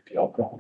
比较高。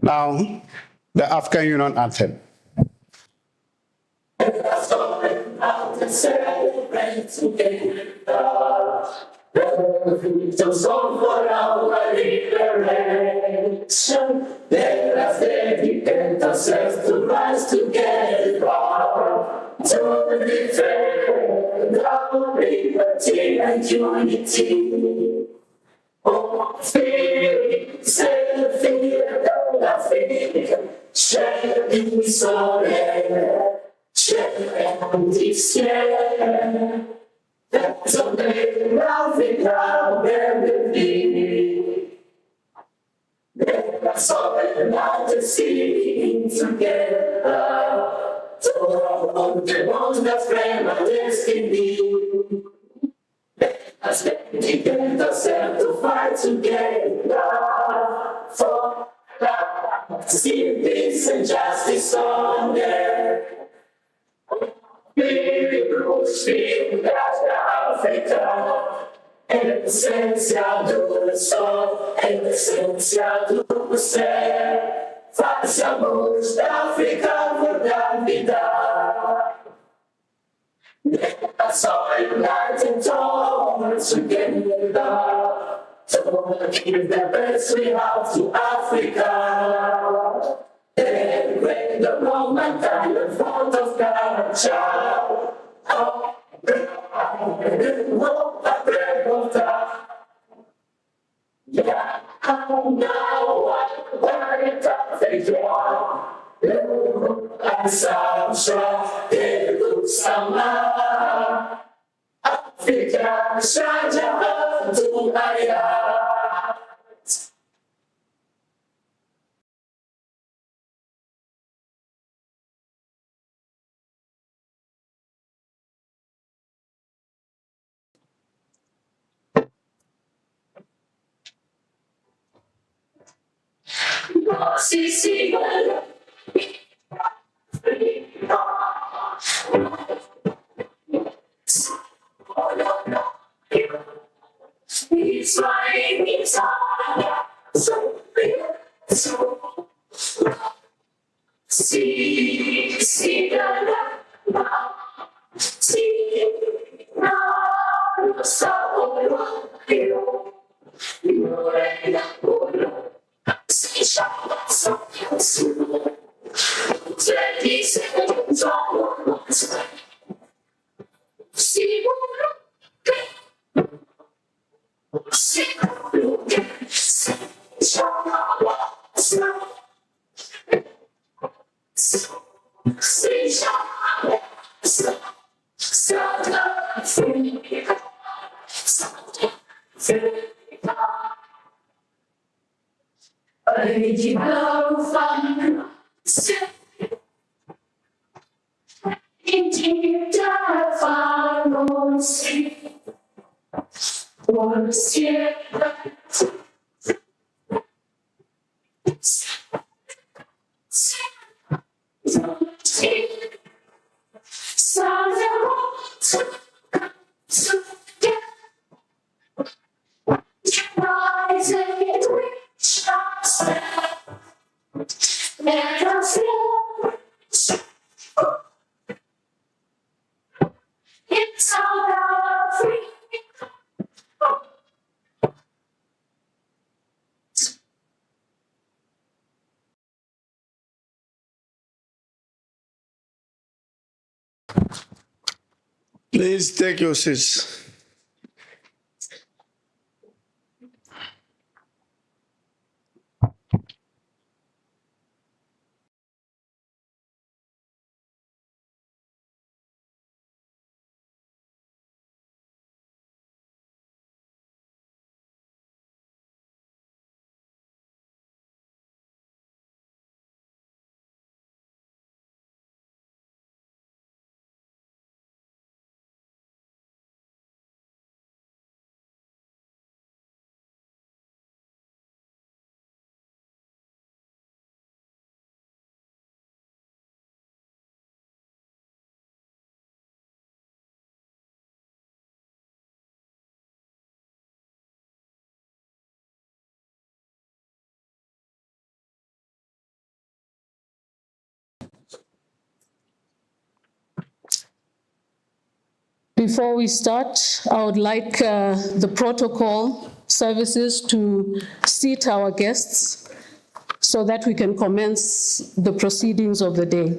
Now, the African Union anthem. The song for our liberation. Let us dedicate ourselves to rise together to defend our liberty and unity. Oh, feeling, self-feeling, sharing sorrow, sharing despair. That's a name of it now, melody. That's all about to sing together. To all the ones that frame our destiny. Let's dedicate ourselves to fight together for love. See peace and justice on earth. Feel that Africa, essência do sol, essência do céu, façamos da África mudar vida. Let's all unite and talk together to give the best we have to Africa. And break the moment and the front of culture. Oh, what a break of time. Yeah, now what a perfect one. Resumption, Africa, shine your heart to my heart. It's like it's so see that see now so Yeah. It's South Africa. Please take your seats. Before we start, I would like the protocol services to seat our guests so that we can commence the proceedings of the day.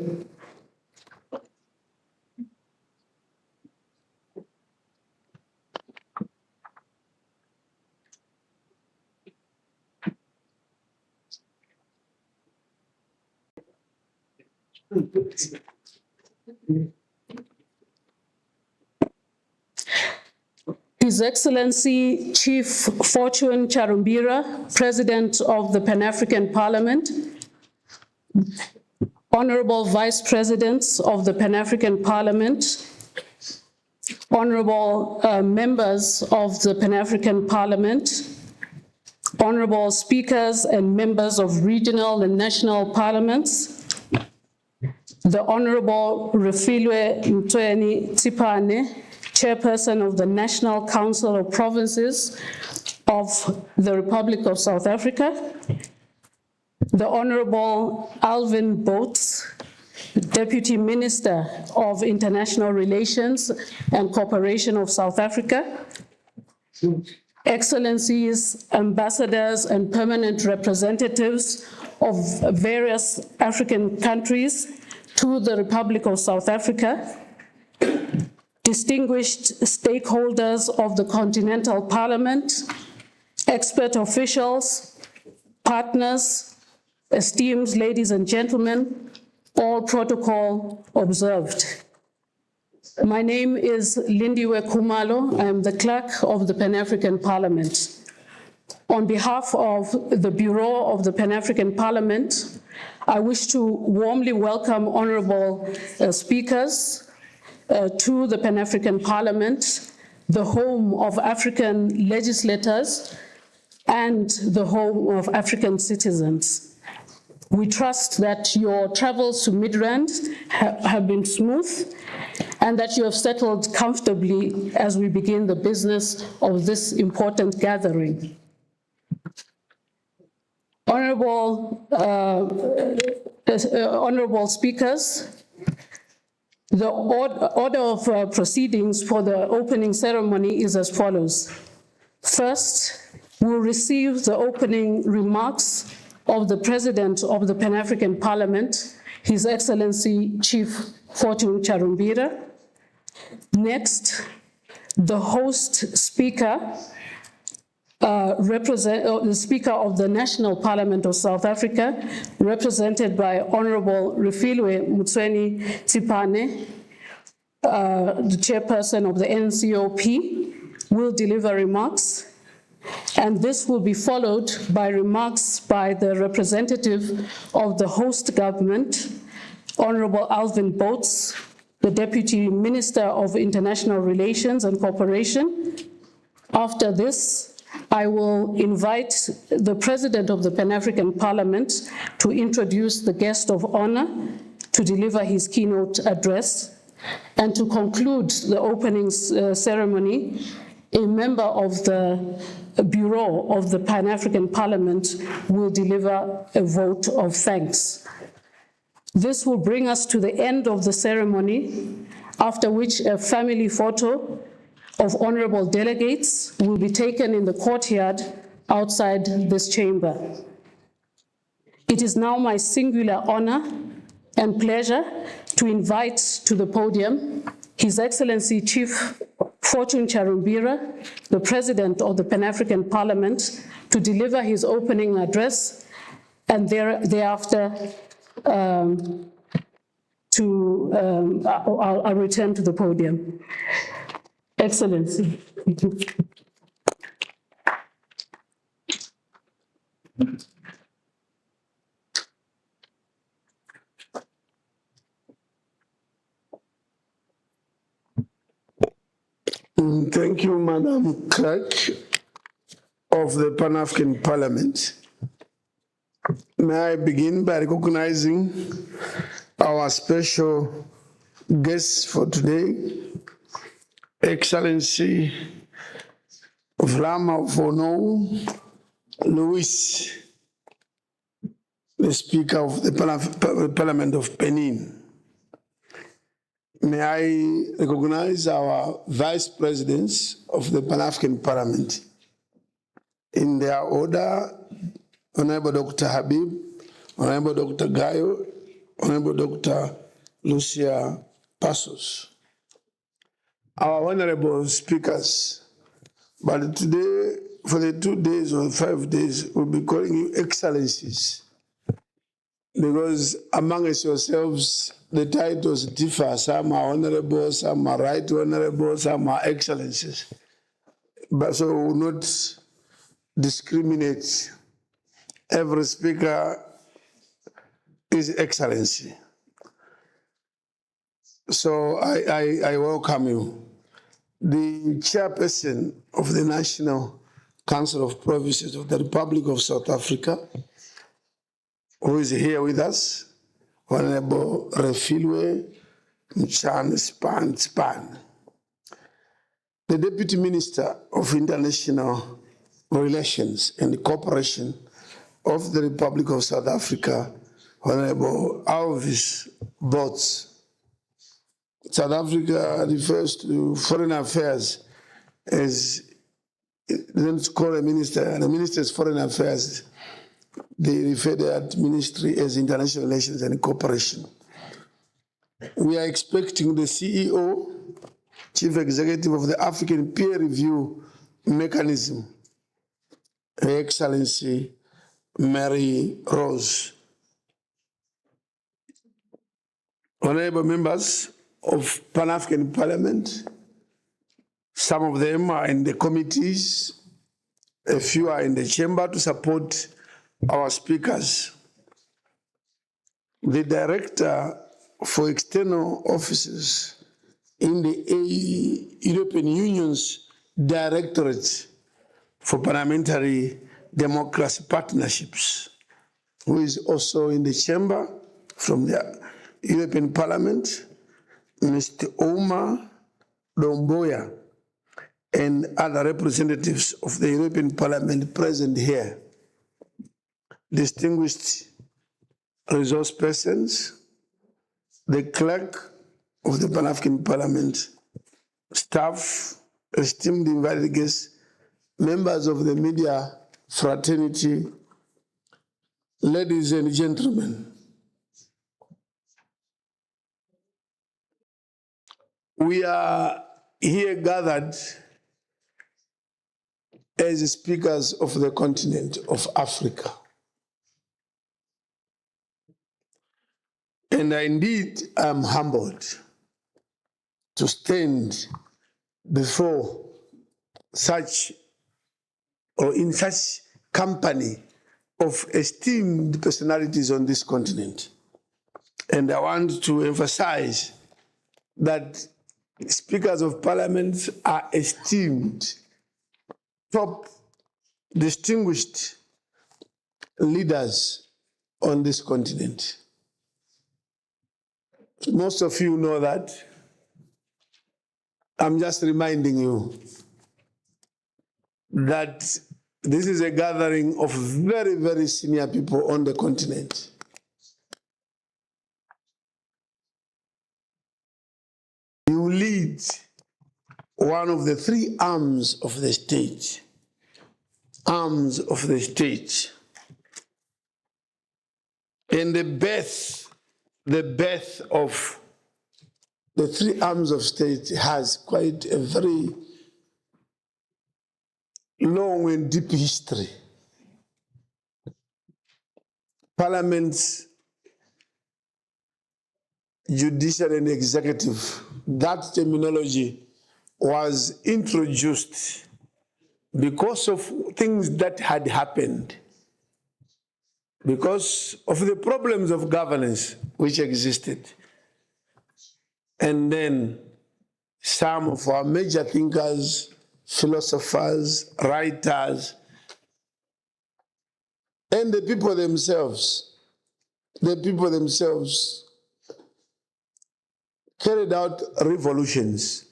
His Excellency Chief Fortune Charumbira, President of the Pan-African Parliament, Honorable Vice Presidents of the Pan-African Parliament, Honorable members of the Pan-African Parliament, Honorable Speakers and members of regional and national parliaments, the Honorable Refilwe Mtweni Tsipane, Chairperson of the National Council of Provinces of the Republic of South Africa, the Honorable Alvin Botes, Deputy Minister of International Relations and Cooperation of South Africa, Excellencies, ambassadors and permanent representatives of various African countries to the Republic of South Africa, distinguished stakeholders of the Continental Parliament, expert officials, partners, esteemed ladies and gentlemen, all protocol observed. My name is Lindiwe Khumalo. I am the clerk of the Pan-African Parliament. On behalf of the Bureau of the Pan-African Parliament, I wish to warmly welcome honorable speakers to the Pan-African Parliament, the home of African legislators and the home of African citizens. We trust that your travels to Midrand have been smooth and that you have settled comfortably as we begin the business of this important gathering. Honorable speakers, the order of proceedings for the opening ceremony is as follows. First, we'll receive the opening remarks of the President of the Pan-African Parliament, His Excellency Chief Fortune Charumbira. Next, the host speaker, the Speaker of the National Parliament of South Africa, represented by Honorable Refilwe Mtweni Tsipane, the Chairperson of the NCOP, will deliver remarks. And this will be followed by remarks by the representative of the host government, Honorable Alvin Botes, the Deputy Minister of International Relations and Cooperation. After this, I will invite the President of the Pan-African Parliament to introduce the guest of honor to deliver his keynote address. And to conclude the opening ceremony, a member of the Bureau of the Pan-African Parliament will deliver a vote of thanks. This will bring us to the end of the ceremony, after which a family photo of honorable delegates will be taken in the courtyard outside this chamber. It is now my singular honor and pleasure to invite to the podium His Excellency Chief Fortune Charumbira, the President of the Pan-African Parliament, to deliver his opening address, and thereafter I'll return to the podium. Excellency. Thank you, Madam Clerk of the Pan-African Parliament. May I begin by recognizing our special guest for today, Excellency Vlama Vonou Louis, the Speaker of the Parliament of Benin. May I recognize our Vice Presidents of the Pan-African Parliament. In their order, Honorable Dr. Habib, Honorable Dr. Gayo, Honorable Dr. Lucia Passos. Our honorable speakers, but today, for the 2 days or 5 days, we'll be calling you excellencies, because among us yourselves, the titles differ. Some are honorable, some are right honorable, some are excellencies. But so we will not discriminate. Every speaker is excellency. So I welcome you. The chairperson of the National Council of Provinces of the Republic of South Africa, who is here with us, Honorable Refilwe Mchan Span. The Deputy Minister of International Relations and Cooperation of the Republic of South Africa, Honorable Alvis Bots. South Africa refers to foreign affairs as, they don't call a minister, and the minister's foreign affairs, they refer to that ministry as international relations and cooperation. We are expecting the CEO, Chief Executive of the African Peer Review Mechanism, Her Excellency Mary Rose. Honorable members of Pan-African Parliament, some of them are in the committees, a few are in the chamber to support our speakers. The Director for External Offices in the European Union's Directorate for Parliamentary Democracy Partnerships, who is also in the chamber from the European Parliament, Mr. Omar Domboya, and other representatives of the European Parliament present here. Distinguished resource persons, the clerk of the Pan-African Parliament, staff, esteemed invited guests, members of the media fraternity, ladies and gentlemen. We are here gathered as speakers of the continent of Africa. And indeed, I'm humbled to stand before such or in such company of esteemed personalities on this continent. And I want to emphasize that speakers of parliament are esteemed, top, distinguished leaders on this continent. Most of you know that. I'm just reminding you that this is a gathering of very, very senior people on the continent. you lead one of the three arms of the state. Arms of the state. And the birth of the three arms of state has quite a very long and deep history. Parliaments, judiciary and executive, that terminology was introduced because of things that had happened, because of the problems of governance which existed. And then some of our major thinkers, philosophers, writers, and the people themselves carried out revolutions.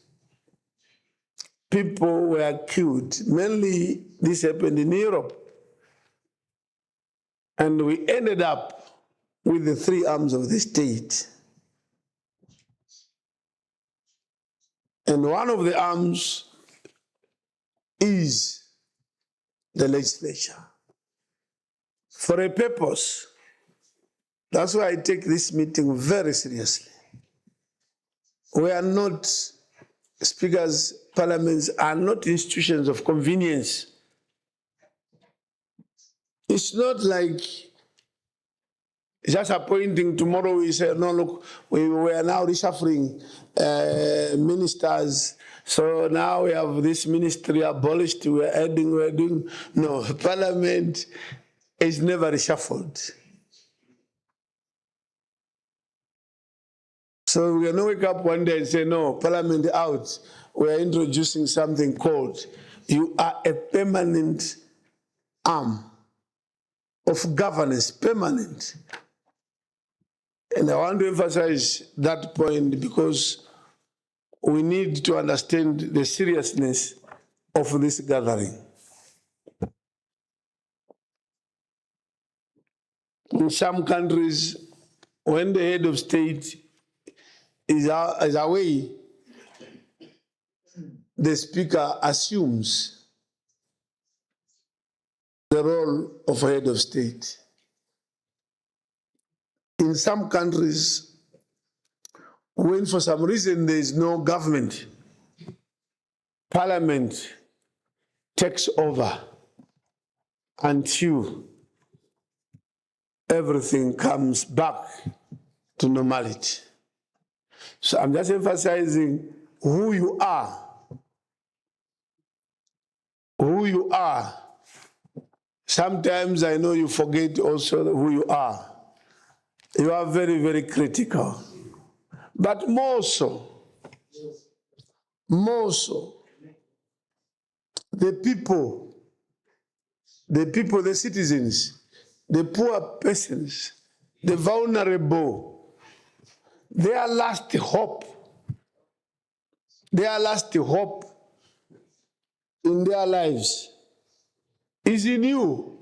People were killed. Mainly this happened in Europe. And we ended up with the three arms of the state. And one of the arms is the legislature. For a purpose. That's why I take this meeting very seriously. We are not, speakers, parliaments are not institutions of convenience. It's not like just appointing tomorrow we say, no, look, we are now reshuffling ministers. So now we have this ministry abolished, we're adding, we're doing. No, parliament is never reshuffled. So we can wake up one day and say, no, parliament out. We are introducing something called, you are a permanent arm of governance, permanent. And I want to emphasize that point because we need to understand the seriousness of this gathering. In some countries, when the head of state is away, the speaker assumes the role of head of state. In some countries, when for some reason there is no government, parliament takes over until everything comes back to normality. So I'm just emphasizing who you are. Who you are. Sometimes I know you forget also who you are. You are very, very critical. But more so, the people, the citizens, the poor persons, the vulnerable, their last hope in their lives is in you.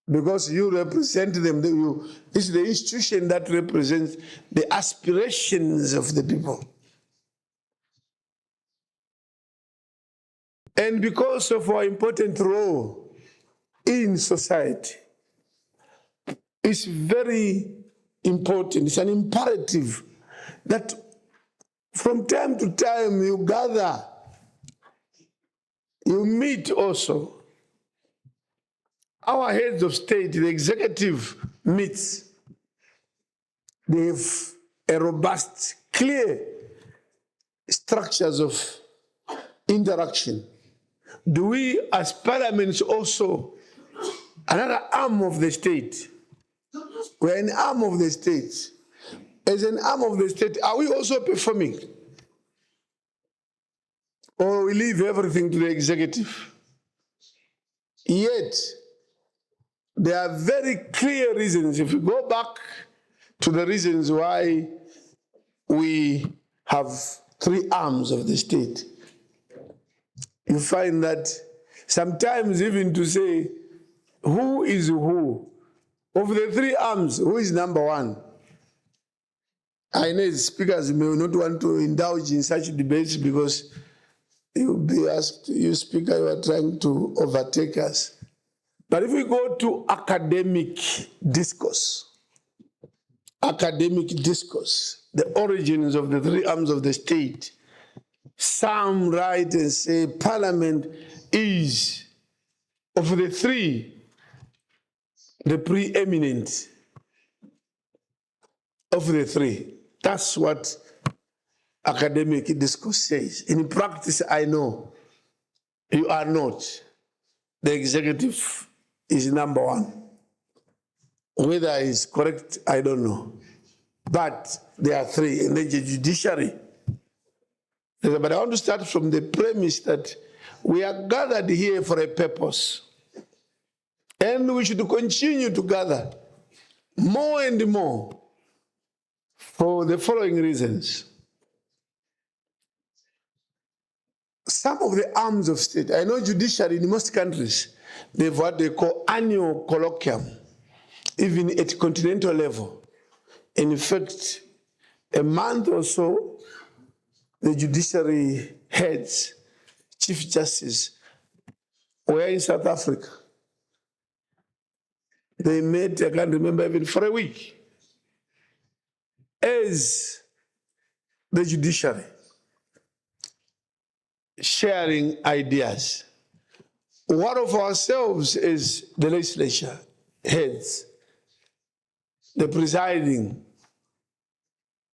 Because you represent them. This is the institution that represents the aspirations of the people. And because of our important role in society, it's very important, it's an imperative that from time to time you gather, you meet also. Our heads of state, the executive meets. They have a robust, clear structures of interaction. Do we, as parliaments, also another arm of the state? We're an arm of the state. As an arm of the state, are we also performing? Or we leave everything to the executive? Yet, there are very clear reasons. If you go back to the reasons why we have three arms of the state, you find that sometimes even to say who is who, of the three arms, who is number one? I know speakers may not want to indulge in such debates because you'll be asked, you speaker, you are trying to overtake us. But if we go to academic discourse, the origins of the three arms of the state, some write and say Parliament is, of the three, the preeminent of the three. That's what academic discourse says. In practice, I know you are not. The executive is number one. Whether it's correct, I don't know. But there are three, and the judiciary. But I want to start from the premise that we are gathered here for a purpose. And we should continue to gather more and more for the following reasons. Some of the arms of state, I know judiciary in most countries, they have what they call annual colloquium, even at continental level. In fact, a month or so, the judiciary heads, chief justice, were in South Africa. They met, I can't remember, even for a week, as the judiciary, sharing ideas. One of ourselves is the legislature heads, the presiding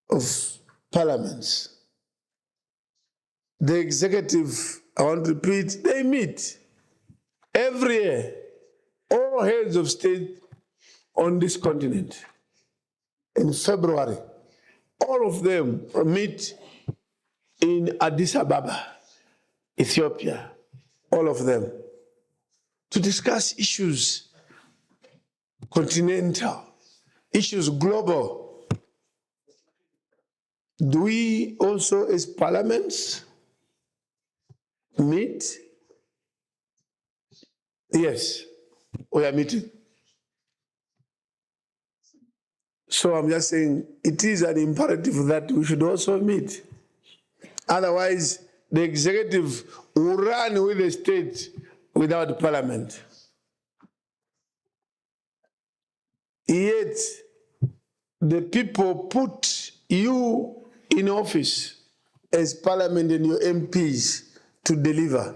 of parliaments. The executive, I want to repeat, they meet every year, all heads of state on this continent. In February, all of them meet in Addis Ababa, Ethiopia, all of them, to discuss issues, continental, issues global. Do we also, as parliaments, meet? Yes, we are meeting. So I'm just saying it is an imperative that we should also meet. Otherwise, the executive will run with the state without parliament. Yet, the people put you in office as parliament and your MPs to deliver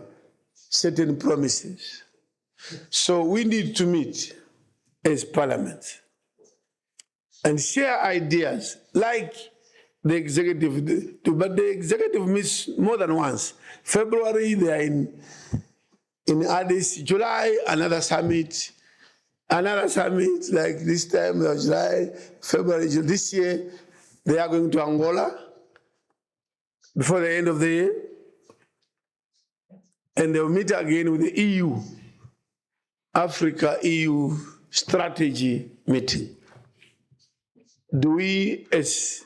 certain promises. So we need to meet as parliament and share ideas like the executive do. But the executive meets more than once. February, they are in Addis. July, another summit. Another summit, like this time, July, February, this year, they are going to Angola before the end of the year. And they'll meet again with the EU, Africa-EU strategy meeting. Do we, as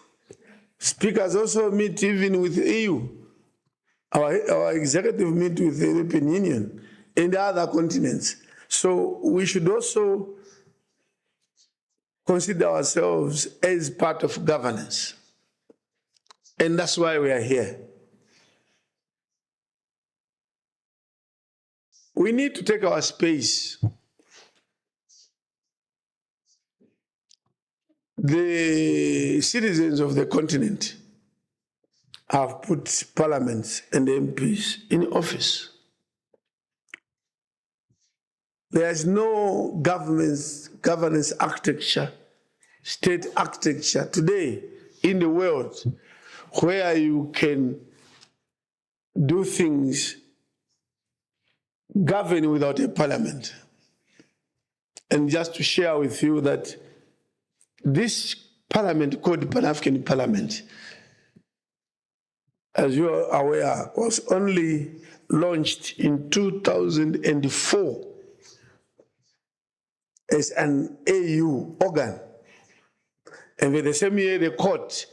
speakers, also meet even with the EU? Our executive meet with the European Union and other continents. So we should also consider ourselves as part of governance. And that's why we are here. We need to take our space. The citizens of the continent have put parliaments and MPs in office. There's no governance architecture, state architecture today in the world where you can do things govern without a parliament. And just to share with you that this parliament called Pan-African Parliament, as you are aware, was only launched in 2004 as an AU organ. And in the same year, the court,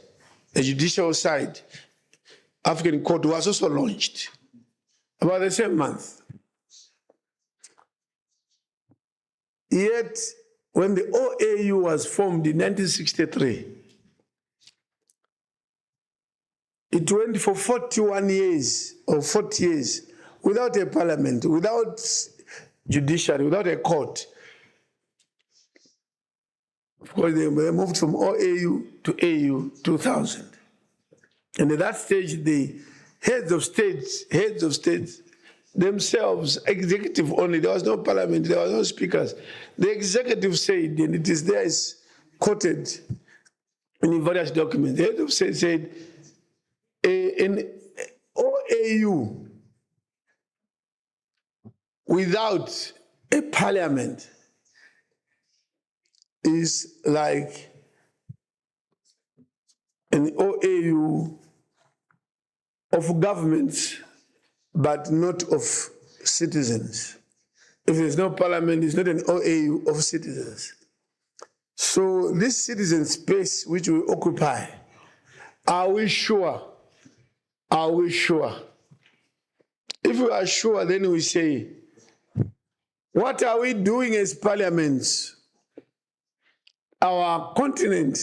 the judicial side, African court was also launched, about the same month. Yet, when the OAU was formed in 1963, it went for 41 years or 40 years without a parliament, without judiciary, without a court. Of course, they moved from OAU to AU 2000. And at that stage, the heads of states themselves, executive only, there was no parliament, there was no speakers. The executive said, and it is there is quoted in various documents, the head of state said, in OAU, without a parliament, is like an OAU of governments, but not of citizens. If there's no parliament, it's not an OAU of citizens. So this citizen space which we occupy, are we sure? Are we sure? If we are sure, then we say, what are we doing as parliaments? Our continent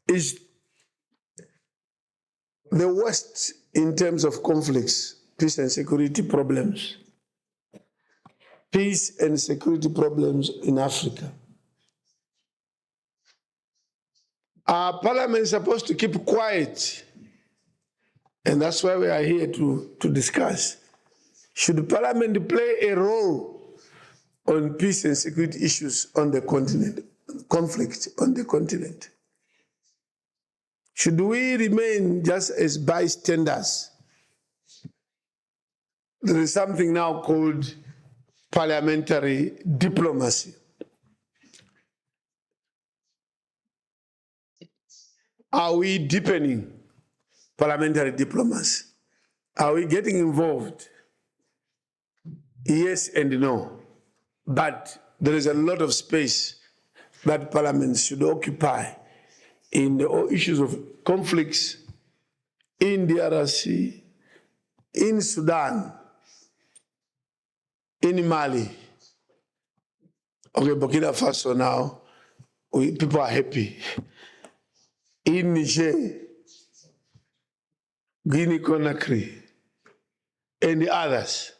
is the worst in terms of conflicts, peace and security problems. Peace and security problems in Africa. Our parliament is supposed to keep quiet, and that's why we are here to discuss. Should parliament play a role on peace and security issues on the continent, conflict on the continent? Should we remain just as bystanders? There is something now called parliamentary diplomacy. Are we deepening parliamentary diplomacy? Are we getting involved? Yes and no. But there is a lot of space that parliaments should occupy in the issues of conflicts in DRC, in Sudan, in Mali. Okay, Burkina Faso now, people are happy. In Niger, Guinea-Conakry, and the others.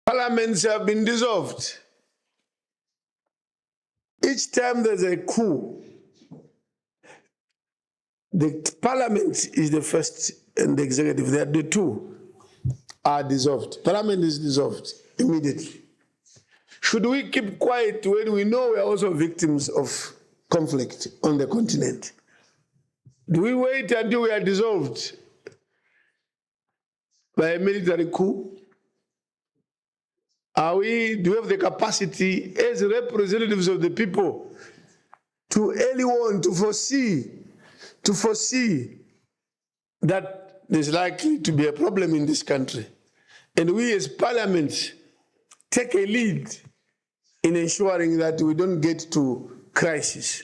Parliaments have been dissolved. Each time there's a coup, the parliament is the first and the executive. The two are dissolved. Parliament is dissolved immediately. Should we keep quiet when we know we are also victims of conflict on the continent? Do we wait until we are dissolved by a military coup? Do we have the capacity as representatives of the people to early on, to foresee that there's likely to be a problem in this country? And we as parliament take a lead in ensuring that we don't get to crisis.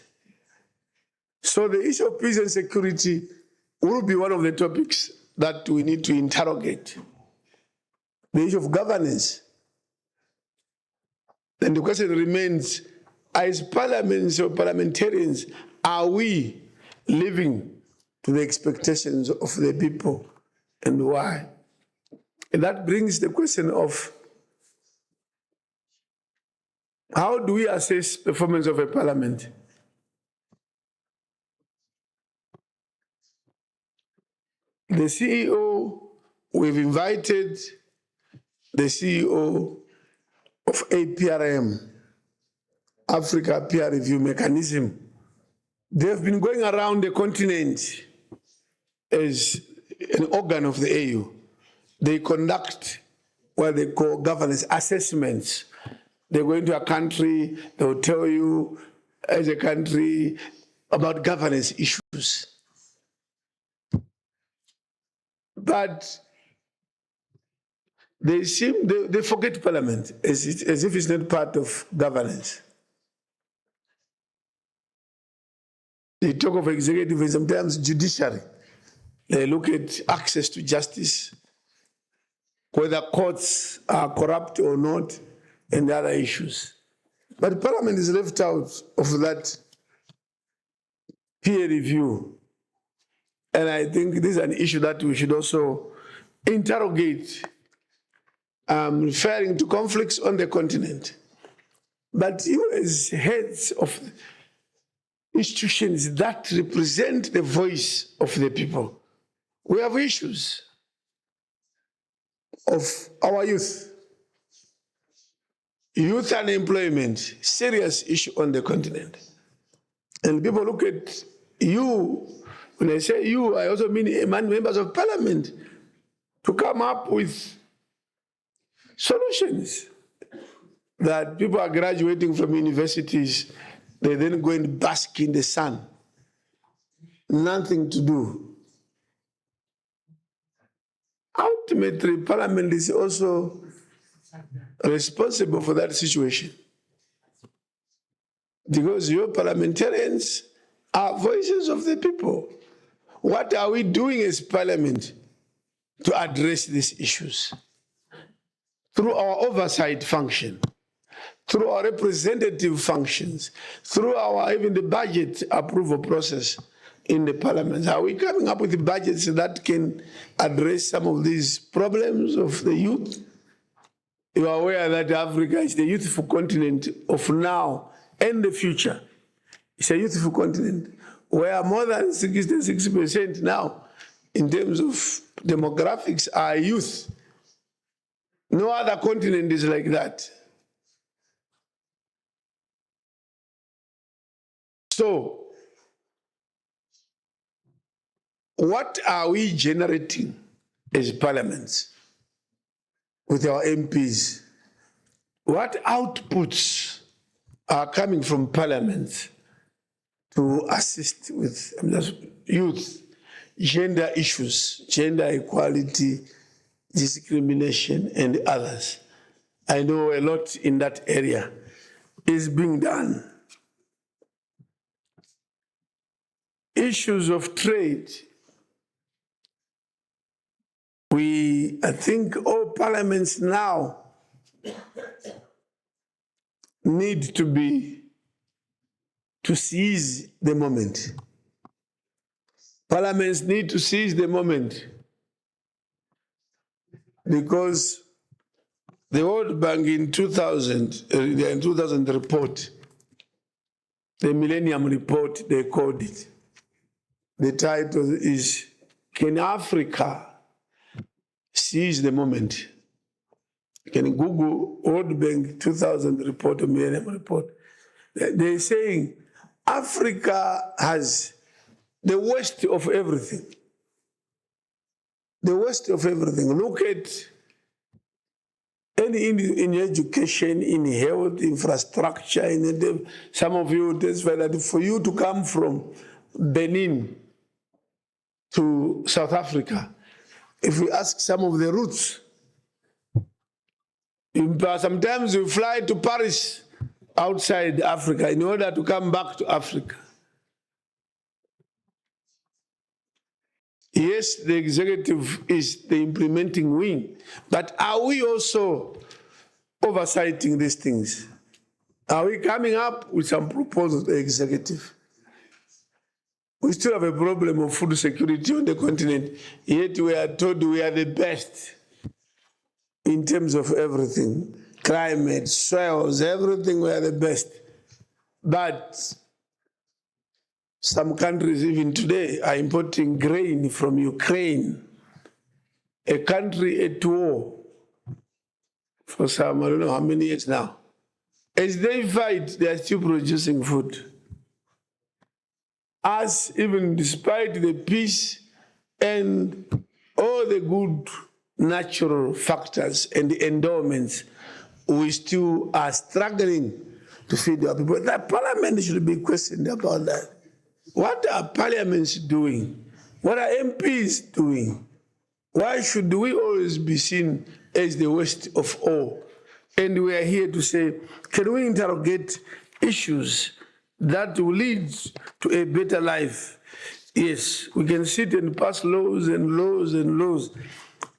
So the issue of peace and security will be one of the topics that we need to interrogate. The issue of governance. And the question remains, as parliaments or parliamentarians, are we living to the expectations of the people, and why? And that brings the question of how do we assess performance of a parliament? The CEO, we've invited the CEO of APRM, Africa Peer Review Mechanism. They have been going around the continent as an organ of the AU. They conduct what they call governance assessments. They go into a country, they will tell you as a country about governance issues. But they forget parliament as if it's not part of governance. They talk of executive and sometimes judiciary. They look at access to justice, whether courts are corrupt or not, and other issues. But parliament is left out of that peer review. And I think this is an issue that we should also interrogate, referring to conflicts on the continent. But you as heads of institutions that represent the voice of the people, we have issues of our youth. Youth unemployment, serious issue on the continent. And people look at you, when I say you, I also mean members of parliament, to come up with solutions. That people are graduating from universities, they then go and bask in the sun. Nothing to do. Ultimately, parliament is also responsible for that situation. Because your parliamentarians are voices of the people. What are we doing as parliament to address these issues? Through our oversight function, through our representative functions, through our even the budget approval process in the parliament. Are we coming up with budgets that can address some of these problems of the youth? You are aware that Africa is the youthful continent of now and the future. It's a youthful continent where more than 66% now, in terms of demographics, are youth. No other continent is like that. So, what are we generating as parliaments with our MPs? What outputs are coming from parliament to assist with youth, gender issues, gender equality, discrimination, and others? I know a lot in that area is being done. Issues of trade. I think all parliaments now need to seize the moment. Parliaments need to seize the moment because the World Bank in 2000 report, the Millennium Report, they called it. The title is, Can Africa Seize the Moment? You can Google World Bank 2000 report or Millennium Report. They're saying Africa has the worst of everything. The worst of everything. Look at any in education, in health, infrastructure, some of you testify that for you to come from Benin to South Africa, if we ask some of the routes, sometimes you fly to Paris outside Africa in order to come back to Africa. Yes, the executive is the implementing wing, but are we also oversighting these things? Are we coming up with some proposals to the executive? We still have a problem of food security on the continent, yet we are told we are the best in terms of everything. Climate, soils, everything, we are the best. But some countries even today are importing grain from Ukraine, a country at war for some, I don't know how many years now. As they fight, they are still producing food. Us, even despite the peace and all the good natural factors and the endowments, we still are struggling to feed our people. The parliament should be questioned about that. What are parliaments doing? What are MPs doing? Why should we always be seen as the worst of all? And we are here to say, can we interrogate issues that will lead to a better life? Yes, we can sit and pass laws and laws and laws,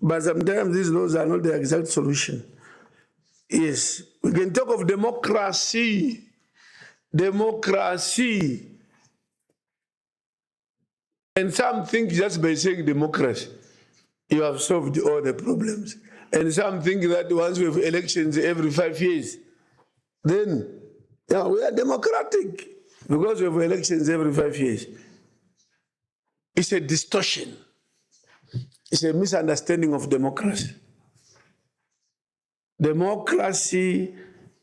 but sometimes these laws are not the exact solution. Yes, we can talk of democracy. Democracy. And some think just by saying democracy, you have solved all the problems. And some think that once we have elections every 5 years, then we are democratic because we have elections every 5 years. It's a distortion. It's a misunderstanding of democracy. Democracy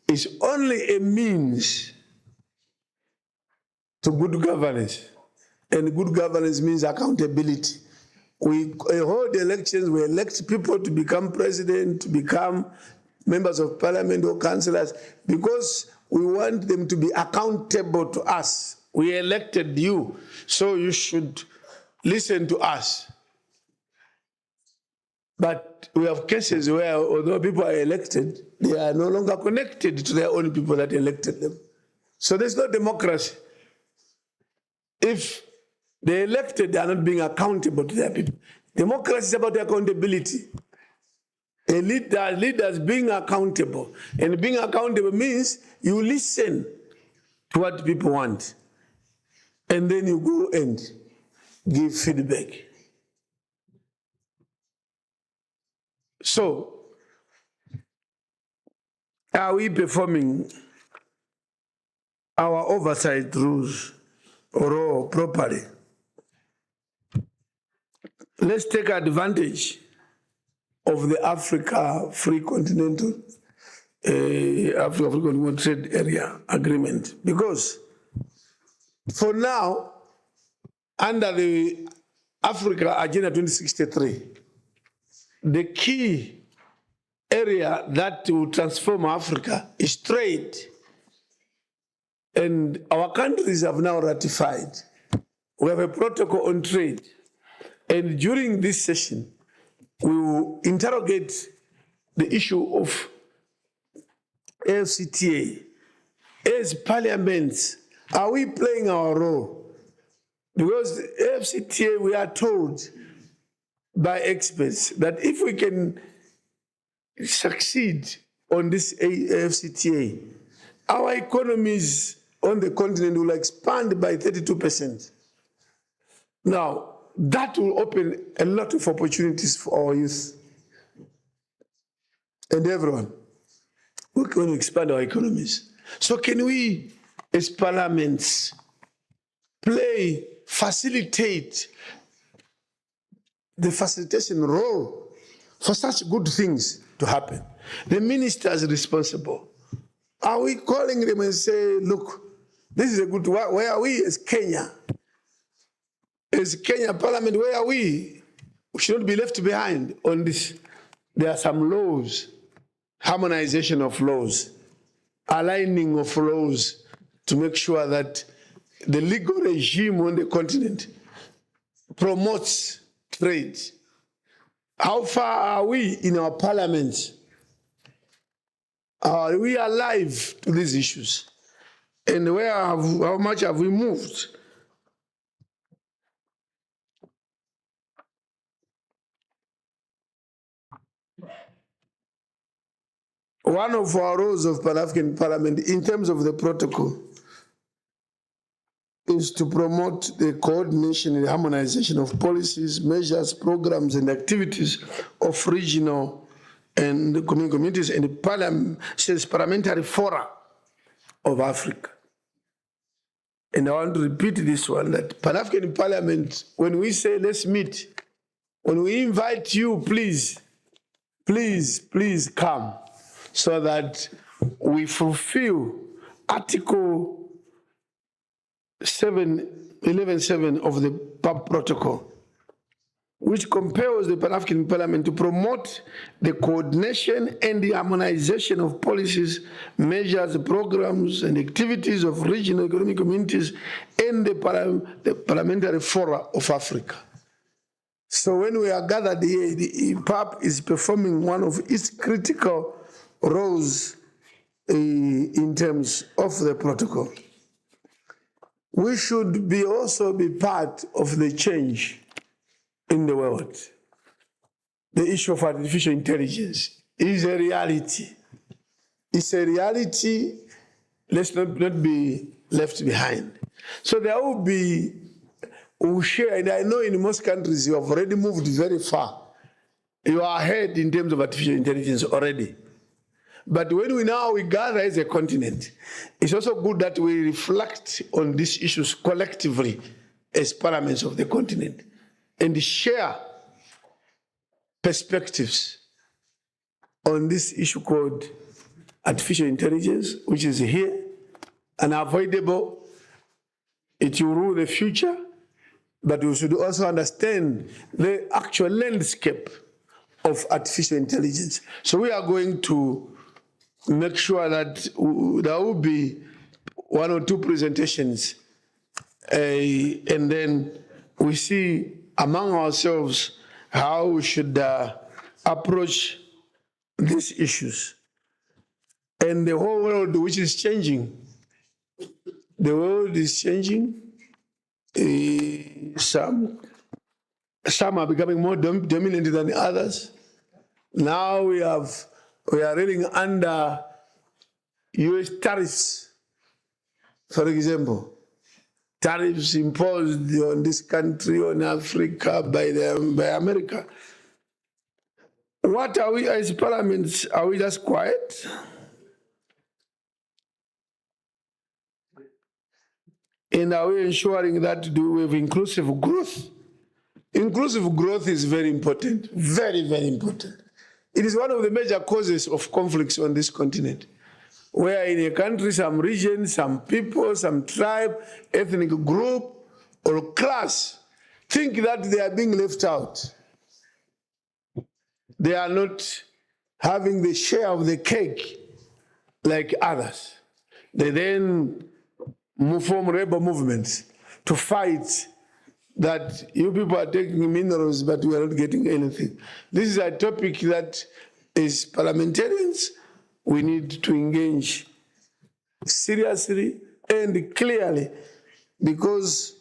is only a means to good governance. And good governance means accountability. We hold elections, we elect people to become president, to become members of parliament or councillors, because we want them to be accountable to us. We elected you, so you should listen to us. But we have cases where, although people are elected, they are no longer connected to their own people that elected them. So there's no democracy. If the elected are not being accountable to their people. Democracy is about accountability. Leaders being accountable. And being accountable means you listen to what people want. And then you go and give feedback. So, are we performing our oversight rules or properly? Let's take advantage of the Africa Free Continental, Africa Free Continental Trade Area Agreement, because for now, under the Africa Agenda 2063, the key area that will transform Africa is trade. And our countries have now ratified. We have a protocol on trade. And during this session, we will interrogate the issue of AFCTA. As parliaments, are we playing our role? Because the AFCTA, we are told by experts that if we can succeed on this AFCTA, our economies on the continent will expand by 32%. Now, that will open a lot of opportunities for our youth and everyone. We're going to expand our economies. So can we, as parliaments, facilitate the facilitation role for such good things to happen? The ministers are responsible. Are we calling them and say, look, this is a good, where are we as Kenya? As Kenya Parliament, where are we? We should not be left behind on this. There are some laws, harmonization of laws, aligning of laws to make sure that the legal regime on the continent promotes trade. How far are we in our parliaments? Are we alive to these issues? And how much have we moved? One of our roles of Pan-African Parliament in terms of the protocol is to promote the coordination and harmonization of policies, measures, programs, and activities of regional and communities and the parliamentary fora of Africa. And I want to repeat this one, that Pan-African Parliament, when we say let's meet, when we invite you, please come, so that we fulfill Article 11.7 of the PAP protocol, which compels the Pan-African Parliament to promote the coordination and the harmonization of policies, measures, programs, and activities of regional economic communities in the parliamentary fora of Africa. So when we are gathered here, the PAP is performing one of its critical roles in terms of the protocol. We should also be part of the change in the world. The issue of artificial intelligence is a reality. It's a reality. Let's not be left behind. So there will be we share, and I know in most countries you have already moved very far. You are ahead in terms of artificial intelligence already. But when we gather as a continent, it's also good that we reflect on these issues collectively as parliaments of the continent and share perspectives on this issue called artificial intelligence, which is here, unavoidable. It will rule the future, but we should also understand the actual landscape of artificial intelligence. So we are going to make sure that there will be 1 or 2 presentations, and then we see among ourselves how we should approach these issues. And the whole world, which is changing, the world is changing. Some are becoming more dominant than others. Now we are living under US tariffs, for example. Tariffs imposed on this country, on Africa, by America. What are we as parliaments? Are we just quiet? And are we ensuring that we have inclusive growth? Inclusive growth is very important, very, very important. It is one of the major causes of conflicts on this continent, where in a country, some region, some people, some tribe, ethnic group, or class think that they are being left out. They are not having the share of the cake like others. They then form rebel movements to fight that you people are taking minerals, but we are not getting anything. This is a topic that as parliamentarians, we need to engage seriously and clearly, because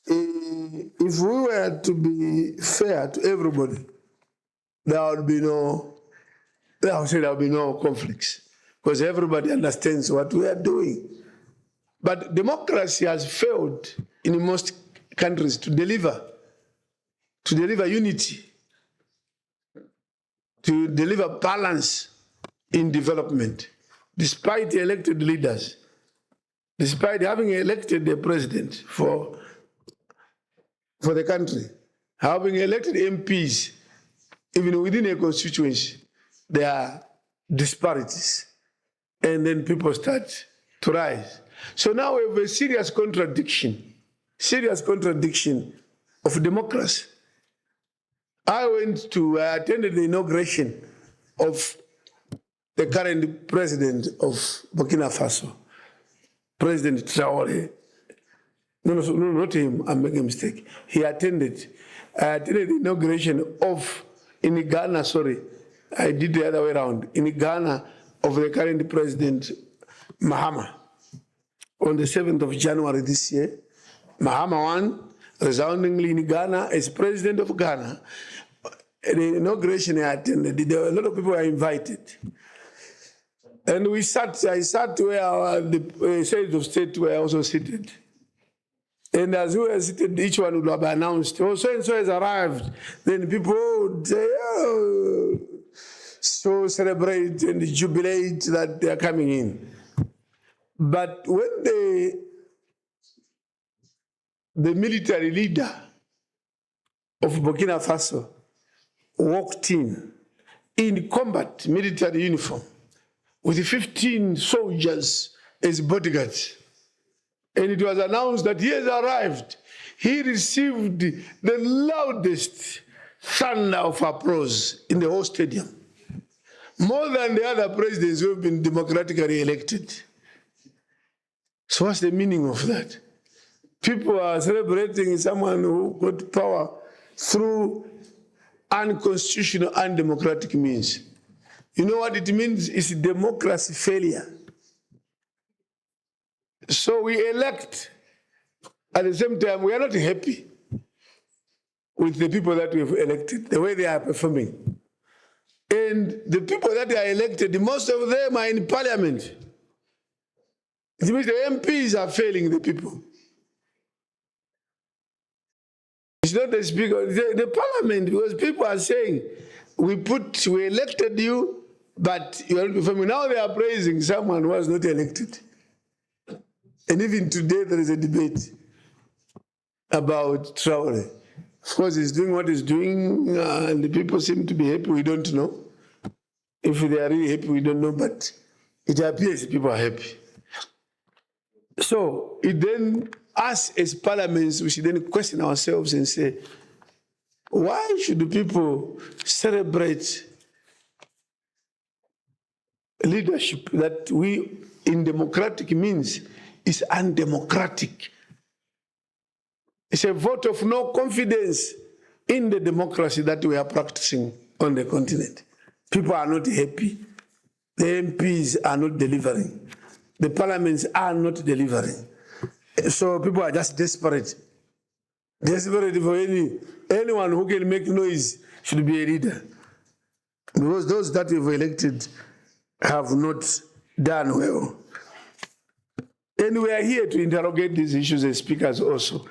if we were to be fair to everybody, there would be no conflicts, because everybody understands what we are doing. But democracy has failed in most countries to deliver unity, to deliver balance in development, despite elected leaders, despite having elected a president for the country, having elected MPs, even within a constituency, there are disparities. And then people start to rise. So now we have a serious contradiction of democracy. I attended the inauguration of the current president of Burkina Faso, President Traoré. No, not him, I'm making a mistake. I attended the inauguration in Ghana, I did the other way around, in Ghana, of the current president, Mahama, on the 7th of January this year. Mahama won resoundingly in Ghana as president of Ghana. The inauguration I attended, there were a lot of people were invited. And I sat where the heads of state were also seated. And as we were seated, each one would have announced, oh, so-and-so has arrived. Then people would say, oh, so celebrate and jubilate that they are coming in. But when the military leader of Burkina Faso walked in combat military uniform with 15 soldiers as bodyguards, and it was announced that he has arrived, he received the loudest thunder of applause in the whole stadium, more than the other presidents who have been democratically elected. So what's the meaning of that? People are celebrating someone who got power through unconstitutional, undemocratic means. You know what it means? It's democracy failure. So we elect, at the same time, we are not happy with the people that we have elected, the way they are performing. And the people that are elected, most of them are in parliament. It means the MPs are failing the people. not the speaker, the parliament, because people are saying, we elected you, but you are not performing. Now they are praising someone who was not elected. And even today there is a debate about Traore. Of course, he's doing what he's doing, and the people seem to be happy. We don't know. If they are really happy, we don't know, but it appears people are happy. So it then, us as parliaments, we should then question ourselves and say, why should the people celebrate leadership that we, in democratic means, is undemocratic? It's a vote of no confidence in the democracy that we are practicing on the continent. People are not happy. The MPs are not delivering. The parliaments are not delivering. So people are just desperate. Desperate for anyone who can make noise should be a leader. Because those that we've elected have not done well. And we are here to interrogate these issues as speakers also,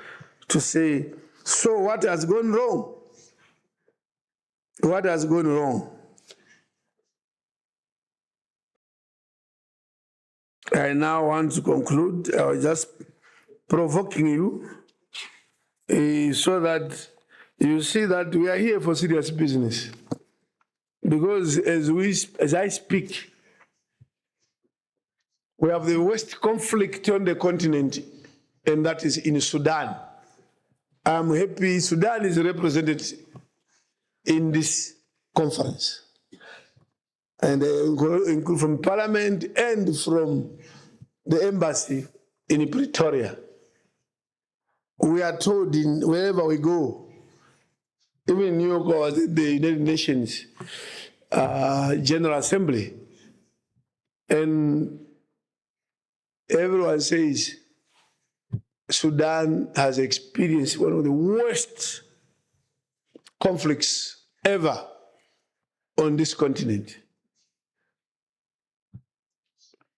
to say, so what has gone wrong? What has gone wrong? I now want to conclude. I was just provoking you so that you see that we are here for serious business. Because as I speak, we have the worst conflict on the continent, and that is in Sudan. I'm happy Sudan is represented in this conference. And include from Parliament and from the embassy in Pretoria. We are told wherever we go, even in New York or the United Nations General Assembly, and everyone says Sudan has experienced one of the worst conflicts ever on this continent.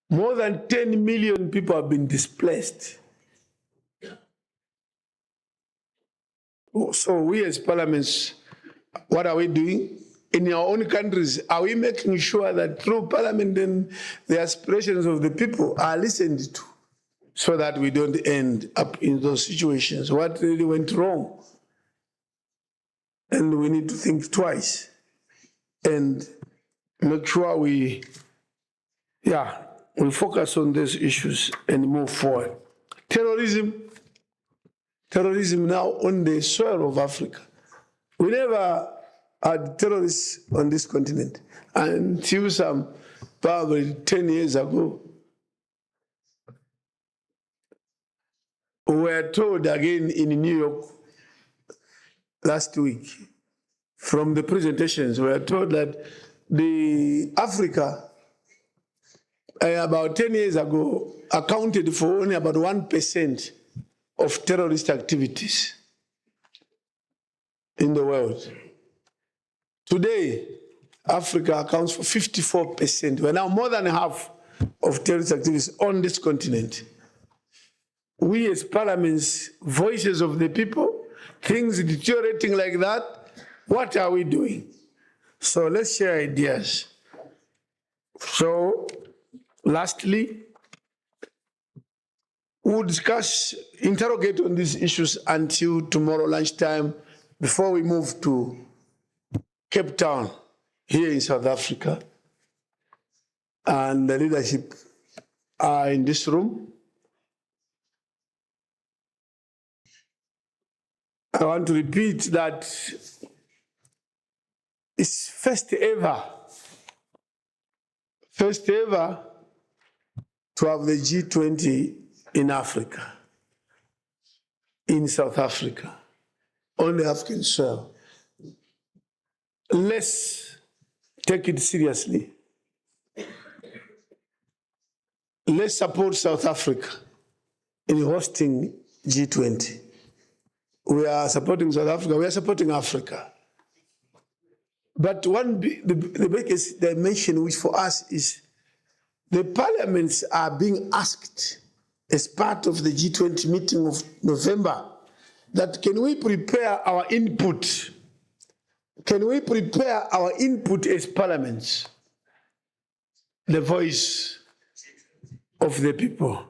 More than 10 million people have been displaced. So we as parliaments, what are we doing? In our own countries, are we making sure that through parliament and the aspirations of the people are listened to, so that we don't end up in those situations? What really went wrong? And we need to think twice and make sure we focus on these issues and move forward. Terrorism now on the soil of Africa. We never had terrorists on this continent until some probably 10 years ago. We were told again in New York last week from the presentations, we were told that the Africa about 10 years ago accounted for only about 1% of terrorist activities in the world. Today, Africa accounts for 54%. We're now more than half of terrorist activities on this continent. We as parliaments, voices of the people, things deteriorating like that, what are we doing? So let's share ideas. So, lastly, we'll interrogate on these issues until tomorrow lunchtime before we move to Cape Town here in South Africa. And the leadership are in this room. I want to repeat that it's first ever to have the G20 in Africa, in South Africa, on the African soil. Let's take it seriously. Let's support South Africa in hosting G20. We are supporting South Africa, we are supporting Africa. But the biggest dimension, which for us is the parliaments are being asked as part of the G20 meeting of November, that can we prepare our input? Can we prepare our input as parliaments? The voice of the people.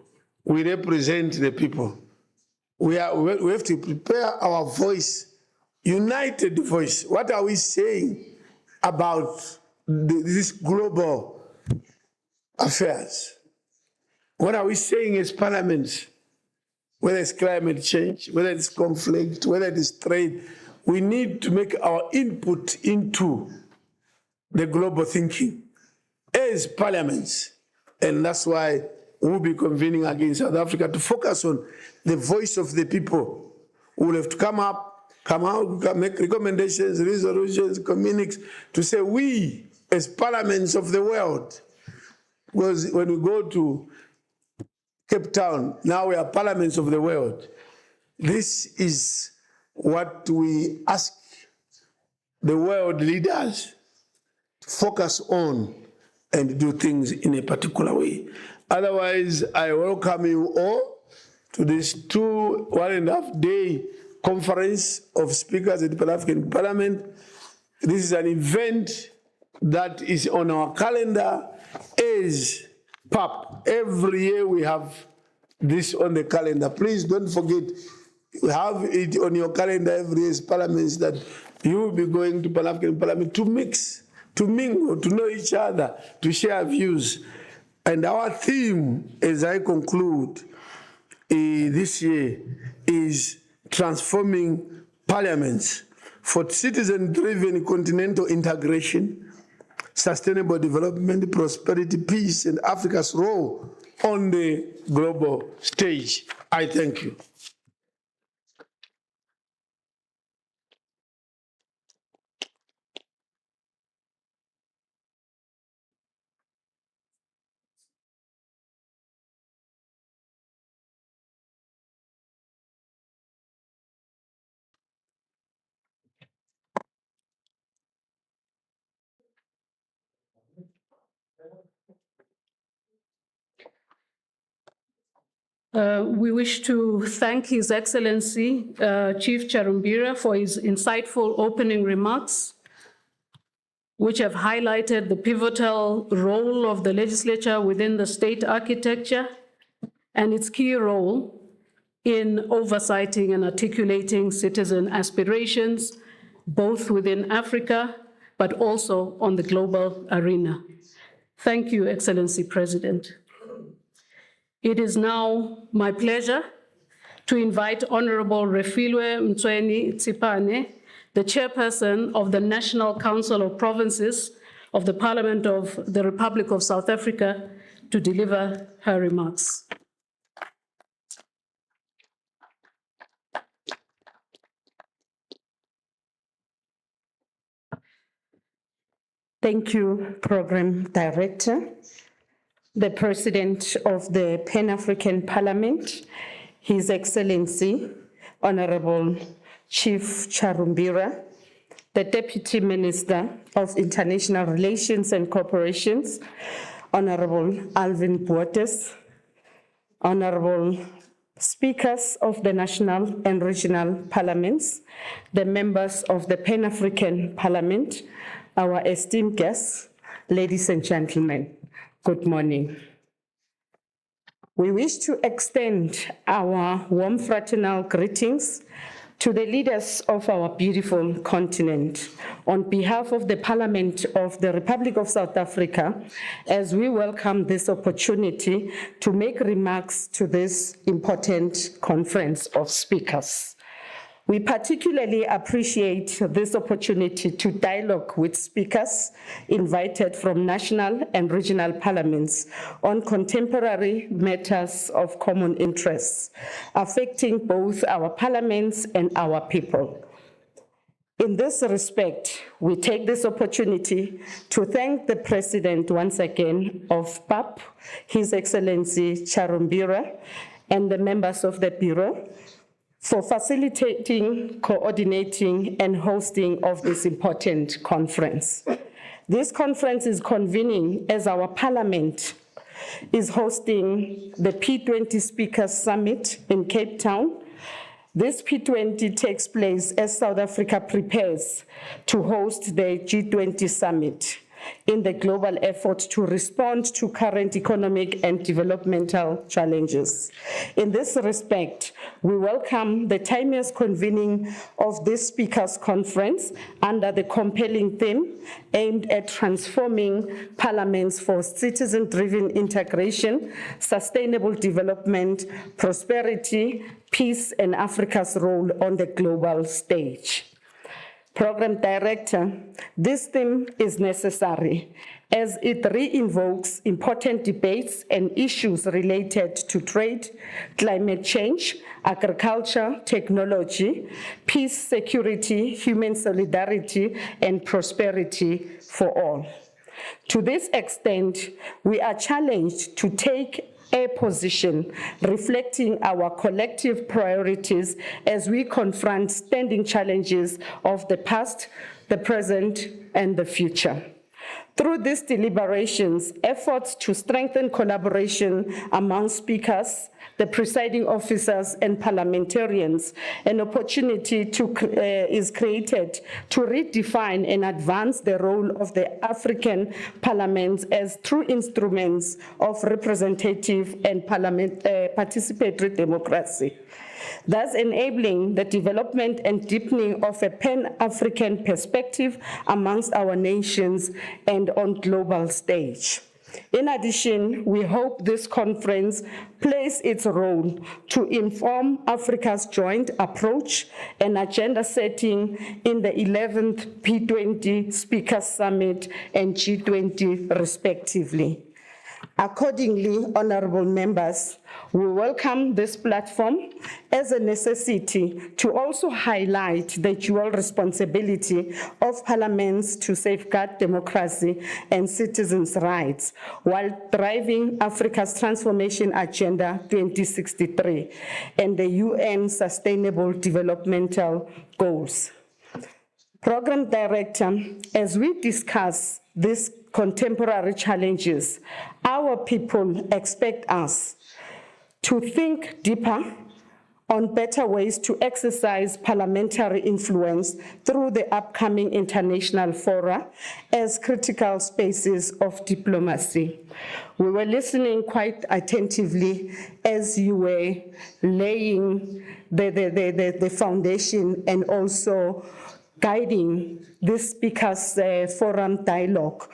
We represent the people. We have to prepare our voice, united voice. What are we saying about this global affairs? What are we saying as parliaments? Whether it's climate change, whether it's conflict, whether it's trade, we need to make our input into the global thinking as parliaments. And that's why we'll be convening again in South Africa to focus on the voice of the people who will have to come out, make recommendations, resolutions, communiques, to say we, as parliaments of the world, because when we go to Cape Town, now we are parliaments of the world. This is what we ask the world leaders to focus on and do things in a particular way. Otherwise, I welcome you all to this 1.5 day conference of speakers at the Pan-African Parliament. This is an event that is on our calendar as PAP. Every year we have this on the calendar. Please don't forget, you have it on your calendar every year as parliaments that you will be going to Pan-African Parliament to mix, to mingle, to know each other, to share views. And our theme, as I conclude this year, is transforming parliaments for citizen-driven continental integration, sustainable development, prosperity, peace, and Africa's role on the global stage. I thank you. We wish to thank His Excellency, Chief Charumbira, for his insightful opening remarks, which have highlighted the pivotal role of the legislature within the state architecture and its key role in oversighting and articulating citizen aspirations, both within Africa, but also on the global arena. Thank you, Excellency President. It is now my pleasure to invite Honorable Refilwe Mtsweni Tsipane, the chairperson of the National Council of Provinces of the Parliament of the Republic of South Africa, to deliver her remarks. Thank you, Program Director, the President of the Pan-African Parliament, His Excellency, Honorable Chief Charumbira, the Deputy Minister of International Relations and Corporations, Honorable Alvin Botes, Honorable Speakers of the National and Regional Parliaments, the members of the Pan-African Parliament, our esteemed guests, ladies and gentlemen, good morning. We wish to extend our warm fraternal greetings to the leaders of our beautiful continent on behalf of the Parliament of the Republic of South Africa, as we welcome this opportunity to make remarks to this important conference of speakers. We particularly appreciate this opportunity to dialogue with speakers invited from national and regional parliaments on contemporary matters of common interest, affecting both our parliaments and our people. In this respect, we take this opportunity to thank the President once again of PAP, His Excellency Charumbira, and the members of the Bureau for facilitating, coordinating, and hosting of this important conference. This conference is convening as our Parliament is hosting the P20 Speakers Summit in Cape Town, This P20 takes place as South Africa prepares to host the G20 summit in the global effort to respond to current economic and developmental challenges. In this respect, we welcome the timeous convening of this speakers conference under the compelling theme aimed at transforming parliaments for citizen-driven integration, sustainable development, prosperity, peace, and Africa's role on the global stage. Program Director, this theme is necessary as it re-invokes important debates and issues related to trade, climate change, agriculture, technology, peace, security, human solidarity, and prosperity for all. To this extent, we are challenged to take a position reflecting our collective priorities as we confront standing challenges of the past, the present, and the future. Through these deliberations, efforts to strengthen collaboration among speakers, the presiding officers, and parliamentarians, an opportunity is created to redefine and advance the role of the African parliaments as true instruments of representative and participatory democracy, thus enabling the development and deepening of a pan-African perspective amongst our nations and on global stage. In addition, we hope this conference plays its role to inform Africa's joint approach and agenda setting in the 11th P20 Speakers Summit and G20 respectively. Accordingly, honorable members, we welcome this platform as a necessity to also highlight the dual responsibility of parliaments to safeguard democracy and citizens' rights while driving Africa's Transformation Agenda 2063 and the UN Sustainable Developmental Goals. Program Director, as we discuss these contemporary challenges, our people expect us to think deeper on better ways to exercise parliamentary influence through the upcoming international fora as critical spaces of diplomacy. We were listening quite attentively as you were laying the foundation and also guiding this speakers forum dialogue.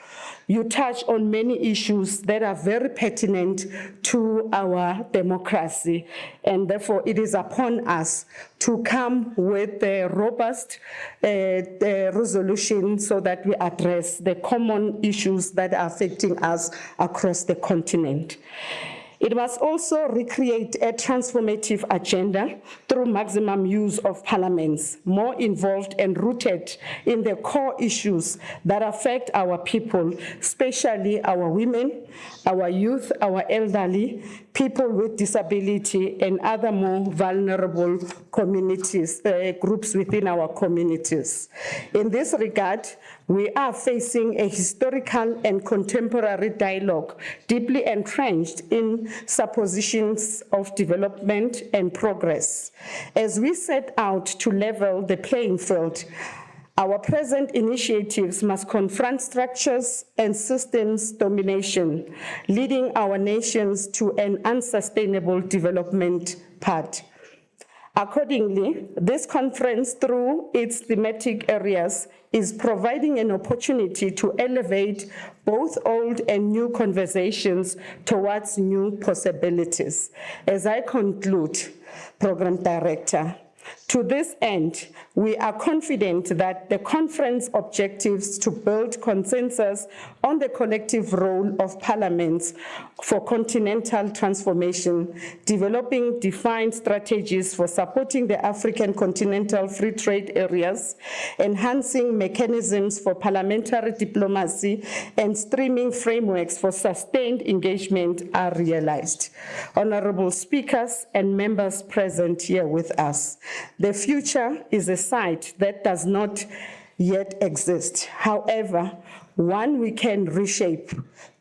You touch on many issues that are very pertinent to our democracy, and therefore it is upon us to come with a robust resolution so that we address the common issues that are affecting us across the continent. It must also recreate a transformative agenda through maximum use of parliaments, more involved and rooted in the core issues that affect our people, especially our women, our youth, our elderly, people with disability, and other more vulnerable communities, groups within our communities. In this regard, we are facing a historical and contemporary dialogue deeply entrenched in suppositions of development and progress. As we set out to level the playing field, our present initiatives must confront structures and systems domination, leading our nations to an unsustainable development path. Accordingly, this conference, through its thematic areas, is providing an opportunity to elevate both old and new conversations towards new possibilities. As I conclude, Program Director, to this end, we are confident that the conference objectives to build consensus on the collective role of parliaments for continental transformation, developing defined strategies for supporting the African continental free trade areas, enhancing mechanisms for parliamentary diplomacy, and streaming frameworks for sustained engagement are realized. Honorable speakers and members present here with us, the future is a site that does not yet exist. However, one we can reshape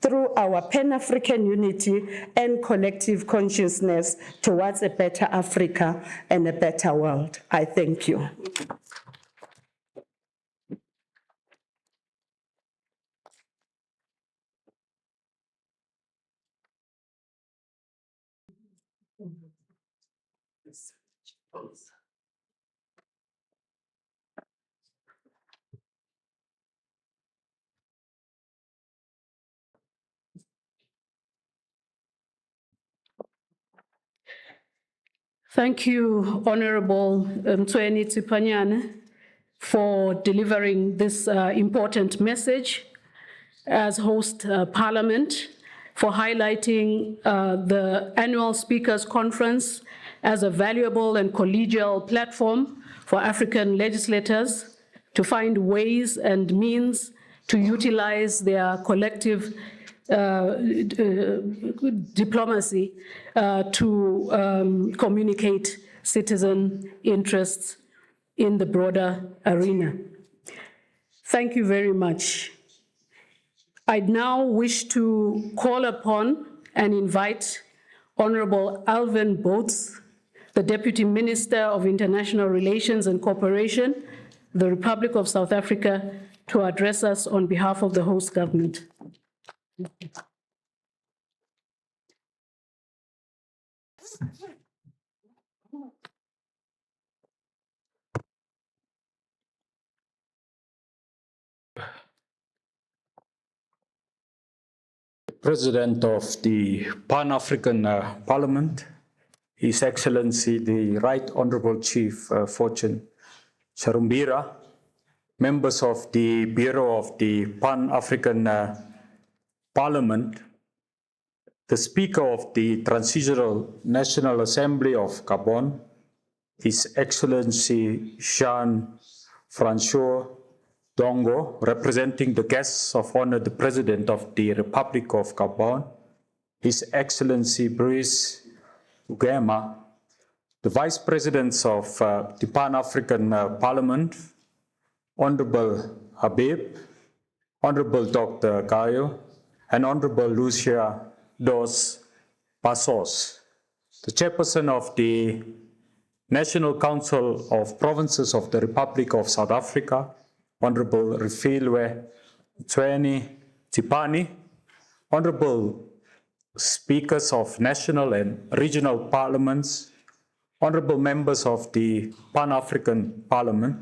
through our Pan-African unity and collective consciousness towards a better Africa and a better world. I thank you. Thank you, Honorable Mtsweni Tsipanyane, for delivering this important message as host Parliament, for highlighting the annual Speakers Conference as a valuable and collegial platform for African legislators to find ways and means to utilize their collective diplomacy to communicate citizen interests in the broader arena. Thank you very much. I'd now wish to call upon and invite Honorable Alvin Botes, the Deputy Minister of International Relations and Cooperation, the Republic of South Africa, to address us on behalf of the host government. President of the Pan-African Parliament, His Excellency the Right Honorable Chief Fortune Charumbira, members of the Bureau of the Pan-African Parliament, the Speaker of the Transitional National Assembly of Gabon, His Excellency Jean-François Dongo, representing the guests of honor, the President of the Republic of Gabon, His Excellency Brice Ugema, the Vice Presidents of the Pan-African Parliament, Honorable Habib, Honorable Dr. Gayo, and Honorable Lucia dos Passos, the Chairperson of the National Council of Provinces of the Republic of South Africa, Honorable Refilwe Mtsweni Tsipane, Honorable Speakers of National and Regional Parliaments, Honorable Members of the Pan-African Parliament,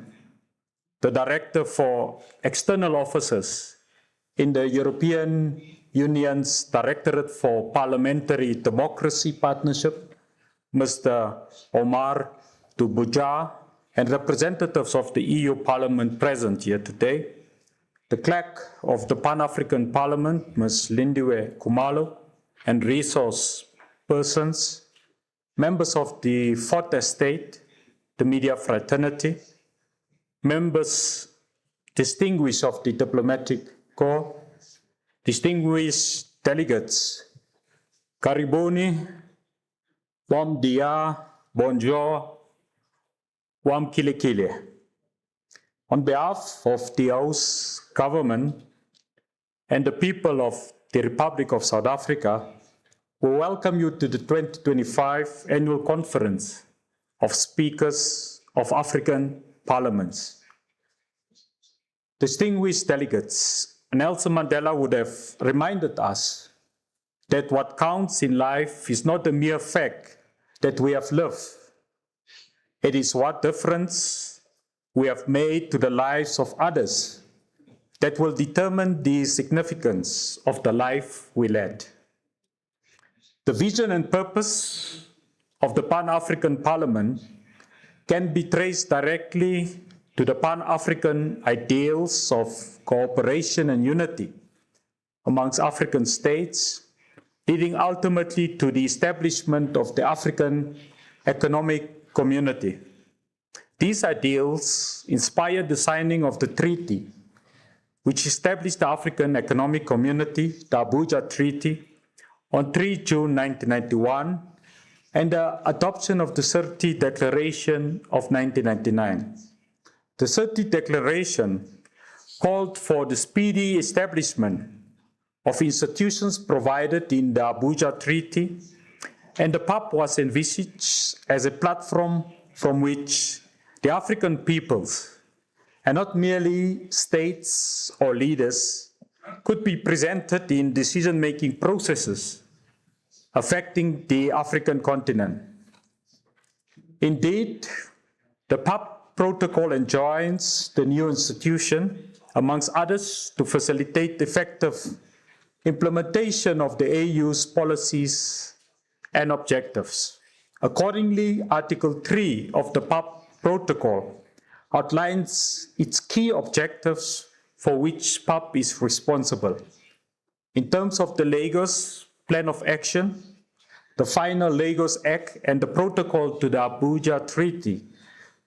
the Director for External Officers in the European Union's Directorate for Parliamentary Democracy Partnership, Mr. Omar Dubuja, and representatives of the EU Parliament present here today, the Clerk of the Pan-African Parliament, Ms. Lindiwe Kumalo, and resource persons, members of the Fourth Estate, the media fraternity, members distinguished of the diplomatic corps, distinguished delegates, Karibuni, Bom dia, bonjour, Wam Kilikili. On behalf of the host government and the people of the Republic of South Africa, we welcome you to the 2025 Annual Conference of Speakers of African Parliaments. Distinguished delegates, Nelson Mandela would have reminded us that what counts in life is not the mere fact that we have lived. It is what difference we have made to the lives of others that will determine the significance of the life we led. The vision and purpose of the Pan-African Parliament can be traced directly to the Pan-African ideals of cooperation and unity amongst African states, leading ultimately to the establishment of the African Economic Community. These ideals inspired the signing of the treaty, which established the African Economic Community, the Abuja Treaty, on 3 June 1991, and the adoption of the Surti Declaration of 1999. The Surti Declaration called for the speedy establishment of institutions provided in the Abuja Treaty, and the PAP was envisaged as a platform from which the African peoples, and not merely states or leaders, could be presented in decision-making processes affecting the African continent. Indeed, the PAP protocol enjoins the new institution, amongst others, to facilitate effective implementation of the AU's policies and objectives. Accordingly, Article 3 of the PAP protocol outlines its key objectives for which PAP is responsible. In terms of the Lagos Plan of Action, the final Lagos Act, and the protocol to the Abuja Treaty,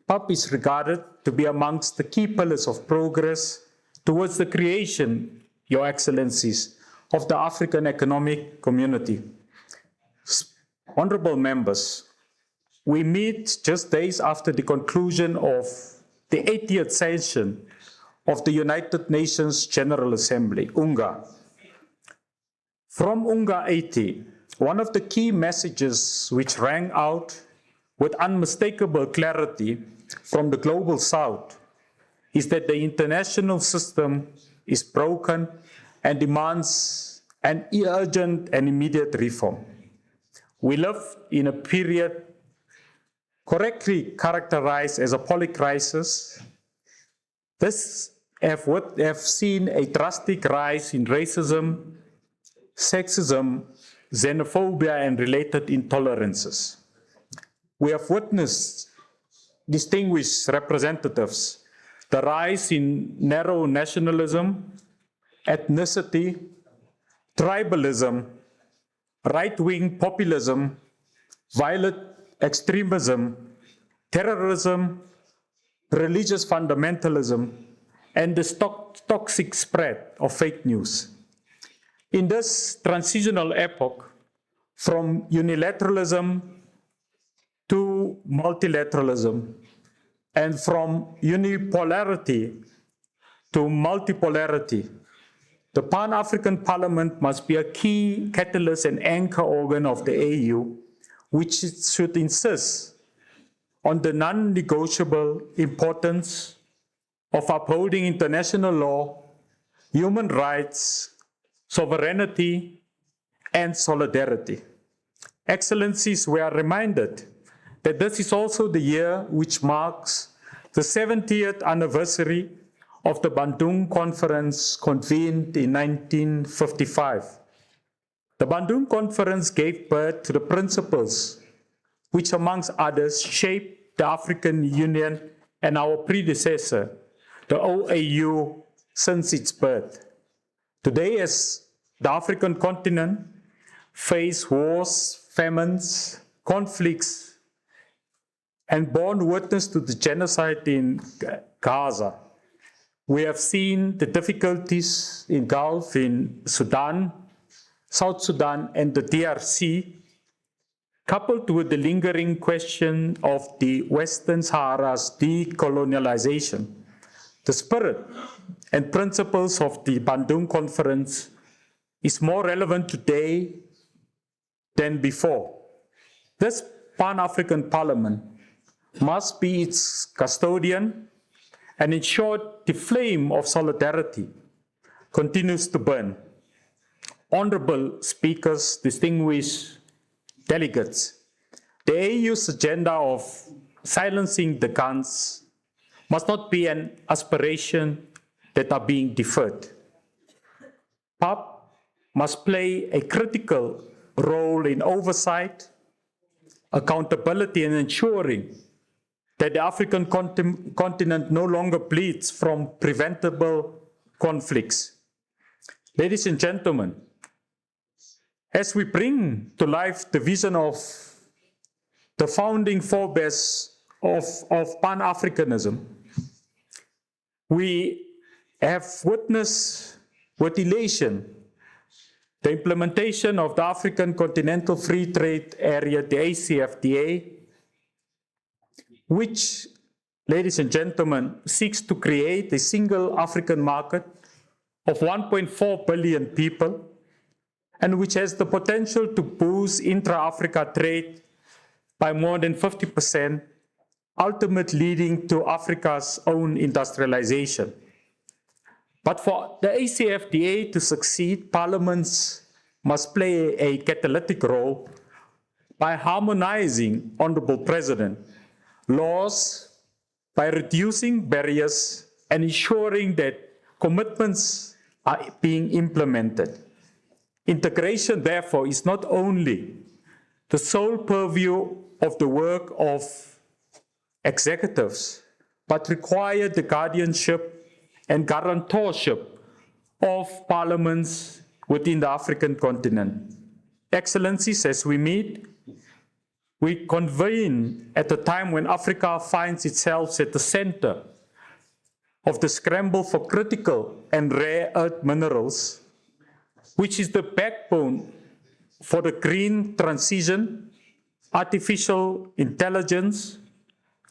PAP is regarded to be amongst the key pillars of progress towards the creation, Your Excellencies, of the African Economic Community. Honorable members, we meet just days after the conclusion of the 80th session of the United Nations General Assembly, UNGA. From UNGA 80, one of the key messages which rang out with unmistakable clarity from the Global South is that the international system is broken and demands an urgent and immediate reform. We live in a period correctly characterized as a polycrisis. This have seen a drastic rise in racism, sexism, xenophobia, and related intolerances. We have witnessed, distinguished representatives, the rise in narrow nationalism, ethnicity, tribalism, right-wing populism, violent extremism, terrorism, religious fundamentalism, and the toxic spread of fake news. In this transitional epoch, from unilateralism to multilateralism, and from unipolarity to multipolarity, the Pan-African Parliament must be a key catalyst and anchor organ of the AU, which should insist on the non-negotiable importance of upholding international law, human rights, sovereignty, and solidarity. Excellencies, we are reminded that this is also the year which marks the 70th anniversary of the Bandung Conference convened in 1955. The Bandung Conference gave birth to the principles which, amongst others, shaped the African Union and our predecessor, the OAU, since its birth. Today, as the African continent faces wars, famines, conflicts, and borne witness to the genocide in Gaza, we have seen the difficulties in Gulf, in Sudan, South Sudan, and the DRC, coupled with the lingering question of the Western Sahara's decolonialization. The spirit and principles of the Bandung Conference is more relevant today than before. This Pan-African Parliament must be its custodian and ensure the flame of solidarity continues to burn. Honorable speakers, distinguished delegates, the AU's agenda of silencing the guns must not be an aspiration that are being deferred. PAP must play a critical role in oversight, accountability, and ensuring that the African continent no longer bleeds from preventable conflicts. Ladies and gentlemen, as we bring to life the vision of the founding forebears of Pan-Africanism, we have witnessed with elation the implementation of the African Continental Free Trade Area, the ACFTA, which ladies and gentlemen, seeks to create a single African market of 1.4 billion people, and which has the potential to boost intra-Africa trade by more than 50%, ultimately leading to Africa's own industrialization. But for the ACFTA to succeed, parliaments must play a catalytic role by harmonizing, Honorable President, laws, by reducing barriers and ensuring that commitments are being implemented. Integration, therefore, is not only the sole purview of the work of executives, but require the guardianship and guarantorship of parliaments within the African continent. Excellencies, as we meet, we convene at a time when Africa finds itself at the center of the scramble for critical and rare earth minerals, which is the backbone for the green transition, artificial intelligence,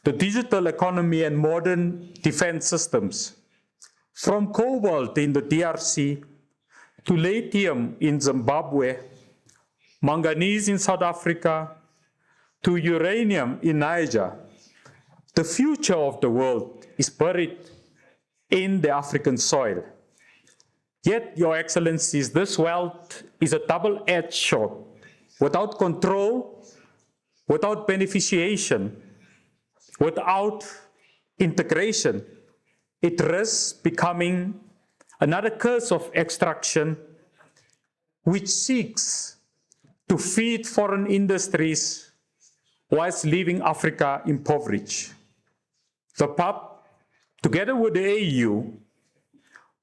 the digital economy, and modern defense systems. From cobalt in the DRC to lithium in Zimbabwe, manganese in South Africa, to uranium in Niger, the future of the world is buried in the African soil. Yet, Your Excellencies, this wealth is a double-edged sword. Without control, without beneficiation, without integration, it risks becoming another curse of extraction which seeks to feed foreign industries whilst leaving Africa impoverished. The PAP, together with the AU,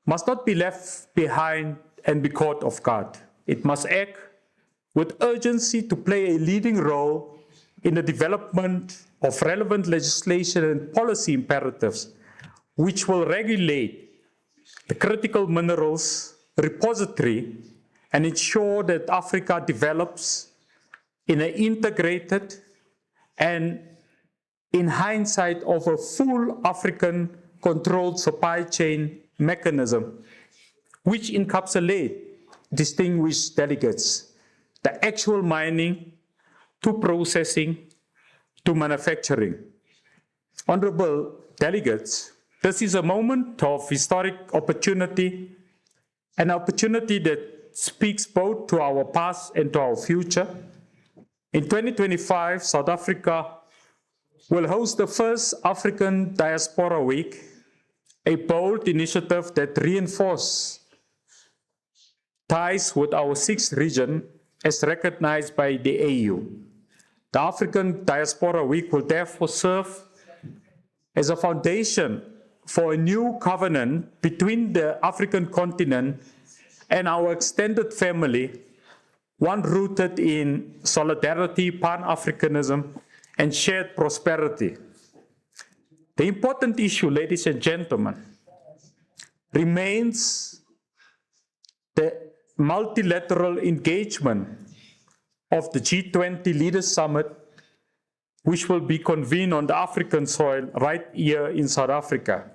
must not be left behind and be caught off guard. It must act with urgency to play a leading role in the development of relevant legislation and policy imperatives which will regulate the critical minerals repository and ensure that Africa develops in an integrated and, in hindsight, of a full African controlled supply chain mechanism, which encapsulate distinguished delegates, the actual mining to processing to manufacturing. Honorable delegates, this is a moment of historic opportunity, an opportunity that speaks both to our past and to our future. In 2025, South Africa will host the first African Diaspora Week, a bold initiative that reinforces ties with our sixth region as recognized by the AU. The African Diaspora Week will therefore serve as a foundation for a new covenant between the African continent and our extended family, one rooted in solidarity, Pan-Africanism, and shared prosperity. The important issue, ladies and gentlemen, remains the multilateral engagement of the G20 Leaders Summit, which will be convened on the African soil right here in South Africa.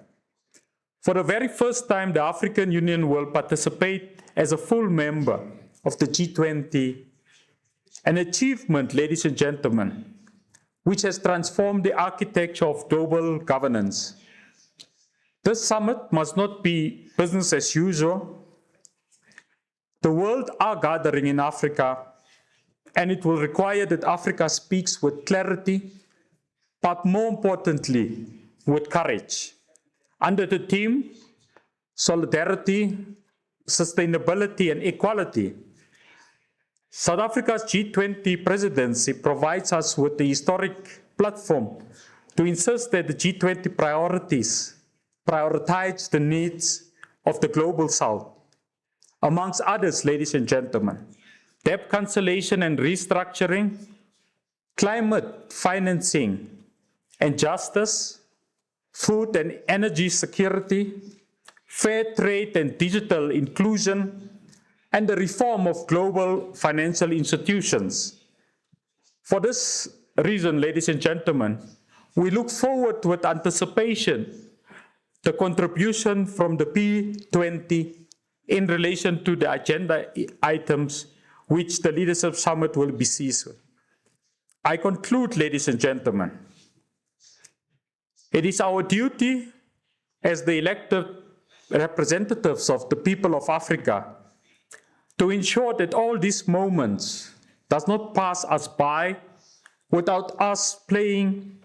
For the very first time, the African Union will participate as a full member of the G20, an achievement, ladies and gentlemen, which has transformed the architecture of global governance. This summit must not be business as usual. The world are gathering in Africa, and it will require that Africa speaks with clarity, but more importantly, with courage. Under the theme, solidarity, sustainability, and equality, South Africa's G20 presidency provides us with the historic platform to insist that the G20 prioritize the needs of the global South. Amongst others, ladies and gentlemen, debt cancellation and restructuring, climate financing and justice, food and energy security, fair trade and digital inclusion, and the reform of global financial institutions. For this reason, ladies and gentlemen, We look forward with anticipation the contribution from the P20 in relation to the agenda items which the Leadership Summit will be seized with. I conclude, ladies and gentlemen, it is our duty as the elected representatives of the people of Africa to ensure that all these moments does not pass us by without us playing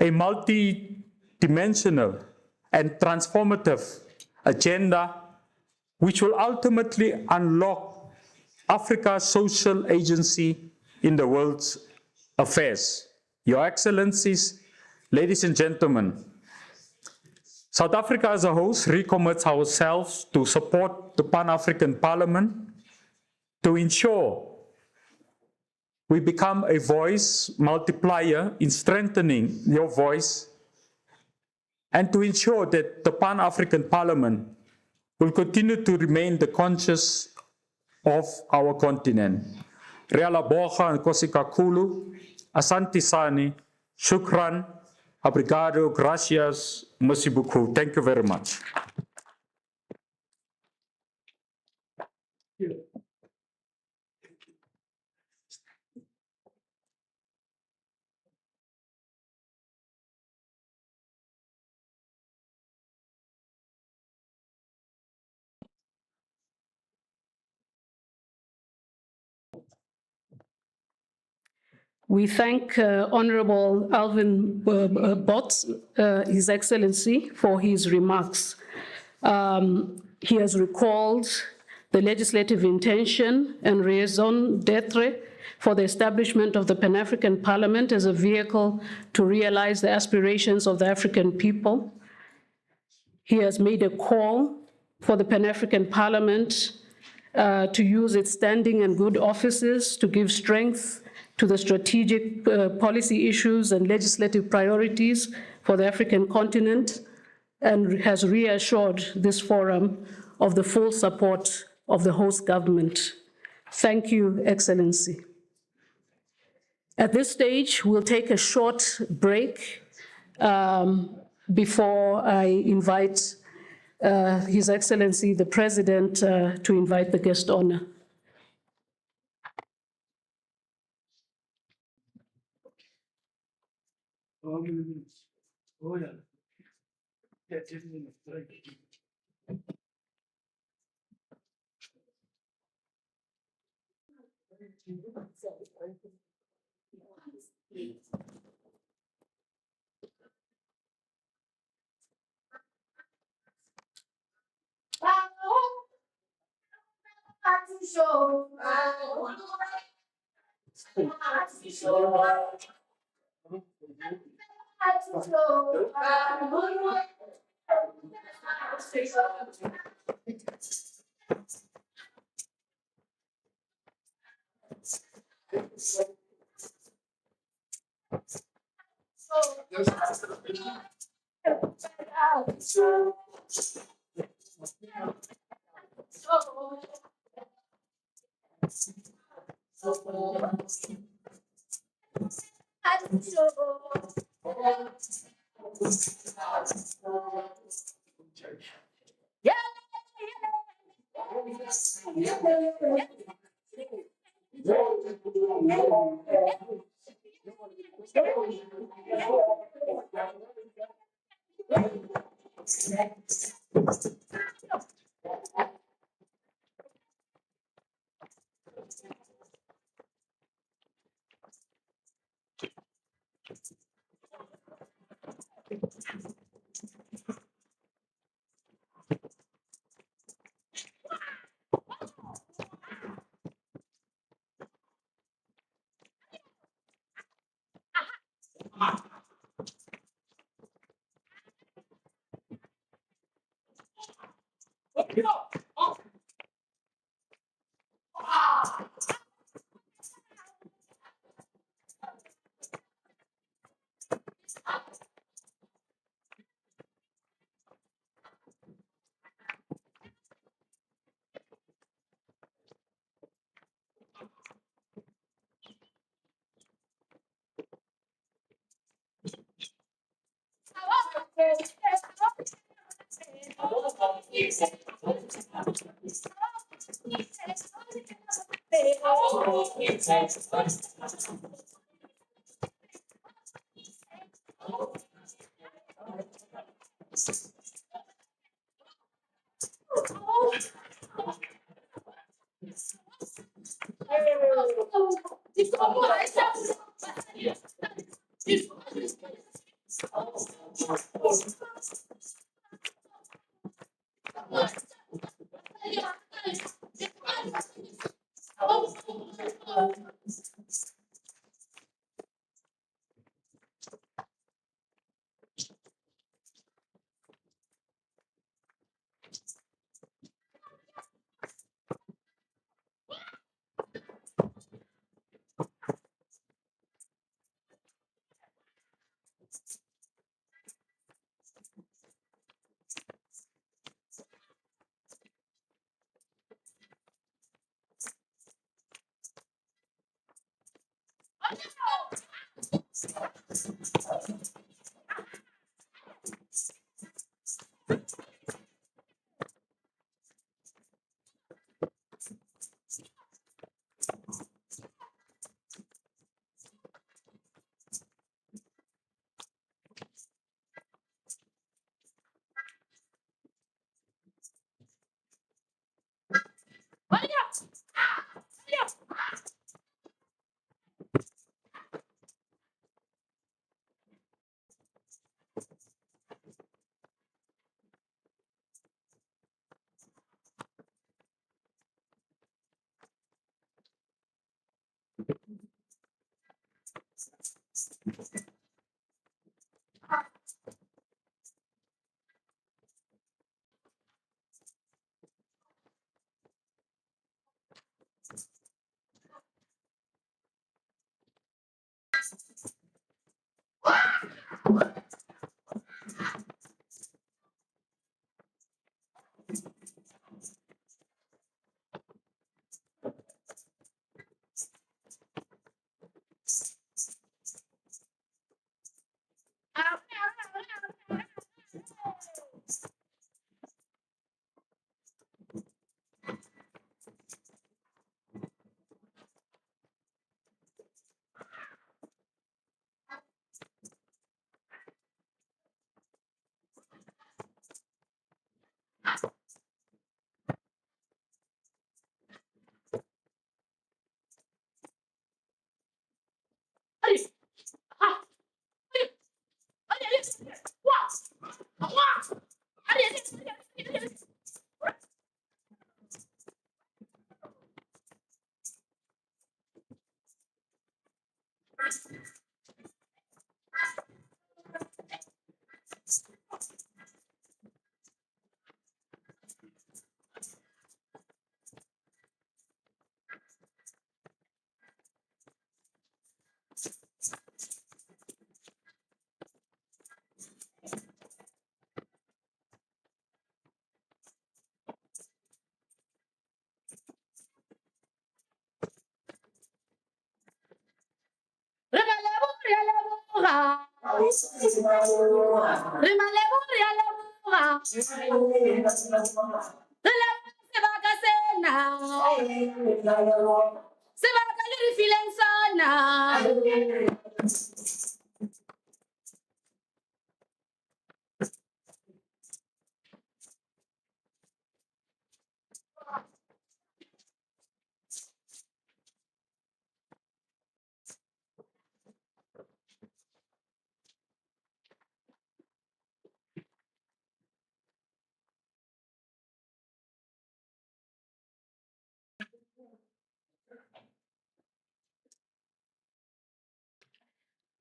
a multi-dimensional and transformative agenda which will ultimately unlock Africa's social agency in the world's affairs. Your Excellencies, ladies and gentlemen, South Africa as a host recommits ourselves to support the Pan-African Parliament to ensure we become a voice multiplier in strengthening your voice and to ensure that the Pan-African Parliament will continue to remain the conscience of our continent. Reala Boga and Kosikakulu, Asante Sani, Shukran, Obrigado, Gracias, Merci beaucoup. Thank you very much. We thank Honorable Alvin Botts, His Excellency, for his remarks. He has recalled the legislative intention and raison d'etre for the establishment of the Pan-African Parliament as a vehicle to realize the aspirations of the African people. He has made a call for the Pan-African Parliament to use its standing and good offices to give strength to the strategic policy issues and legislative priorities for the African continent, and has reassured this forum of the full support of the host government. Thank you, Excellency. At this stage, we'll take a short break before I invite His Excellency, the President, to invite the guest honor.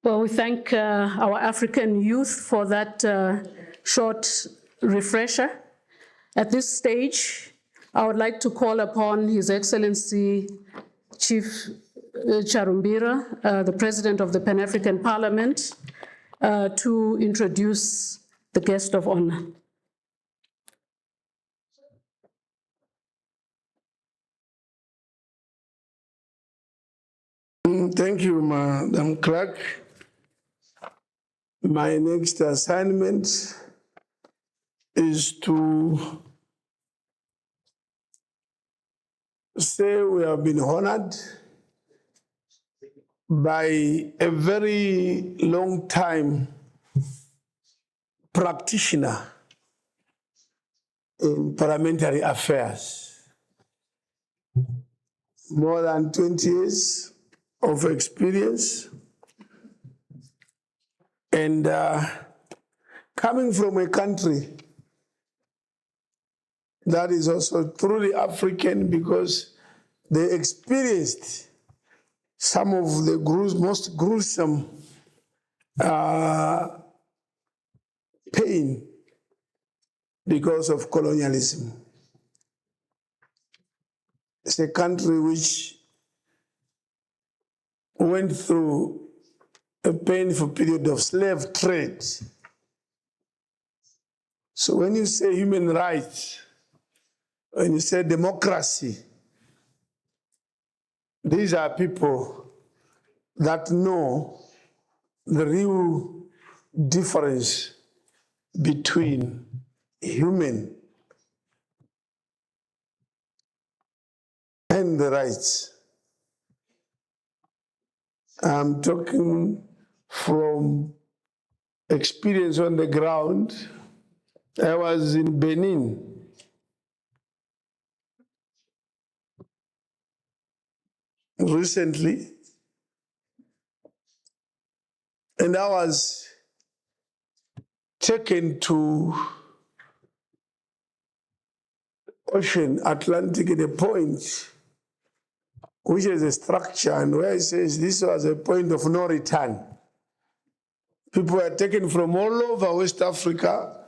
Well, we thank our African youth for that short refresher. At this stage, I would like to call upon His Excellency Chief Charumbira, the President of the Pan-African Parliament, to introduce the guest of honor. Thank you, Madam Clerk. My next assignment is to say we have been honored by a very long time practitioner in parliamentary affairs. More than 20 years of experience. And coming from a country that is also truly African, because they experienced some of the most gruesome pain because of colonialism. It's a country which went through a painful period of slave trade. So when you say human rights, when you say democracy, these are people that know the real difference between human and the rights. I'm talking from experience on the ground. I was in Benin recently, and I was taken to Ocean Atlantic at a point which is a structure, and where it says this was a point of no return. People were taken from all over West Africa,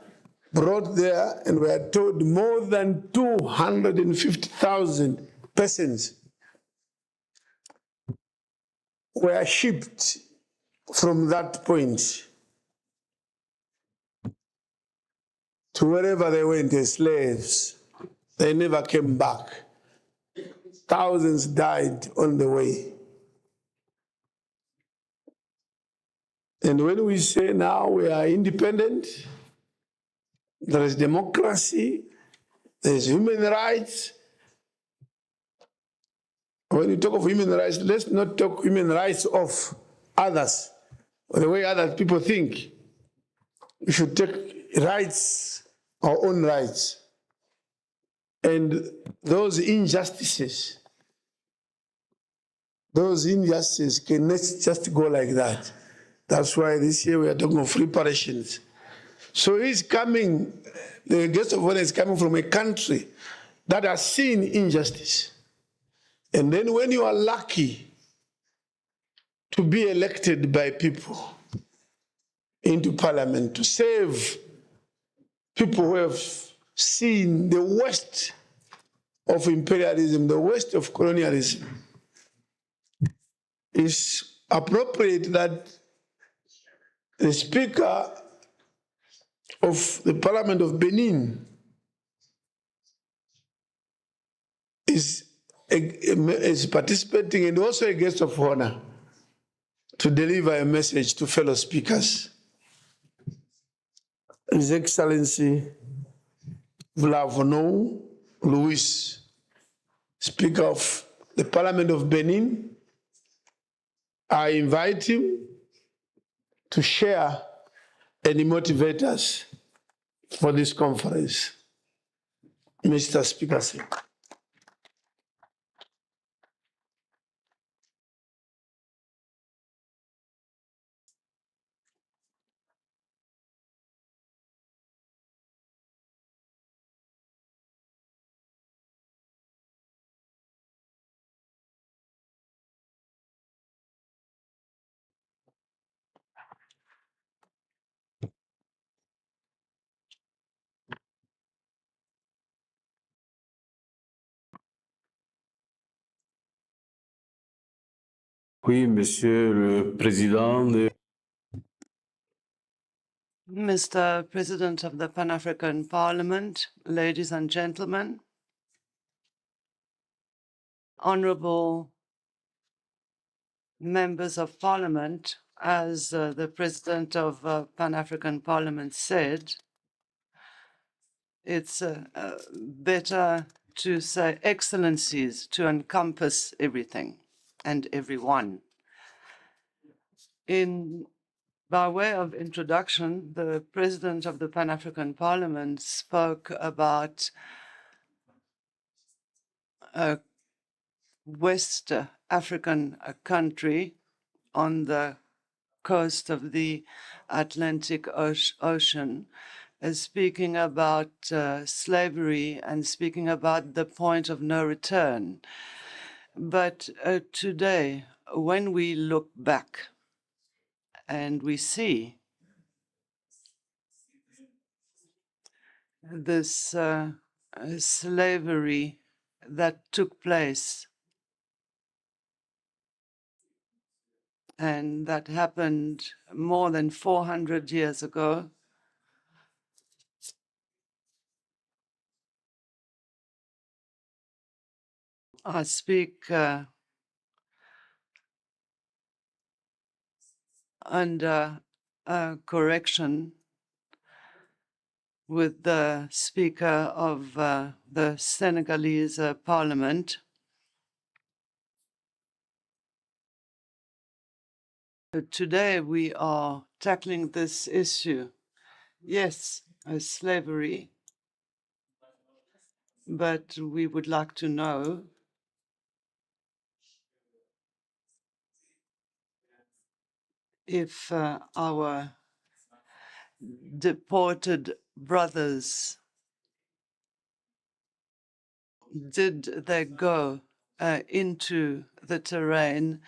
brought there, and were told more than 250,000 persons were shipped from that point to wherever they went as slaves. They never came back. Thousands died on the way. And when we say now we are independent, there is democracy, there is human rights. When you talk of human rights, let's not talk human rights of others, or the way other people think. We should take rights, our own rights. And those injustices cannot just go like that. That's why this year we are talking of reparations. So he's coming, the guest of honor is coming from a country that has seen injustice. And then when you are lucky to be elected by people into parliament to save people who have seen the worst of imperialism, the worst of colonialism, it's appropriate that the Speaker of the Parliament of Benin is participating and also a guest of honor to deliver a message to fellow speakers. His Excellency Vlavonou Louis, Speaker of the Parliament of Benin, I invite him to share and motivate us for this conference. Mr. Speaker, sir. Oui, Monsieur le Président. Mr. President of the Pan-African Parliament, ladies and gentlemen, honorable members of Parliament, as the President of Pan-African Parliament said, it's better to say excellencies to encompass everything and everyone. By way of introduction, the President of the Pan-African Parliament spoke about a West African country on the coast of the Atlantic Ocean, speaking about slavery and speaking about the point of no return. But today, when we look back and we see this slavery that took place and that happened more than 400 years ago, I speak under correction with the Speaker of the Senegalese Parliament. Today we are tackling this issue. Yes, slavery, but we would like to know if our deported brothers, did they go into the terrain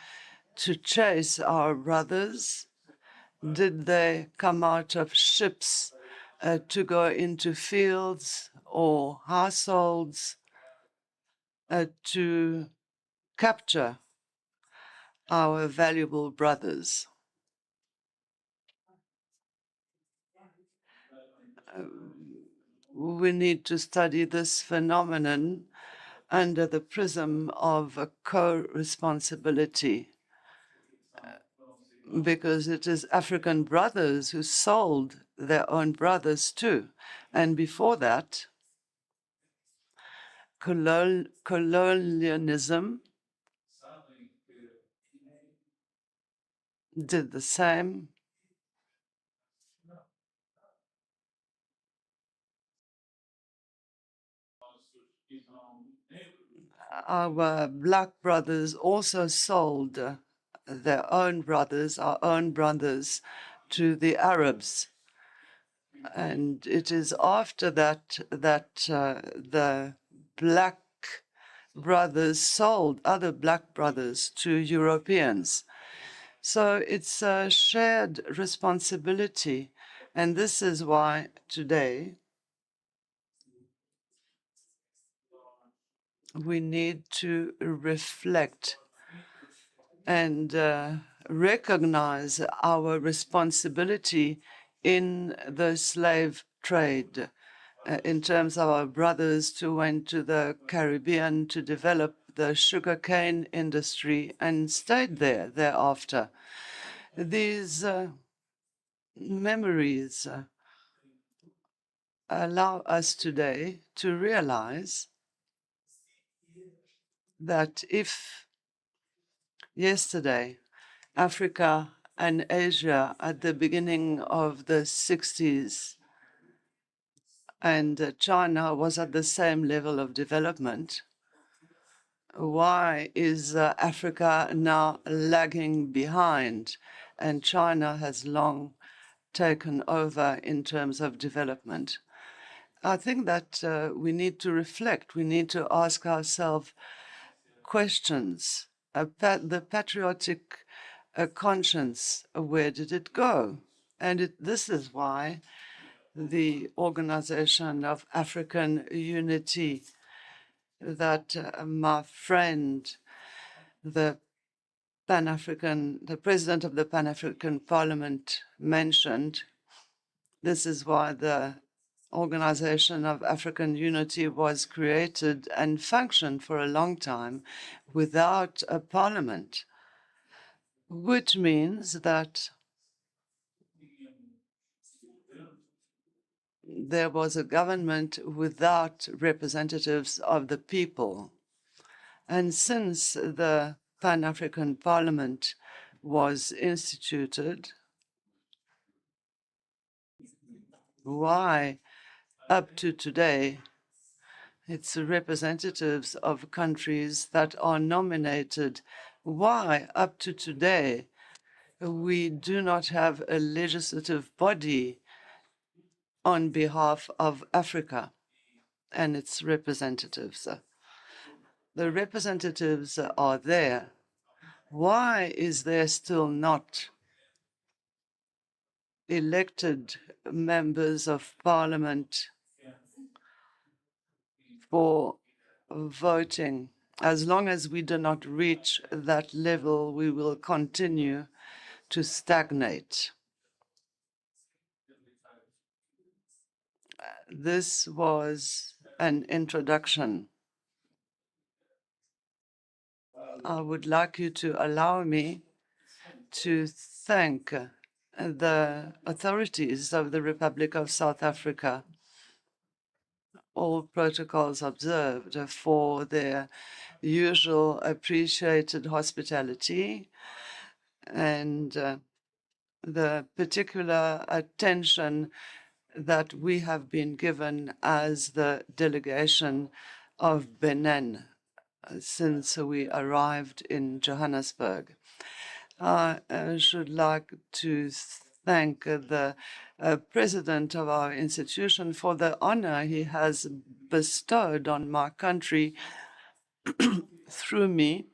to chase our brothers? Did they come out of ships to go into fields or households to capture our valuable brothers? We need to study this phenomenon under the prism of a co-responsibility, because it is African brothers who sold their own brothers too. And before that, colonialism did the same. Our black brothers also sold their own brothers, our own brothers, to the Arabs. And it is after that that the black brothers sold other black brothers to Europeans. So it's a shared responsibility. And this is why today we need to reflect and recognize our responsibility in the slave trade in terms of our brothers who went to the Caribbean to develop the sugarcane industry and stayed there thereafter. These memories allow us today to realize that if yesterday Africa and Asia at the beginning of the 60s and China was at the same level of development, why is Africa now lagging behind and China has long taken over in terms of development? I think that we need to reflect. We need to ask ourselves questions. The patriotic conscience, where did it go? And this is why the Organization of African Unity that my friend, the President of the Pan-African Parliament mentioned, this is why the Organization of African Unity was created and functioned for a long time without a parliament, which means that there was a government without representatives of the people. And since the Pan-African Parliament was instituted, why up to today it's representatives of countries that are nominated? Why up to today we do not have a legislative body on behalf of Africa and its representatives? The representatives are there. Why is there still not elected members of parliament for voting? As long as we do not reach that level, we will continue to stagnate. This was an introduction. I would like you to allow me to thank the authorities of the Republic of South Africa, all protocols observed, for their usual appreciated hospitality and the particular attention that we have been given as the delegation of Benin since we arrived in Johannesburg. I should like to thank the president of our institution for the honor he has bestowed on my country through me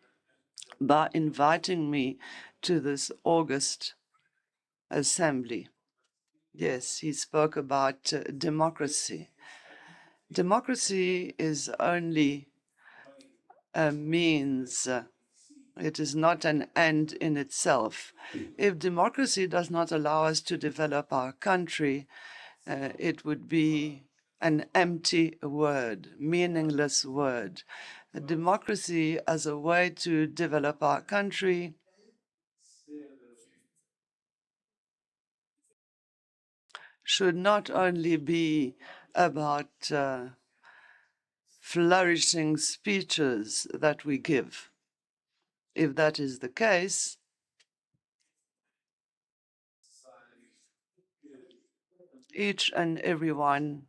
by inviting me to this August assembly. Yes, he spoke about democracy. Democracy is only a means. It is not an end in itself. If democracy does not allow us to develop our country, it would be an empty word, meaningless word. Democracy as a way to develop our country should not only be about flourishing speeches that we give. If that is the case, each and everyone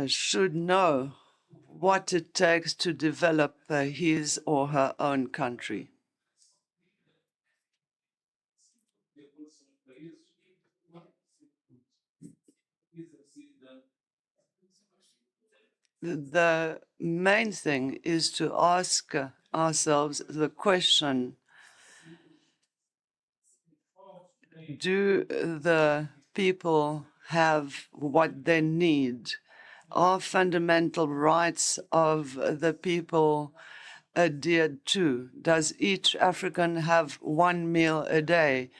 should know what it takes to develop his or her own country. The main thing is to ask ourselves the question, do the people have what they need? Are fundamental rights of the people adhered to? Does each African have one meal a day?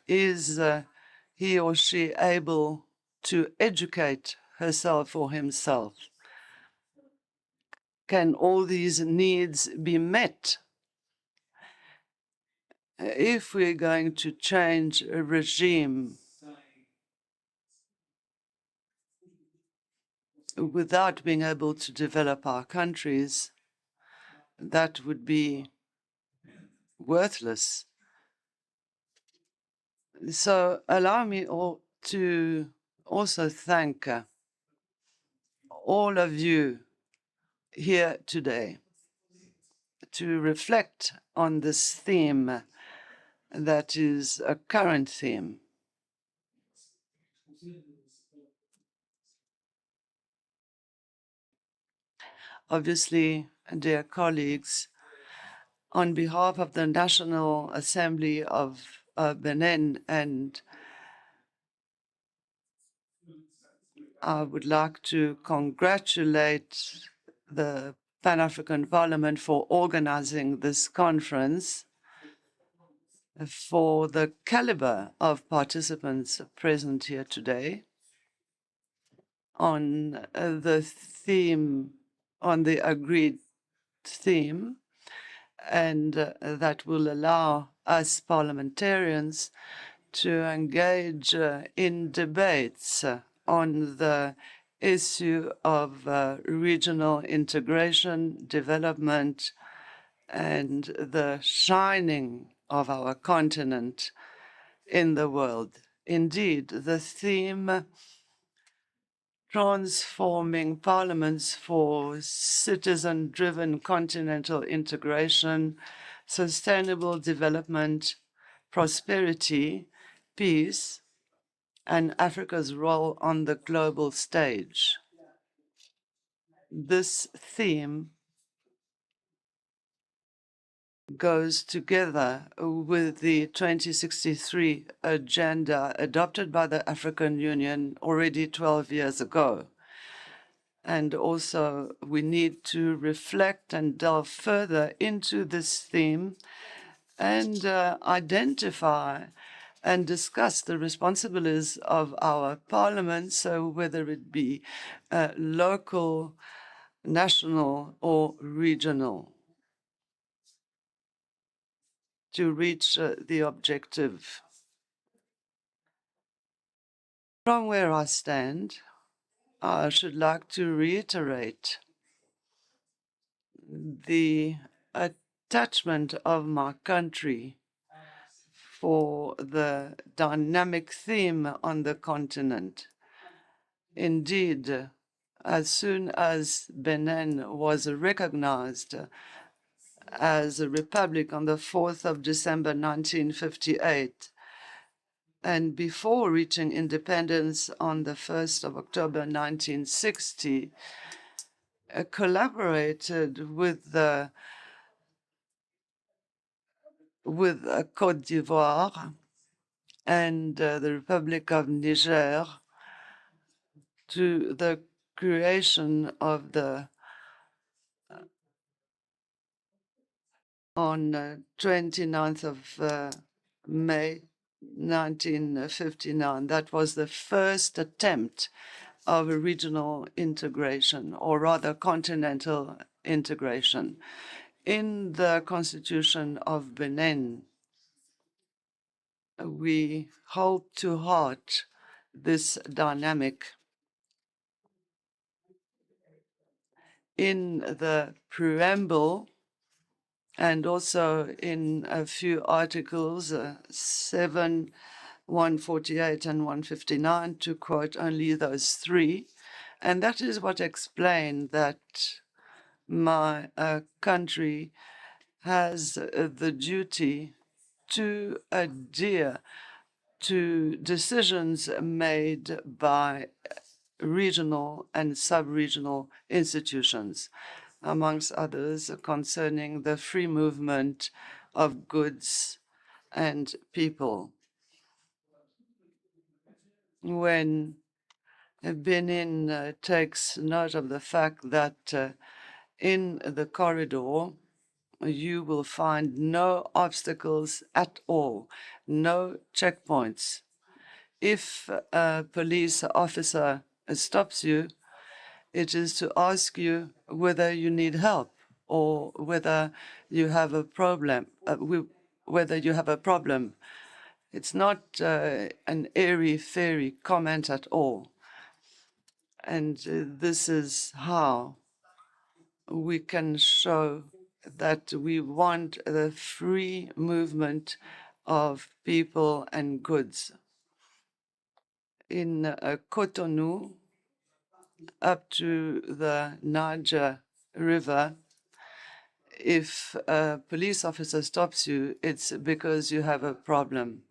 Is he or she able to educate herself or himself? Can all these needs be met? If we're going to change a regime without being able to develop our countries, that would be worthless. So allow me to also thank all of you here today to reflect on this theme that is a current theme. Obviously, dear colleagues, on behalf of the National Assembly of Benin, and I would like to congratulate the Pan-African Parliament for organizing this conference, for the caliber of participants present here today on the theme, on the agreed theme, and that will allow us parliamentarians to engage in debates on the issue of regional integration, development, and the shining of our continent in the world. Indeed, the theme transforming parliaments for citizen-driven continental integration, sustainable development, prosperity, peace, and Africa's role on the global stage. This theme goes together with the 2063 agenda adopted by the African Union already 12 years ago. And also, we need to reflect and delve further into this theme and identify and discuss the responsibilities of our parliament, so whether it be local, national, or regional, to reach the objective. From where I stand, I should like to reiterate the attachment of my country for the dynamic theme on the continent. Indeed, as soon as Benin was recognized as a republic on the 4th of December 1958, and before reaching independence on the 1st of October 1960, collaborated with Côte d'Ivoire and the Republic of Niger to the creation of the on 29th of May 1959. That was the first attempt of a regional integration, or rather continental integration. In the Constitution of Benin, we hold to heart this dynamic. In the preamble, and also in a few articles, 7, 148, and 159, to quote only those three. And that is what explained that my country has the duty to adhere to decisions made by regional and sub-regional institutions, amongst others concerning the free movement of goods and people. When Benin takes note of the fact that in the corridor, you will find no obstacles at all, no checkpoints. If a police officer stops you, it is to ask you whether you need help or whether you have a problem. It's not an airy-fairy comment at all. And this is how we can show that we want the free movement of people and goods. In Cotonou, up to the Niger River, if a police officer stops you, it's because you have a problem.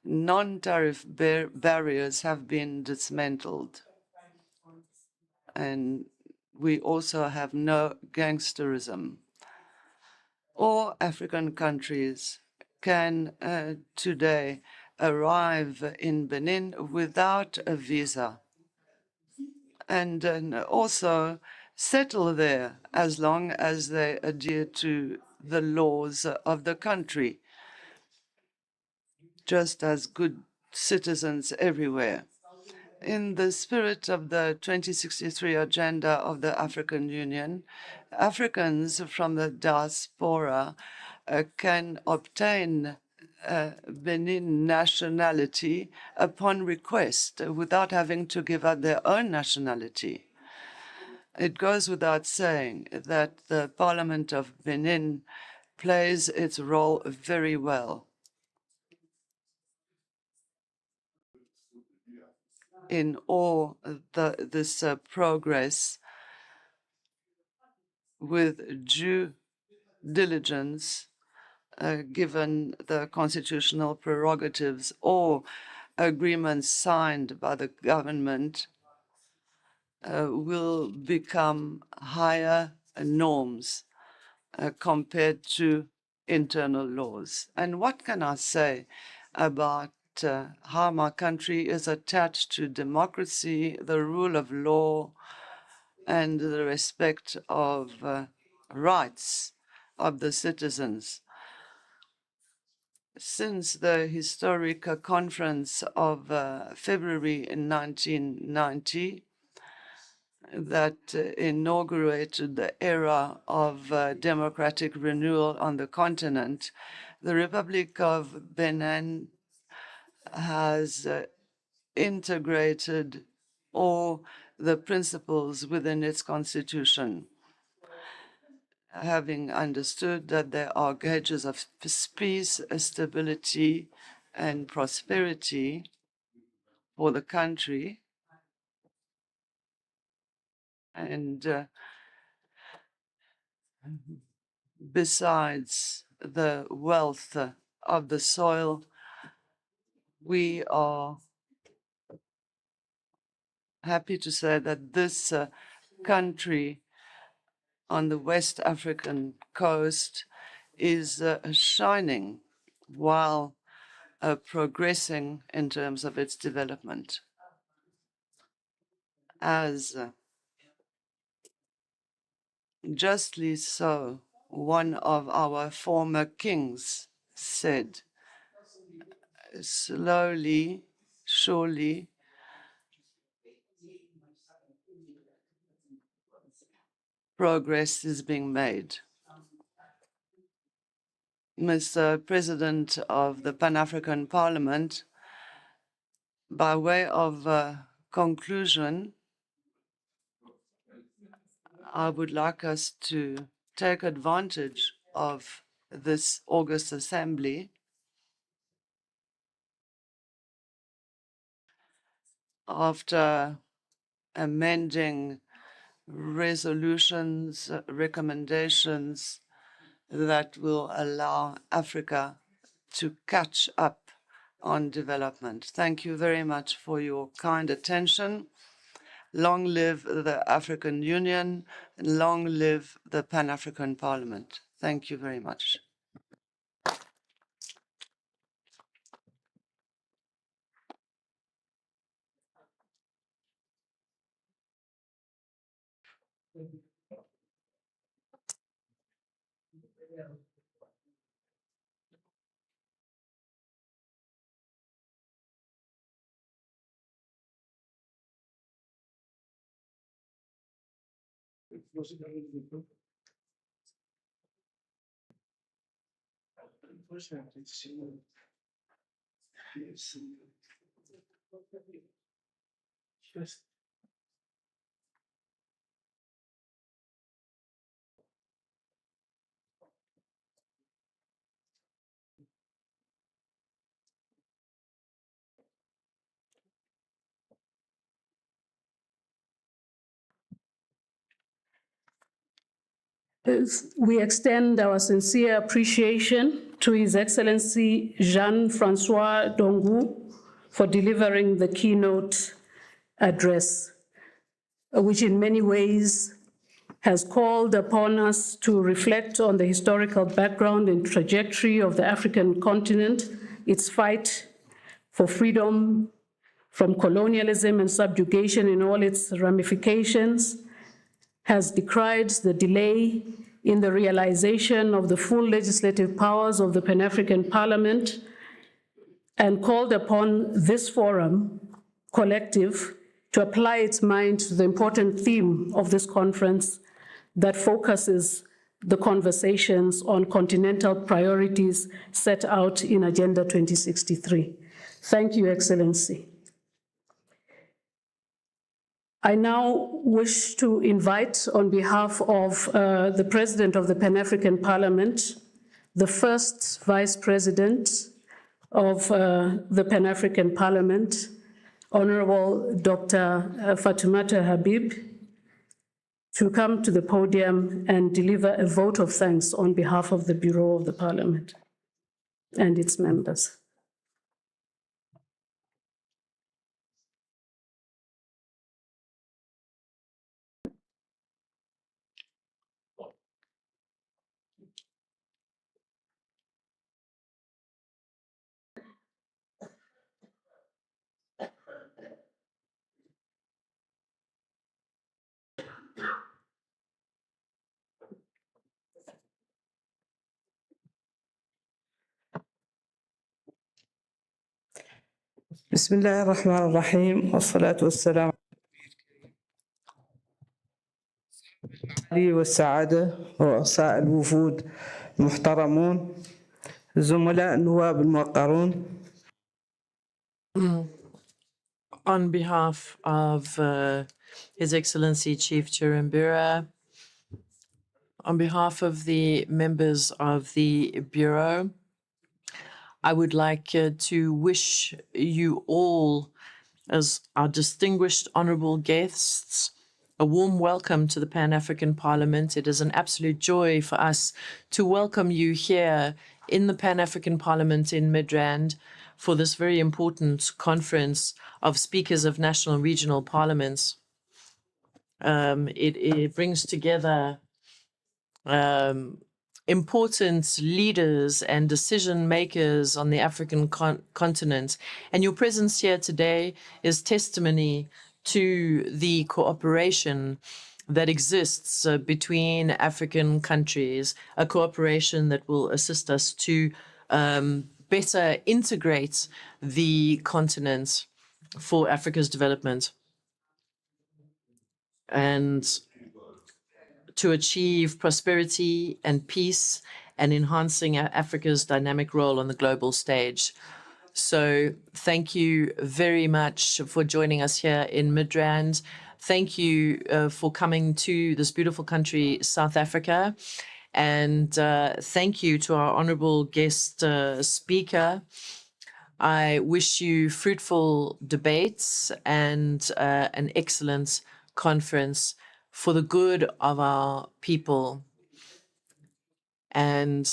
Non-tariff barriers have been dismantled. And we also have no gangsterism. All African countries can today arrive in Benin without a visa and also settle there as long as they adhere to the laws of the country, just as good citizens everywhere. In the spirit of the 2063 agenda of the African Union, Africans from the diaspora can obtain Benin nationality upon request without having to give up their own nationality. It goes without saying that the Parliament of Benin plays its role very well in all this progress with due diligence, given the constitutional prerogatives or agreements signed by the government, will become higher norms compared to internal laws. And what can I say about how my country is attached to democracy, the rule of law, and the respect of rights of the citizens? Since the historic conference of February 1990, that inaugurated the era of democratic renewal on the continent, the Republic of Benin has integrated all the principles within its constitution, having understood that there are gauges of peace, stability, and prosperity for the country. And besides the wealth of the soil, we are happy to say that this country on the West African coast is shining while progressing in terms of its development. As justly so, one of our former kings said, slowly, surely, progress is being made. Mr. President of the Pan-African Parliament, by way of conclusion, I would like us to take advantage of this August Assembly after amending resolutions, recommendations that will allow Africa to catch up on development. Thank you very much for your kind attention. Long live the African Union, and long live the Pan-African Parliament. Thank you very much. We extend our sincere appreciation to His Excellency Jean-Francois Dongou for delivering the keynote address, which in many ways has called upon us to reflect on the historical background and trajectory of the African continent, its fight for freedom from colonialism and subjugation in all its ramifications, has decried the delay in the realization of the full legislative powers of the Pan-African Parliament, and called upon this forum, collective, to apply its mind to the important theme of this conference that focuses the conversations on continental priorities set out in Agenda 2063. Thank you, Excellency. I now wish to invite, on behalf of the President of the Pan-African Parliament, the first Vice President of the Pan-African Parliament, Honorable Dr. Fatoumata Habib, to come to the podium and deliver a vote of thanks on behalf of the Bureau of the Parliament and its members. بسم الله الرحمن الرحيم والصلاة والسلام على والسعادة ورؤساء الوفود المحترمون زملاء النواب الموقرون. On behalf of His Excellency Chief Chirimbira, on behalf of the members of the Bureau, I would like to wish you all, as our distinguished honorable guests, a warm welcome to the Pan-African Parliament. It is an absolute joy for us to welcome you here in the Pan-African Parliament in Midrand for this very important conference of speakers of national and regional parliaments. It brings together important leaders and decision makers on the African continent. And your presence here today is testimony to the cooperation that exists between African countries, a cooperation that will assist us to better integrate the continent for Africa's development and to achieve prosperity and peace and enhancing Africa's dynamic role on the global stage. So thank you very much for joining us here in Midrand. Thank you for coming to this beautiful country, South Africa. And thank you to our honorable guest speaker. I wish you fruitful debates and an excellent conference for the good of our people. And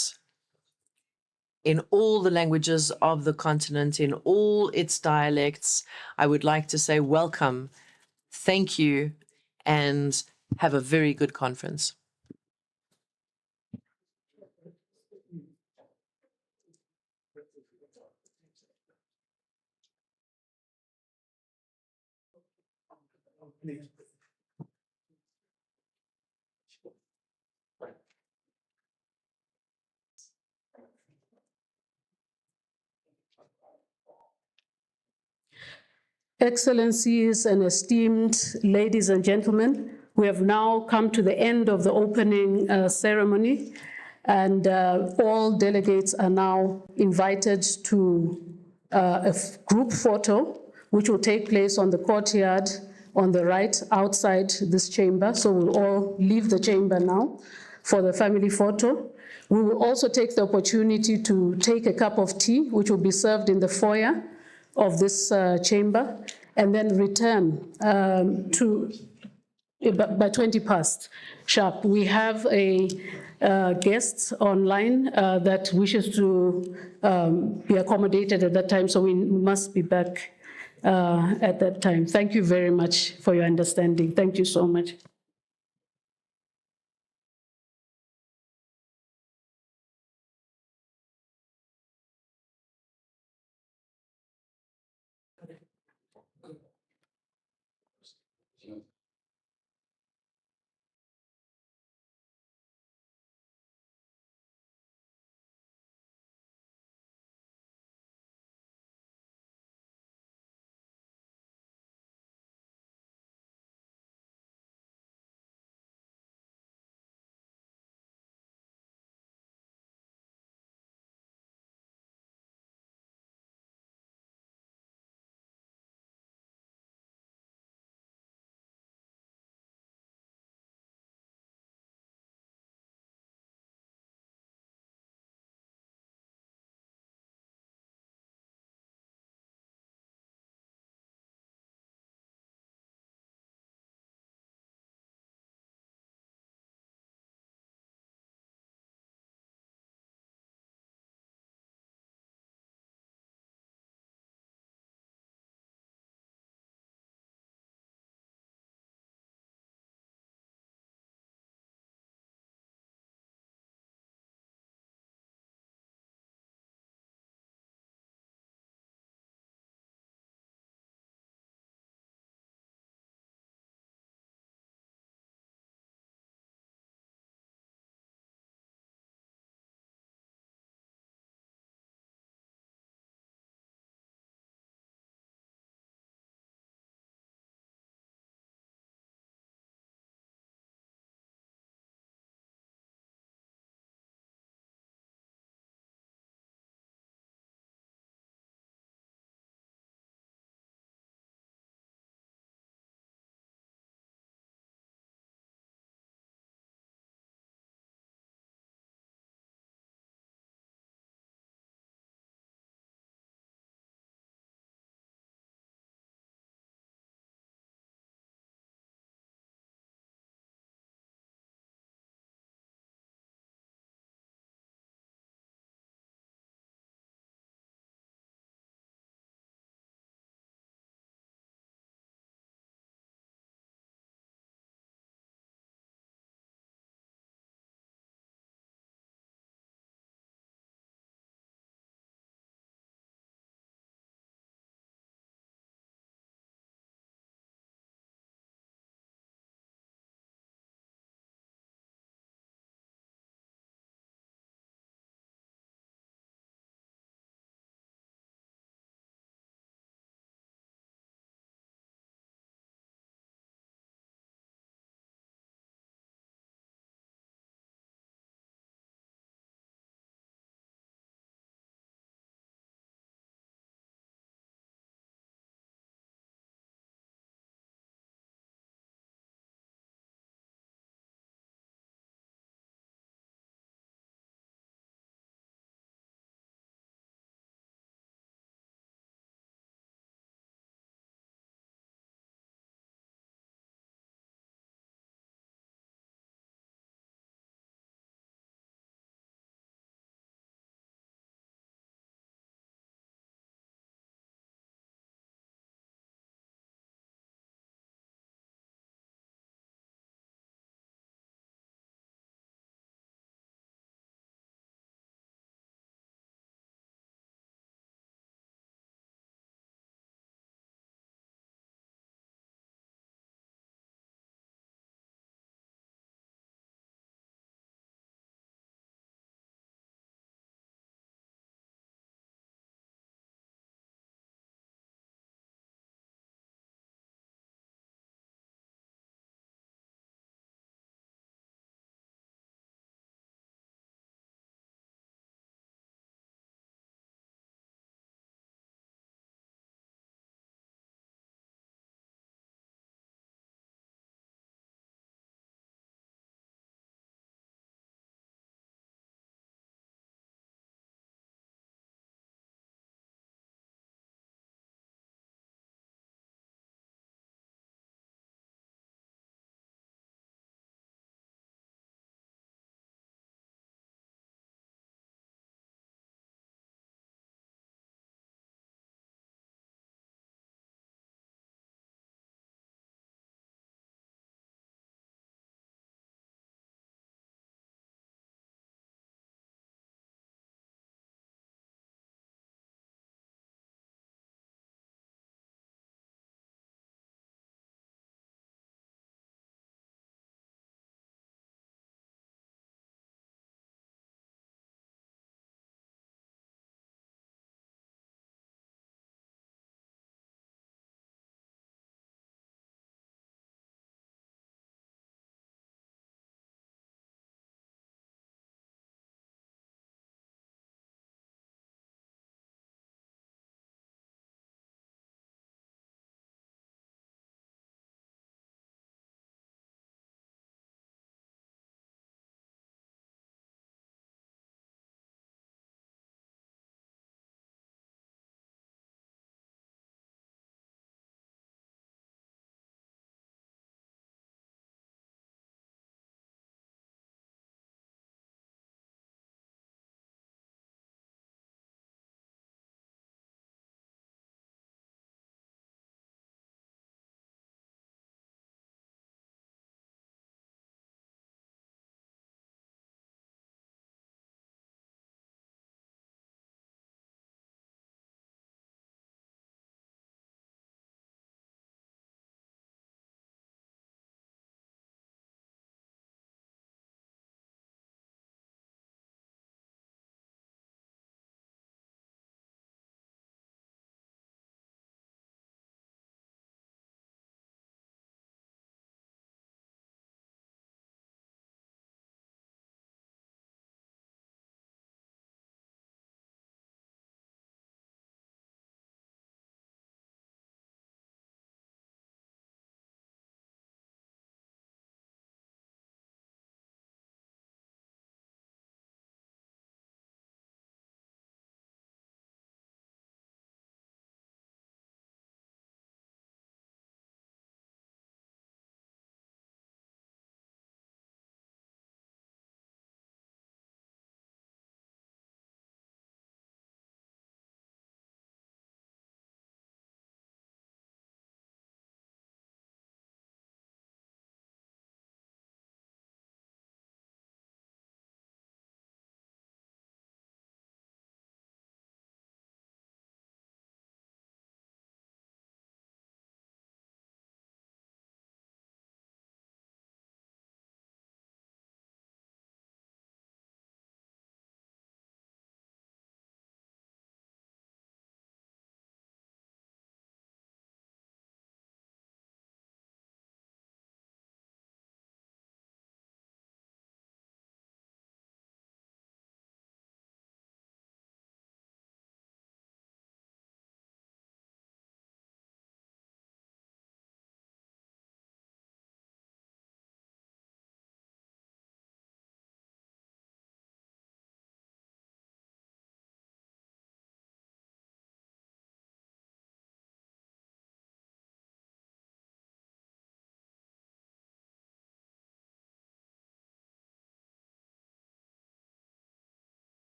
in all the languages of the continent, in all its dialects, I would like to say welcome, thank you, and have a very good conference. Excellencies and esteemed ladies and gentlemen, we have now come to the end of the opening ceremony, and all delegates are now invited to a group photo, which will take place on the courtyard on the right outside this chamber. So we'll all leave the chamber now for the family photo. We will also take the opportunity to take a cup of tea, which will be served in the foyer of this chamber, and then return by 20 past sharp. We have a guest online that wishes to be accommodated at that time, so we must be back at that time. Thank you very much for your understanding. Thank you so much.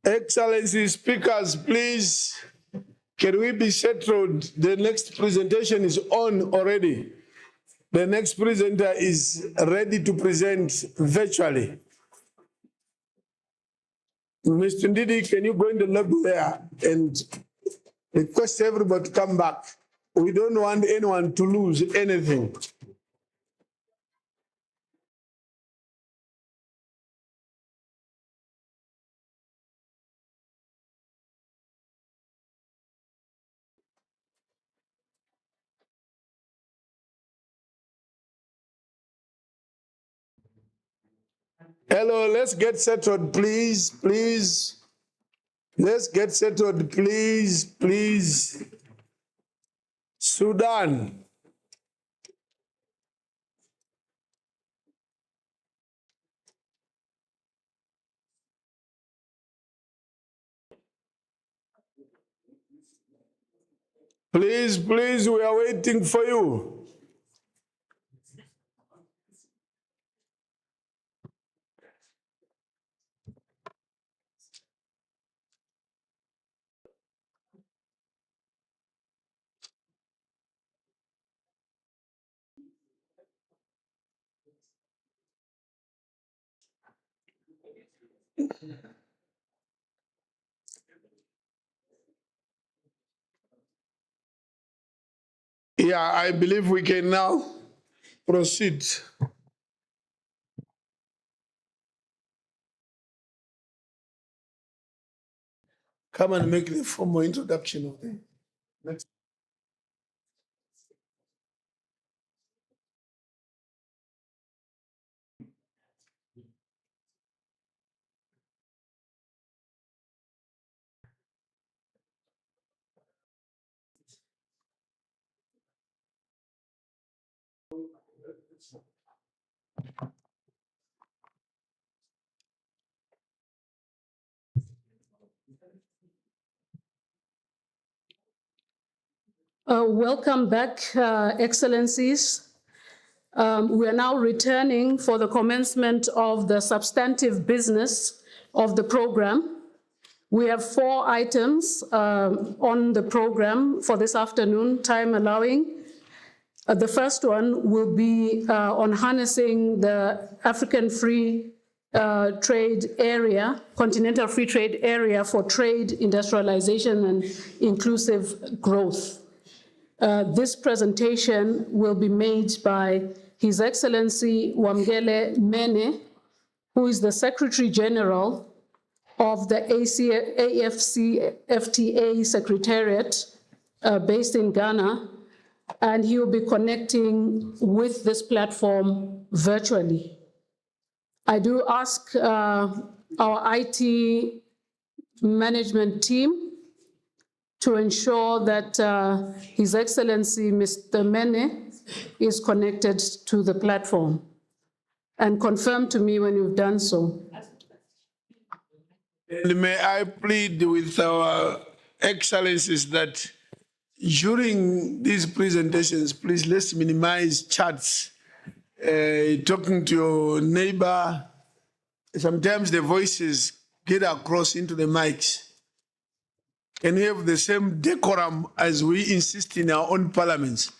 Excellency speakers, please, can we be settled? The next presentation is on already. The next presenter is ready to present virtually. Mr. Ndidi, can you go in the lobby there and request everybody to come back? We don't want anyone to lose anything. Hello, let's get settled, please, please. Let's get settled, please, please. Sudan. Please, please, we are waiting for you. Yeah, I believe we can now proceed. Come and make the formal introduction of the next. Welcome back, Excellencies. We are now returning for the commencement of the substantive business of the program. We have 4 items on the program for this afternoon, time allowing. The first one will be on harnessing the African Free Trade Area, Continental Free Trade Area for trade, industrialization, and inclusive growth. This presentation will be made by His Excellency Wamgele Mene, who is the Secretary General of the AFCFTA Secretariat based in Ghana, and he will be connecting with this platform virtually. I do ask our IT management team to ensure that His Excellency Mr. Mene is connected to the platform, and confirm to me when you've done so. And may I plead with our excellencies that during these presentations, please let's minimize chats, talking to your neighbor. Sometimes the voices get across into the mics. Can we have the same decorum as we insist in our own parliaments?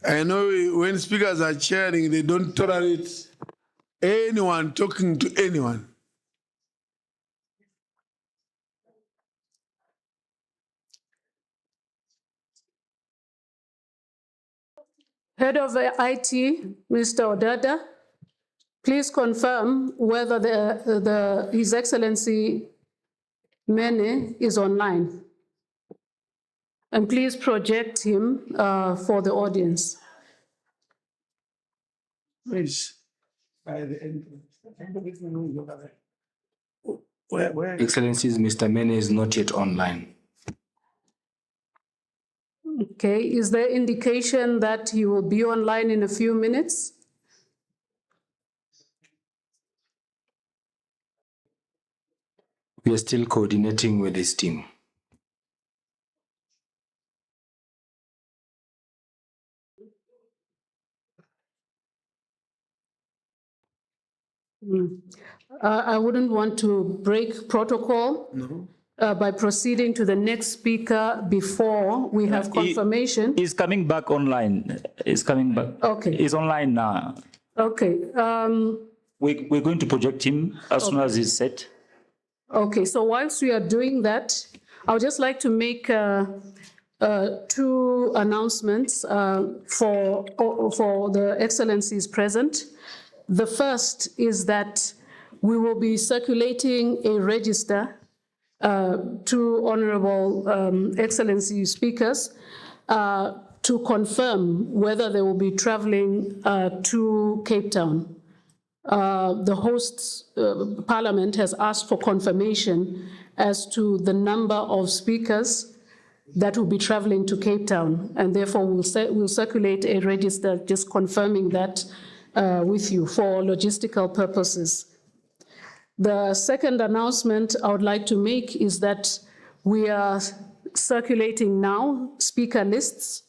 I know when speakers are chairing, they don't tolerate anyone talking to anyone. Head of IT, Mr. Odada, please confirm whether His Excellency Mene is online. And please project him for the audience. Please, by the end. Excellencies, Mr. Mene is not yet online. Okay, is there indication that he will be online in a few minutes? We are still coordinating with this team. I wouldn't want to break protocol by proceeding to the next speaker before we have confirmation. He's coming back online. He's coming back. Okay. He's online now. Okay. We're going to project him as soon as he's set. Okay, so whilst we are doing that, I would just like to make two announcements for the excellencies present. The first is that we will be circulating a register to honorable excellency speakers to confirm whether they will be traveling to Cape Town. The host parliament has asked for confirmation as to the number of speakers that will be traveling to Cape Town, and therefore we'll circulate a register just confirming that with you for logistical purposes. The second announcement I would like to make is that we are circulating now speaker lists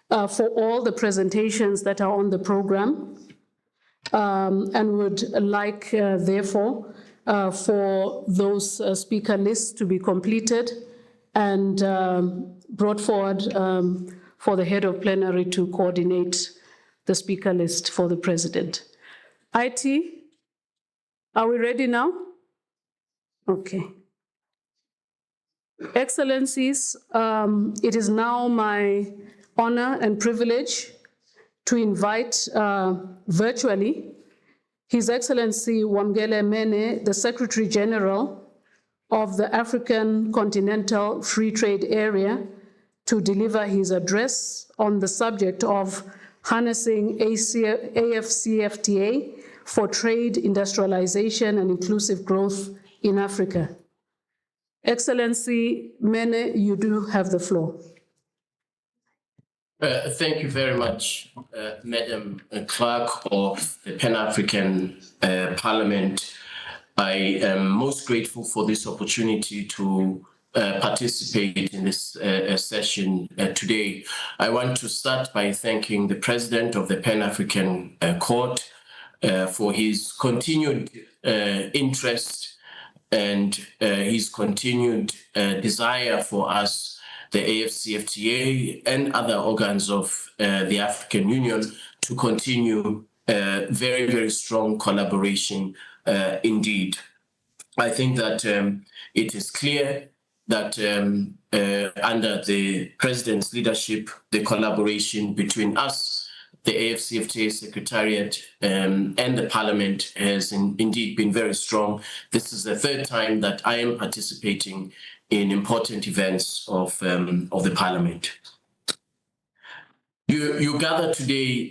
for all the presentations that are on the program, and would like, therefore, for those speaker lists to be completed and brought forward for the head of plenary to coordinate the speaker list for the president. IT, are we ready now? Okay. Excellencies, it is now my honor and privilege to invite virtually His Excellency Wamgele Mene, the Secretary General of the African Continental Free Trade Area, to deliver his address on the subject of harnessing AFCFTA for trade, industrialization, and inclusive growth in Africa. Excellency Mene, you do have the floor. Thank you very much, Madam Clerk of the Pan-African Parliament. I am most grateful for this opportunity to participate in this session today. I want to start by thanking the President of the Pan-African Court for his continued interest and his continued desire for us, the AFCFTA and other organs of the African Union, to continue very, very strong collaboration indeed. I think that it is clear that under the President's leadership, the collaboration between us, the AFCFTA Secretariat, and the Parliament has indeed been very strong. This is the third time that I am participating in important events of the Parliament. You gather today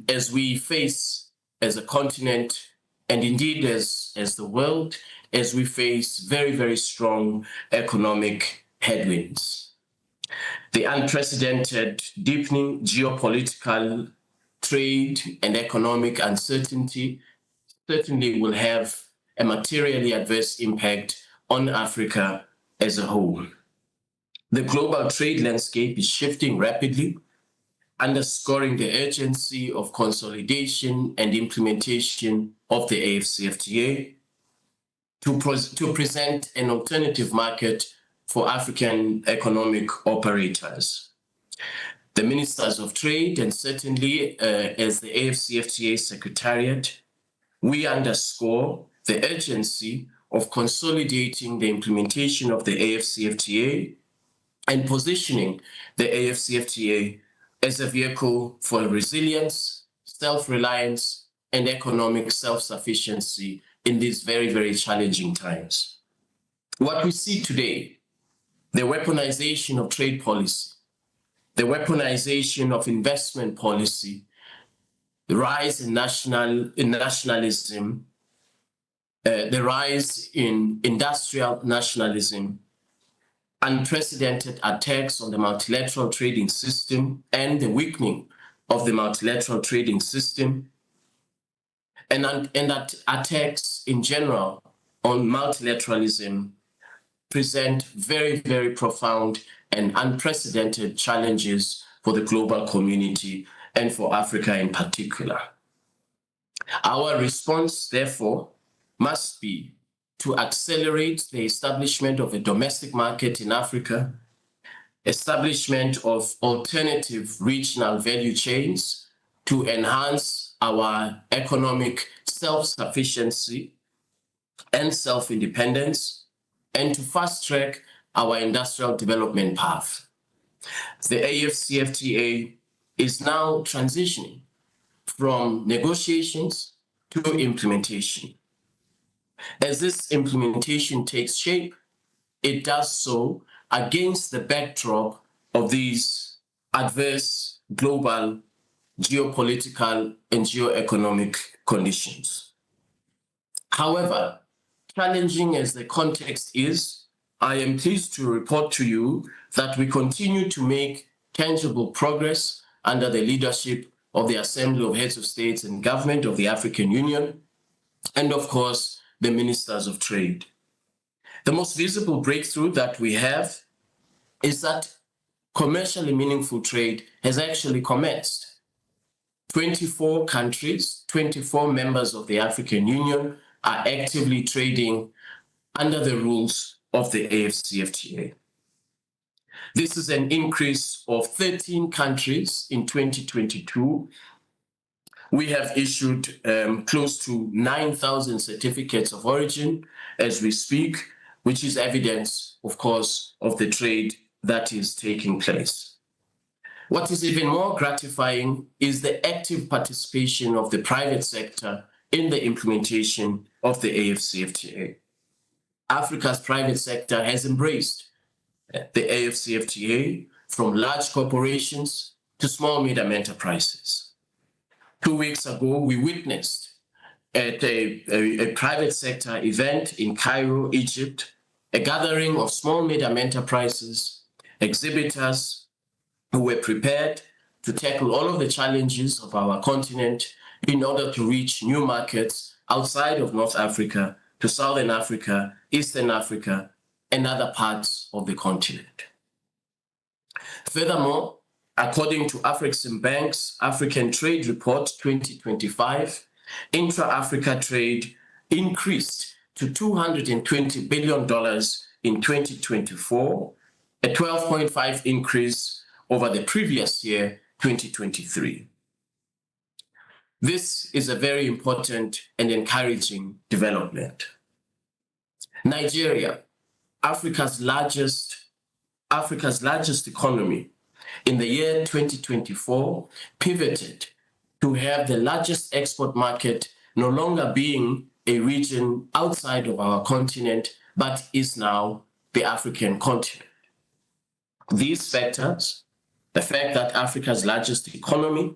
as we face, as a continent, and indeed as the world, as we face very, very strong economic headwinds. The unprecedented deepening geopolitical, trade, and economic uncertainty certainly will have a materially adverse impact on Africa as a whole. The global trade landscape is shifting rapidly, underscoring the urgency of consolidation and implementation of the AFCFTA to present an alternative market for African economic operators. The Ministers of Trade, and certainly as the AFCFTA Secretariat, we underscore the urgency of consolidating the implementation of the AFCFTA and positioning the AFCFTA as a vehicle for resilience, self-reliance, and economic self-sufficiency in these very, very challenging times. What we see today, the weaponization of trade policy, the weaponization of investment policy, the rise in nationalism, the rise in industrial nationalism, unprecedented attacks on the multilateral trading system and the weakening of the multilateral trading system, and that attacks in general on multilateralism present very, very profound and unprecedented challenges for the global community and for Africa in particular. Our response, therefore, must be to accelerate the establishment of a domestic market in Africa, establishment of alternative regional value chains to enhance our economic self-sufficiency and self-independence, and to fast-track our industrial development path. The AFCFTA is now transitioning from negotiations to implementation. As this implementation takes shape, it does so against the backdrop of these adverse global geopolitical and geoeconomic conditions. However, challenging as the context is, I am pleased to report to you that we continue to make tangible progress under the leadership of the Assembly of Heads of States and Government of the African Union, and of course, the Ministers of Trade. The most visible breakthrough that we have is that commercially meaningful trade has actually commenced. 24 countries, 24 members of the African Union are actively trading under the rules of the AFCFTA. This is an increase of 13 countries in 2022. We have issued close to 9,000 certificates of origin as we speak, which is evidence, of course, of the trade that is taking place. What is even more gratifying is the active participation of the private sector in the implementation of the AFCFTA. Africa's private sector has embraced the AFCFTA, from large corporations to small medium enterprises. 2 weeks ago, we witnessed at a private sector event in Cairo, Egypt, a gathering of small medium enterprises, exhibitors who were prepared to tackle all of the challenges of our continent in order to reach new markets outside of North Africa, to Southern Africa, Eastern Africa, and other parts of the continent. Furthermore, according to Afreximbank's African Trade Report 2025, intra-Africa trade increased to $220 billion in 2024, a 12.5% increase over the previous year, 2023. This is a very important and encouraging development. Nigeria, Africa's largest economy, in the year 2024, pivoted to have the largest export market no longer being a region outside of our continent, but is now the African continent. These factors, the fact that Africa's largest economy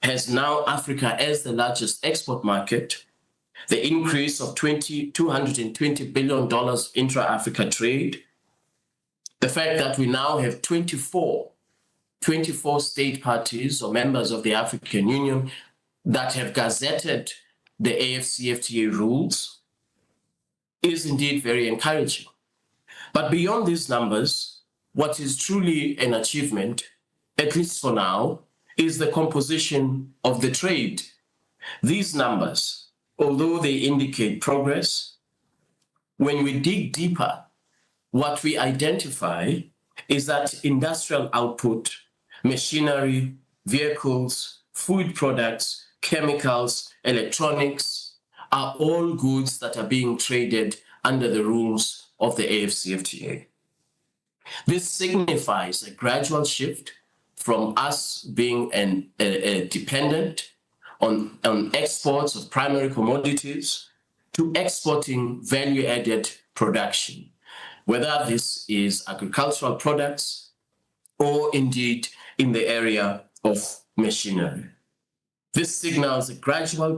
has now Africa as the largest export market, the increase of $220 billion intra-Africa trade, the fact that we now have 24 state parties or members of the African Union that have gazetted the AFCFTA rules is indeed very encouraging. But beyond these numbers, what is truly an achievement, at least for now, is the composition of the trade. These numbers, although they indicate progress, when we dig deeper, what we identify is that industrial output, machinery, vehicles, food products, chemicals, electronics are all goods that are being traded under the rules of the AFCFTA. This signifies a gradual shift from us being dependent on exports of primary commodities to exporting value-added production, whether this is agricultural products or indeed in the area of machinery. This signals a gradual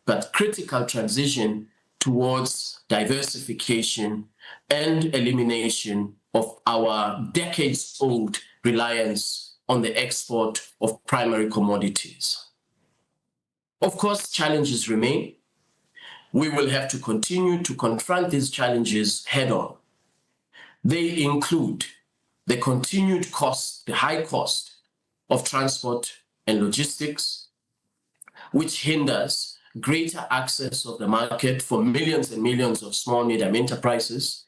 but critical transition towards diversification and elimination of our decades-old reliance on the export of primary commodities. Of course, challenges remain. We will have to continue to confront these challenges head-on. They include the continued cost, the high cost of transport and logistics, which hinders greater access of the market for millions and millions of small, medium enterprises.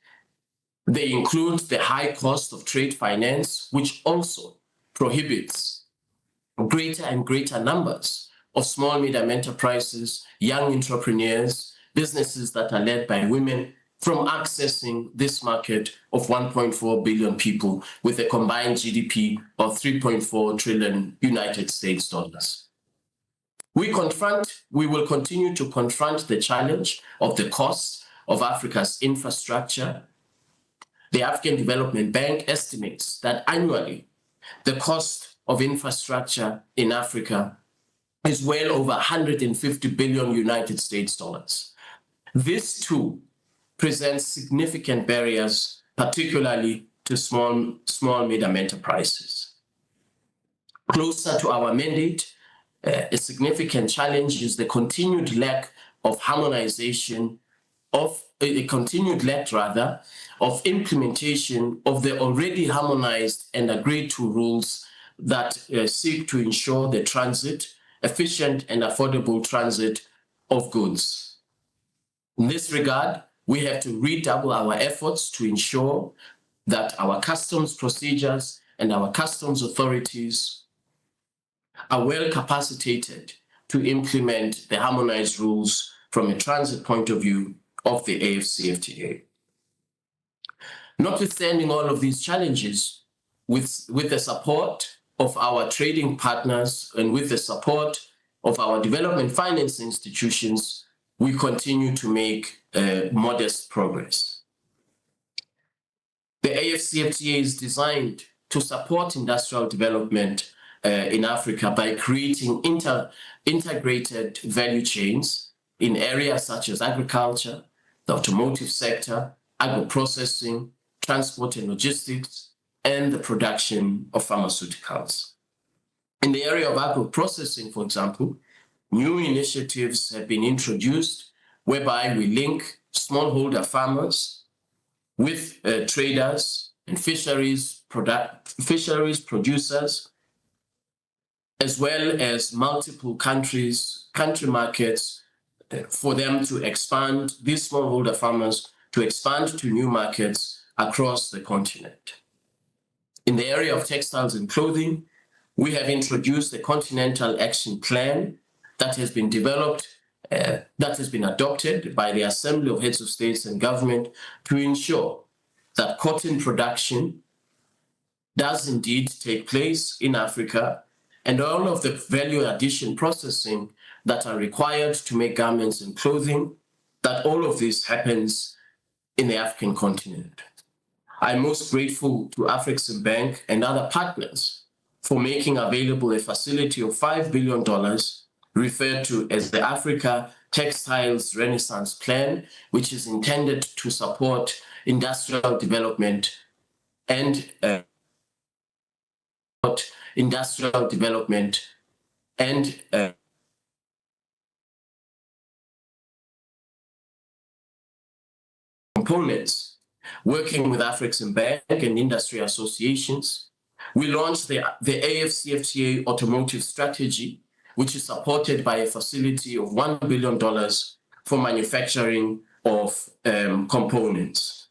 They include the high cost of trade finance, which also prohibits greater and greater numbers of small, medium enterprises, young entrepreneurs, businesses that are led by women from accessing this market of 1.4 billion people with a combined GDP of 3.4 trillion United States dollars. We will continue to confront the challenge of the cost of Africa's infrastructure. The African Development Bank estimates that annually, the cost of infrastructure in Africa is well over 150 billion United States dollars. This too presents significant barriers, particularly to small, medium enterprises. Closer to our mandate, a significant challenge is the continued lack of harmonization of implementation of the already harmonized and agreed to rules that seek to ensure the efficient and affordable transit of goods. In this regard, we have to redouble our efforts to ensure that our customs procedures and our customs authorities are well capacitated to implement the harmonized rules from a transit point of view of the AfCFTA. Notwithstanding all of these challenges, with the support of our trading partners and with the support of our development finance institutions, we continue to make modest progress. The AfCFTA is designed to support industrial development in Africa by creating integrated value chains in areas such as agriculture, the automotive sector, agro-processing, transport and logistics, and the production of pharmaceuticals. In the area of agro-processing, for example, new initiatives have been introduced whereby we link smallholder farmers with traders and fisheries producers, as well as multiple country markets for them to expand, these smallholder farmers to expand to new markets across the continent. In the area of textiles and clothing, we have introduced the Continental Action Plan that has been developed, that has been adopted by the Assembly of Heads of States and Government to ensure that cotton production does indeed take place in Africa, and all of the value addition processing that are required to make garments and clothing, that all of this happens in the African continent. I'm most grateful to Afrexim Bank and other partners for making available a facility of $5 billion referred to as the Africa Textiles Renaissance Plan, which is intended to support industrial development and components. Working with Afrexim Bank and industry associations, we launched the AfCFTA Automotive Strategy, which is supported by a facility of $1 billion for manufacturing of components.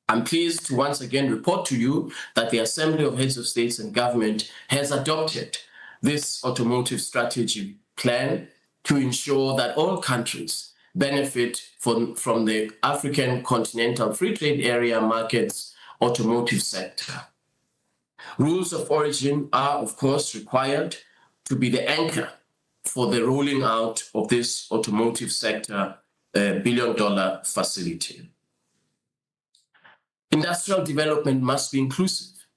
I'm pleased to once again report to you that the Assembly of Heads of States and Government has adopted this automotive strategy plan to ensure that all countries benefit from the African Continental Free Trade Area market's automotive sector. Rules of origin are, of course, required to be the anchor for the rolling out of this automotive sector billion-dollar facility. Industrial development must be inclusive.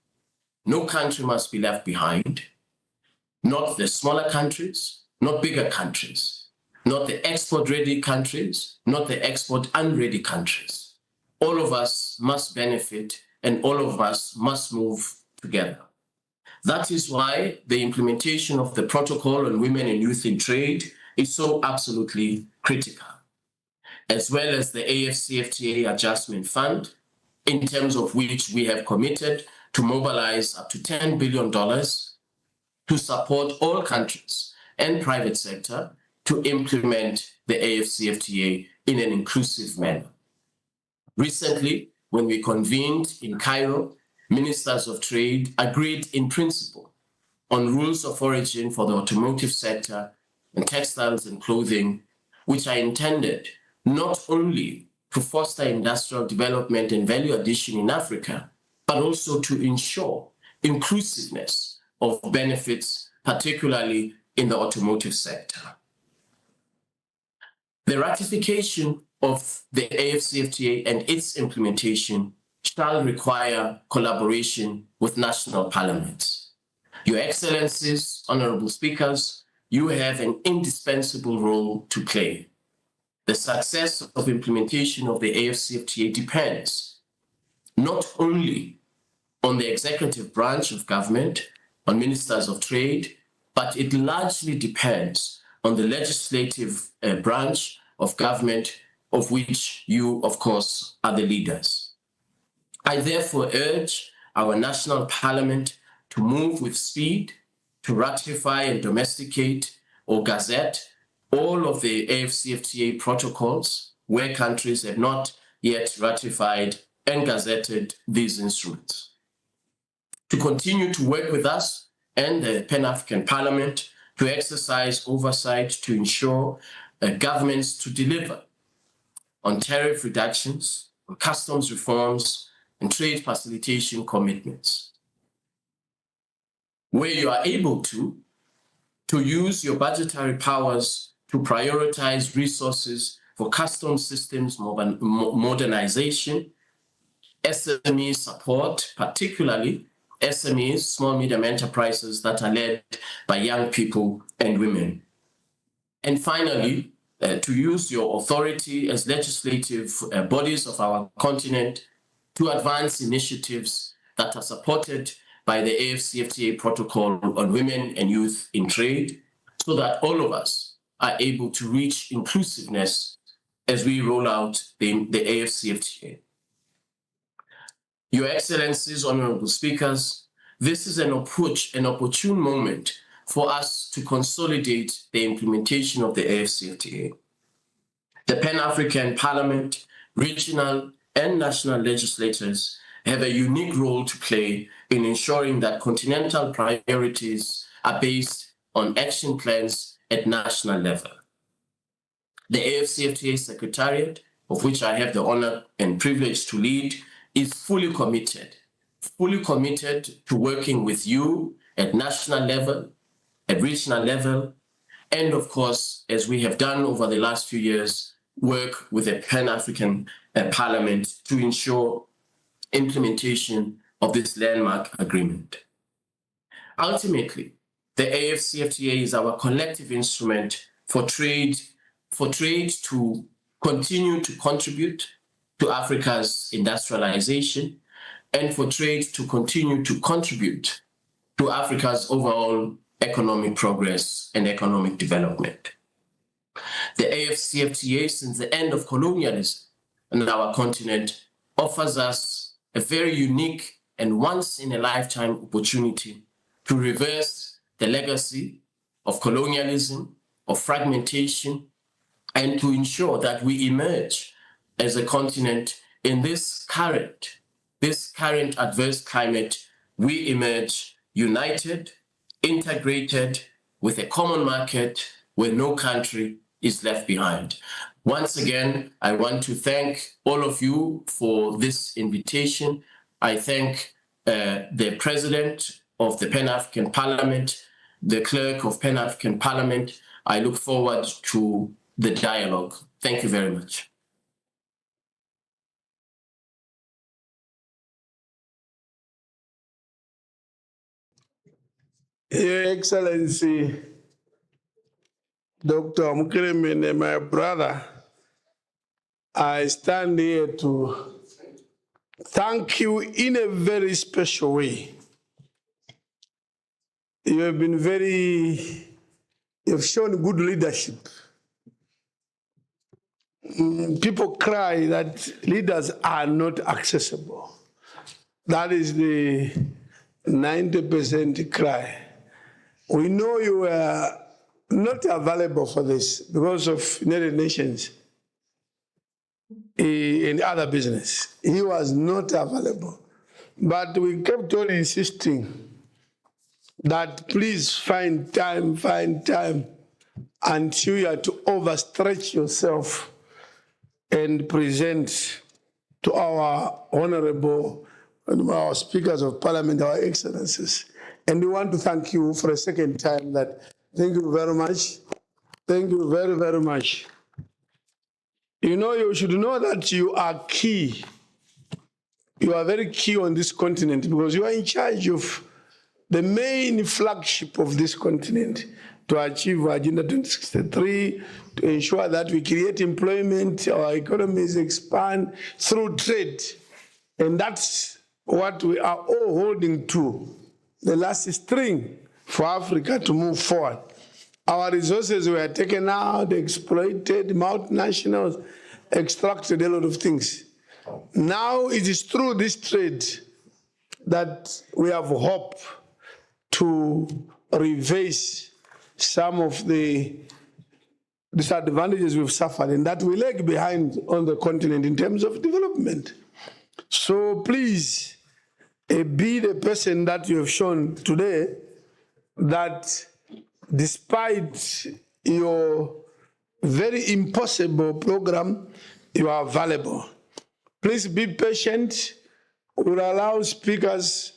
No country must be left behind, not the smaller countries, not bigger countries, not the export-ready countries, not the export-unready countries. All of us must benefit and all of us must move together. That is why the implementation of the Protocol on Women and Youth in Trade is so absolutely critical, as well as the AfCFTA Adjustment Fund, in terms of which we have committed to mobilize up to $10 billion to support all countries and private sector to implement the AFCFTA in an inclusive manner. Recently, when we convened in Cairo, ministers of trade agreed in principle on rules of origin for the automotive sector and textiles and clothing, which are intended not only to foster industrial development and value addition in Africa, but also to ensure inclusiveness of benefits, particularly in the automotive sector. The ratification of the AFCFTA and its implementation shall require collaboration with national parliaments. Your Excellencies, honorable speakers, you have an indispensable role to play. The success of implementation of the AFCFTA depends not only on the executive branch of government, on ministers of trade, but it largely depends on the legislative branch of government, of which you, of course, are the leaders. I therefore urge our national parliament to move with speed to ratify and domesticate or gazette all of the AFCFTA protocols where countries have not yet ratified and gazetted these instruments. To continue to work with us and the Pan-African Parliament to exercise oversight to ensure governments to deliver on tariff reductions, on customs reforms, and trade facilitation commitments. Where you are able to use your budgetary powers to prioritize resources for customs systems modernization, SME support, particularly SMEs, small medium enterprises that are led by young people and women. And finally, to use your authority as legislative bodies of our continent to advance initiatives that are supported by the AFCFTA protocol on women and youth in trade, so that all of us are able to reach inclusiveness as we roll out the AFCFTA. Your Excellencies, honorable speakers, this is an opportune moment for us to consolidate the implementation of the AFCFTA. The Pan-African Parliament, regional and national legislators have a unique role to play in ensuring that continental priorities are based on action plans at national level. The AFCFTA Secretariat, of which I have the honor and privilege to lead, is fully committed to working with you at national level, at regional level, and of course, as we have done over the last few years, work with the Pan-African Parliament to ensure implementation of this landmark agreement. Ultimately, the AFCFTA is our collective instrument for trade to continue to contribute to Africa's industrialization and for trade to continue to contribute to Africa's overall economic progress and economic development. The AFCFTA, since the end of colonialism on our continent, offers us a very unique and once-in-a-lifetime opportunity to reverse the legacy of colonialism, of fragmentation, and to ensure that we emerge as a continent in this current adverse climate. We emerge united, integrated, with a common market where no country is left behind. Once again, I want to thank all of you for this invitation. I thank the President of the Pan-African Parliament, the Clerk of Pan-African Parliament. I look forward to the dialogue. Thank you very much. Your Excellency, Dr. Mukiremene, my brother, I stand here to thank you in a very special way. You have been you've shown good leadership. People cry that leaders are not accessible. That is the 90% cry. We know you were not available for this because of United Nations in other business. He was not available. But we kept on insisting that please find time until you are to overstretch yourself and present to our honorable, our speakers of parliament, our excellencies. And we want to thank you for a second time that, thank you very much. Thank you very, very much. You know, you should know that you are key. You are very key on this continent because you are in charge of the main flagship of this continent to achieve Agenda 2063, to ensure that we create employment, our economies expand through trade. And that's what we are all holding to, the last string for Africa to move forward. Our resources were taken out, exploited, multinationals extracted a lot of things. Now it is through this trade that we have hope to reverse some of the disadvantages we've suffered and that we lag behind on the continent in terms of development. So please be the person that you have shown today that despite your very impossible program, you are valuable. Please be patient. We'll allow speakers,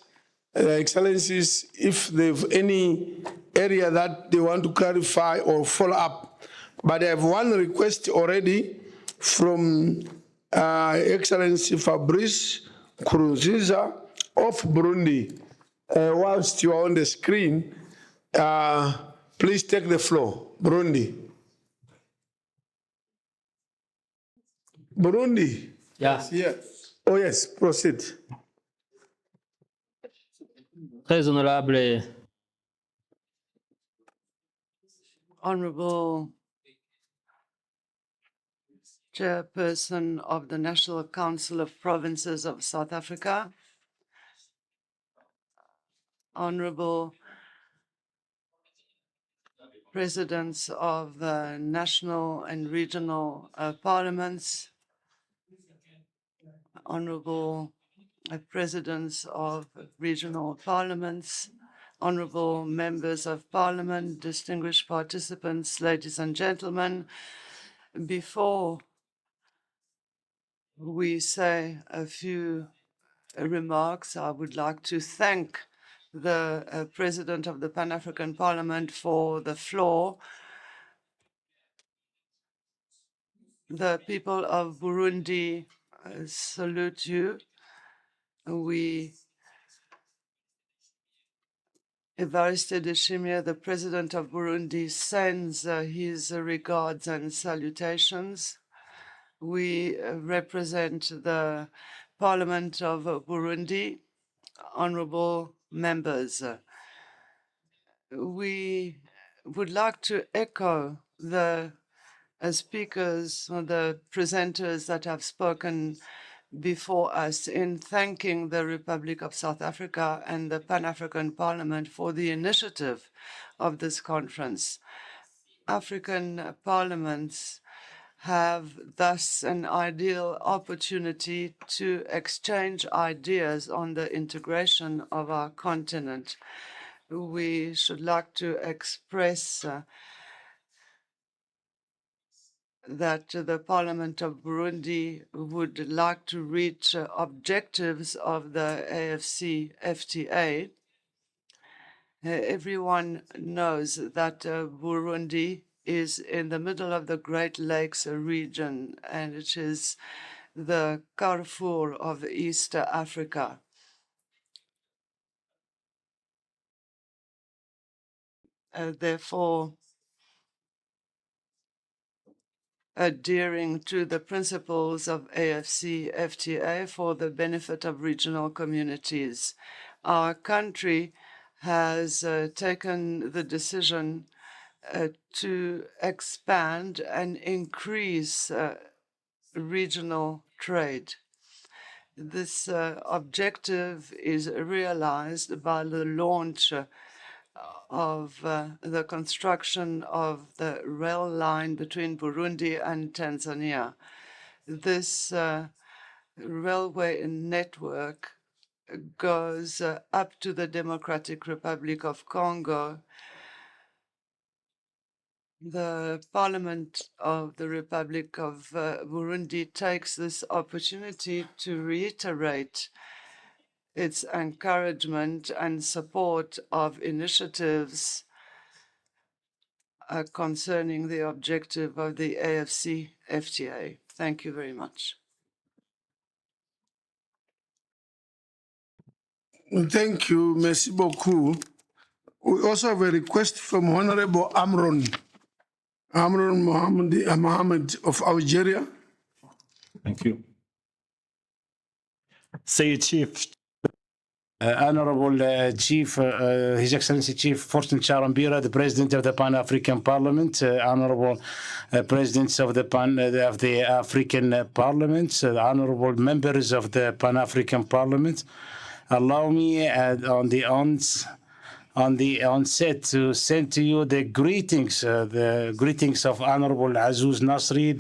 excellencies, if they have any area that they want to clarify or follow up. But I have one request already from Excellency Fabrice Nkurunziza of Burundi. Whilst you are on the screen, please take the floor. Burundi. Burundi. Yeah. Yes. Oh yes, proceed. Très honorable. Honorable Chairperson of the National Council of Provinces of South Africa, Honorable Presidents of the national and regional parliaments, Honorable Presidents of regional parliaments, Honorable members of parliament, distinguished participants, ladies and gentlemen, before we say a few remarks, I would like to thank the President of the Pan-African Parliament for the floor. The people of Burundi salute you. Evariste Ndayishimiye, the President of Burundi, sends his regards and salutations. We represent the Parliament of Burundi, honorable members. We would like to echo the speakers or the presenters that have spoken before us in thanking the Republic of South Africa and the Pan-African Parliament for the initiative of this conference. African parliaments have thus an ideal opportunity to exchange ideas on the integration of our continent. We should like to express that the Parliament of Burundi would like to reach objectives of the AFC-FTA. Everyone knows that Burundi is in the middle of the Great Lakes region, and it is the Carrefour of East Africa. Therefore, adhering to the principles of AFC-FTA for the benefit of regional communities. Our country has taken the decision to expand and increase regional trade. This objective is realized by the launch of the construction of the rail line between Burundi and Tanzania. This railway network goes up to the Democratic Republic of Congo. The Parliament of the Republic of Burundi takes this opportunity to reiterate its encouragement and support of initiatives concerning the objective of the AFC FTA. Thank you very much. Thank you, merci beaucoup. We also have a request from Honorable Amron Mohammed of Algeria. Thank you. Say Chief. Honorable Chief, His Excellency Chief Fortune Charambira, the President of the Pan-African Parliament, Honorable Presidents of the African Parliaments, Honorable Members of the Pan-African Parliament, allow me on the onset to send to you the greetings of Honorable Azouz Nasri,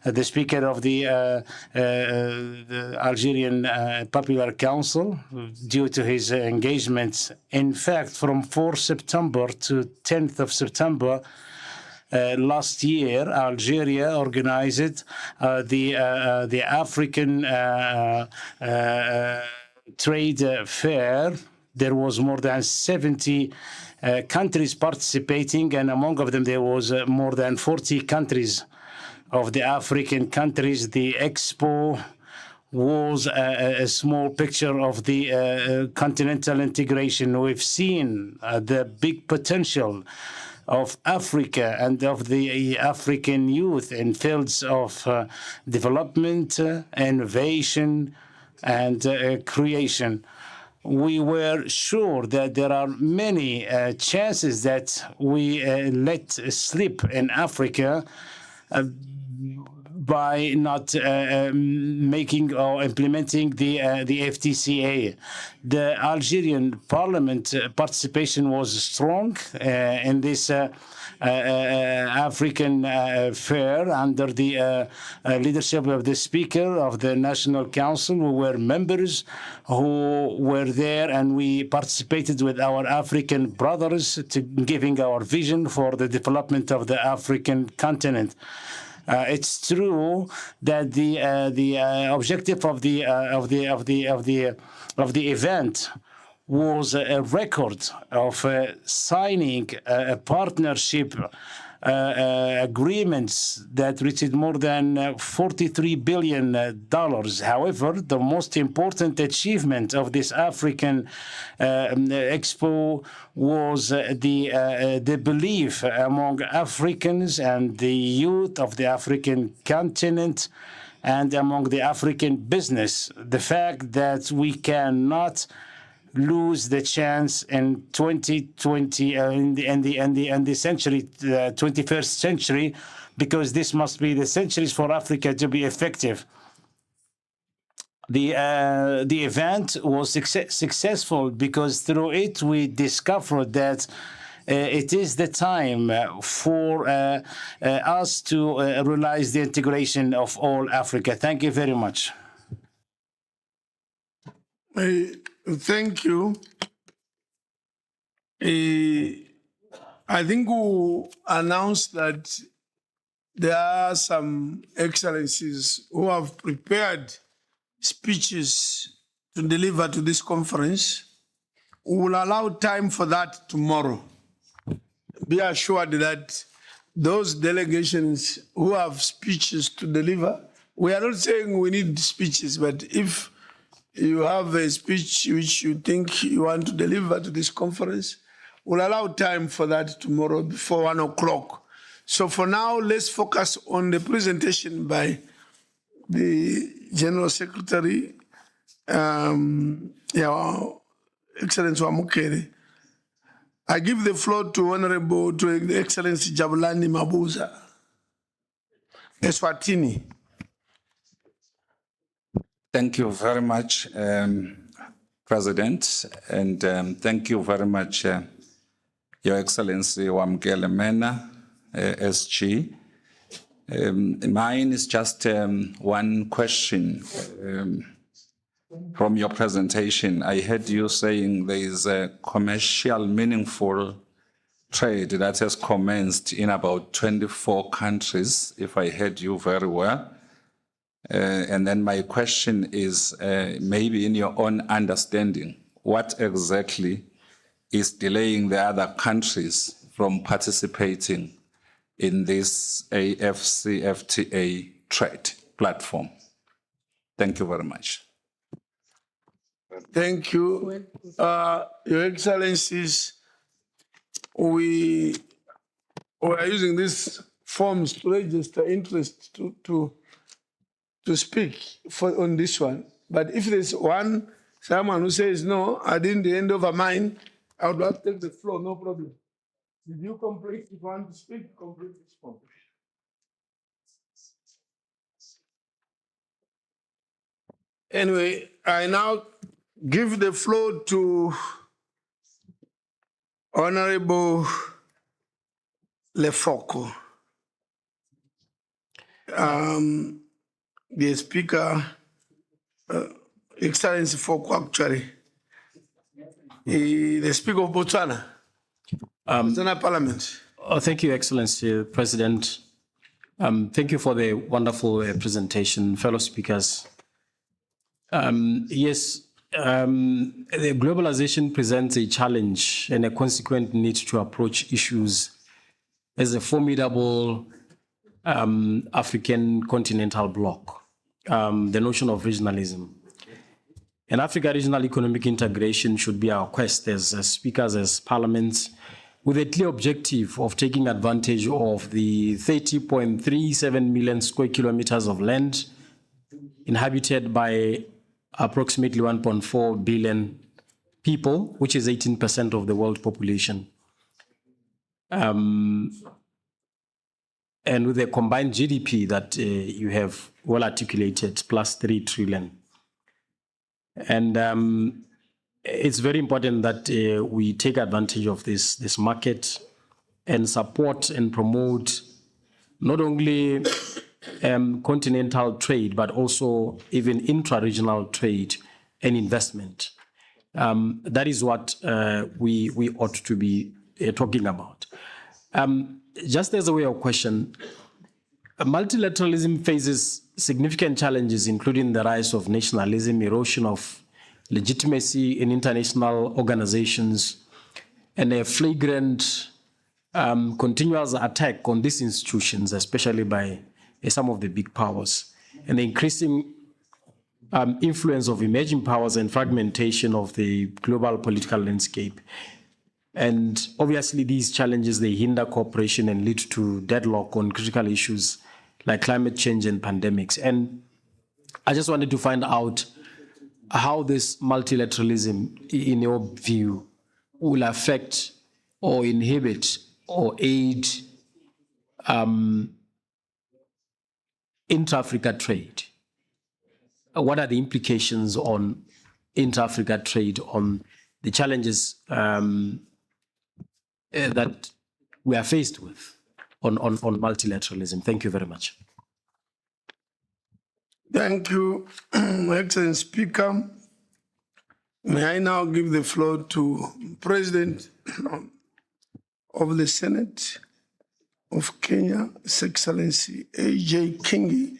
the Speaker of the Algerian Popular Council, due to his engagements. In fact, from 4 September to 10th of September, last year, Algeria organized the African trade fair. There was more than 70 countries participating, and among them there was more than 40 countries of the African countries. The expo was a small picture of the continental integration. We've seen the big potential of Africa and of the African youth in fields of development, innovation, and creation. We were sure that there are many chances that we let slip in Africa by not making or implementing the FTCA. The Algerian Parliament participation was strong in this African fair under the leadership of the Speaker of the National Council. We were members who were there, and we participated with our African brothers to giving our vision for the development of the African continent. It's true that the objective of the event was a record of signing a partnership agreements that reached more than $43 billion. However, the most important achievement of this African Expo was the belief among Africans and the youth of the African continent and among the African business, the fact that we cannot lose the chance in 2020 in the century, 21st century, because this must be the centuries for Africa to be effective. The event was successful because through it we discovered that it is the time for us to realize the integration of all Africa. Thank you very much. Thank you. I think we announced that there are some excellencies who have prepared speeches to deliver to this conference. We will allow time for that tomorrow. Be assured that those delegations who have speeches to deliver, we are not saying we need speeches, but if you have a speech which you think you want to deliver to this conference, we'll allow time for that tomorrow before 1 o'clock. So for now, let's focus on the presentation by the General Secretary, Excellency Wamukere. I give the floor to Excellency Jabulani Mabuza, Eswatini. Thank you very much, President, and thank you very much, Your Excellency Wamkele Mena, SG. Mine is just one question. From your presentation, I heard you saying there is a commercial meaningful trade that has commenced in about 24 countries, if I heard you very well. And then my question is, maybe in your own understanding, what exactly is delaying the other countries from participating in this AFCFTA trade platform? Thank you very much. Thank you. Your Excellencies, we are using these forms to register interest to speak on this one. But if there's someone who says, no, I didn't hand over mine, I would like to take the floor, no problem. Did you complete? If you want to speak, complete this form. Anyway, I now give the floor to Honorable Lefoko. The Speaker, Excellency Foko, actually, the Speaker of Botswana, Botswana Parliament. Thank you, Excellency President. Thank you for the wonderful presentation, fellow speakers. Yes, the globalization presents a challenge and a consequent need to approach issues as a formidable African continental bloc, the notion of regionalism. And Africa regional economic integration should be our quest as speakers, as parliaments, with a clear objective of taking advantage of the 30.37 million square kilometers of land inhabited by approximately 1.4 billion people, which is 18% of the world population. And with a combined GDP that you have well articulated, plus 3 trillion. And it's very important that we take advantage of this market and support and promote not only continental trade, but also even intra-regional trade and investment. That is what we ought to be talking about. Just as a way of question, multilateralism faces significant challenges, including the rise of nationalism, erosion of legitimacy in international organizations, and a flagrant continuous attack on these institutions, especially by some of the big powers, and the increasing influence of emerging powers and fragmentation of the global political landscape. And obviously these challenges, they hinder cooperation and lead to deadlock on critical issues like climate change and pandemics. And I just wanted to find out how this multilateralism, in your view, will affect or inhibit or aid intra-Africa trade. What are the implications on intra-Africa trade, on the challenges that we are faced with on multilateralism? Thank you very much. Thank you, Excellent Speaker. May I now give the floor to President of the Senate of Kenya, His Excellency A.J. Kingi.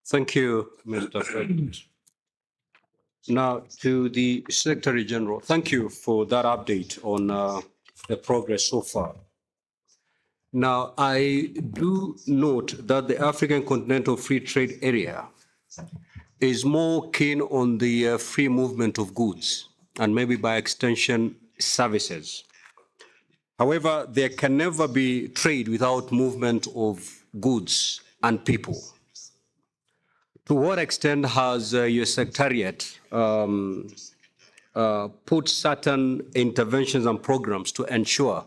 Thank you, Mr. President. Now, to the Secretary General, thank you for that update on the progress so far. Now, I do note that the African Continental Free Trade Area is more keen on the free movement of goods and maybe by extension services. However, there can never be trade without movement of goods and people. To what extent has your Secretariat put certain interventions and programs to ensure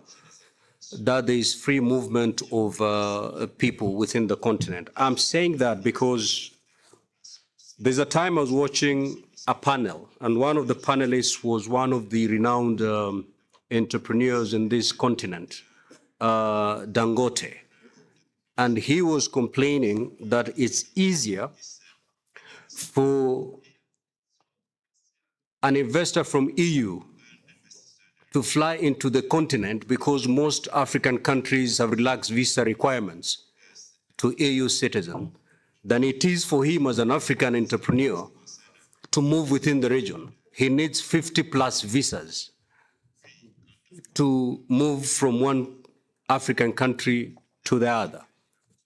that there is free movement of people within the continent? I'm saying that because there's a time I was watching a panel, and one of the panelists was one of the renowned entrepreneurs in this continent, Dangote. And he was complaining that it's easier for an investor from EU to fly into the continent because most African countries have relaxed visa requirements to EU citizens than it is for him as an African entrepreneur to move within the region. He needs 50 plus visas to move from one African country to the other,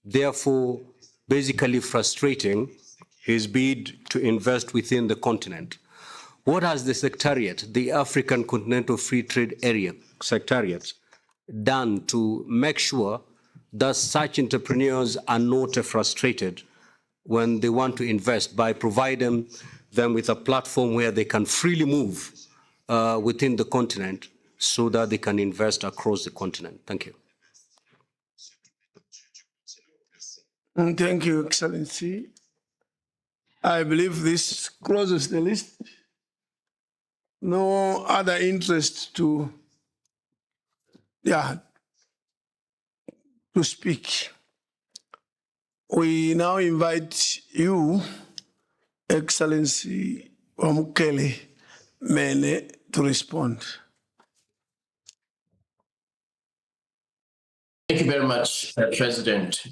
therefore basically frustrating his bid to invest within the continent. What has the Secretariat, the African Continental Free Trade Area Secretariat, done to make sure that such entrepreneurs are not frustrated when they want to invest by providing them with a platform where they can freely move within the continent so that they can invest across the continent? Thank you. Thank you, Excellency. I believe this closes the list. No other interest to speak. We now invite you, Excellency Wamukele Mene, to respond. Thank you very much, President,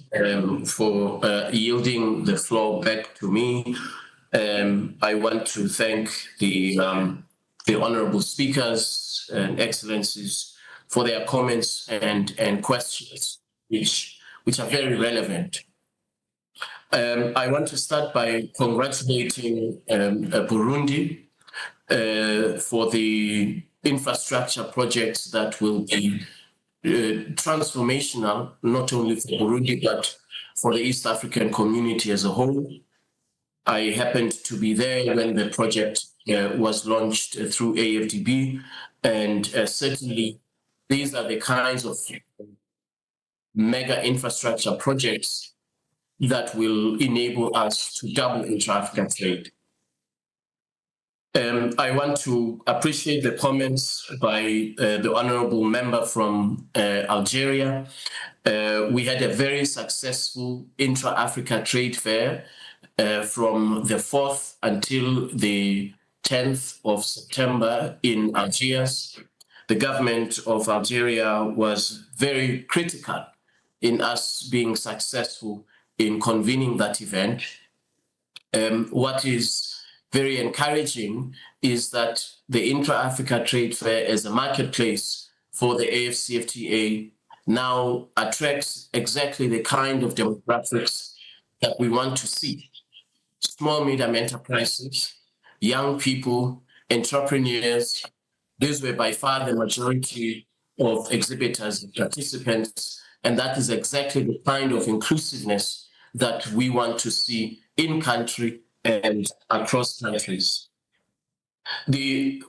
for yielding the floor back to me. I want to thank the honorable speakers and excellencies for their comments and questions, which are very relevant. I want to start by congratulating Burundi for the infrastructure projects that will be transformational, not only for Burundi, but for the East African community as a whole. I happened to be there when the project was launched through AFDB, and certainly these are the kinds of mega infrastructure projects that will enable us to double intra-African trade. I want to appreciate the comments by the honorable member from Algeria. We had a very successful intra-Africa trade fair from the 4th until the 10th of September in Algiers. The government of Algeria was very critical in us being successful in convening that event. What is very encouraging is that the intra-Africa trade fair as a marketplace for the AFCFTA now attracts exactly the kind of demographics that we want to see. Small, medium enterprises, young people, entrepreneurs. These were by far the majority of exhibitors and participants, and that is exactly the kind of inclusiveness that we want to see in country and across countries. We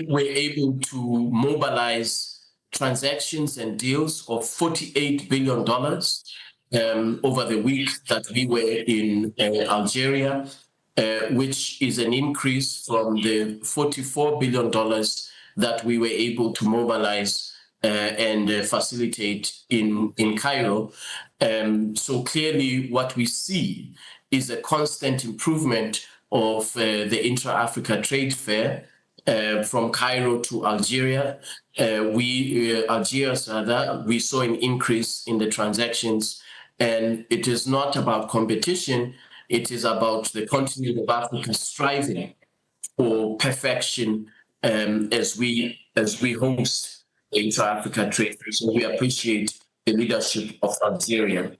were able to mobilize transactions and deals of $48 billion over the week that we were in Algeria, which is an increase from the $44 billion that we were able to mobilize and facilitate in Cairo. So clearly what we see is a constant improvement of the intra-Africa trade fair from Cairo to Algeria. Algiers, we saw an increase in the transactions, and it is not about competition, it is about the continent of Africa striving for perfection as we host the intra-Africa trade fair. So we appreciate the leadership of Algeria.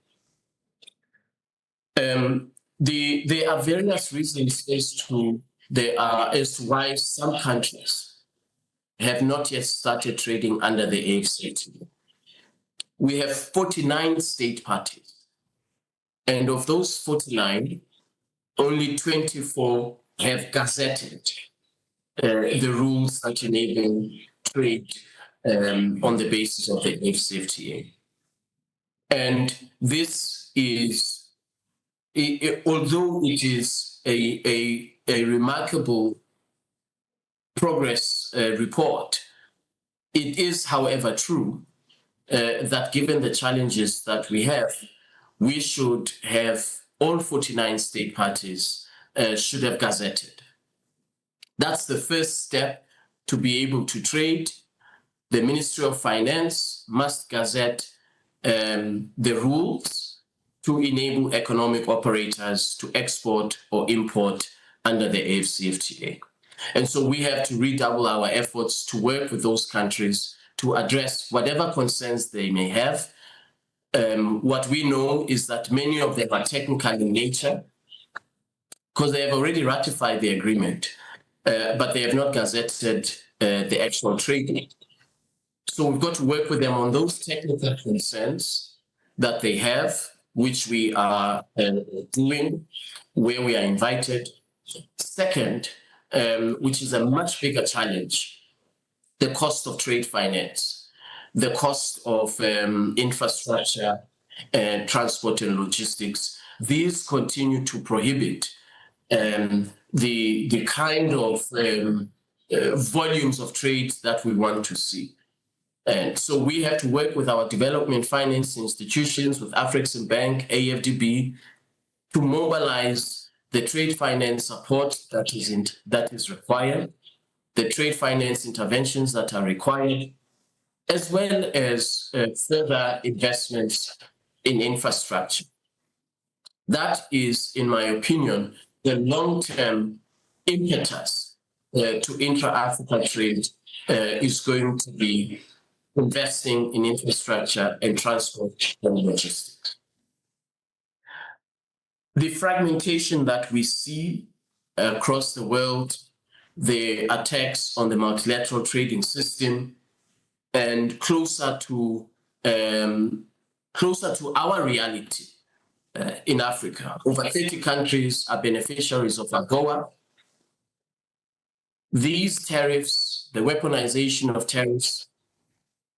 There are various reasons as to why some countries have not yet started trading under the AFCFTA. We have 49 state parties, and of those 49, only 24 have gazetted the rules that enable trade on the basis of the AFCFTA. And this is, although it is a remarkable progress report, It is, however, true that given the challenges that we have, we should have all 49 state parties should have gazetted. That's the first step to be able to trade. The Ministry of Finance must gazette the rules to enable economic operators to export or import under the AfCFTA. And so we have to redouble our efforts to work with those countries to address whatever concerns they may have. What we know is that many of them are technical in nature because they have already ratified the agreement, but they have not gazetted the actual trading. So we've got to work with them on those technical concerns that they have, which we are doing where we are invited. Second, which is a much bigger challenge, the cost of trade finance, the cost of infrastructure, transport and logistics. These continue to prohibit the kind of volumes of trade that we want to see. And so we have to work with our development finance institutions, with Afrexim Bank, AFDB, to mobilize the trade finance support that is required, the trade finance interventions that are required, as well as further investments in infrastructure. That is, in my opinion, the long-term impetus to intra-Africa trade is going to be investing in infrastructure and transport and logistics. The fragmentation that we see across the world, the attacks on the multilateral trading system, and closer to our reality in Africa. Over 30 countries are beneficiaries of AGOA. These tariffs, the weaponization of tariffs,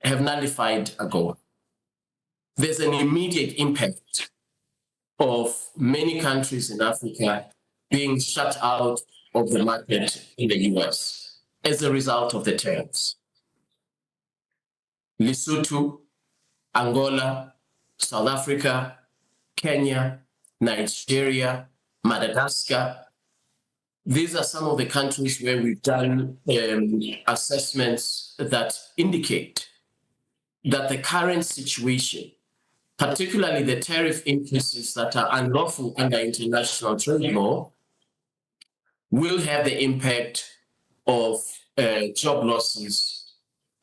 have nullified AGOA. There's an immediate impact of many countries in Africa being shut out of the market in the US as a result of the tariffs. Lesotho, Angola, South Africa, Kenya, Nigeria, Madagascar. These are some of the countries where we've done assessments that indicate that the current situation, particularly the tariff increases that are unlawful under international trade law, will have the impact of job losses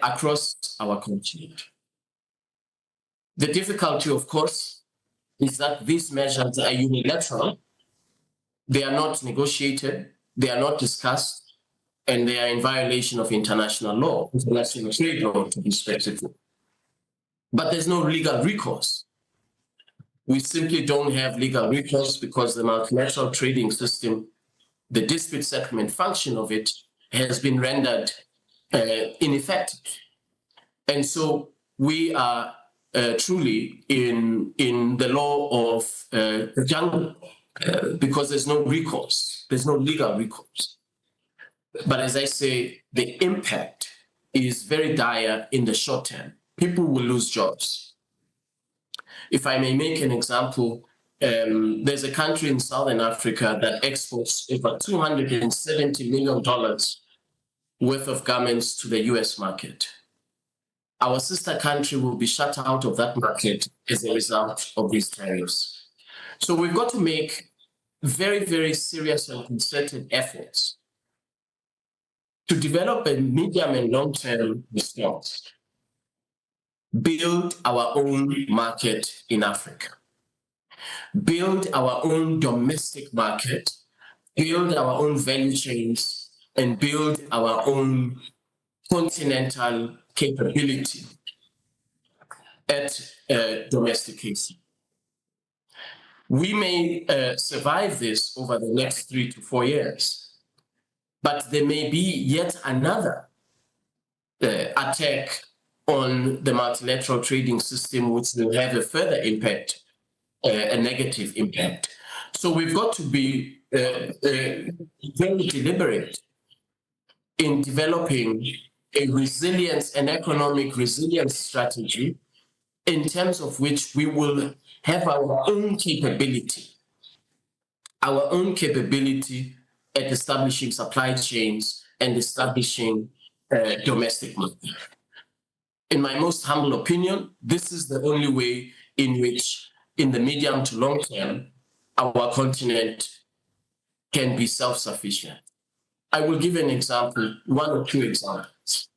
across our continent. The difficulty, of course, is that these measures are unilateral. They are not negotiated, they are not discussed, and they are in violation of international law, international trade law to be specific. But there's no legal recourse. We simply don't have legal recourse because the multilateral trading system, the dispute settlement function of it, has been rendered ineffective. And so we are truly in the law of the jungle because there's no recourse, there's no legal recourse. But as I say, the impact is very dire in the short term. People will lose jobs. If I may make an example, there's a country in Southern Africa that exports over $270 million worth of garments to the US market. Our sister country will be shut out of that market as a result of these tariffs. So we've got to make very, very serious and concerted efforts to develop a medium and long-term response. Build our own market in Africa. Build our own domestic market, build our own value chains, and build our own continental capability at domestication. We may survive this over the next 3 to 4 years, but there may be yet another attack on the multilateral trading system, which will have a further impact, a negative impact. So we've got to be very deliberate in developing a resilience, an economic resilience strategy in terms of which we will have our own capability at establishing supply chains and establishing domestic market. In my most humble opinion, this is the only way in which, in the medium to long term, our continent can be self-sufficient. I will give an example, one or two examples.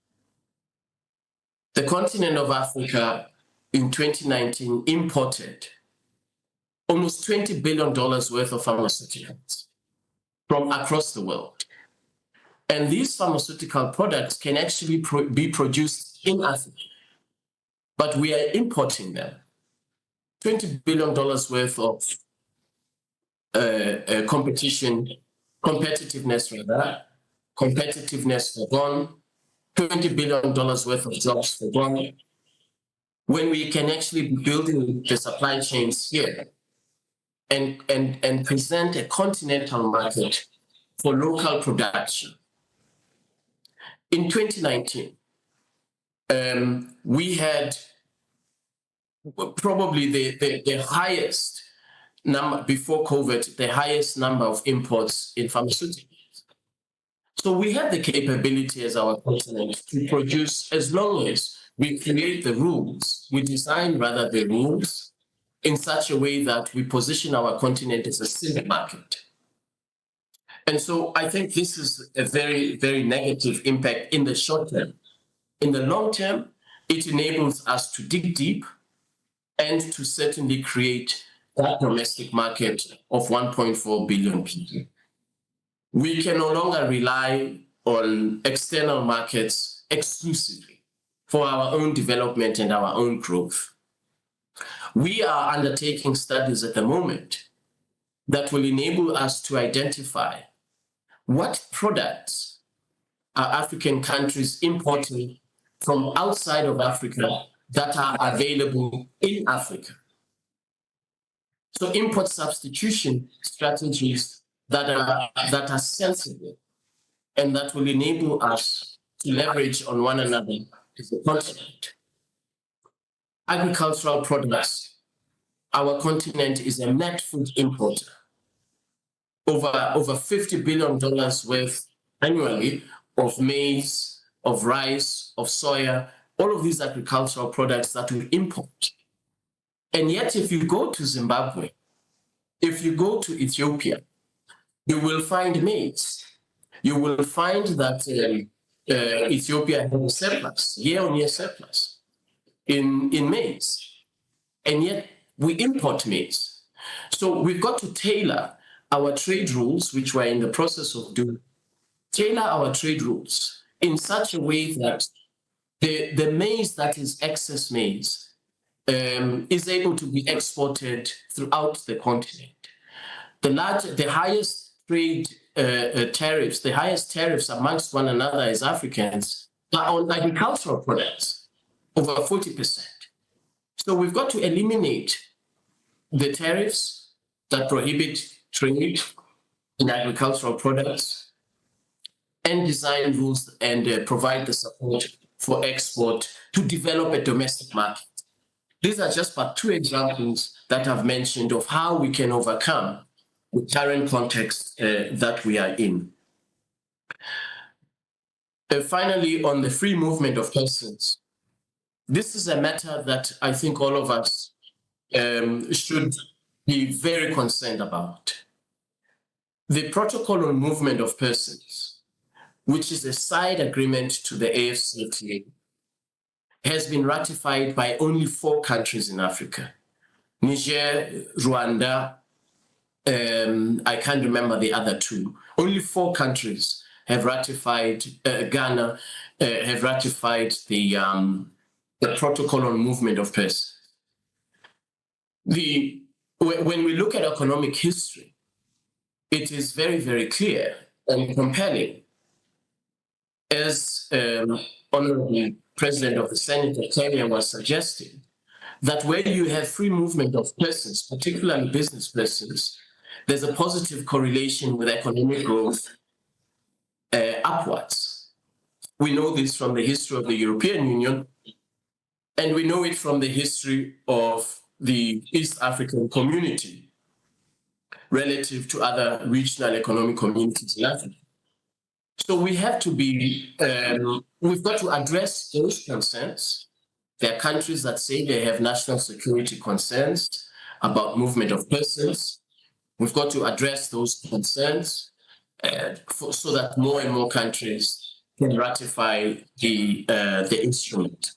The continent of Africa in 2019 imported almost $20 billion worth of pharmaceuticals from across the world. And these pharmaceutical products can actually be produced in Africa, but we are importing them. $20 billion worth of competitiveness for gone, $20 billion worth of jobs for gone, when we can actually be building the supply chains here and present a continental market for local production. In 2019, we had probably the highest number, before COVID, the highest number of imports in pharmaceuticals. So we have the capability as our continent to produce, as long as we create the rules, we design rather the rules in such a way that we position our continent as a single market. And so I think this is a very, very negative impact in the short term. In the long term, it enables us to dig deep and to certainly create that domestic market of 1.4 billion people. We can no longer rely on external markets exclusively for our own development and our own growth. We are undertaking studies at the moment that will enable us to identify what products are African countries importing from outside of Africa that are available in Africa. So import substitution strategies that are sensible and that will enable us to leverage on one another as a continent. Agricultural products. Our continent is a net food importer. Over $50 billion worth annually of maize, of rice, of soya, all of these agricultural products that we import. And yet, if you go to Zimbabwe, if you go to Ethiopia, you will find maize. You will find that Ethiopia has a surplus, year-on-year surplus in maize. And yet, we import maize. So we've got to tailor our trade rules, which we're in the process of doing, tailor our trade rules in such a way that the maize that is excess maize is able to be exported throughout the continent. The highest trade tariffs, the highest tariffs amongst one another as Africans are on agricultural products, over 40%. So we've got to eliminate the tariffs that prohibit trade in agricultural products and design rules and provide the support for export to develop a domestic market. These are just but two examples that I've mentioned of how we can overcome the current context that we are in. Finally, on the free movement of persons, this is a matter that I think all of us should be very concerned about. The Protocol on Movement of Persons, which is a side agreement to the AfCFTA, has been ratified by only 4 countries in Africa: Niger, Rwanda, I can't remember the other 2. Only 4 countries have ratified, Ghana have ratified the Protocol on Movement of Persons. When we look at economic history, it is very, very clear and compelling. As Honorable President of the Senate of Kenya was suggesting, that where you have free movement of persons, particularly business persons, there's a positive correlation with economic growth upwards. We know this from the history of the European Union, and we know it from the history of the East African community relative to other regional economic communities in Africa. So we have to be, we've got to address those concerns. There are countries that say they have national security concerns about movement of persons. We've got to address those concerns so that more and more countries can ratify the instrument.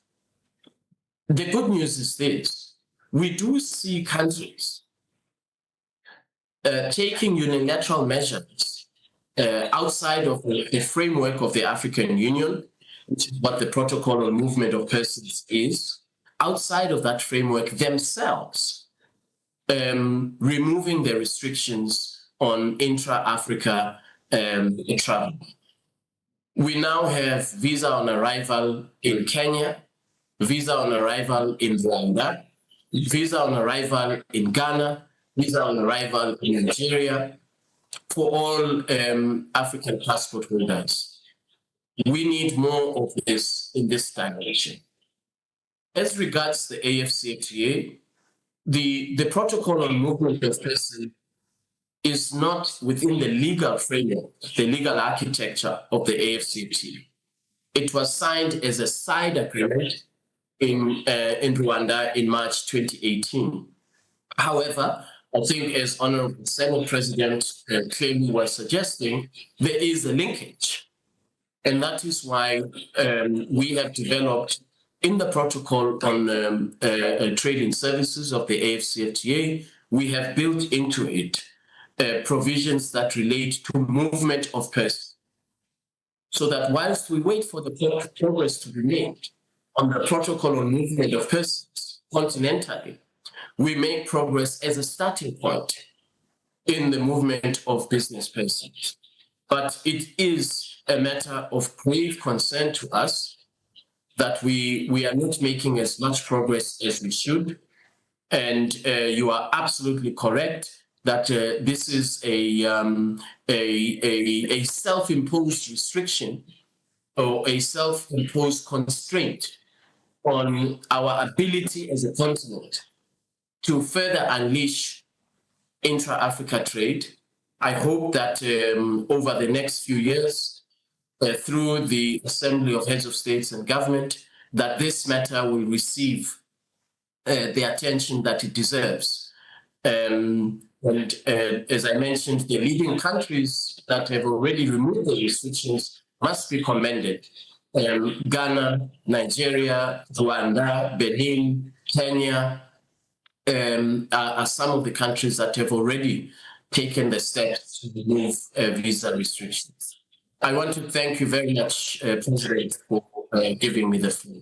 The good news is this: we do see countries taking unilateral measures outside of the framework of the African Union, which is what the Protocol on Movement of Persons is, outside of that framework themselves, removing the restrictions on intra-Africa travel. We now have visa on arrival in Kenya, visa on arrival in Rwanda, visa on arrival in Ghana, visa on arrival in Nigeria, for all African passport holders. We need more of this in this direction. As regards the AFCFTA, the Protocol on Movement of Persons is not within the legal framework, the legal architecture of the AFCFTA. It was signed as a side agreement in Rwanda in March 2018. However, I think, as Honorable Senate President clearly was suggesting, there is a linkage. And that is why we have developed in the protocol on trading services of the AFCFTA, we have built into it provisions that relate to movement of persons. So that whilst we wait for the progress to be made on the protocol on movement of persons continentally, we make progress as a starting point in the movement of business persons. But it is a matter of grave concern to us that we are not making as much progress as we should. And you are absolutely correct that this is a self-imposed restriction or a self-imposed constraint on our ability as a continent to further unleash intra-Africa trade. I hope that over the next few years, through the Assembly of Heads of States and Government, that this matter will receive the attention that it deserves. And as I mentioned, the leading countries that have already removed the restrictions must be commended. Ghana, Nigeria, Rwanda, Benin, Kenya are some of the countries that have already taken the steps to remove visa restrictions. I want to thank you very much, President, for giving me the floor.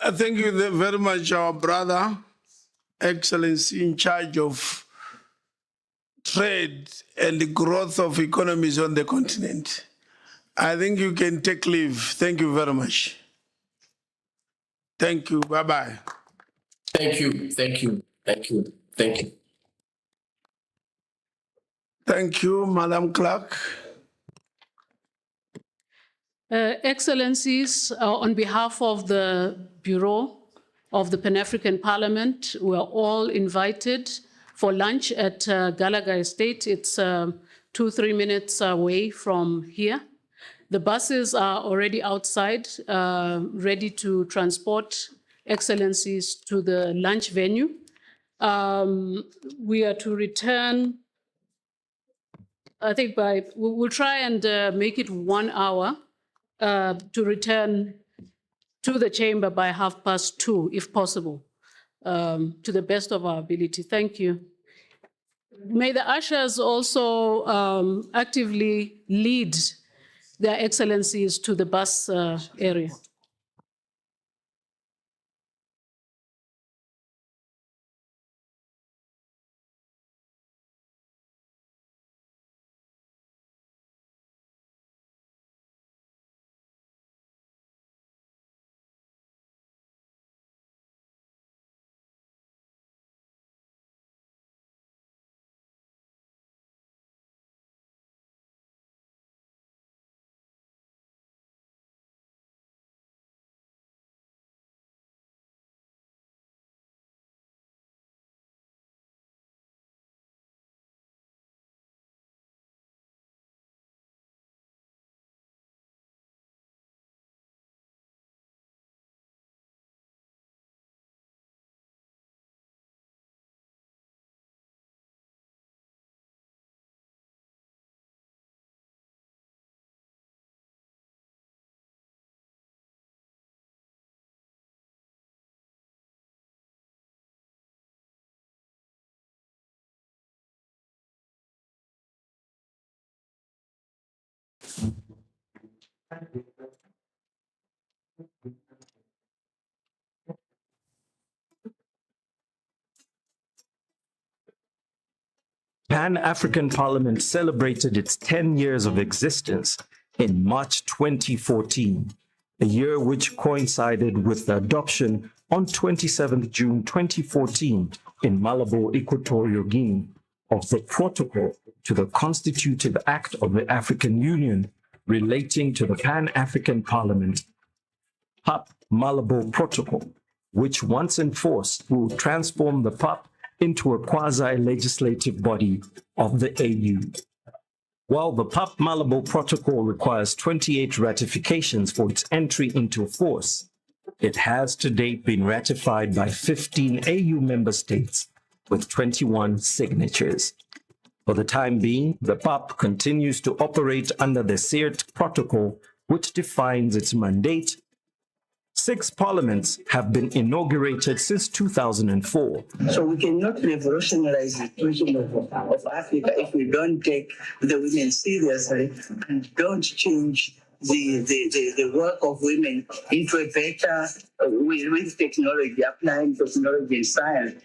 Thank you very much, our brother, Excellency in charge of trade and the growth of economies on the continent. I think you can take leave. Thank you very much. Thank you. Bye-bye. Thank you. Thank you. Thank you. Thank you. Thank you, Madam Clerk. Excellencies, on behalf of the Bureau of the Pan-African Parliament, we are all invited for lunch at Gallagher Estate. It's 2-3 minutes away from here. The buses are already outside, ready to transport Excellencies to the lunch venue. We are to return, I think we'll try and make it 1 hour to return to the chamber by 2:30, if possible, to the best of our ability. Thank you. May the ushers also actively lead their Excellencies to the bus area. Pan-African Parliament celebrated its 10 years of existence in March 2014, a year which coincided with the adoption on 27 June 2014 in Malabo, Equatorial Guinea, of the Protocol to the Constitutive Act of the African Union relating to the Pan-African Parliament, PAP Malabo Protocol, which once enforced will transform the PAP into a quasi-legislative body of the AU. While the PAP Malabo Protocol requires 28 ratifications for its entry into force, it has to date been ratified by 15 AU member states with 21 signatures. For the time being, the PAP continues to operate under the CERT Protocol, which defines its mandate. 6 parliaments have been inaugurated since 2004. So we cannot revolutionize the situation of Africa if we don't take the women seriously and don't change the work of women into a better, with technology, applying technology and science.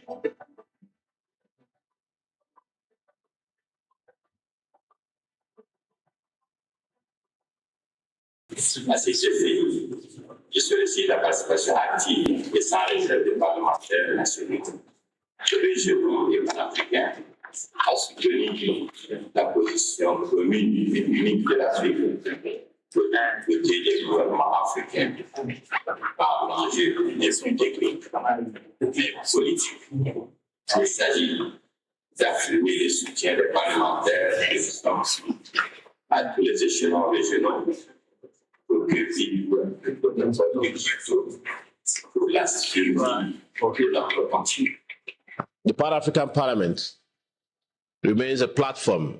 À ces effets, je sollicite la participation active et sans réserve des parlementaires nationaux, régionaux et panafricains à soutenir la position commune et unique de l'Afrique pour d'un côté des gouvernements africains par l'enjeu des plus techniques et politiques. Il s'agit d'affirmer le soutien des parlementaires de résistance à tous les échelons régionaux pour que vivent notre équilibre pour la survie de notre continent. The Pan-African Parliament remains a platform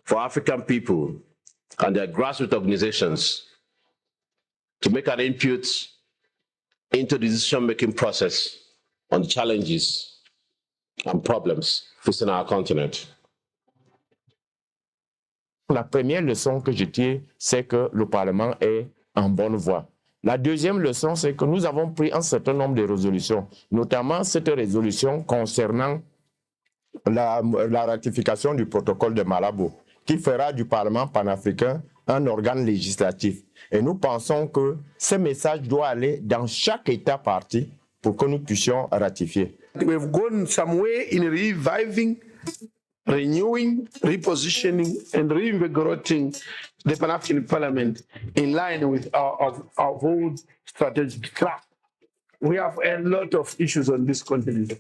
for African people and their grassroots organizations to make an input into the decision-making process on the challenges and problems facing our continent. La première leçon que je tire, c'est que le Parlement est en bonne voie. La deuxième leçon, c'est que nous avons pris un certain nombre de résolutions, notamment cette résolution concernant la ratification du protocole de Malabo, qui fera du Parlement panafricain un organe législatif. Et nous pensons que ce message doit aller dans chaque État partie pour que nous puissions ratifier. We've gone some way in reviving, renewing, repositioning, and reinvigorating the Pan-African Parliament in line with our old strategic track. We have a lot of issues on this continent.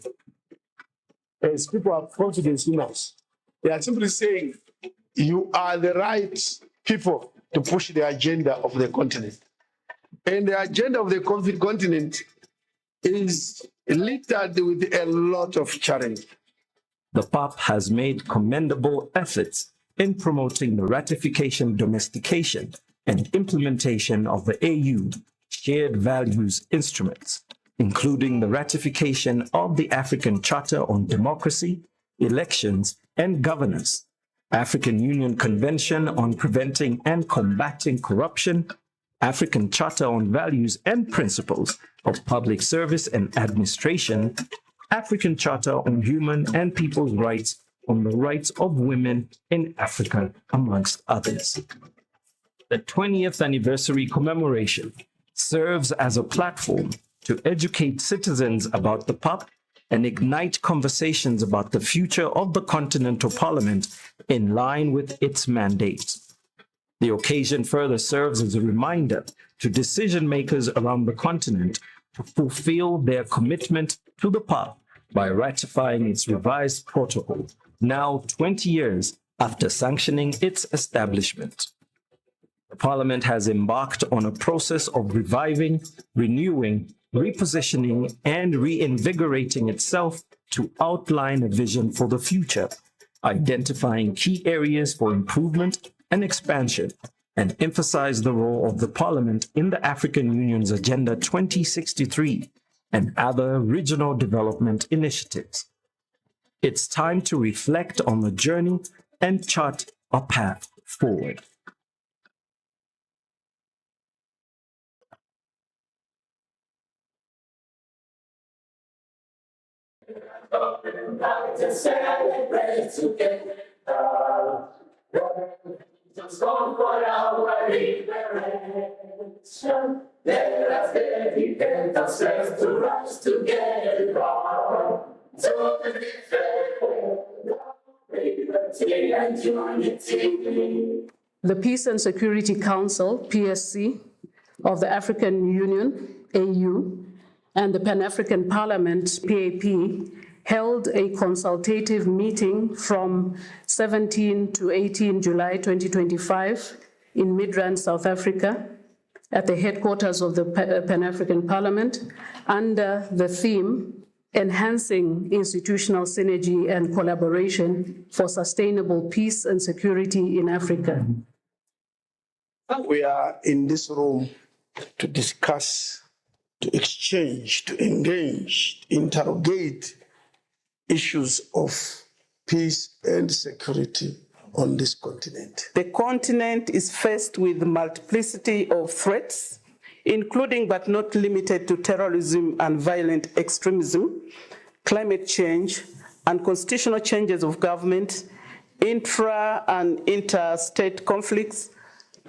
As people have confidence in us, they are simply saying, you are the right people to push the agenda of the continent. And the agenda of the continent is littered with a lot of challenge. The PAP has made commendable efforts in promoting the ratification, domestication, and implementation of the AU shared values instruments, including the ratification of the African Charter on Democracy, Elections, and Governance, African Union Convention on Preventing and Combating Corruption, African Charter on Values and Principles of Public Service and Administration, African Charter on Human and People's Rights on the Rights of Women in Africa, amongst others. The 20th anniversary commemoration serves as a platform to educate citizens about the PAP and ignite conversations about the future of the Continental Parliament in line with its mandates. The occasion further serves as a reminder to decision makers around the continent to fulfill their commitment to the PAP by ratifying its revised protocol, now 20 years after sanctioning its establishment. The Parliament has embarked on a process of reviving, renewing, repositioning, and reinvigorating itself to outline a vision for the future, identifying key areas for improvement and expansion, and emphasize the role of the Parliament in the African Union's Agenda 2063 and other regional development initiatives. It's time to reflect on the journey and chart a path forward. To celebrate together. Just gone for our liberation. Let us dedicate ourselves to rise together. To the liberty and unity. The Peace and Security Council, PSC, of the African Union, AU, and the Pan-African Parliament, PAP, held a consultative meeting from 17 to 18 July 2025 in Midrand, South Africa, at the headquarters of the Pan-African Parliament, under the theme, Enhancing Institutional Synergy and Collaboration for Sustainable Peace and Security in Africa. We are in this room to discuss, to exchange, to engage, interrogate issues of peace and security on this continent. The continent is faced with multiplicity of threats, including but not limited to terrorism and violent extremism, climate change, and constitutional changes of government, intra and interstate conflicts,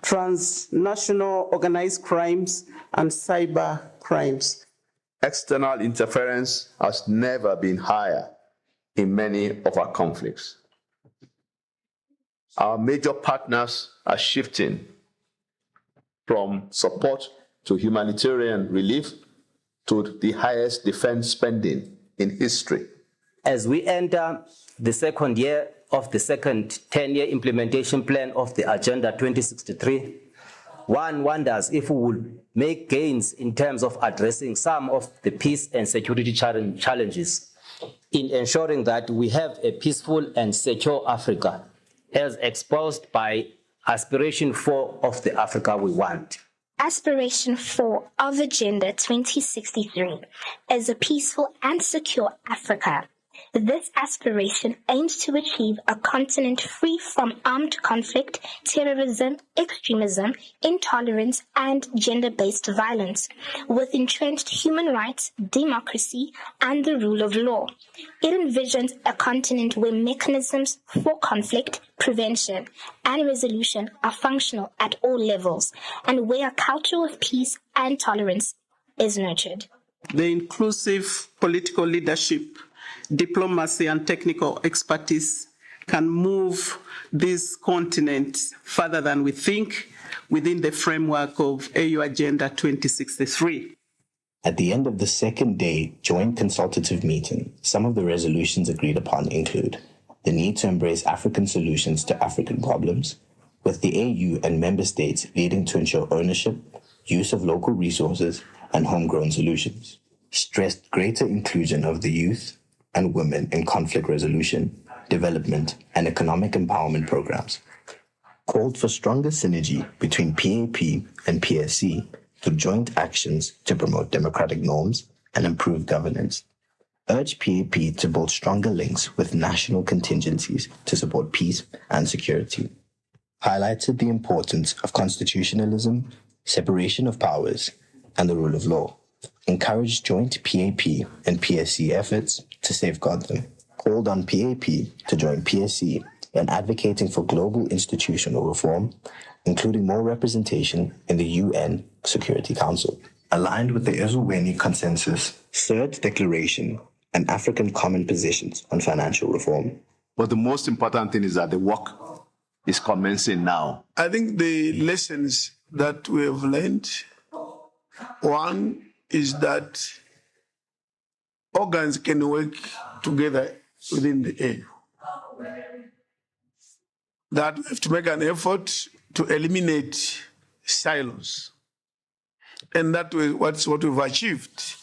transnational organized crimes, and cyber crimes. External interference has never been higher in many of our conflicts. Our major partners are shifting from support to humanitarian relief to the highest defense spending in history. As we enter the second year of the second 10-year implementation plan of the Agenda 2063, one wonders if we will make gains in terms of addressing some of the peace and security challenges in ensuring that we have a peaceful and secure Africa, as exposed by Aspiration 4 of the Africa we want. Aspiration 4 of Agenda 2063 is a peaceful and secure Africa. This aspiration aims to achieve a continent free from armed conflict, terrorism, extremism, intolerance, and gender-based violence, with entrenched human rights, democracy, and the rule of law. It envisions a continent where mechanisms for conflict, prevention, and resolution are functional at all levels, and where a culture of peace and tolerance is nurtured. The inclusive political leadership, diplomacy, and technical expertise can move this continent further than we think within the framework of AU Agenda 2063. At the end of the second day joint consultative meeting, some of the resolutions agreed upon include the need to embrace African solutions to African problems, with the AU and member states leading to ensure ownership, use of local resources, and homegrown solutions. Stressed greater inclusion of the youth and women in conflict resolution, development, and economic empowerment programs. Called for stronger synergy between PAP and PSC through joint actions to promote democratic norms and improve governance. Urged PAP to build stronger links with national contingencies to support peace and security. Highlighted the importance of constitutionalism, separation of powers, and the rule of law. Encouraged joint PAP and PSC efforts to safeguard them. Called on PAP to join PSC in advocating for global institutional reform, including more representation in the UN Security Council. Aligned with the Ezulweni Consensus, Third Declaration, and African Common Positions on Financial Reform. But the most important thing is that the work is commencing now. I think the lessons that we have learned, one is that organs can work together within the AU. That we have to make an effort to eliminate silos. And that's what we've achieved.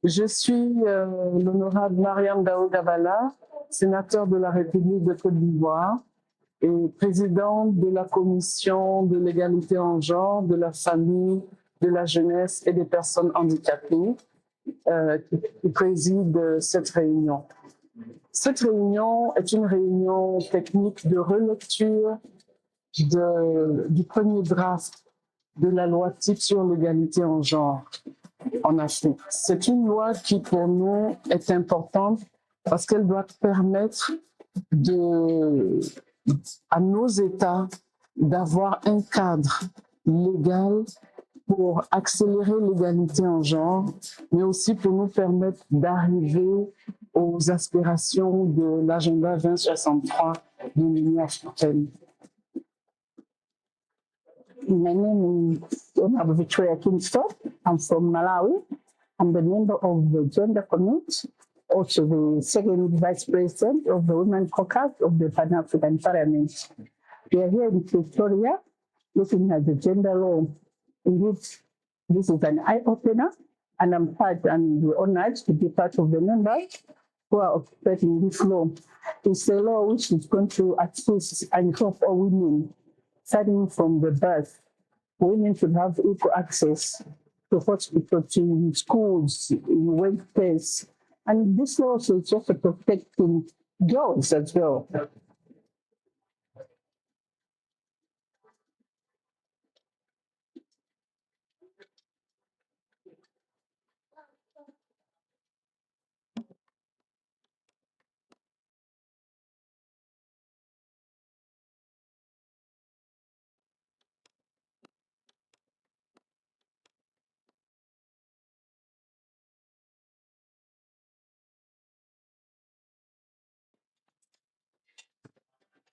Je suis l'honorable Mariam Daoud-Avala, sénateur de la République de Côte d'Ivoire et présidente de la Commission de l'égalité en genre, de la famille, de la jeunesse et des personnes handicapées qui préside cette réunion. Cette réunion est une réunion technique de relecture du premier draft de la loi type sur l'égalité en genre en Afrique. C'est une loi qui, pour nous, est importante parce qu'elle doit permettre à nos États d'avoir un cadre légal pour accélérer l'égalité en genre, mais aussi pour nous permettre d'arriver aux aspirations de l'agenda 2063 de l'Union africaine. My name is Honorable Victoria Kingston. I'm from Malawi. I'm the member of the Gender Committee, also the second vice president of the Women Caucus of the Pan-African Parliament. We are here in Victoria looking at the gender law. Indeed, this is an eye-opener, and I'm honored to be part of the members who are operating this law. It's a law which is going to assist and help all women, starting from the birth. Women should have equal access to hospital, to schools, in workplace. And this law is also protecting girls as well.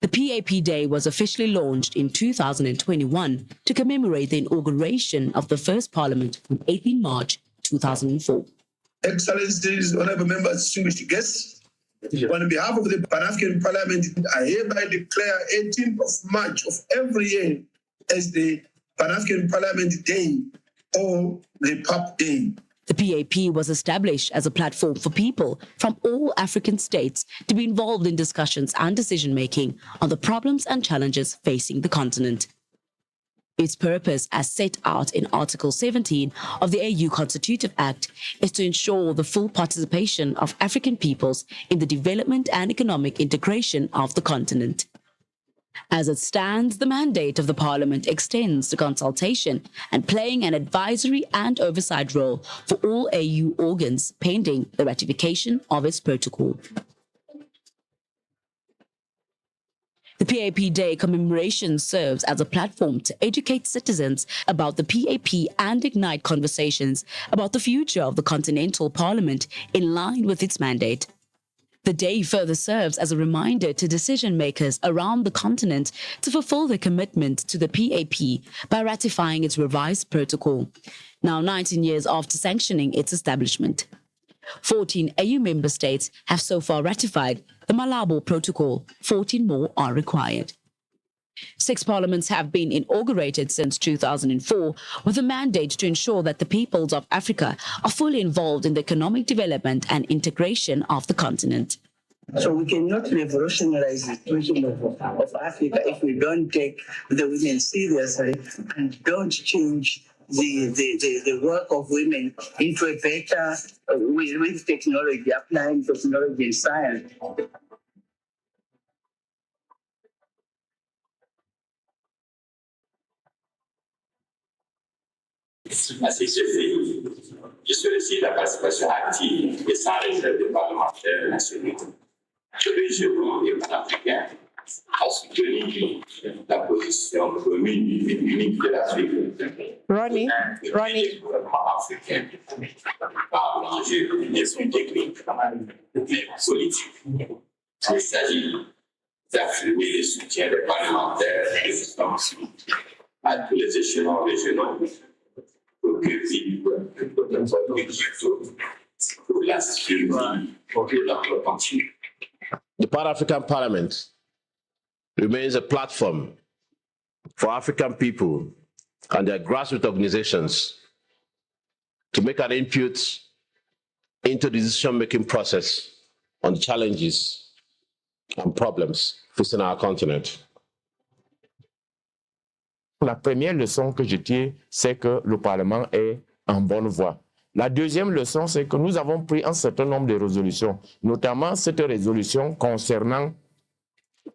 The PAP Day was officially launched in 2021 to commemorate the inauguration of the first parliament on 18 March 2004. Excellencies, honorable members, distinguished guests, on behalf of the Pan-African Parliament, I hereby declare 18th of March of every year as the Pan-African Parliament Day or the PAP Day. The PAP was established as a platform for people from all African states to be involved in discussions and decision-making on the problems and challenges facing the continent. Its purpose, as set out in Article 17 of the AU Consultative Act, is to ensure the full participation of African peoples in the development and economic integration of the continent. As it stands, the mandate of the Parliament extends to consultation and playing an advisory and oversight role for all AU organs pending the ratification of its protocol. The PAP Day commemoration serves as a platform to educate citizens about the PAP and ignite conversations about the future of the Continental Parliament in line with its mandate. The day further serves as a reminder to decision makers around the continent to fulfill their commitment to the PAP by ratifying its revised protocol, now 19 years after sanctioning its establishment. 14 AU member states have so far ratified the Malabo Protocol. 14 more are required. 6 parliaments have been inaugurated since 2004 with a mandate to ensure that the peoples of Africa are fully involved in the economic development and integration of the continent. So we cannot revolutionize the situation of Africa if we don't take the women seriously and don't change the work of women into a better, with technology, applying technology and science. Ainsi que je sollicite la participation active et sans réserve des parlementaires nationaux. Je régionaux et panafricains à soutenir la position commune et unique de l'Afrique. Ronnie. Le gouvernement africain par l'enjeu des soins techniques et politiques. Il s'agit d'affirmer le soutien des parlementaires résistants à tous les échelons régionaux pour que pour la sécurité de notre continent. The Pan-African Parliament remains a platform for African people and their grassroots organizations to make an input into the decision-making process on challenges and problems facing our continent. La première leçon que je tire, c'est que le Parlement est en bonne voie. La deuxième leçon, c'est que nous avons pris un certain nombre de résolutions, notamment cette résolution concernant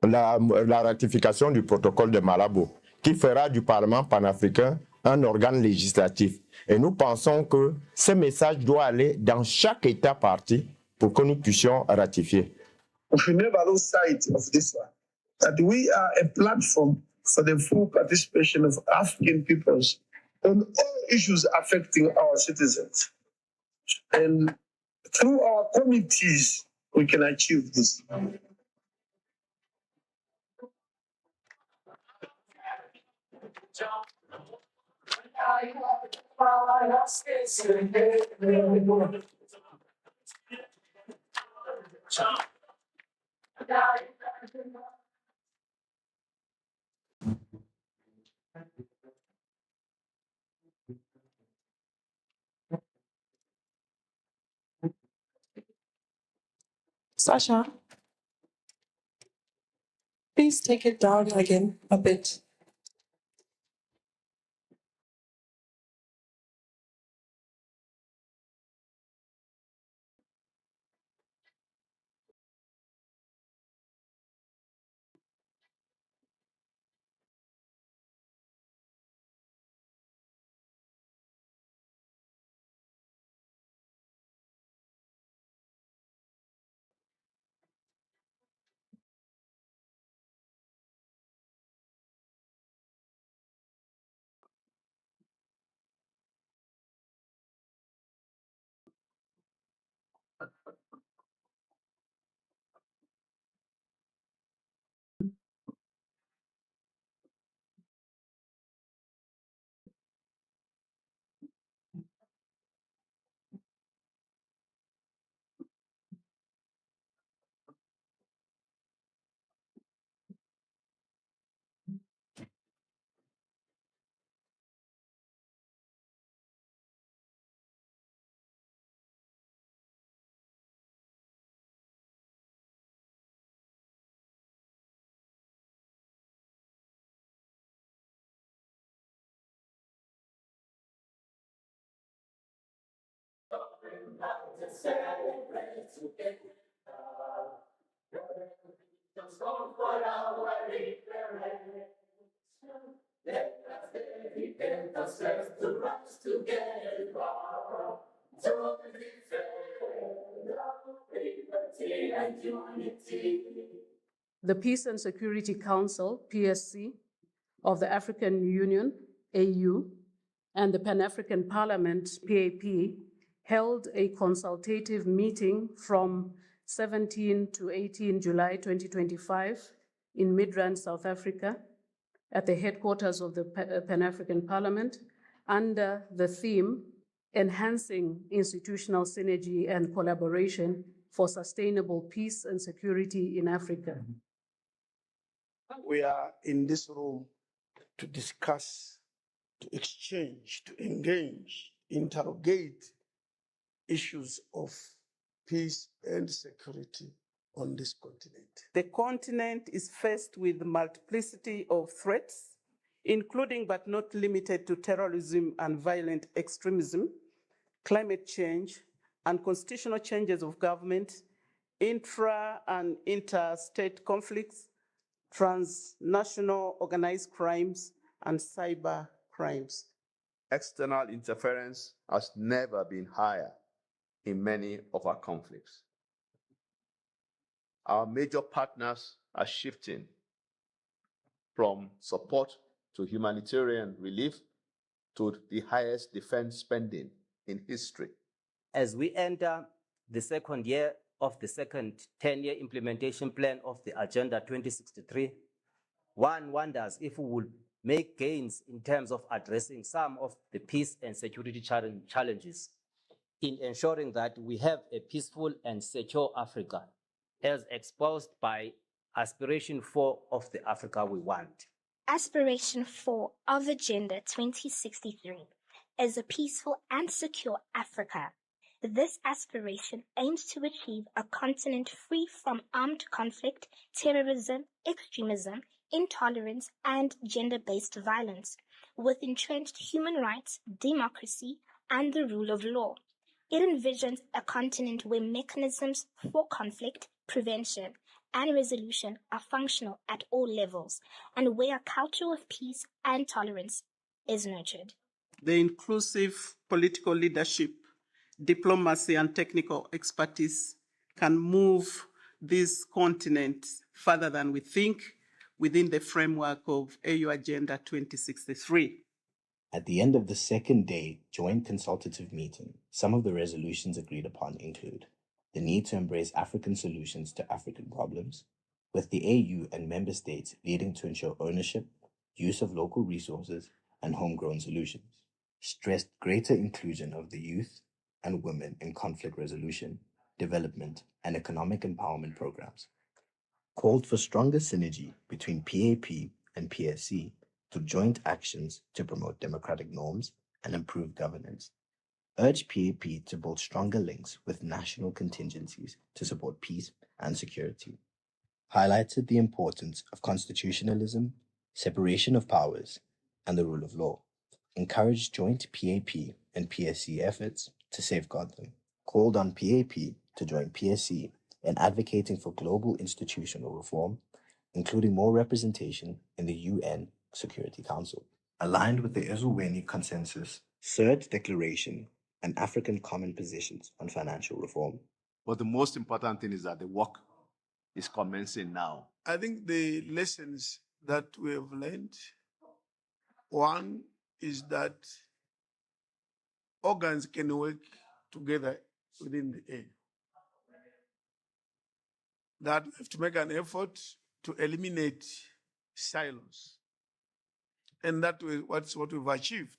la ratification du protocole de Malabo, qui fera du Parlement panafricain un organe législatif. Et nous pensons que ce message doit aller dans chaque État partie pour que nous puissions ratifier. We should never lose sight of this one, that we are a platform for the full participation of African peoples on all issues affecting our citizens. And through our committees, we can achieve this. Sasha, please take it down again a bit. The Peace and Security Council, PSC, of the African Union, AU, and the Pan-African Parliament, PAP, held a consultative meeting from 17 to 18 July 2025 in Midrand, South Africa, at the headquarters of the Pan-African Parliament, under the theme, Enhancing Institutional Synergy and Collaboration for Sustainable Peace and Security in Africa. We are in this room to discuss, to exchange, to engage, interrogate issues of peace and security on this continent. The continent is faced with multiplicity of threats, including but not limited to terrorism and violent extremism, climate change, unconstitutional changes of government, intra and interstate conflicts, transnational organized crimes, and cyber crimes. External interference has never been higher in many of our conflicts. Our major partners are shifting from support to humanitarian relief to the highest defense spending in history. As we enter the second year of the second 10-year implementation plan of the Agenda 2063, one wonders if we will make gains in terms of addressing some of the peace and security challenges in ensuring that we have a peaceful and secure Africa, as exposed by Aspiration 4 of the Africa we want. Aspiration 4 of Agenda 2063 is a peaceful and secure Africa. This aspiration aims to achieve a continent free from armed conflict, terrorism, extremism, intolerance, and gender-based violence, with entrenched human rights, democracy, and the rule of law. It envisions a continent where mechanisms for conflict, prevention, and resolution are functional at all levels, and where a culture of peace and tolerance is nurtured. The inclusive political leadership, diplomacy, and technical expertise can move this continent further than we think within the framework of AU Agenda 2063. At the end of the second day joint consultative meeting, some of the resolutions agreed upon include the need to embrace African solutions to African problems, with the AU and member states leading to ensure ownership, use of local resources, and homegrown solutions, stressed greater inclusion of the youth and women in conflict resolution, development, and economic empowerment programs, called for stronger synergy between PAP and PSC through joint actions to promote democratic norms and improve governance, urged PAP to build stronger links with national contingencies to support peace and security, highlighted the importance of constitutionalism, separation of powers, and the rule of law, encouraged joint PAP and PSC efforts to safeguard them, called on PAP to join PSC in advocating for global institutional reform, including more representation in the UN Security Council, aligned with the Ezulweni Consensus, Third Declaration, and African Common Positions on Financial Reform. But the most important thing is that the work is commencing now. I think the lessons that we have learned, one is that organs can work together within the AU. That we have to make an effort to eliminate silos. And that's what we've achieved.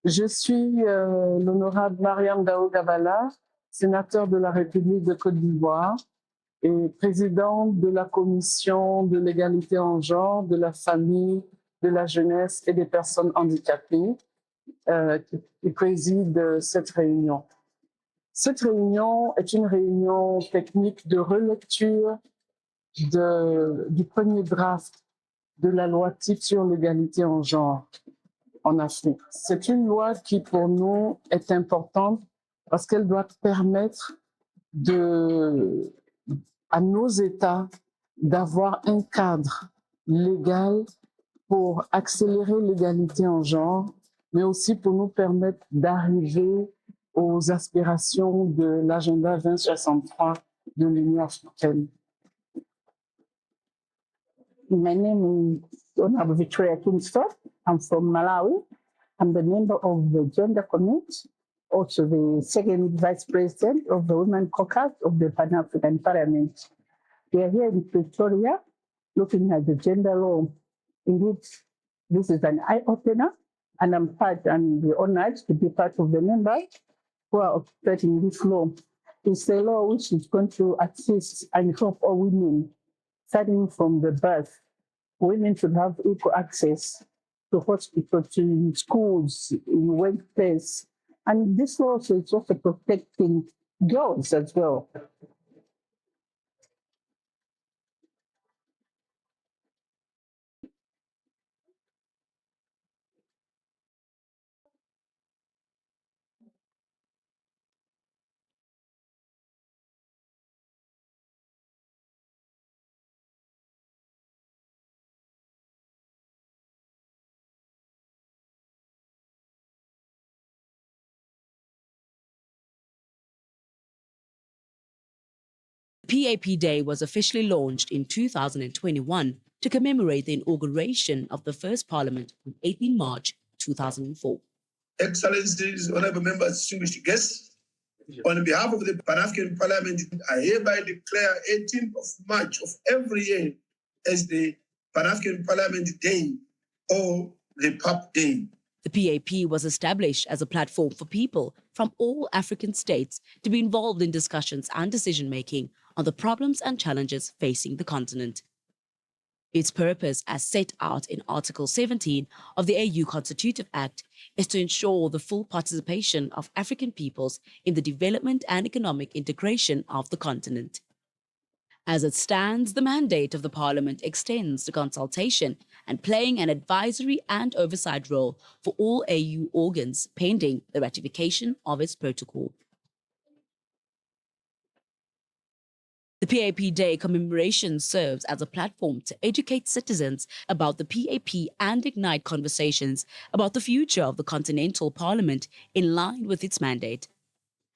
Je suis l'honorable Mariam Daoud-Gabala, sénateur de la République de Côte d'Ivoire et présidente de la Commission de l'égalité en genre, de la famille, de la jeunesse et des personnes handicapées qui préside cette réunion. Cette réunion est une réunion technique de relecture du premier draft de la loi type sur l'égalité en genre en Afrique. C'est une loi qui, pour nous, est importante parce qu'elle doit permettre à nos États d'avoir un cadre légal pour accélérer l'égalité en genre, mais aussi pour nous permettre d'arriver aux aspirations de l'agenda 2063 de l'Union africaine. My name is Honorable Victoria Kingston. I'm from Malawi. I'm the member of the Gender Committee, also the second vice president of the Women Caucus of the Pan-African Parliament. We are here in Pretoria looking at the gender law. Indeed, this is an eye-opener, and I'm honored to be part of the members who are operating this law. It's a law which is going to assist and help all women, starting from the birth. Women should have equal access to hospital, to schools, in workplace. And this law is also protecting girls as well. PAP Day was officially launched in 2021 to commemorate the inauguration of the first parliament on 18 March 2004. Excellencies, honorable members, distinguished guests, on behalf of the Pan-African Parliament, I hereby declare 18th of March of every year as the Pan-African Parliament Day or the PAP Day. The PAP was established as a platform for people from all African states to be involved in discussions and decision-making on the problems and challenges facing the continent. Its purpose, as set out in Article 17 of the AU Consultative Act, is to ensure the full participation of African peoples in the development and economic integration of the continent. As it stands, the mandate of the Parliament extends to consultation and playing an advisory and oversight role for all AU organs pending the ratification of its protocol. The PAP Day commemoration serves as a platform to educate citizens about the PAP and ignite conversations about the future of the Continental Parliament in line with its mandate.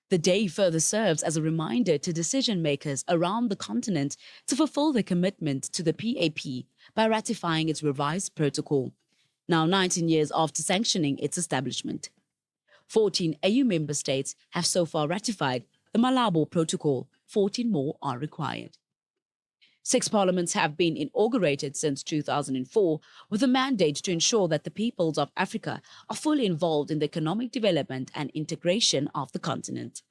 The day further serves as a reminder to decision makers around the continent to fulfill their commitment to the PAP by ratifying its revised protocol, now 19 years after sanctioning its establishment. 14 AU member states have so far ratified the Malabo Protocol. 14 more are required. 6 parliaments have been inaugurated since 2004 with a mandate to ensure that the peoples of Africa are fully involved in the economic development and integration of the continent.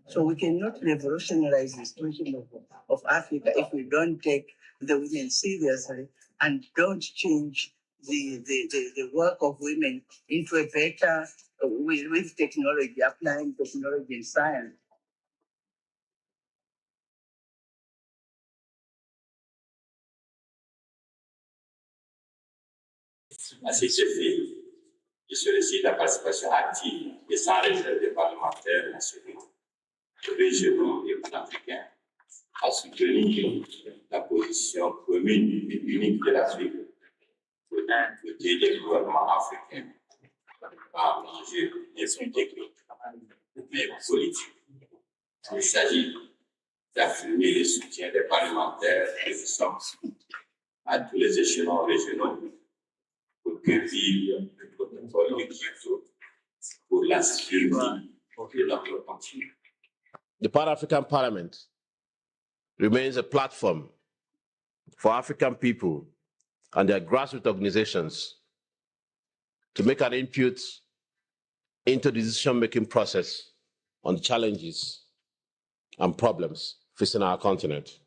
So we cannot revolutionize the situation of Africa if we don't take the women seriously and don't change the work of women into a better, with technology, applying technology and science. À cet effet, je sollicite la participation active et sans réserve des parlementaires nationaux, régionaux et panafricains à soutenir la position commune et unique de l'Afrique pour un côté des gouvernements africains par l'enjeu des soins techniques mais politiques. Il s'agit d'affirmer le soutien des parlementaires et des sources à tous les échelons régionaux pour que vive le protocole de Keynote pour la sécurité de notre continent. The Pan-African Parliament remains a platform for African people and their grassroots organizations to make an input into the decision-making process on challenges and problems facing our continent.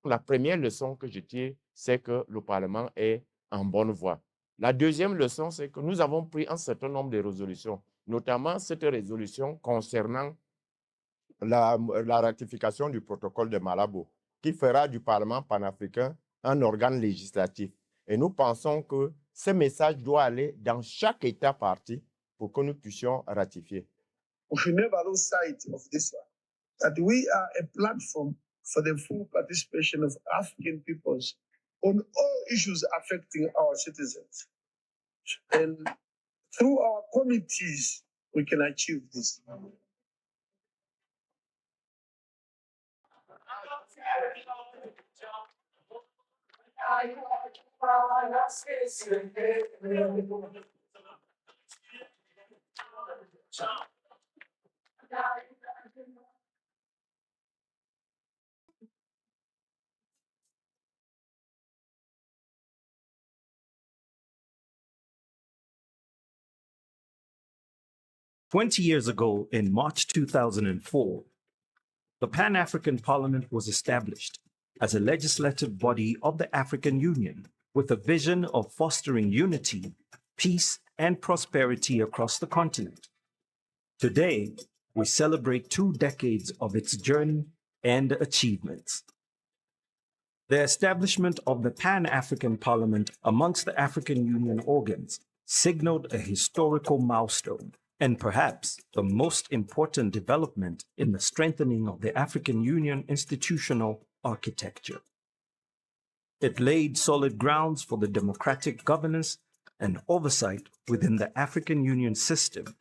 La première leçon que je tire, c'est que le Parlement est en bonne voie. La deuxième leçon, c'est que nous avons pris un certain nombre de résolutions, notamment cette résolution concernant la ratification du protocole de Malabo, qui fera du Parlement panafricain un organe législatif. Et nous pensons que ce message doit aller dans chaque État partie pour que nous puissions ratifier. We should never lose sight of this one, that we are a platform for the full participation of African peoples on all issues affecting our citizens. And through our committees, we can achieve this. "20 years ago, in March 2004, the Pan-African Parliament was established as a legislative body of the African Union with a vision of fostering unity, peace, and prosperity across the continent. Today, we celebrate 2 decades of its journey and achievements. The establishment of the Pan-African Parliament amongst the African Union organs signaled a historical milestone and perhaps the most important development in the strengthening of the African Union institutional architecture. It laid solid grounds for the democratic governance and oversight within the African Union system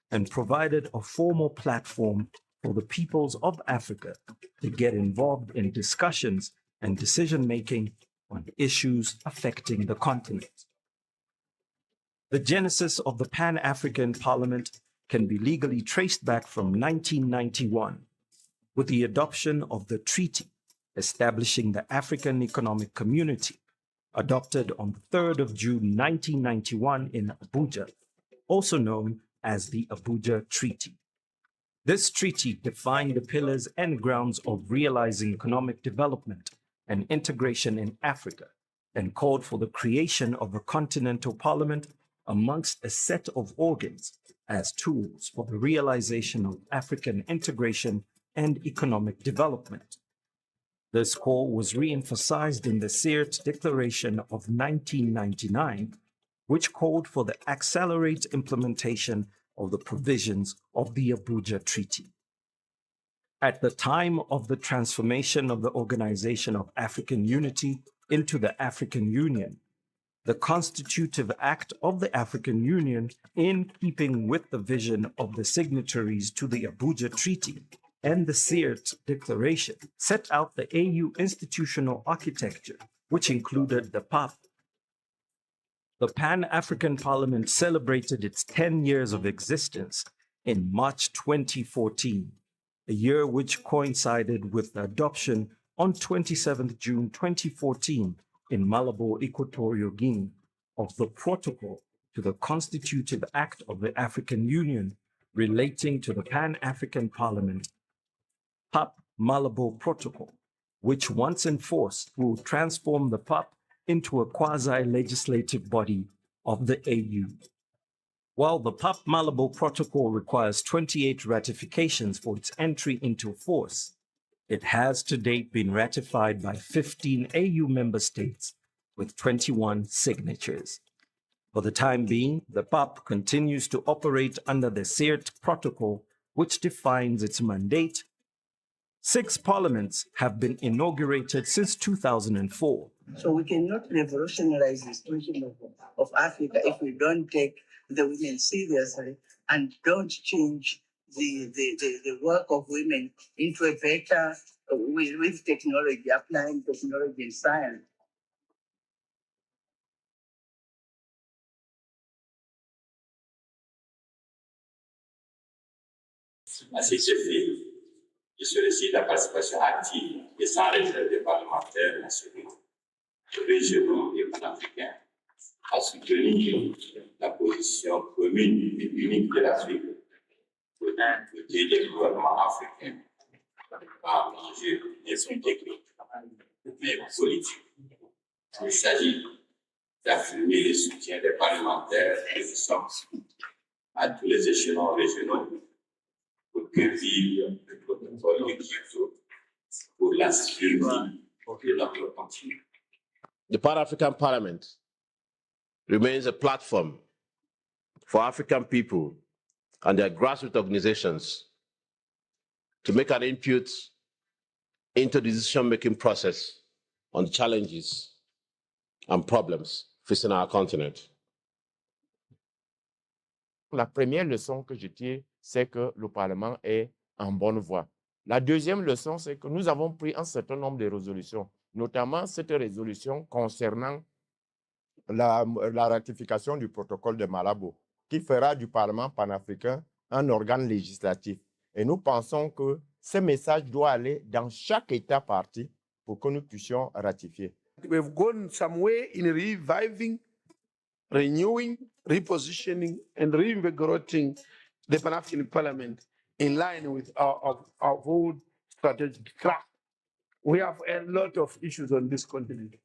and provided a formal platform for the peoples of Africa to get involved in discussions and decision-making on issues affecting the continent. The genesis of the Pan-African Parliament can be legally traced back from 1991 with the adoption of the treaty establishing the African Economic Community, adopted on the 3rd of June 1991 in Abuja, also known as the Abuja Treaty. This treaty defined the pillars and grounds of realizing economic development and integration in Africa and called for the creation of a continental parliament amongst a set of organs as tools for the realization of African integration and economic development. This call was re-emphasized in the Sirte Declaration of 1999, which called for the accelerated implementation of the provisions of the Abuja Treaty. At the time of the transformation of the Organization of African Unity into the African Union, the Constitutive Act of the African Union, in keeping with the vision of the signatories to the Abuja Treaty and the Sirte Declaration, set out the AU institutional architecture, which included the PAP. The Pan-African Parliament celebrated its 10 years of existence in March 2014, a year which coincided with the adoption on 27 June 2014 in Malabo, Equatorial Guinea, of the protocol to the Constitutive Act of the African Union relating to the Pan-African Parliament, PAP Malabo Protocol, which once enforced will transform the PAP into a quasi-legislative body of the AU. While the PAP Malabo Protocol requires 28 ratifications for its entry into force, it has to date been ratified by 15 AU member states with 21 signatures. For the time being, the PAP continues to operate under the Sirte Protocol, which defines its mandate. 6 parliaments have been inaugurated since 2004. So we cannot revolutionize the situation of Africa if we don't take the women seriously and don't change the work of women into a better, with technology, applying technology and science. À cet effet, je sollicite la participation active et sans réserve des parlementaires nationaux, régionaux et panafricains à soutenir la position commune et unique de l'Afrique pour aider les gouvernements africains à engager des fonds techniques mais politiques. Il s'agit d'affirmer le soutien des parlementaires et des sens à tous les échelons régionaux pour que vive le protocole de Kyoto pour la sécurité de notre continent. The Pan-African Parliament remains a platform for African people and their grassroots organizations to make an input into the decision-making process on challenges and problems facing our continent. La première leçon que je tire, c'est que le Parlement est en bonne voie. La deuxième leçon, c'est que nous avons pris un certain nombre de résolutions, notamment cette résolution concernant la ratification du protocole de Malabo, qui fera du Parlement panafricain un organe législatif. Et nous pensons que ce message doit aller dans chaque État partie pour que nous puissions ratifier. We've gone some way in reviving, renewing, repositioning, and reinvigorating the Pan-African Parliament in line with our whole strategic track. We have a lot of issues on this continent.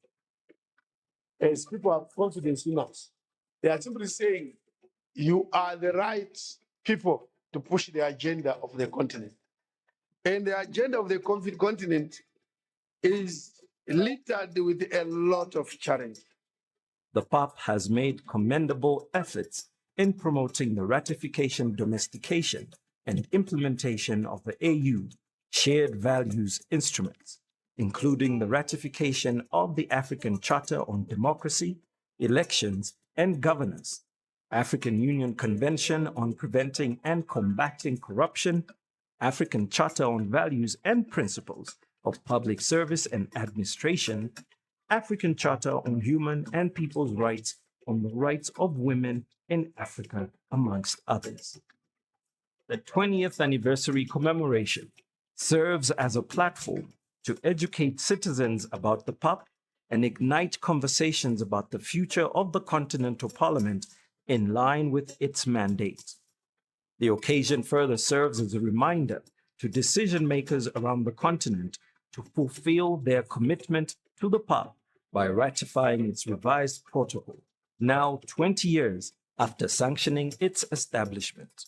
As people have confidence in us, they are simply saying, you are the right people to push the agenda of the continent. And the agenda of the continent is littered with a lot of challenges. The PAP has made commendable efforts in promoting the ratification, domestication, and implementation of the AU Shared Values Instruments, including the ratification of the African Charter on Democracy, Elections, and Governance, African Union Convention on Preventing and Combating Corruption, African Charter on Values and Principles of Public Service and Administration, African Charter on Human and People's Rights on the Rights of Women in Africa, amongst others. The 20th anniversary commemoration serves as a platform to educate citizens about the PAP and ignite conversations about the future of the Continental Parliament in line with its mandate. The occasion further serves as a reminder to decision makers around the continent to fulfill their commitment to the PAP by ratifying its revised protocol, now 20 years after sanctioning its establishment.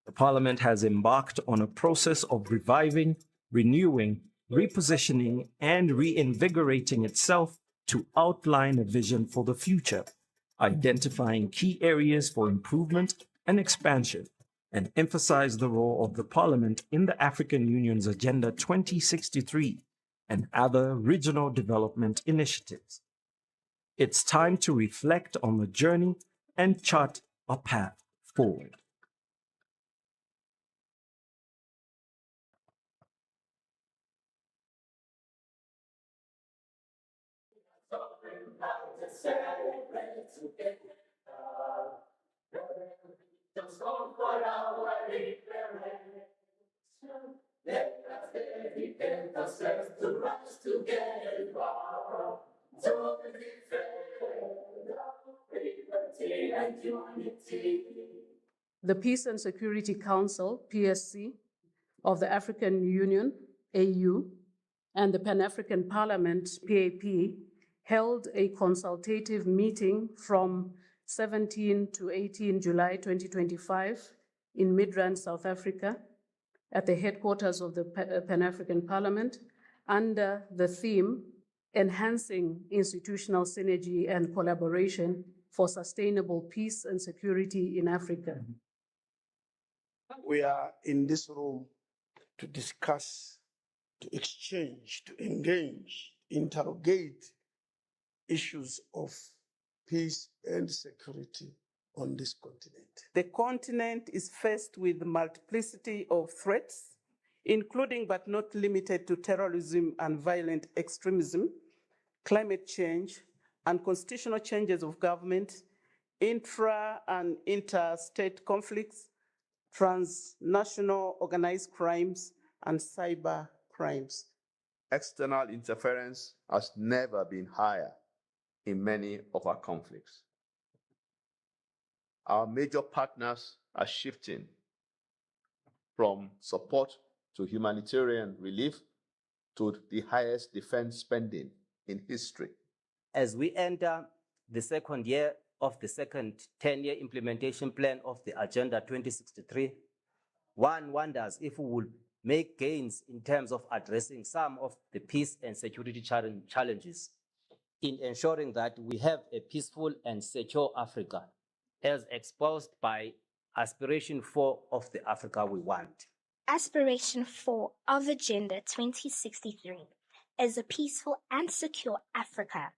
The Parliament has embarked on a process of reviving, renewing, repositioning, and reinvigorating itself to outline a vision for the future, identifying key areas for improvement and expansion, and emphasize the role of the Parliament in the African Union's Agenda 2063 and other regional development initiatives. It's time to reflect on the journey and chart a path forward. Let us dedicate ourselves to rise together to defend our liberty and unity. The Peace and Security Council, PSC, of the African Union, AU, and the Pan-African Parliament, PAP, held a consultative meeting from 17 to 18 July 2025 in Midrand, South Africa, at the headquarters of the Pan-African Parliament, under the theme, Enhancing Institutional Synergy and Collaboration for Sustainable Peace and Security in Africa. We are in this room to discuss, to exchange, to engage, interrogate issues of peace and security on this continent. The continent is faced with a multiplicity of threats, including but not limited to terrorism and violent extremism, climate change, unconstitutional changes of government, intra and interstate conflicts, transnational organized crimes, and cyber crimes. External interference has never been higher in many of our conflicts. our major partners are shifting from support to humanitarian relief to the highest defense spending in history. As we enter the second year of the second 10-year implementation plan of the Agenda 2063, one wonders if we will make gains in terms of addressing some of the peace and security challenges in ensuring that we have a peaceful and secure Africa, as exposed by Aspiration 4 of the Africa we want. Aspiration 4 of Agenda 2063 is a peaceful and secure Africa.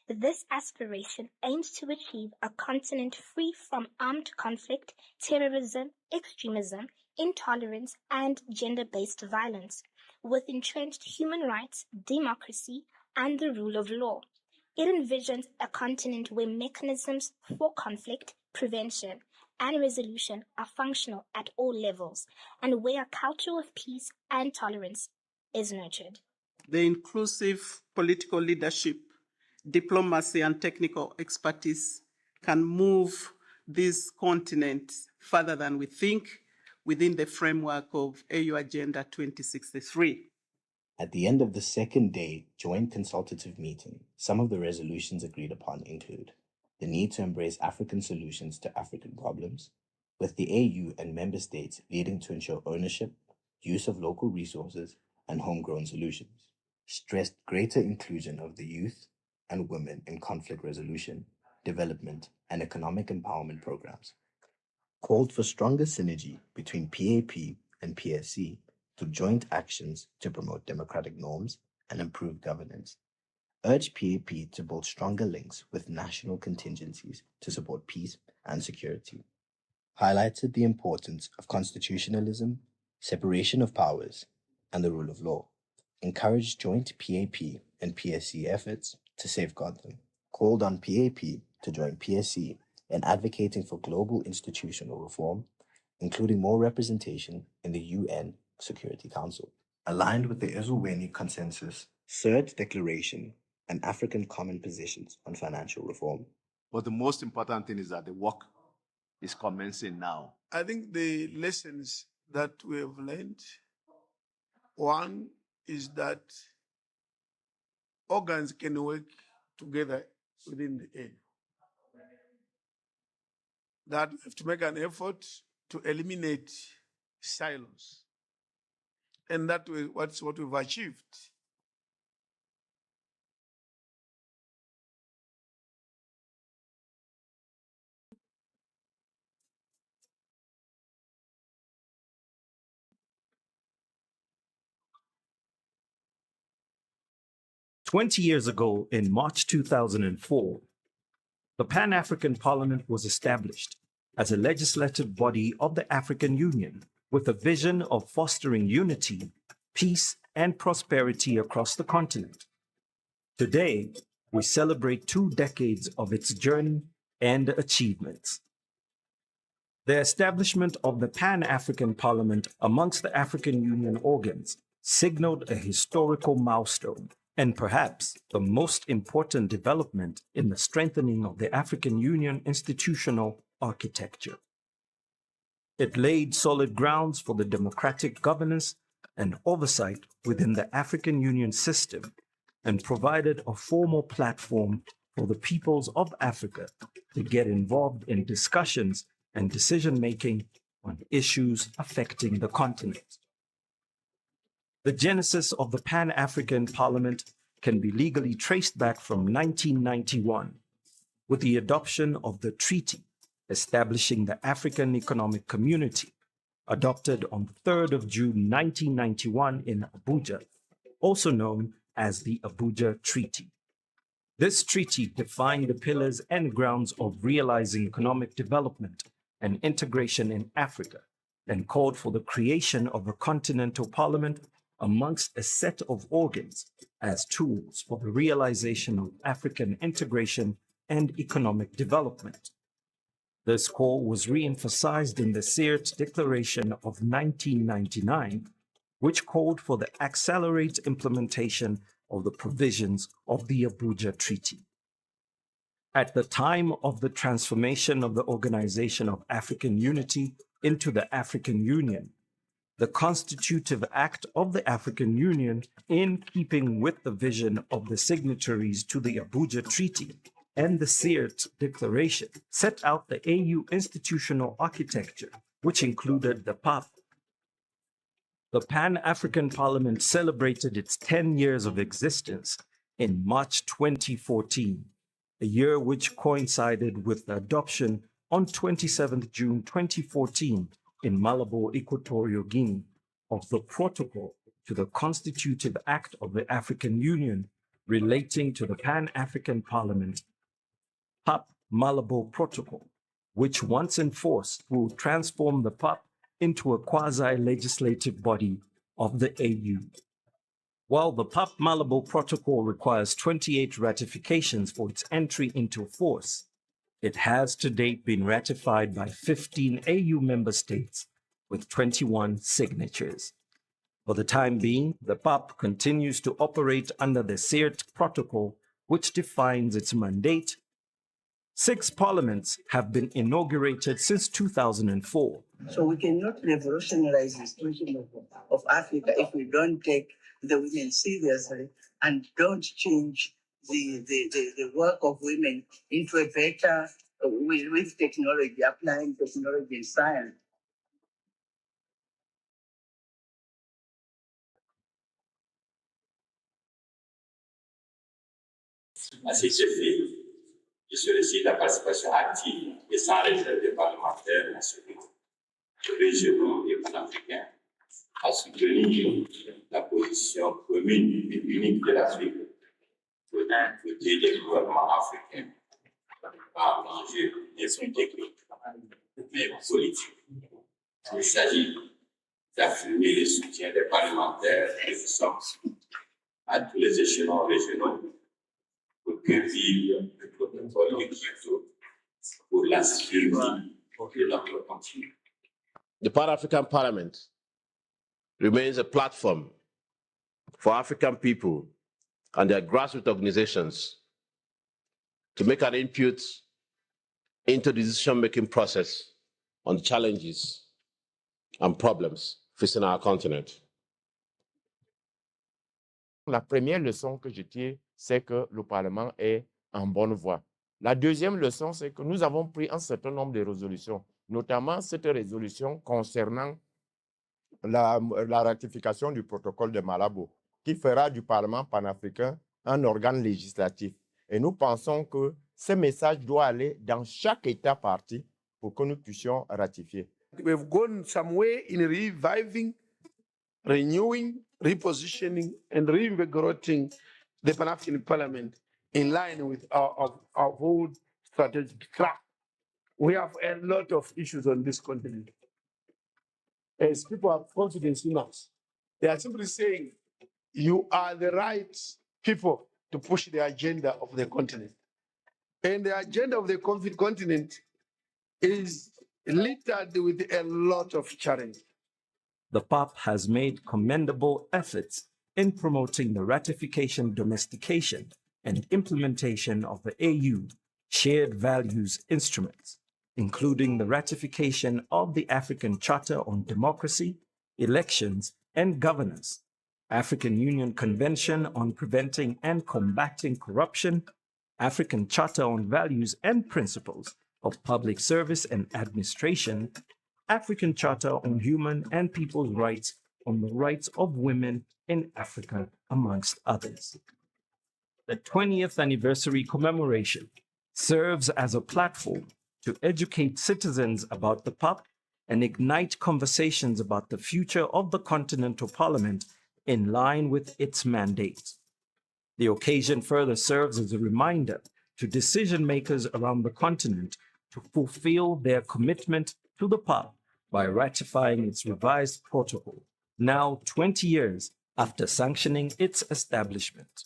This aspiration aims to achieve a continent free from armed conflict, terrorism, extremism, intolerance, and gender-based violence, with entrenched human rights, democracy, and the rule of law. It envisions a continent where mechanisms for conflict, prevention, and resolution are functional at all levels, and where a culture of peace and tolerance is nurtured. The inclusive political leadership, diplomacy, and technical expertise can move this continent further than we think within the framework of AU Agenda 2063. At the end of the second day joint consultative meeting, some of the resolutions agreed upon include the need to embrace African solutions to African problems, with the AU and member states leading to ensure ownership, use of local resources, and homegrown solutions, stressed greater inclusion of the youth and women in conflict resolution, development, and economic empowerment programs, called for stronger synergy between PAP and PSC through joint actions to promote democratic norms and improve governance, urged PAP to build stronger links with national contingencies to support peace and security, highlighted the importance of constitutionalism, separation of powers, and the rule of law, encouraged joint PAP and PSC efforts to safeguard them, called on PAP to join PSC in advocating for global institutional reform, including more representation in the UN Security Council, aligned with the Ezulweni Consensus, Third Declaration, and African Common Positions on Financial Reform. But the most important thing is that the work is commencing now. I think the lessons that we have learned, one is that organs can work together within the AU. That we have to make an effort to eliminate silos. And that's what we've achieved. "20 years ago, in March 2004, the Pan-African Parliament was established as a legislative body of the African Union with a vision of fostering unity, peace, and prosperity across the continent. Today, we celebrate 2 decades of its journey and achievements. The establishment of the Pan-African Parliament amongst the African Union organs signaled a historical milestone and perhaps the most important development in the strengthening of the African Union institutional architecture. It laid solid grounds for the democratic governance and oversight within the African Union system and provided a formal platform for the peoples of Africa to get involved in discussions and decision-making on issues affecting the continent. The genesis of the Pan-African Parliament can be legally traced back from 1991 with the adoption of the treaty establishing the African Economic Community, adopted on the 3rd of June 1991 in Abuja, also known as the Abuja Treaty. This treaty defined the pillars and grounds of realizing economic development and integration in Africa and called for the creation of a continental parliament amongst a set of organs as tools for the realization of African integration and economic development. This call was re-emphasized in the Sirte Declaration of 1999, which called for the accelerated implementation of the provisions of the Abuja Treaty. At the time of the transformation of the Organization of African Unity into the African Union, the Constitutive Act of the African Union, in keeping with the vision of the signatories to the Abuja Treaty and the Sirte Declaration, set out the AU institutional architecture, which included the PAP. The Pan-African Parliament celebrated its 10 years of existence in March 2014, a year which coincided with the adoption on 27th June 2014 in Malabo, Equatorial Guinea, of the Protocol to the Constitutive Act of the African Union relating to the Pan-African Parliament, PAP Malabo Protocol, which once enforced will transform the PAP into a quasi-legislative body of the AU. While the PAP Malabo Protocol requires 28 ratifications for its entry into force, it has to date been ratified by 15 AU member states with 21 signatures. For the time being, the PAP continues to operate under the Sirte Protocol, which defines its mandate. 6 parliaments have been inaugurated since 2004. So we cannot revolutionize the situation of Africa if we don't take the women seriously and don't change the work of women into a better, with technology, applying technology and science. À cet effet, je sollicite la participation active et sans réserve des parlementaires nationaux, régionaux et panafricains à soutenir la position commune et unique de l'Afrique pour d'un côté des gouvernements africains par l'enjeu des soins techniques, mais politiques. Il s'agit d'affirmer le soutien des parlementaires et des sens à tous les échelons régionaux pour que vive le protocole de Kyoto pour la survie de notre continent. The Pan-African Parliament remains a platform for African people and their grassroots organizations to make an input into the decision-making process on the challenges and problems facing our continent. La première leçon que je tire, c'est que le Parlement est en bonne voie. La deuxième leçon, c'est que nous avons pris un certain nombre de résolutions, notamment cette résolution concernant la ratification du protocole de Malabo, qui fera du Parlement panafricain un organe législatif. Et nous pensons que ce message doit aller dans chaque État partie pour que nous puissions ratifier. We've gone some way in reviving, renewing, repositioning, and reinvigorating the Pan-African Parliament in line with our whole strategic track. We have a lot of issues on this continent. As people have confidence in us, they are simply saying, you are the right people to push the agenda of the continent. And the agenda of the continent is littered with a lot of challenges. The PAP has made commendable efforts in promoting the ratification, domestication, and implementation of the AU shared values instruments, including the ratification of the African Charter on Democracy, Elections, and Governance, African Union Convention on Preventing and Combating Corruption, African Charter on Values and Principles of Public Service and Administration, African Charter on Human and People's Rights on the Rights of Women in Africa, amongst others. The 20th anniversary commemoration serves as a platform to educate citizens about the PAP and ignite conversations about the future of the Continental Parliament in line with its mandate. The occasion further serves as a reminder to decision makers around the continent to fulfill their commitment to the PAP by ratifying its revised protocol, now 20 years after sanctioning its establishment.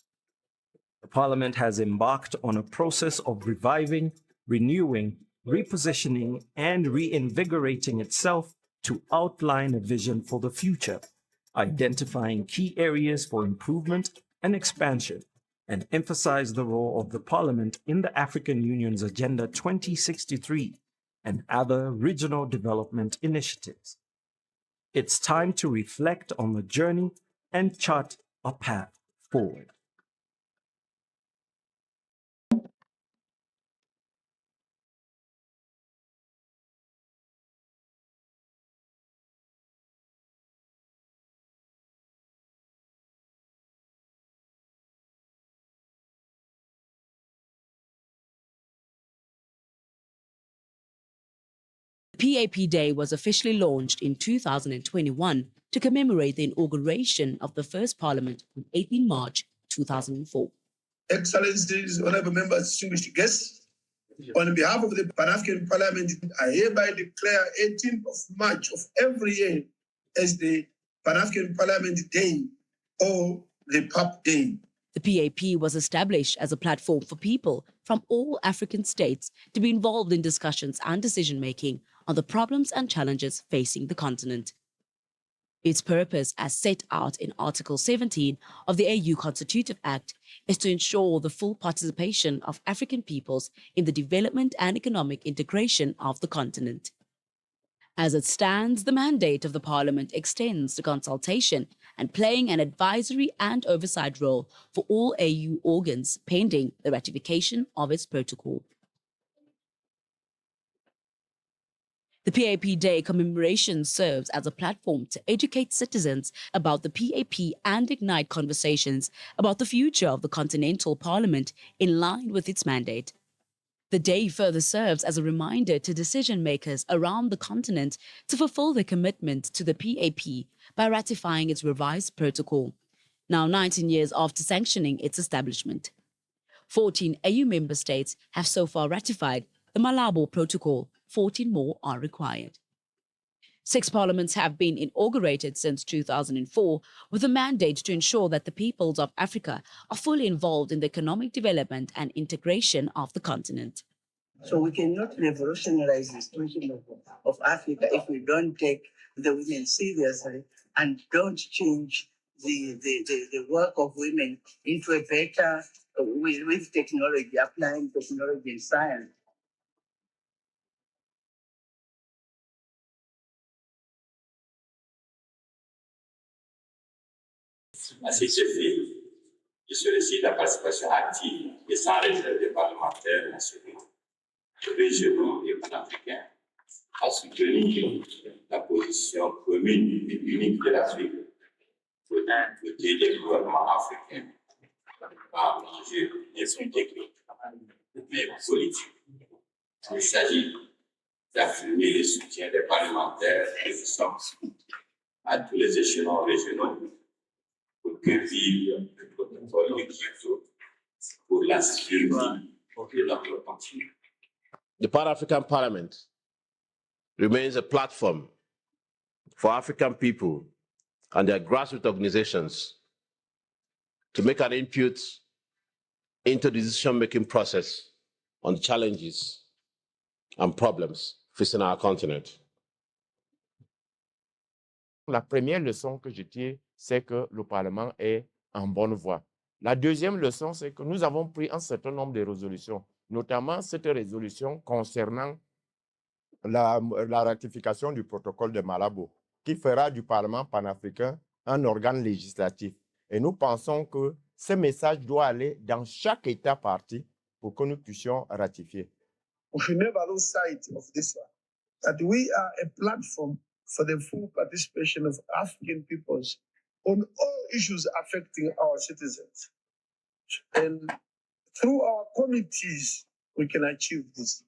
The Parliament has embarked on a process of reviving, renewing, repositioning, and reinvigorating itself to outline a vision for the future, identifying key areas for improvement and expansion, and emphasize the role of the Parliament in the African Union's Agenda 2063 and other regional development initiatives. It's time to reflect on the journey and chart a path forward. PAP Day was officially launched in 2021 to commemorate the inauguration of the first Parliament on 18 March 2004. Excellencies, honorable members, distinguished guests, on behalf of the Pan-African Parliament, I hereby declare 18th of March of every year as the Pan-African Parliament Day or the PAP Day. The PAP was established as a platform for people from all African states to be involved in discussions and decision-making on the problems and challenges facing the continent. Its purpose, as set out in Article 17 of the AU Consultative Act, is to ensure the full participation of African peoples in the development and economic integration of the continent. As it stands, the mandate of the Parliament extends to consultation and playing an advisory and oversight role for all AU organs pending the ratification of its protocol. The PAP Day commemoration serves as a platform to educate citizens about the PAP and ignite conversations about the future of the Continental Parliament in line with its mandate. The day further serves as a reminder to decision makers around the continent to fulfill their commitment to the PAP by ratifying its revised protocol, now 19 years after sanctioning its establishment. 14 AU member states have so far ratified the Malabo Protocol. 14 more are required. 6 parliaments have been inaugurated since 2004 with a mandate to ensure that the peoples of Africa are fully involved in the economic development and integration of the continent. So we cannot revolutionize the situation of Africa if we don't take the women seriously and don't change the work of women into a better, with technology, applying technology and science. À cet effet, je sollicite la participation active et sans réserve des parlementaires nationaux, régionaux et panafricains à soutenir la position commune et unique de l'Afrique pour doter des gouvernements africains par l'enjeu des plus techniques mais politiques. Il s'agit d'affirmer le soutien des parlementaires et des forces à tous les échelons régionaux pour que vive le protocole de Kyoto pour la survie de notre continent. The Pan-African Parliament remains a platform for African people and their grassroots organizations to make an input into the decision-making process on challenges and problems facing our continent. La première leçon que je tire, c'est que le Parlement est en bonne voie. La deuxième leçon, c'est que nous avons pris un certain nombre de résolutions, notamment cette résolution concernant la ratification du protocole de Malabo, qui fera du Parlement panafricain un organe législatif. Et nous pensons que ce message doit aller dans chaque État partie pour que nous puissions ratifier. We should never lose sight of this one, that we are a platform for the full participation of African peoples on all issues affecting our citizens. And through our committees, we can achieve this.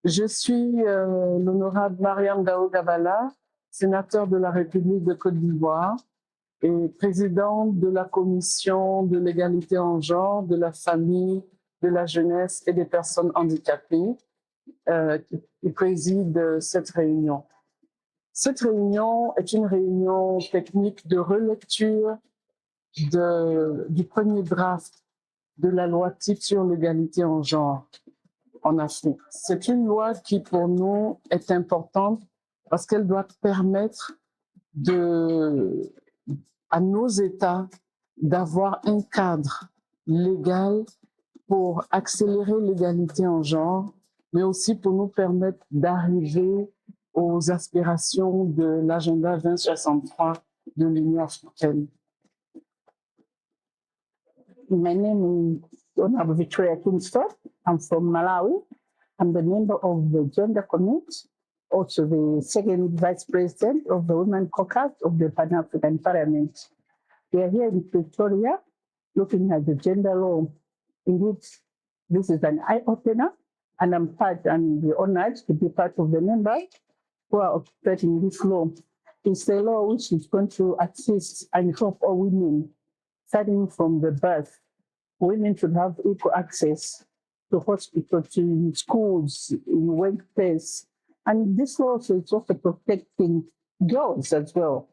Je suis l'honorable Mariam Dao-Gabala, sénateur de la République de Côte d'Ivoire et présidente de la Commission de l'égalité en genre, de la famille, de la jeunesse et des personnes handicapées qui préside cette réunion. Cette réunion est une réunion technique de relecture du premier draft de la loi type sur l'égalité en genre en Afrique. C'est une loi qui, pour nous, est importante parce qu'elle doit permettre à nos États d'avoir un cadre légal pour accélérer l'égalité en genre, mais aussi pour nous permettre d'arriver aux aspirations de l'agenda 2063 de l'Union africaine. My name is Honorable Victoria Kingston. I'm from Malawi. I'm the member of the Gender Committee, also the second vice president of the Women Caucus of the Pan-African Parliament. We are here in Pretoria looking at the gender law. Indeed, this is an eye-opener, and I'm honored to be part of the members who are operating this law. It's a law which is going to assist and help all women, starting from the birth. Women should have equal access to hospital, to schools, in workplace. And this law is also protecting girls as well.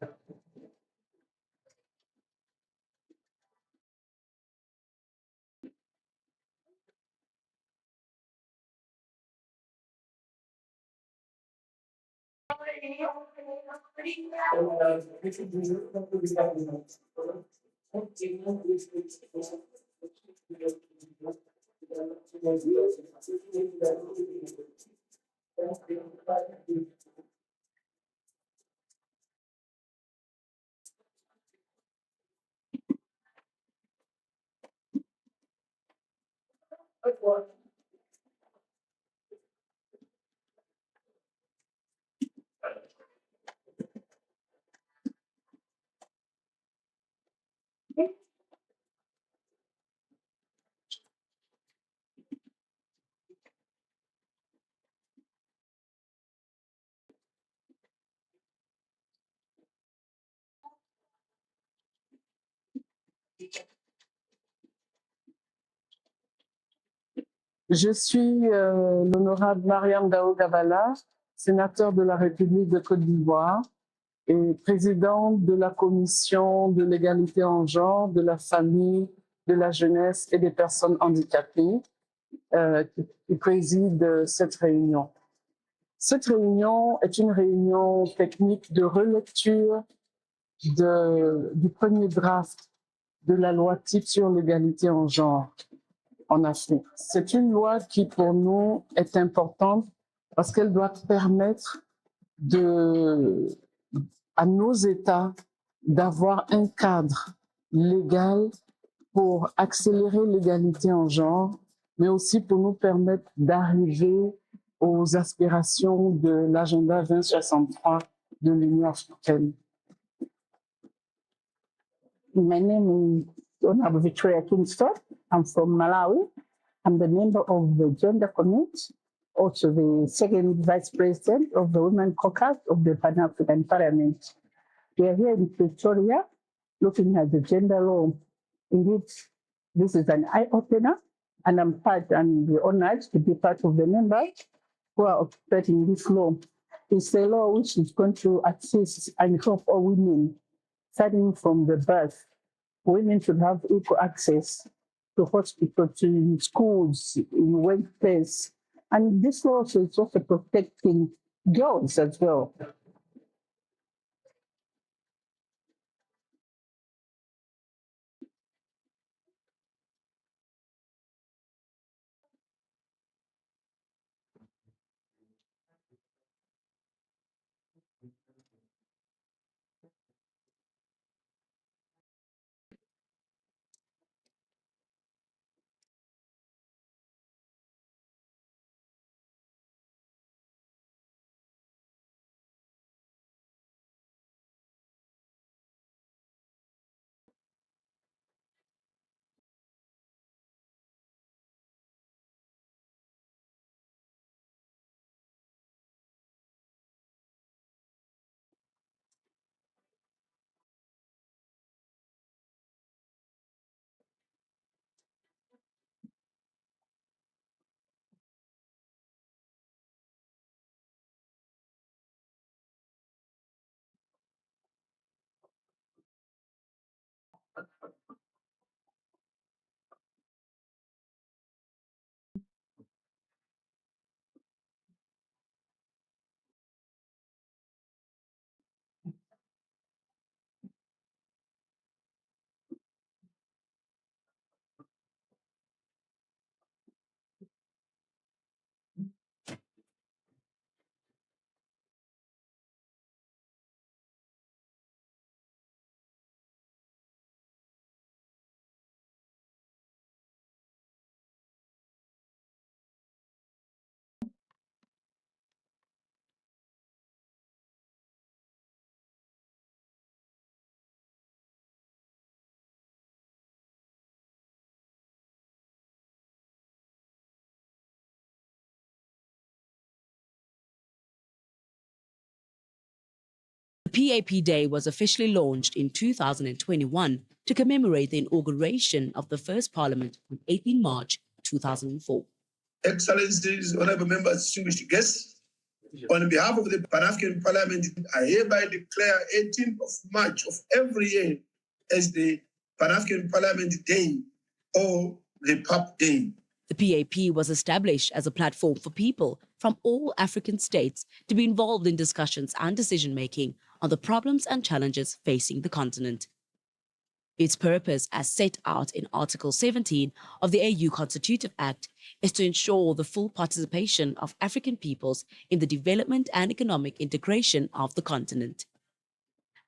Je suis l'honorable Mariam Dao-Gabala, sénateur de la République de Côte d'Ivoire et présidente de la Commission de l'égalité en genre, de la famille, de la jeunesse et des personnes handicapées qui préside cette réunion. Cette réunion est une réunion technique de relecture du premier draft de la loi type sur l'égalité en genre en Afrique. C'est une loi qui, pour nous, est importante parce qu'elle doit permettre à nos États d'avoir un cadre légal pour accélérer l'égalité en genre, mais aussi pour nous permettre d'arriver aux aspirations de l'agenda 2063 de l'Union africaine. My name is Honorable Victoria Kingston. I'm from Malawi. I'm the member of the Gender Committee, also the second vice president of the Women Caucus of the Pan-African Parliament. We are here in Pretoria looking at the gender law. Indeed, this is an eye-opener, and I'm honored to be part of the members who are operating this law. It's a law which is going to assist and help all women, starting from the birth. Women should have equal access to hospital, to schools, in workplace. And this law is also protecting girls as well. The PAP Day was officially launched in 2021 to commemorate the inauguration of the first Parliament on 18 March 2004. Excellencies, honorable members, distinguished guests, on behalf of the Pan-African Parliament, I hereby declare 18th of March of every year as the Pan-African Parliament Day or the PAP Day. The PAP was established as a platform for people from all African states to be involved in discussions and decision-making on the problems and challenges facing the continent. Its purpose, as set out in Article 17 of the AU Consultative Act, is to ensure the full participation of African peoples in the development and economic integration of the continent.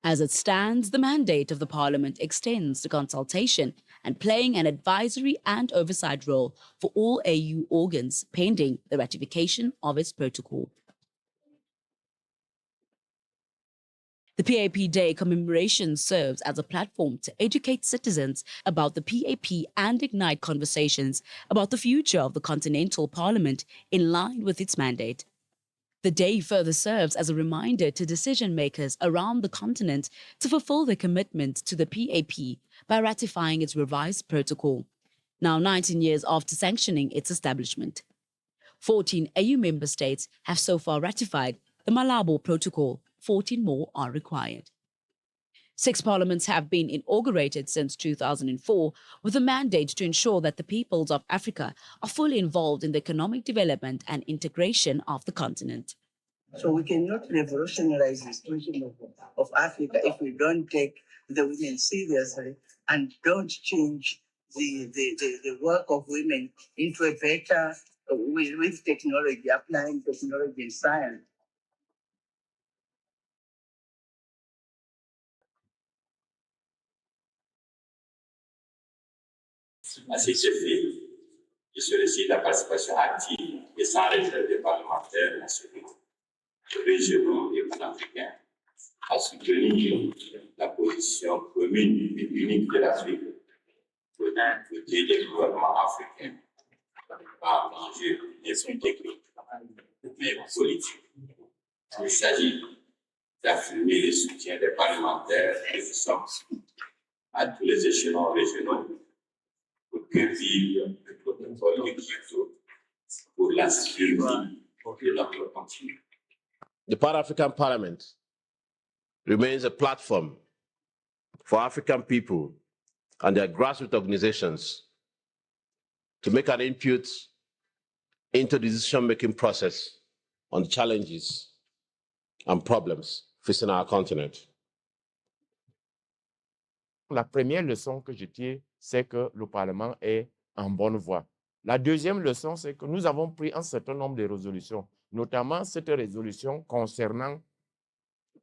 As it stands, the mandate of the Parliament extends to consultation and playing an advisory and oversight role for all AU organs pending the ratification of its protocol. The PAP Day commemoration serves as a platform to educate citizens about the PAP and ignite conversations about the future of the Continental Parliament in line with its mandate. The day further serves as a reminder to decision makers around the continent to fulfill their commitment to the PAP by ratifying its revised protocol, now 19 years after sanctioning its establishment. 14 AU member states have so far ratified the Malabo Protocol. 14 more are required. 6 parliaments have been inaugurated since 2004 with a mandate to ensure that the peoples of Africa are fully involved in the economic development and integration of the continent. So we cannot revolutionize the situation of Africa if we don't take the women seriously and don't change the work of women into a better, with technology, applying technology and science. À cet effet, je sollicite la participation active et sans réserve des parlementaires nationaux, régionaux et panafricains à soutenir la position commune et unique de l'Afrique pour inclure les gouvernements africains par l'enjeu d'esprit technique mais politique. Il s'agit d'affirmer le soutien des parlementaires et des sommes à tous les échelons régionaux pour que vive le protocole de Keynote pour la survie de notre continent. The Pan-African Parliament remains a platform for African people and their grassroots organizations to make an input into the decision-making process on the challenges and problems facing our continent. La première leçon que je tire, c'est que le Parlement est en bonne voie. La deuxième leçon, c'est que nous avons pris un certain nombre de résolutions, notamment cette résolution concernant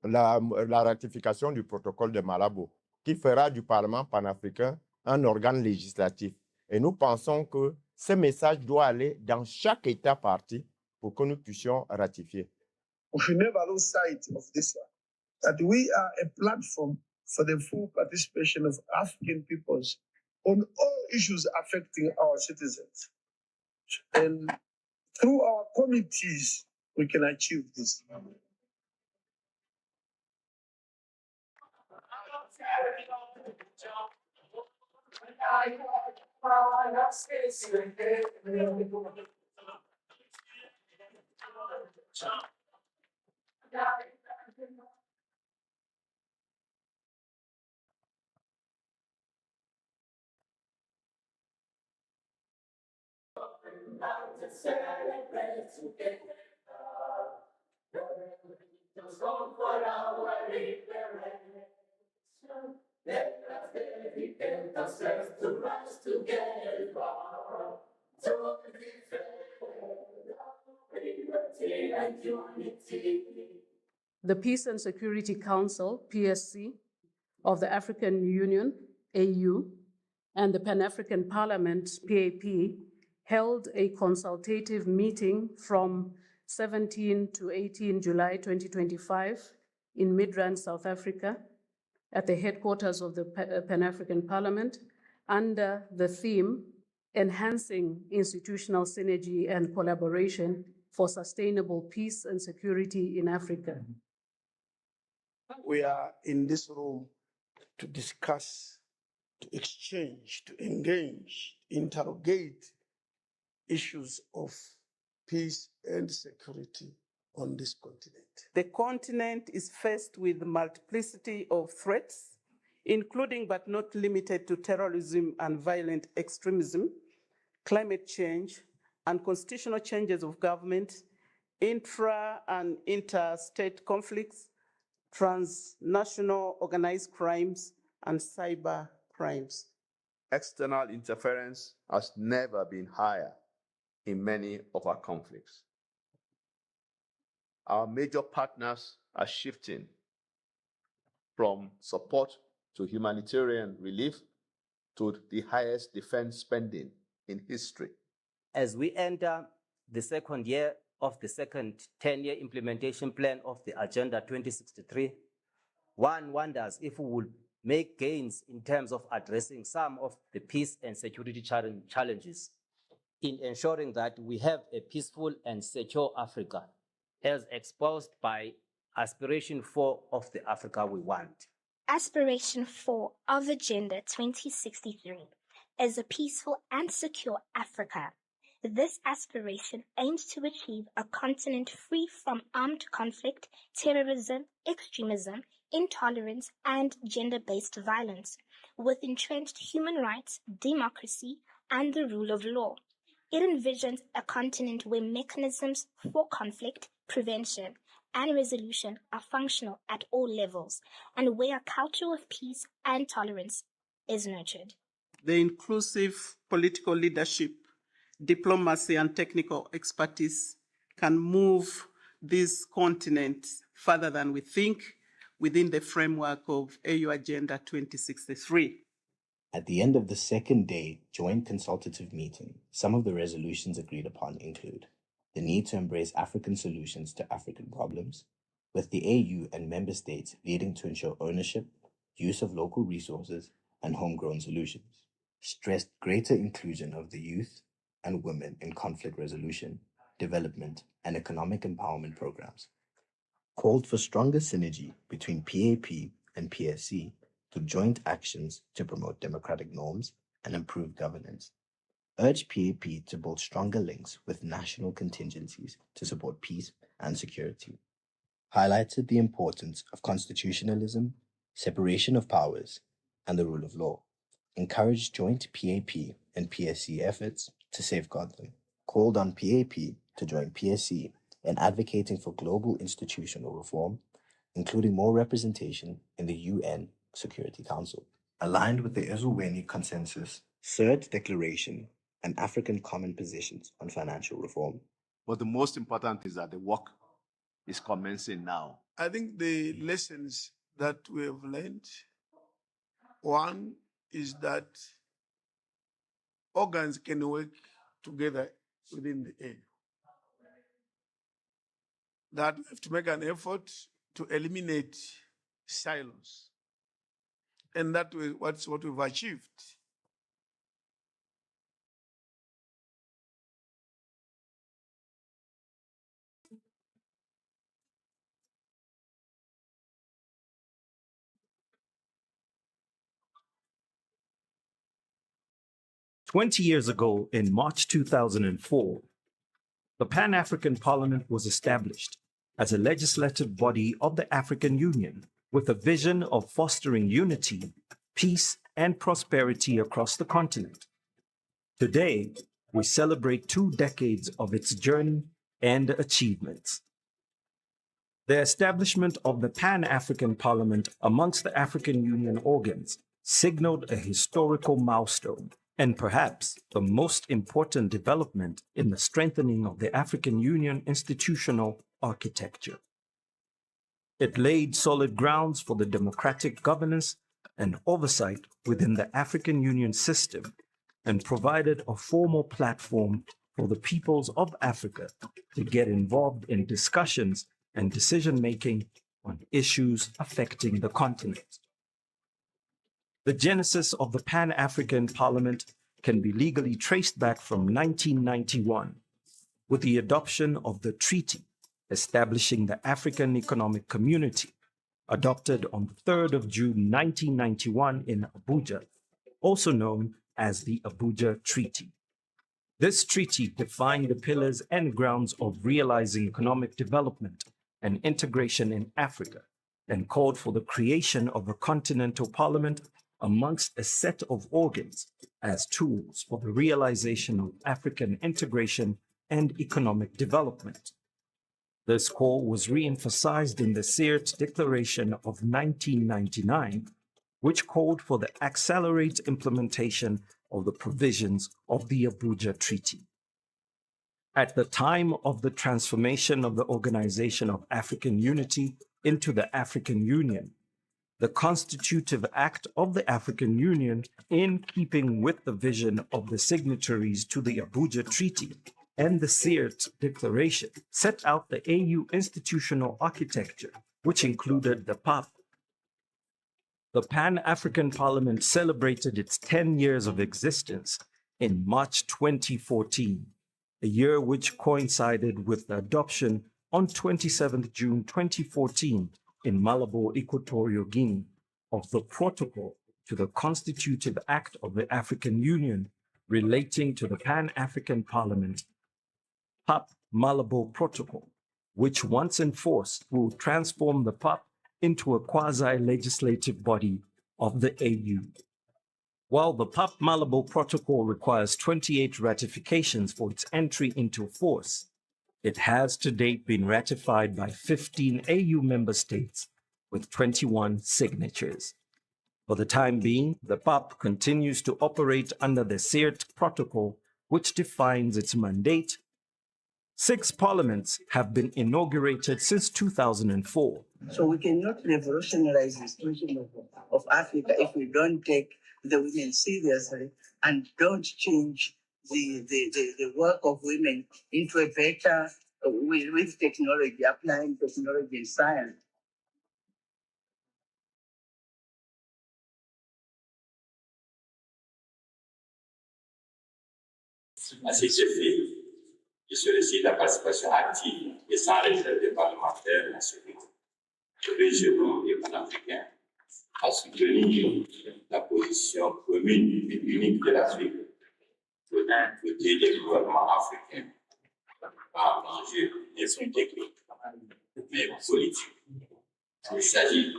la ratification du protocole de Malabo, qui fera du Parlement panafricain un organe législatif. Et nous pensons que ce message doit aller dans chaque État partie pour que nous puissions ratifier. We should never lose sight of this one, that we are a platform for the full participation of African peoples on all issues affecting our citizens. And through our committees, we can achieve this. To celebrate together, let's go for our liberation. Let us dedicate ourselves to rise together, to defend liberty and unity. The Peace and Security Council, PSC, of the African Union, AU, and the Pan-African Parliament, PAP, held a consultative meeting from 17 to 18 July 2025 in Midrand, South Africa, at the headquarters of the Pan-African Parliament, under the theme, Enhancing Institutional Synergy and Collaboration for Sustainable Peace and Security in Africa. We are in this room to discuss, to exchange, to engage, interrogate issues of peace and security on this continent. The continent is faced with multiplicity of threats, including but not limited to terrorism and violent extremism, climate change, unconstitutional changes of government, intra and interstate conflicts, transnational organized crimes, and cyber crimes. External interference has never been higher in many of our conflicts. Our major partners are shifting from support to humanitarian relief to the highest defense spending in history. As we enter the second year of the second 10-year implementation plan of the Agenda 2063, one wonders if we will make gains in terms of addressing some of the peace and security challenges in ensuring that we have a peaceful and secure Africa, as exposed by Aspiration 4 of the Africa we want. Aspiration 4 of Agenda 2063 is a peaceful and secure Africa. This aspiration aims to achieve a continent free from armed conflict, terrorism, extremism, intolerance, and gender-based violence, with entrenched human rights, democracy, and the rule of law. It envisions a continent where mechanisms for conflict, prevention, and resolution are functional at all levels, and where a culture of peace and tolerance is nurtured. The inclusive political leadership, diplomacy, and technical expertise can move this continent further than we think within the framework of AU Agenda 2063. At the end of the second day joint consultative meeting, some of the resolutions agreed upon include the need to embrace African solutions to African problems, with the AU and member states leading to ensure ownership, use of local resources, and homegrown solutions, stressed greater inclusion of the youth and women in conflict resolution, development, and economic empowerment programs, called for stronger synergy between PAP and PSC through joint actions to promote democratic norms and improve governance, urged PAP to build stronger links with national contingencies to support peace and security, highlighted the importance of constitutionalism, separation of powers, and the rule of law, encouraged joint PAP and PSC efforts to safeguard them, called on PAP to join PSC in advocating for global institutional reform, including more representation in the UN Security Council. Aligned with the Ezulweni Consensus, Third Declaration, and African Common Positions on Financial Reform. But the most important is that the work is commencing now. I think the lessons that we have learned, one is that organs can work together within the AU. That we have to make an effort to eliminate silos. And that's what we've achieved. "20 years ago, in March 2004, the Pan-African Parliament was established as a legislative body of the African Union with a vision of fostering unity, peace, and prosperity across the continent. Today, we celebrate 2 decades of its journey and achievements. The establishment of the Pan-African Parliament amongst the African Union organs signaled a historical milestone and perhaps the most important development in the strengthening of the African Union institutional architecture. It laid solid grounds for the democratic governance and oversight within the African Union system and provided a formal platform for the peoples of Africa to get involved in discussions and decision-making on issues affecting the continent. The genesis of the Pan-African Parliament can be legally traced back from 1991 with the adoption of the treaty establishing the African Economic Community, adopted on the 3rd of June 1991 in Abuja, also known as the Abuja Treaty. This treaty defined the pillars and grounds of realizing economic development and integration in Africa and called for the creation of a continental parliament amongst a set of organs as tools for the realization of African integration and economic development. This call was re-emphasized in the Sirte Declaration of 1999, which called for the accelerated implementation of the provisions of the Abuja Treaty. At the time of the transformation of the Organization of African Unity into the African Union, the Constitutive Act of the African Union, in keeping with the vision of the signatories to the Abuja Treaty and the Sirte Declaration, set out the AU institutional architecture, which included the PAP. The Pan-African Parliament celebrated its 10 years of existence in March 2014, a year which coincided with the adoption on 27th June 2014 in Malabo, Equatorial Guinea, of the Protocol to the Constitutive Act of the African Union relating to the Pan-African Parliament, PAP Malabo Protocol, which once enforced will transform the PAP into a quasi-legislative body of the AU. While the PAP Malabo Protocol requires 28 ratifications for its entry into force, it has to date been ratified by 15 AU member states with 21 signatures. For the time being, the PAP continues to operate under the Sirte Protocol, which defines its mandate. 6 parliaments have been inaugurated since 2004. So we cannot revolutionize the situation of Africa if we don't take the women seriously and don't change the work of women into a better, with technology, applying technology and science. À cet effet, je sollicite la participation active et sans réserve des parlementaires nationaux, régionaux et panafricains à soutenir la position commune et unique de l'Afrique pour d'un côté des gouvernements africains par l'enjeu des techniques. mais politique. Il s'agit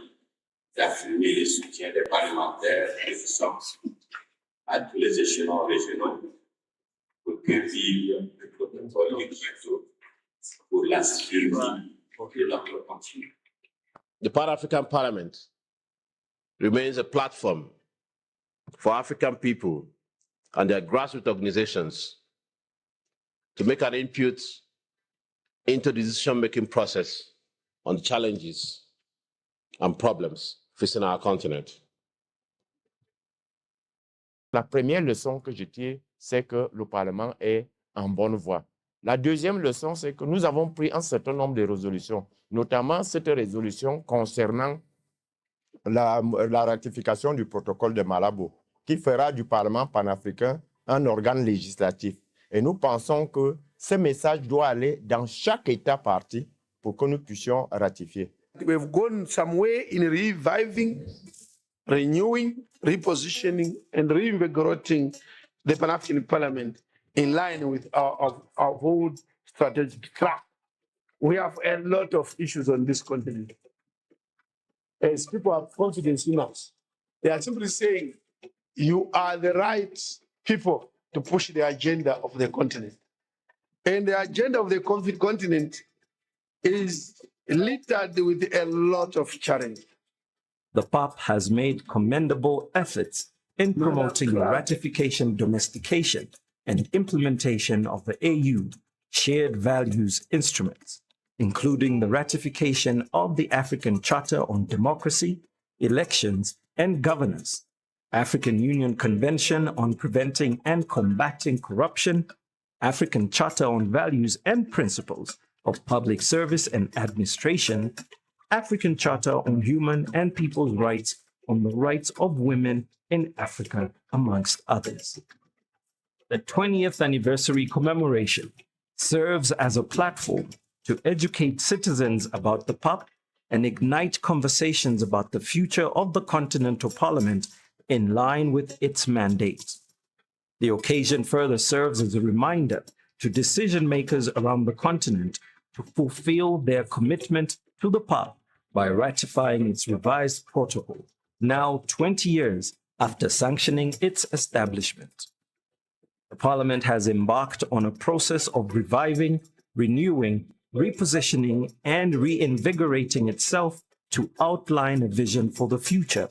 d'affirmer le soutien des parlementaires et des sens à tous les échelons régionaux pour que vive le protocole de Kyoto pour la sécurité de notre continent. The Pan-African Parliament remains a platform for African people and their grassroots organizations to make an input into the decision-making process on the challenges and problems facing our continent. La première leçon que je tire, c'est que le Parlement est en bonne voie. La deuxième leçon, c'est que nous avons pris un certain nombre de résolutions, notamment cette résolution concernant la ratification du protocole de Malabo, qui fera du Parlement panafricain un organe législatif. Et nous pensons que ce message doit aller dans chaque État partie pour que nous puissions ratifier. We've gone some way in reviving, renewing, repositioning, and reinvigorating the Pan-African Parliament in line with our whole strategic track. We have a lot of issues on this continent. As people have confidence in us, they are simply saying, you are the right people to push the agenda of the continent. And the agenda of the continent is littered with a lot of challenge. The PAP has made commendable efforts in promoting the ratification, domestication, and implementation of the AU shared values instruments, including the ratification of the African Charter on Democracy, Elections, and Governance, African Union Convention on Preventing and Combating Corruption, African Charter on Values and Principles of Public Service and Administration, African Charter on Human and People's Rights on the Rights of Women in Africa, amongst others. The 20th anniversary commemoration serves as a platform to educate citizens about the PAP and ignite conversations about the future of the Continental Parliament in line with its mandate. The occasion further serves as a reminder to decision makers around the continent to fulfill their commitment to the PAP by ratifying its revised protocol, now 20 years after sanctioning its establishment. The Parliament has embarked on a process of reviving, renewing, repositioning, and reinvigorating itself to outline a vision for the future,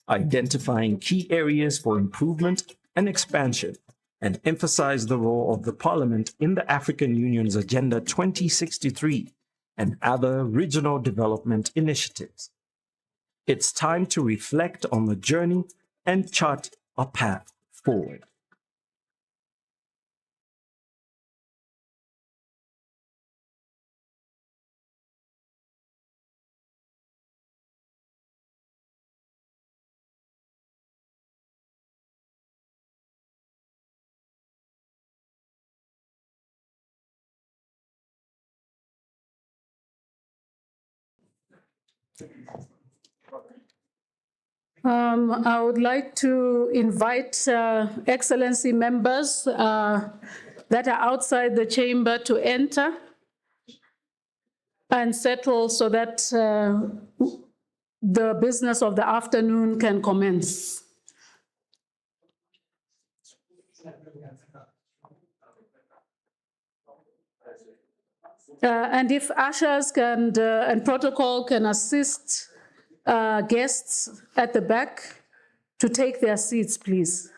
identifying key areas for improvement and expansion, and emphasize the role of the Parliament in the African Union's Agenda 2063 and other regional development initiatives. It's time to reflect on the journey and chart a path forward. I would like to invite Excellency members that are outside the chamber to enter and settle so that the business of the afternoon can commence. And if ushers and protocol can assist guests at the back to take their seats, please.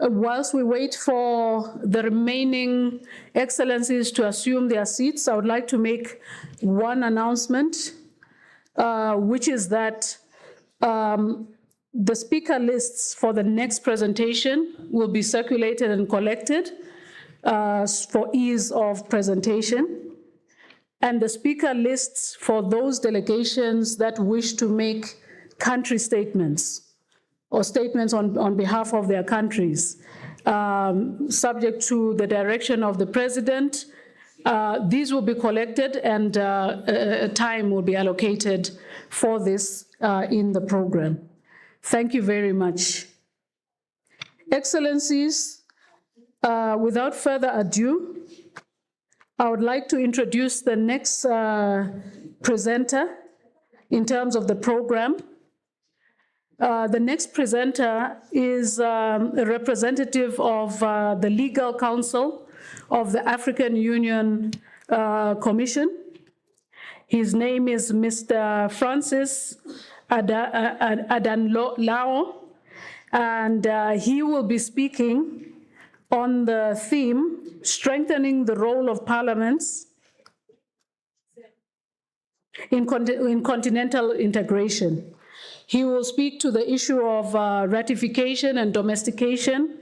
Whilst we wait for the remaining excellencies to assume their seats, I would like to make one announcement, which is that the speaker lists for the next presentation will be circulated and collected for ease of presentation. And the speaker lists for those delegations that wish to make country statements or statements on behalf of their countries, subject to the direction of the president, These will be collected and time will be allocated for this in the program. Thank you very much. Excellencies, without further ado, I would like to introduce the next presenter in terms of the program. The next presenter is a representative of the Legal Council of the African Union Commission. His name is Mr. Francis Adanlao, and he will be speaking on the theme, strengthening the role of parliaments in continental integration. He will speak to the issue of ratification and domestication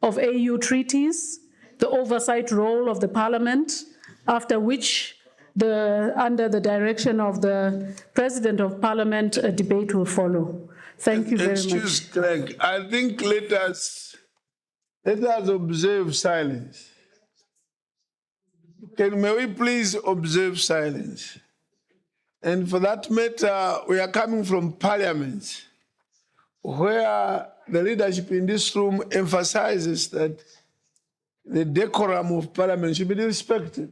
of AU treaties, the oversight role of the parliament, after which, under the direction of the President of Parliament, a debate will follow. Thank you very much. Excuse Craig, I think let us observe silence. May we please observe silence? And for that matter, we are coming from Parliament, where the leadership in this room emphasizes that the decorum of Parliament should be respected.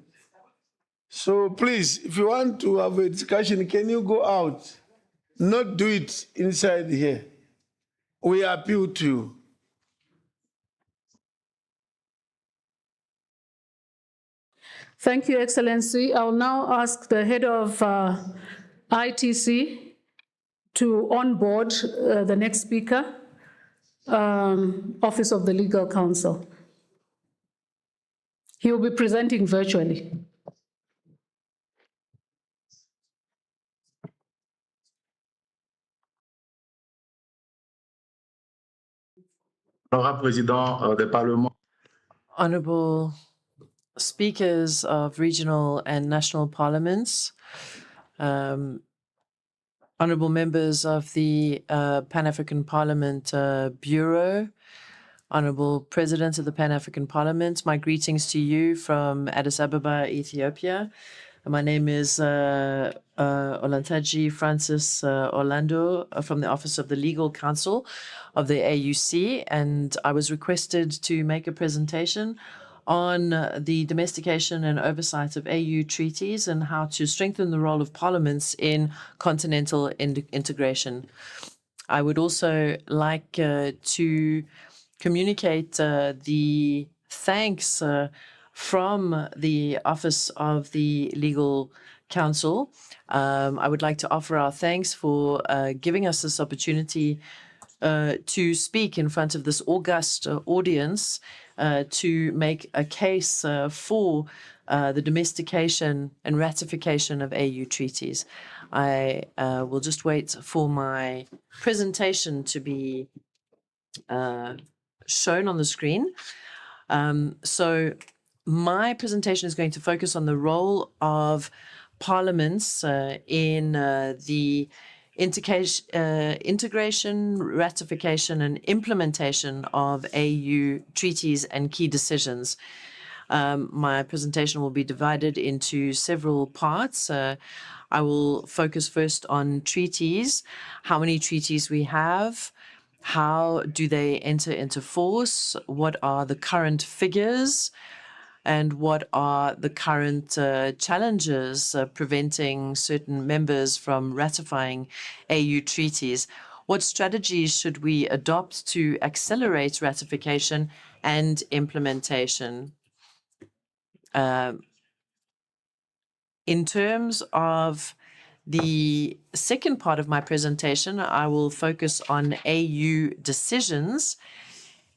So please, if you want to have a discussion, can you go out? Not do it inside here. We appeal to you. Thank you, Excellency. I will now ask the head of ITC to onboard the next speaker, Office of the Legal Counsel. He will be presenting virtually. Honorable speakers of regional and national parliaments, honorable members of the Pan-African Parliament Bureau, honorable president of the Pan-African Parliament, my greetings to you from Addis Ababa, Ethiopia. My name is Olantaji Francis Orlando from the Office of the Legal Counsel of the AUC, and I was requested to make a presentation on the domestication and oversight of AU treaties and how to strengthen the role of parliaments in continental integration. I would also like to communicate the thanks from the Office of the Legal Counsel. I would like to offer our thanks for giving us this opportunity to speak in front of this august audience to make a case for the domestication and ratification of AU treaties. I will just wait for my presentation to be shown on the screen. So my presentation is going to focus on the role of parliaments in the integration, ratification, and implementation of AU treaties and key decisions. My presentation will be divided into several parts. I will focus first on treaties, how many treaties we have, how do they enter into force, what are the current figures, and what are the current challenges preventing certain members from ratifying AU treaties? What strategies should we adopt to accelerate ratification and implementation? In terms of the second part of my presentation, I will focus on AU decisions,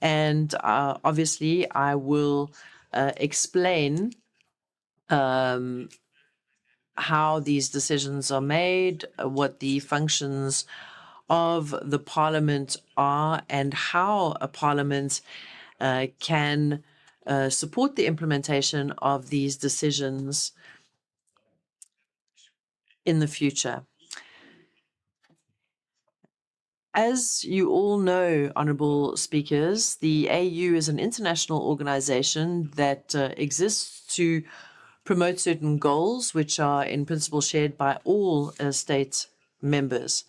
and obviously I will explain how these decisions are made, what the functions of the parliament are, and how a parliament can support the implementation of these decisions in the future. As you all know, honorable speakers, the AU is an international organization that exists to promote certain goals which are in principle shared by all state members.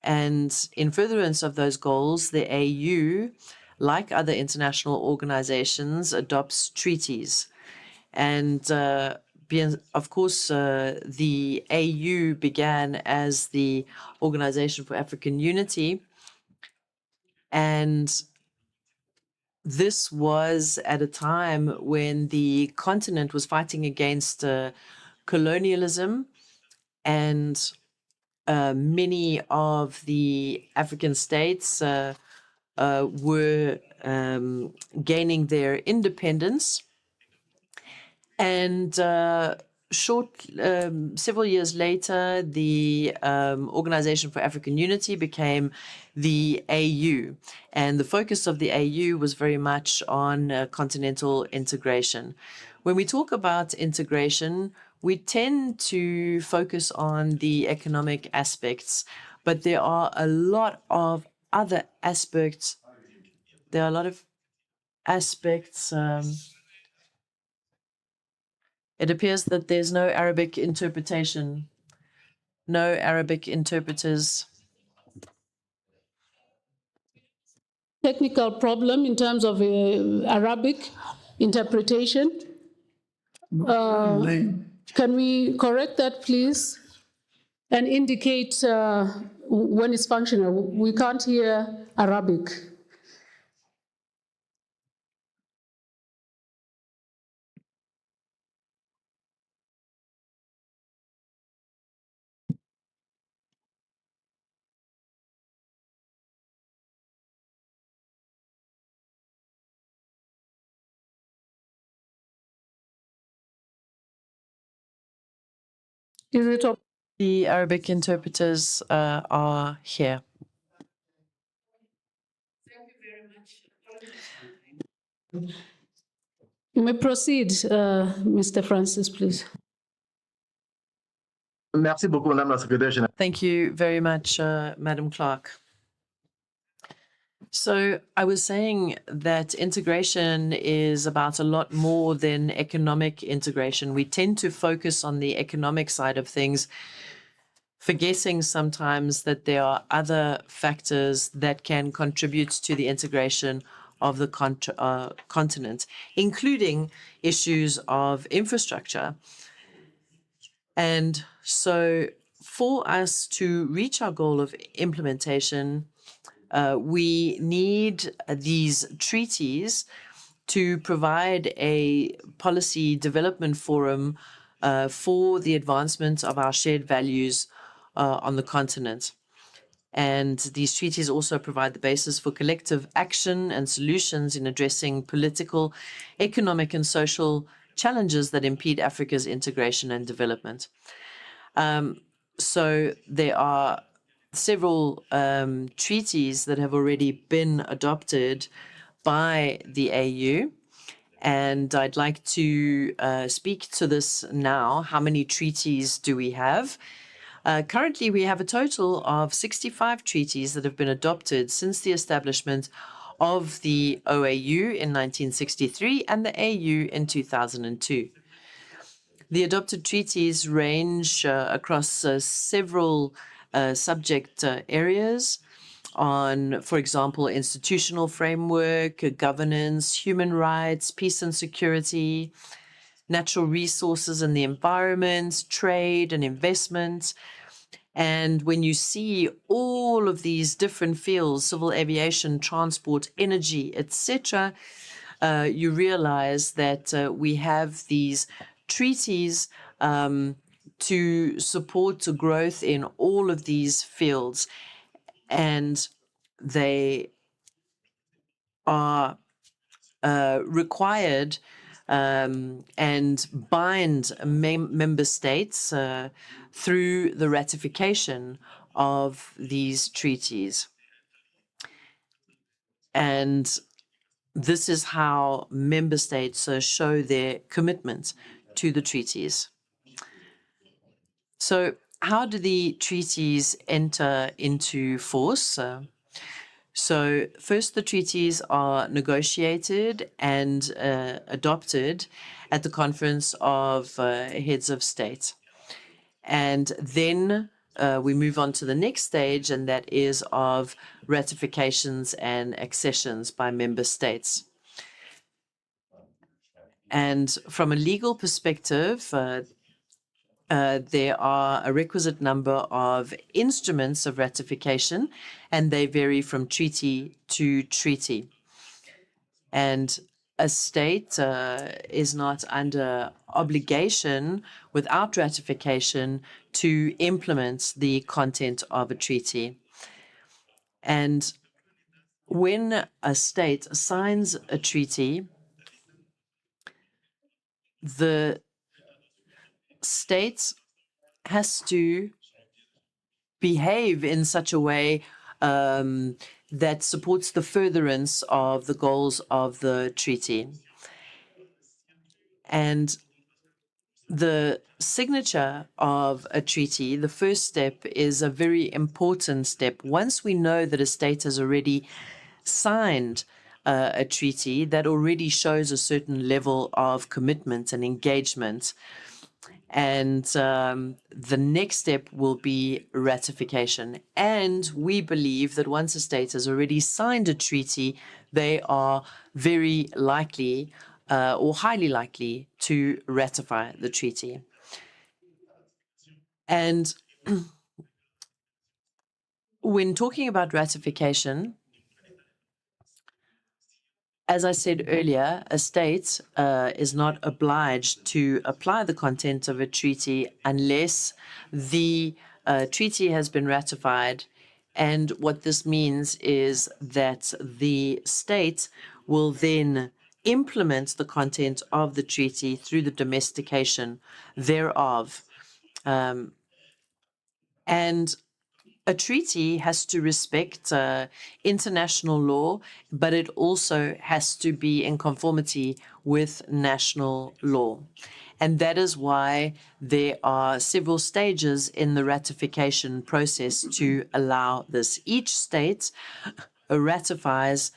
And in furtherance of those goals, the AU, like other international organizations, adopts treaties. And of course, the AU began as the Organization for African Unity. And this was at a time when the continent was fighting against colonialism, and many of the African states were gaining their independence. And several years later, the Organization for African Unity became the AU. And the focus of the AU was very much on continental integration. When we talk about integration, we tend to focus on the economic aspects, but there are a lot of other aspects. There are a lot of aspects. It appears that there's no Arabic interpretation, no Arabic interpreters. Technical problem in terms of Arabic interpretation. Can we correct that, please, and indicate when it's functional? We can't hear Arabic. Is it up? The Arabic interpreters are here. You may proceed, Mr. Francis, please. Merci beaucoup, Madame la Secrétaire Générale. Thank you very much, Madam Clerk. So I was saying that integration is about a lot more than economic integration. We tend to focus on the economic side of things, forgetting sometimes that there are other factors that can contribute to the integration of the continent, including issues of infrastructure. And so for us to reach our goal of implementation, we need these treaties to provide a policy development forum for the advancement of our shared values on the continent. And these treaties also provide the basis for collective action and solutions in addressing political, economic, and social challenges that impede Africa's integration and development. So there are several treaties that have already been adopted by the AU, and I'd like to speak to this now. How many treaties do we have? Currently, we have a total of 65 treaties that have been adopted since the establishment of the OAU in 1963 and the AU in 2002. The adopted treaties range across several subject areas on, for example, institutional framework, governance, human rights, peace and security, natural resources and the environment, trade and investment. And when you see all of these different fields, civil aviation, transport, energy, etc., you realize that we have these treaties to support growth in all of these fields. And they are required and bind member states through the ratification of these treaties. And this is how member states show their commitment to the treaties. So how do the treaties enter into force? So first, the treaties are negotiated and adopted at the Conference of Heads of State. And then we move on to the next stage, and that is of ratifications and accessions by member states. And from a legal perspective, there are a requisite number of instruments of ratification, and they vary from treaty to treaty. And a state is not under obligation without ratification to implement the content of a treaty. And when a state signs a treaty, the state has to behave in such a way that supports the furtherance of the goals of the treaty. And the signature of a treaty, the first step, is a very important step. Once we know that a state has already signed a treaty, that already shows a certain level of commitment and engagement. And the next step will be ratification. And we believe that once a state has already signed a treaty, they are very likely or highly likely to ratify the treaty. And when talking about ratification, as I said earlier, a state is not obliged to apply the content of a treaty unless the treaty has been ratified. And what this means is that the state will then implement the content of the treaty through the domestication thereof. And a treaty has to respect international law, but it also has to be in conformity with national law. And that is why there are several stages in the ratification process to allow this. Each state ratifies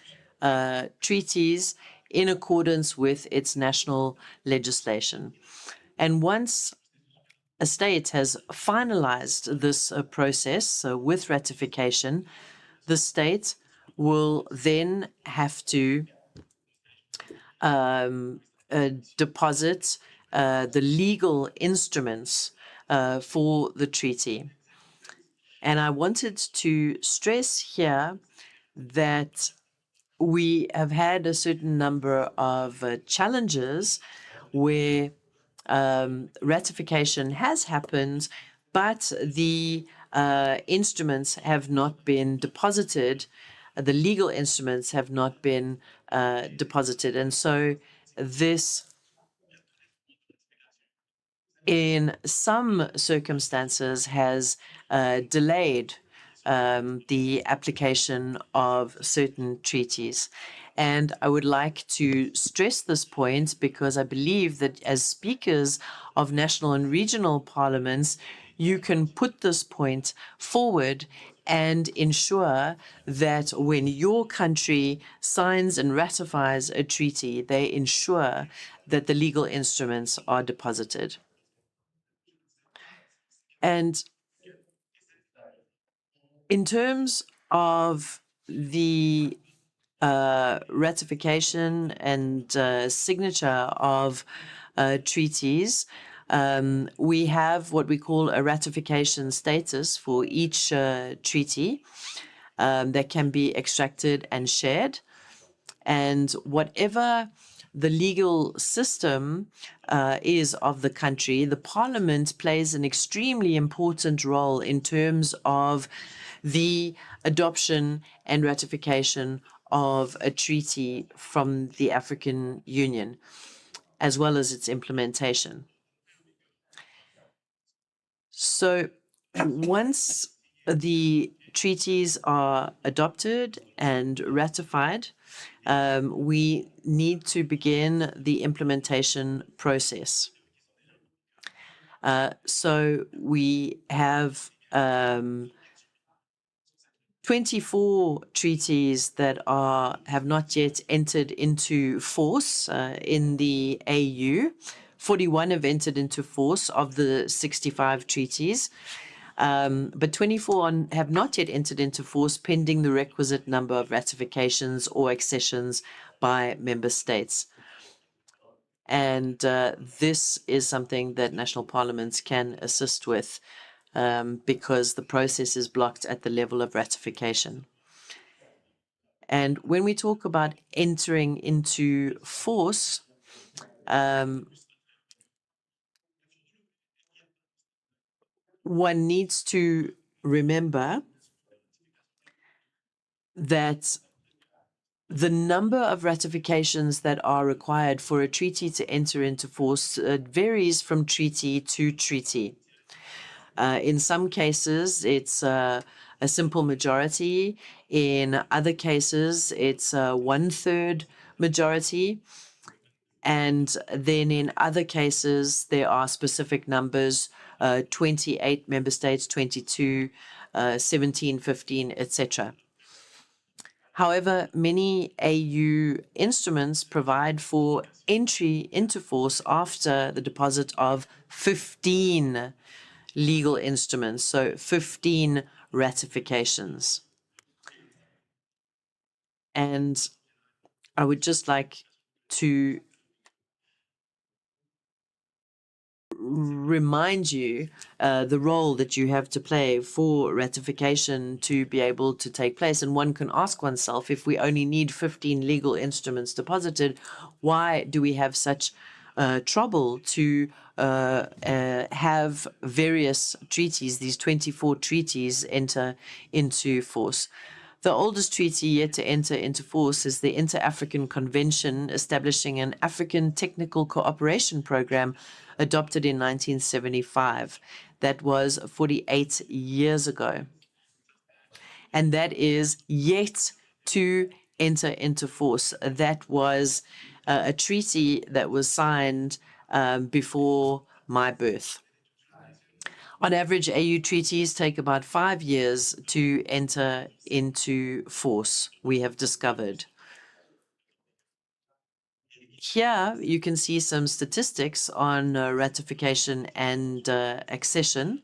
treaties in accordance with its national legislation. And once a state has finalized this process with ratification, the state will then have to deposit the legal instruments for the treaty. And I wanted to stress here that we have had a certain number of challenges where ratification has happened, but the instruments have not been deposited. The legal instruments have not been deposited. And so this, in some circumstances, has delayed the application of certain treaties. And I would like to stress this point because I believe that as speakers of national and regional parliaments, you can put this point forward and ensure that when your country signs and ratifies a treaty, they ensure that the legal instruments are deposited. And in terms of the ratification and signature of treaties, we have what we call a ratification status for each treaty that can be extracted and shared. And whatever the legal system is of the country, the parliament plays an extremely important role in terms of the adoption and ratification of a treaty from the African Union, as well as its implementation. So once the treaties are adopted and ratified, we need to begin the implementation process. So we have 24 treaties that have not yet entered into force in the AU. 41 have entered into force of the 65 treaties, but 24 have not yet entered into force pending the requisite number of ratifications or accessions by member states. And this is something that national parliaments can assist with because the process is blocked at the level of ratification. And when we talk about entering into force, one needs to remember that the number of ratifications that are required for a treaty to enter into force varies from treaty to treaty. In some cases, it's a simple majority. In other cases, it's a 1/3 majority. And then in other cases, there are specific numbers, 28 member states, 22, 17, 15, etc. However, many AU instruments provide for entry into force after the deposit of 15 legal instruments, so 15 ratifications. And I would just like to remind you the role that you have to play for ratification to be able to take place. And one can ask oneself, if we only need 15 legal instruments deposited, why do we have such trouble to have various treaties, these 24 treaties, enter into force? The oldest treaty yet to enter into force is the Inter-African Convention establishing an African Technical Cooperation Program adopted in 1975. That was 48 years ago. And that is yet to enter into force. That was a treaty that was signed before my birth. On average, AU treaties take about 5 years to enter into force, we have discovered. Here, you can see some statistics on ratification and accession.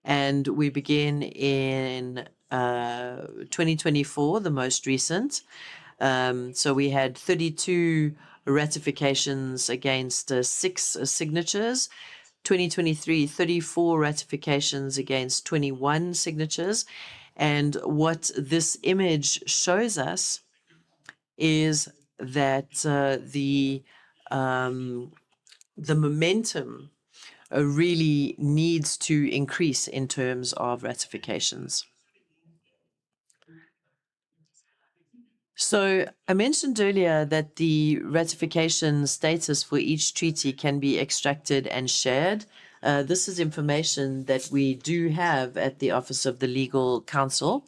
And we begin in 2024, the most recent. So we had 32 ratifications against 6 signatures. 2023, 34 ratifications against 21 signatures. And what this image shows us is that the momentum really needs to increase in terms of ratifications. So I mentioned earlier that the ratification status for each treaty can be extracted and shared. This is information that we do have at the Office of the Legal Counsel.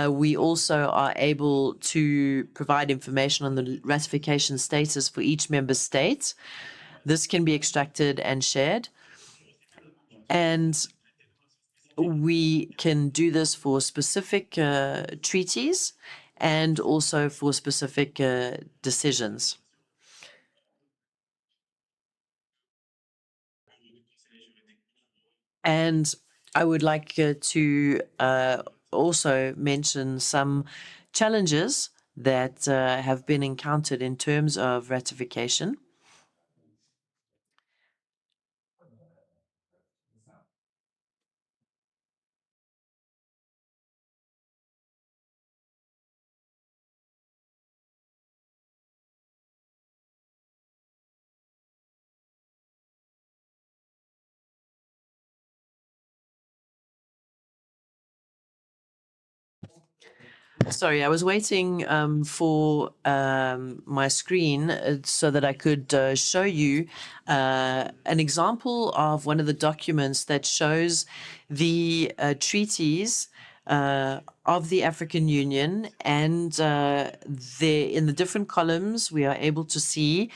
We also are able to provide information on the ratification status for each member state. This can be extracted and shared. And we can do this for specific treaties and also for specific decisions. And I would like to also mention some challenges that have been encountered in terms of ratification. Sorry, I was waiting for my screen so that I could show you an example of one of the documents that shows the treaties of the African Union, and in the different columns we are able to see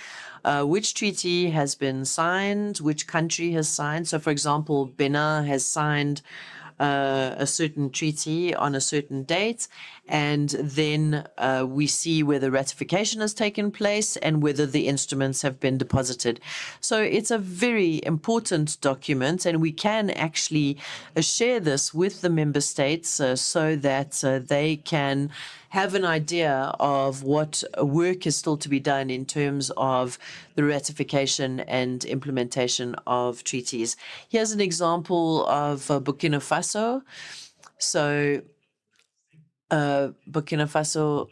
which treaty has been signed, which country has signed. So, for example, Benin has signed a certain treaty on a certain date, and then we see whether ratification has taken place and whether the instruments have been deposited. So it's a very important document, and we can actually share this with the member states so that they can have an idea of what work is still to be done in terms of the ratification and implementation of treaties. Here's an example of Burkina Faso. So Burkina Faso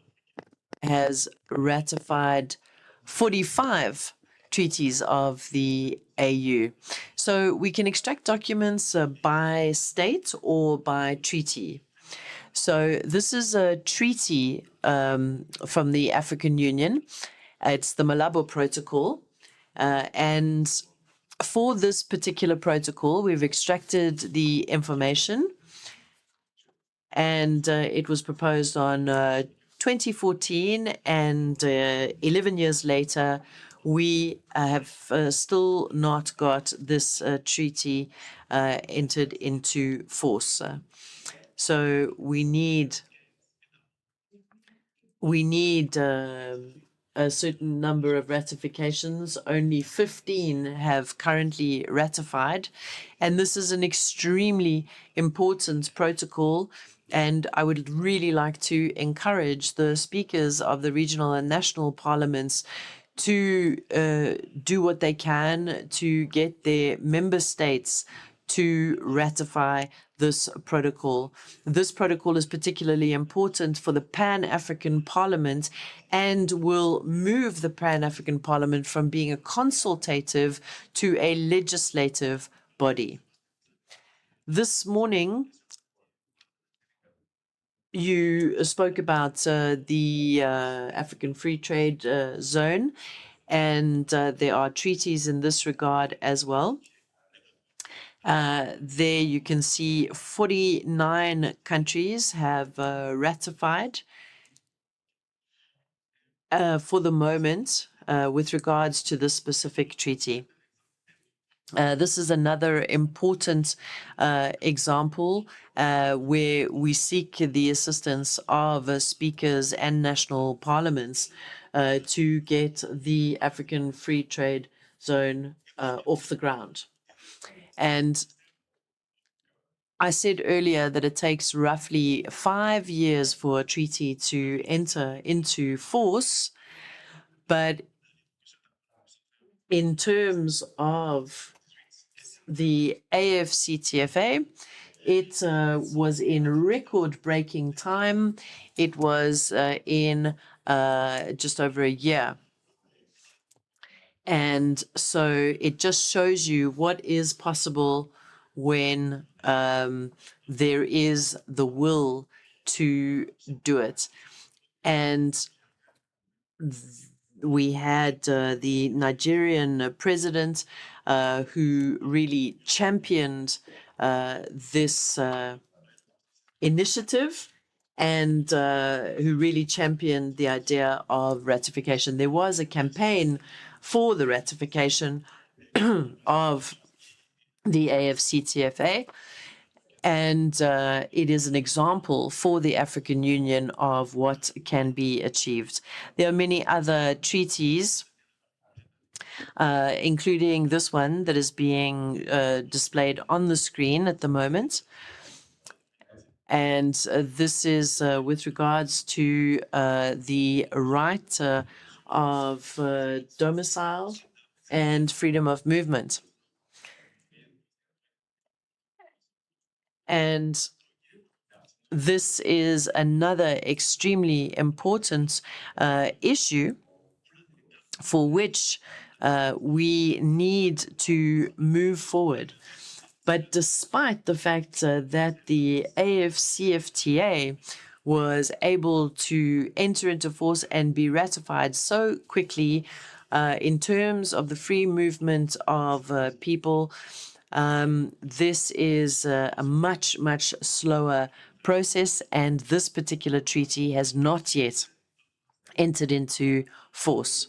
has ratified 45 treaties of the AU. So we can extract documents by state or by treaty. So this is a treaty from the African Union. It's the Malabo Protocol. And for this particular protocol, we've extracted the information, and it was proposed on 2014, and 11 years later, we have still not got this treaty entered into force. So we need a certain number of ratifications. Only 15 have currently ratified, and this is an extremely important protocol. And I would really like to encourage the speakers of the regional and national parliaments to do what they can to get their member states to ratify this protocol. This protocol is particularly important for the Pan-African Parliament and will move the Pan-African Parliament from being a consultative to a legislative body. This morning, you spoke about the African Free Trade Zone, and there are treaties in this regard as well. There you can see 49 countries have ratified for the moment with regards to this specific treaty. This is another important example where we seek the assistance of speakers and national parliaments to get the African Free Trade Zone off the ground. And I said earlier that it takes roughly 5 years for a treaty to enter into force, but in terms of the AFCTFA, it was in record-breaking time. It was in just over a year. And so it just shows you what is possible when there is the will to do it. And we had the Nigerian president who really championed this initiative and who really championed the idea of ratification. There was a campaign for the ratification of the AFCTFA, and it is an example for the African Union of what can be achieved. There are many other treaties, including this one that is being displayed on the screen at the moment. And this is with regards to the right of domicile and freedom of movement. And this is another extremely important issue for which we need to move forward. But despite the fact that the AFCFTA was able to enter into force and be ratified so quickly in terms of the free movement of people, this is a much, much slower process, and this particular treaty has not yet entered into force.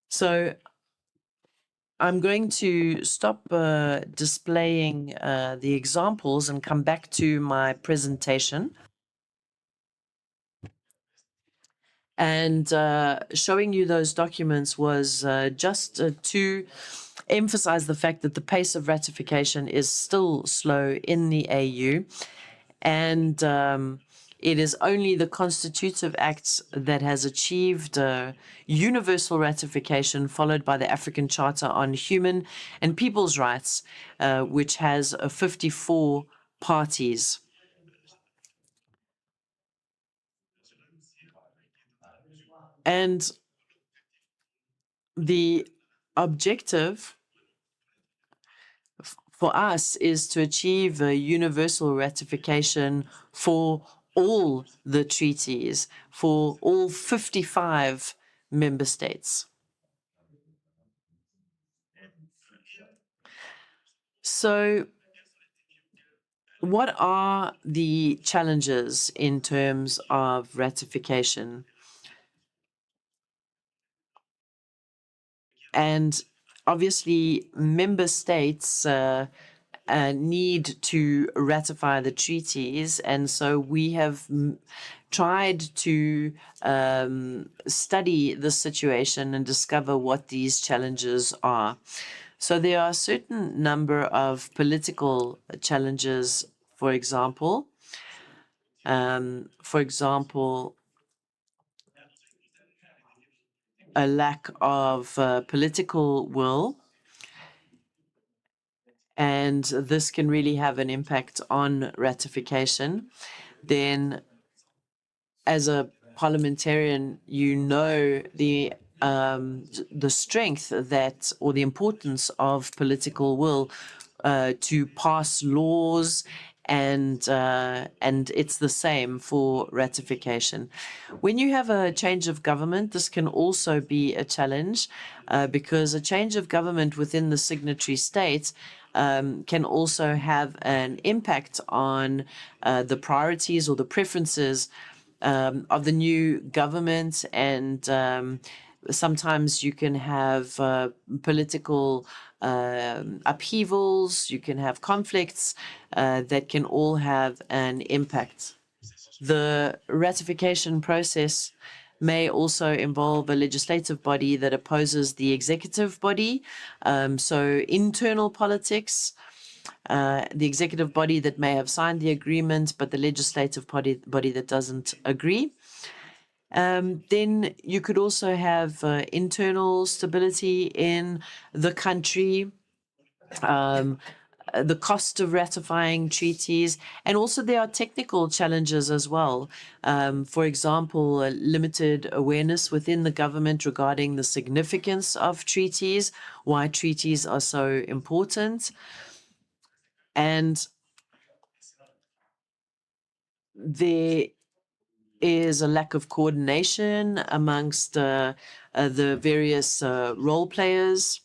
So I'm going to stop displaying the examples and come back to my presentation. And showing you those documents was just to emphasize the fact that the pace of ratification is still slow in the AU. And it is only the Constitutive Act that has achieved universal ratification, followed by the African Charter on Human and People's Rights, which has 54 parties. And the objective for us is to achieve a universal ratification for all the treaties, for all 55 member states. So what are the challenges in terms of ratification? And obviously, member states need to ratify the treaties, and so we have tried to study the situation and discover what these challenges are. So there are a certain number of political challenges, for example. A lack of political will, and this can really have an impact on ratification. Then, as a parliamentarian, you know the strength that, or the importance of political will to pass laws, and it's the same for ratification. When you have a change of government, this can also be a challenge because a change of government within the signatory states can also have an impact on the priorities or the preferences of the new government, and sometimes you can have political upheavals, you can have conflicts that can all have an impact. The ratification process may also involve a legislative body that opposes the executive body, so internal politics. The executive body that may have signed the agreement, but the legislative body that doesn't agree. Then you could also have internal stability in the country, the cost of ratifying treaties, and also there are technical challenges as well. For example, limited awareness within the government regarding the significance of treaties, why treaties are so important. And there is a lack of coordination amongst the various role players,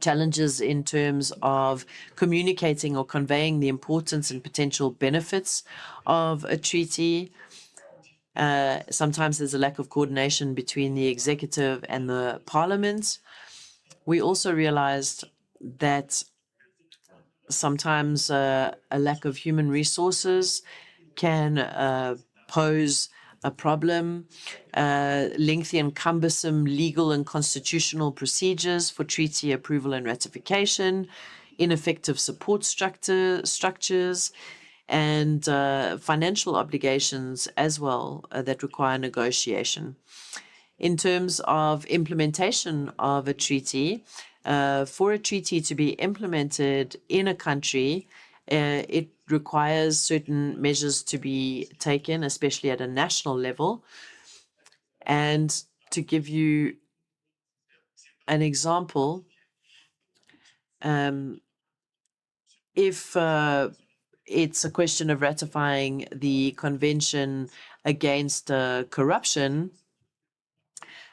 challenges in terms of communicating or conveying the importance and potential benefits of a treaty. Sometimes there's a lack of coordination between the executive and the parliament. We also realized that sometimes a lack of human resources can pose a problem. Lengthy and cumbersome legal and constitutional procedures for treaty approval and ratification, ineffective support structures, and financial obligations as well that require negotiation. In terms of implementation of a treaty, for a treaty to be implemented in a country, it requires certain measures to be taken, especially at a national level. And to give you an example, if it's a question of ratifying the Convention Against Corruption,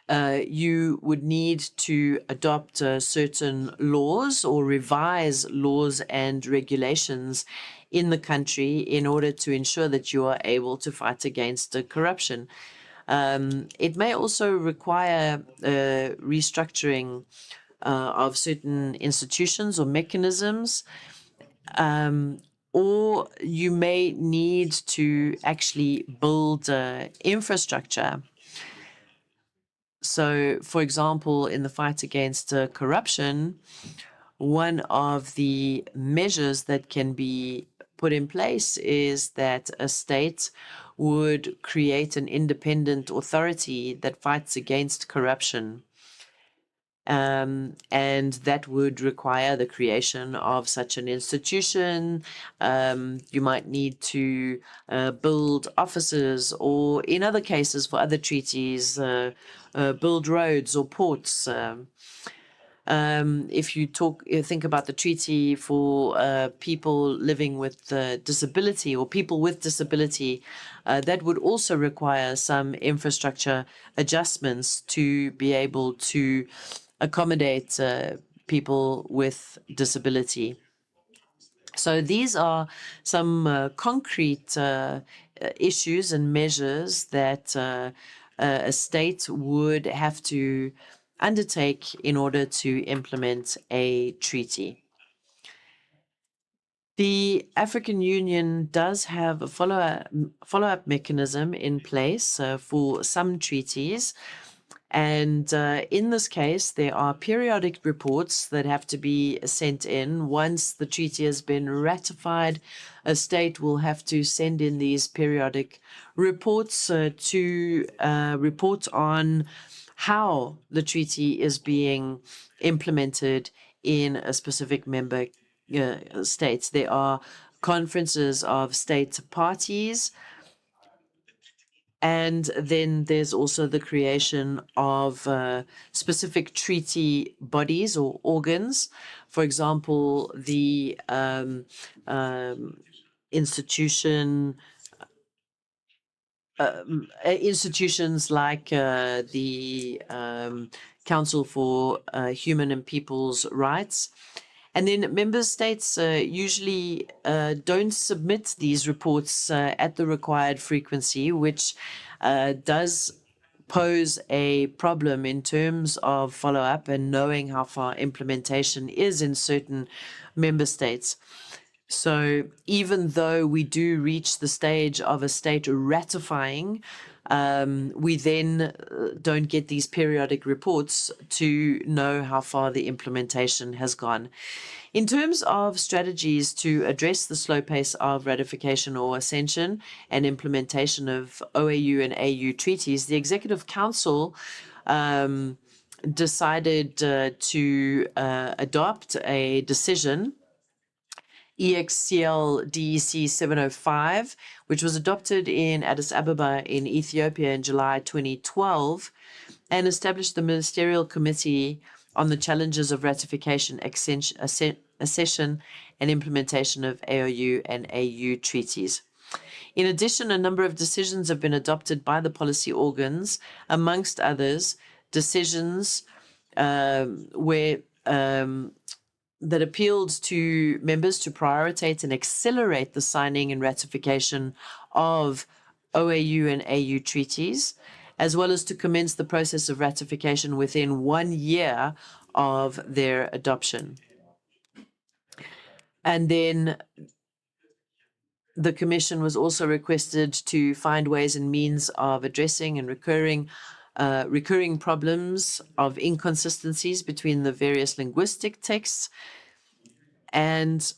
you would need to adopt certain laws or revise laws and regulations in the country in order to ensure that you are able to fight against corruption. It may also require restructuring of certain institutions or mechanisms, or you may need to actually build infrastructure. So, for example, in the fight against corruption, one of the measures that can be put in place is that a state would create an independent authority that fights against corruption. And that would require the creation of such an institution. You might need to build offices, or in other cases, for other treaties, build roads or ports. If you think about the treaty for people living with disability or people with disability, that would also require some infrastructure adjustments to be able to accommodate people with disability. So these are some concrete issues and measures that a state would have to undertake in order to implement a treaty. The African Union does have a follow-up mechanism in place for some treaties. And in this case, there are periodic reports that have to be sent in. Once the treaty has been ratified, a state will have to send in these periodic reports to report on how the treaty is being implemented in a specific member states. There are conferences of state parties, and then there's also the creation of specific treaty bodies or organs. For example, the institutions like the Council for Human and People's Rights. And then member states usually don't submit these reports at the required frequency, which does pose a problem in terms of follow-up and knowing how far implementation is in certain member states. So even though we do reach the stage of a state ratifying, we then don't get these periodic reports to know how far the implementation has gone. In terms of strategies to address the slow pace of ratification or ascension and implementation of OAU and AU treaties, the Executive Council decided to adopt a decision, EXCL DEC 705, which was adopted in Addis Ababa in Ethiopia in July 2012, and established the Ministerial Committee on the Challenges of Ratification, Accession, and Implementation of AOU and AU treaties. In addition, a number of decisions have been adopted by the policy organs, amongst others, decisions that appealed to members to prioritize and accelerate the signing and ratification of OAU and AU treaties, as well as to commence the process of ratification within 1 year of their adoption. And then the Commission was also requested to find ways and means of addressing and recurring problems of inconsistencies between the various linguistic texts. And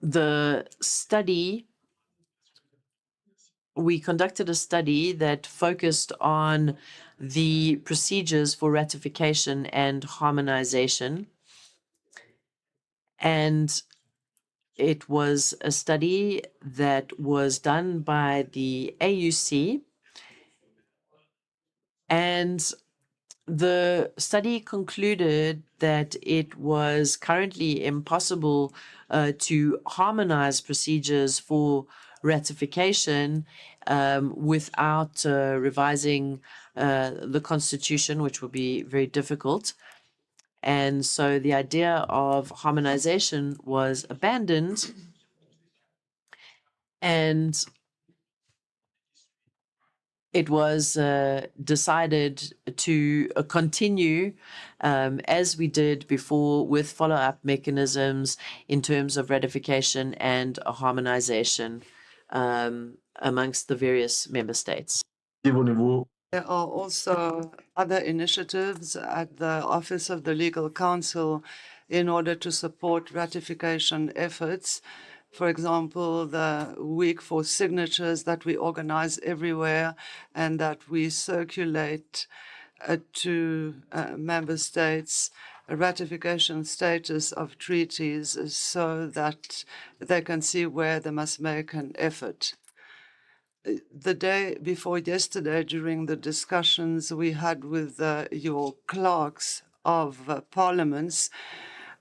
the study, we conducted a study that focused on the procedures for ratification and harmonization. And it was a study that was done by the AUC, and the study concluded that it was currently impossible to harmonize procedures for ratification without revising the Constitution, which would be very difficult. And so the idea of harmonization was abandoned. And it was decided to continue as we did before with follow-up mechanisms in terms of ratification and harmonization amongst the various member states. There are also other initiatives at the Office of the Legal Counsel in order to support ratification efforts. For example, the Week for Signatures that we organize everywhere and that we circulate to member states ratification status of treaties so that they can see where they must make an effort. The day before yesterday, during the discussions we had with your clerks of parliaments,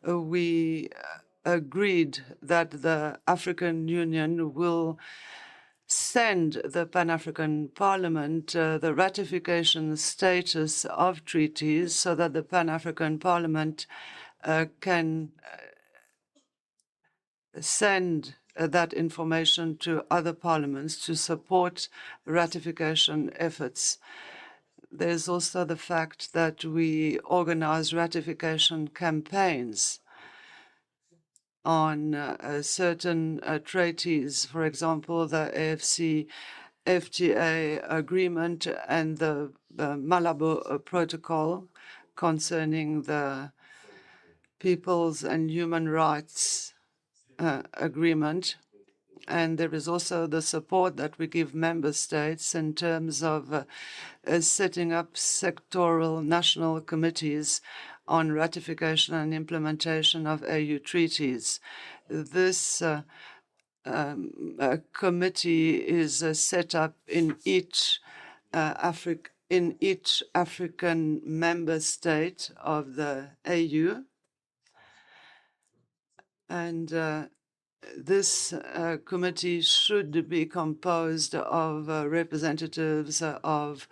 we agreed that the African Union will send the Pan-African Parliament the ratification status of treaties so that the Pan-African Parliament can send that information to other parliaments to support ratification efforts. There's also the fact that we organize ratification campaigns on certain treaties, for example, the AFC-FTA agreement and the Malabo Protocol concerning the Peoples and Human Rights agreement. And there is also the support that we give member states in terms of setting up sectoral national committees on ratification and implementation of AU treaties. This committee is set up in each African member state of the AU. And this committee should be composed of representatives of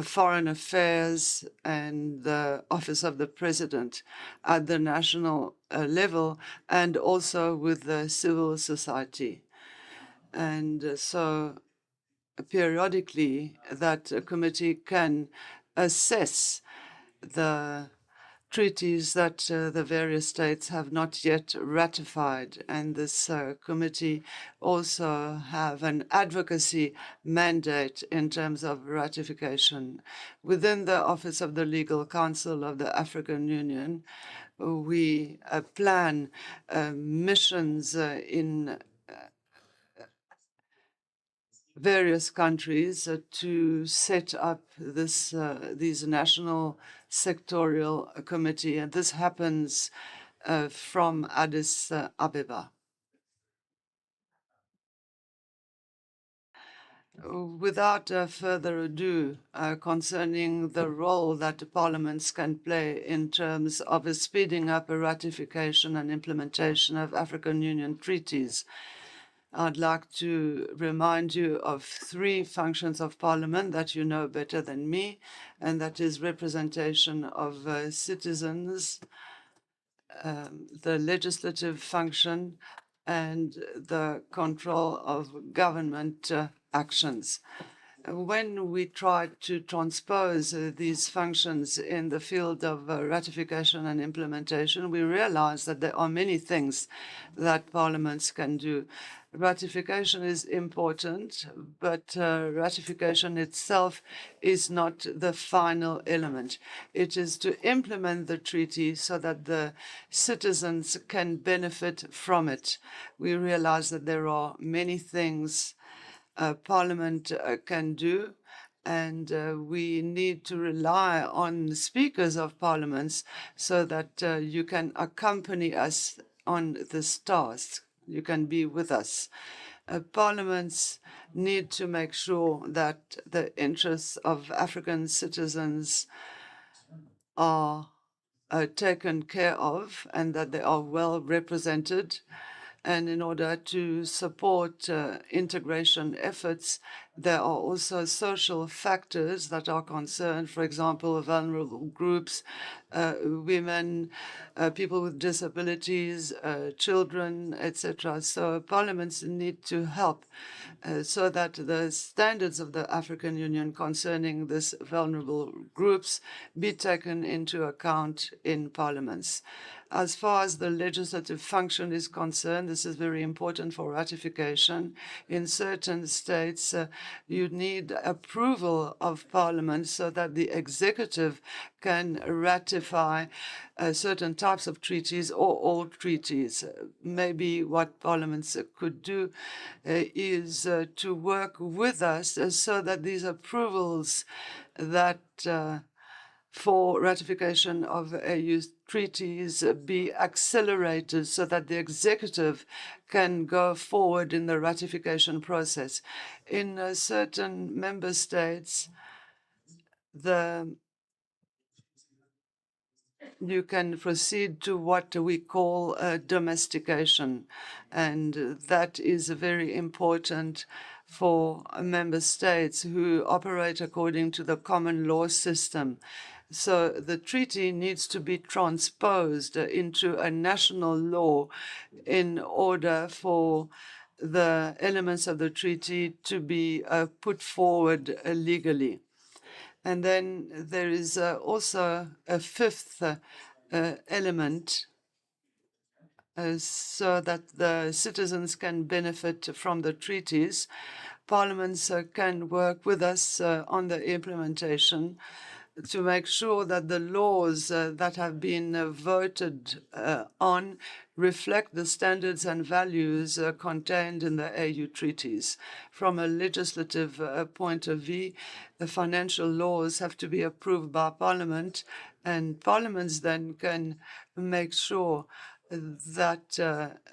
foreign affairs and the Office of the President at the national level, and also with the civil society. And so periodically that committee can assess the treaties that the various states have not yet ratified. And this committee also have an advocacy mandate in terms of ratification. Within the Office of the Legal Counsel of the African Union, we plan missions in various countries to set up these national sectorial committee, and this happens from Addis Ababa. Without further ado, concerning the role that parliaments can play in terms of speeding up a ratification and implementation of African Union treaties, I'd like to remind you of three functions of Parliament that you know better than me, and that is representation of citizens, the legislative function, and the control of government actions. When we tried to transpose these functions in the field of ratification and implementation, we realized that there are many things that parliaments can do. Ratification is important, but ratification itself is not the final element. It is to implement the treaty so that the citizens can benefit from it. We realize that there are many things Parliament can do, and we need to rely on the speakers of parliaments so that you can accompany us on this task. You can be with us. Parliaments need to make sure that the interests of African citizens are taken care of and that they are well represented. And in order to support integration efforts, there are also social factors that are concerned, for example, vulnerable groups, women, people with disabilities, children, etc. So parliaments need to help so that the standards of the African Union concerning these vulnerable groups be taken into account in parliaments. As far as the legislative function is concerned, this is very important for ratification. In certain states, you need approval of parliament so that the executive can ratify certain types of treaties or all treaties. Maybe what parliaments could do is to work with us so that these approvals that for ratification of AU treaties be accelerated so that the executive can go forward in the ratification process. In certain member states, you can proceed to what we call domestication, and that is very important for member states who operate according to the common law system. So the treaty needs to be transposed into a national law in order for the elements of the treaty to be put forward legally. And then there is also a fifth element so that the citizens can benefit from the treaties. Parliaments can work with us on the implementation to make sure that the laws that have been voted on reflect the standards and values contained in the AU treaties. From a legislative point of view, the financial laws have to be approved by Parliament, and parliaments then can make sure that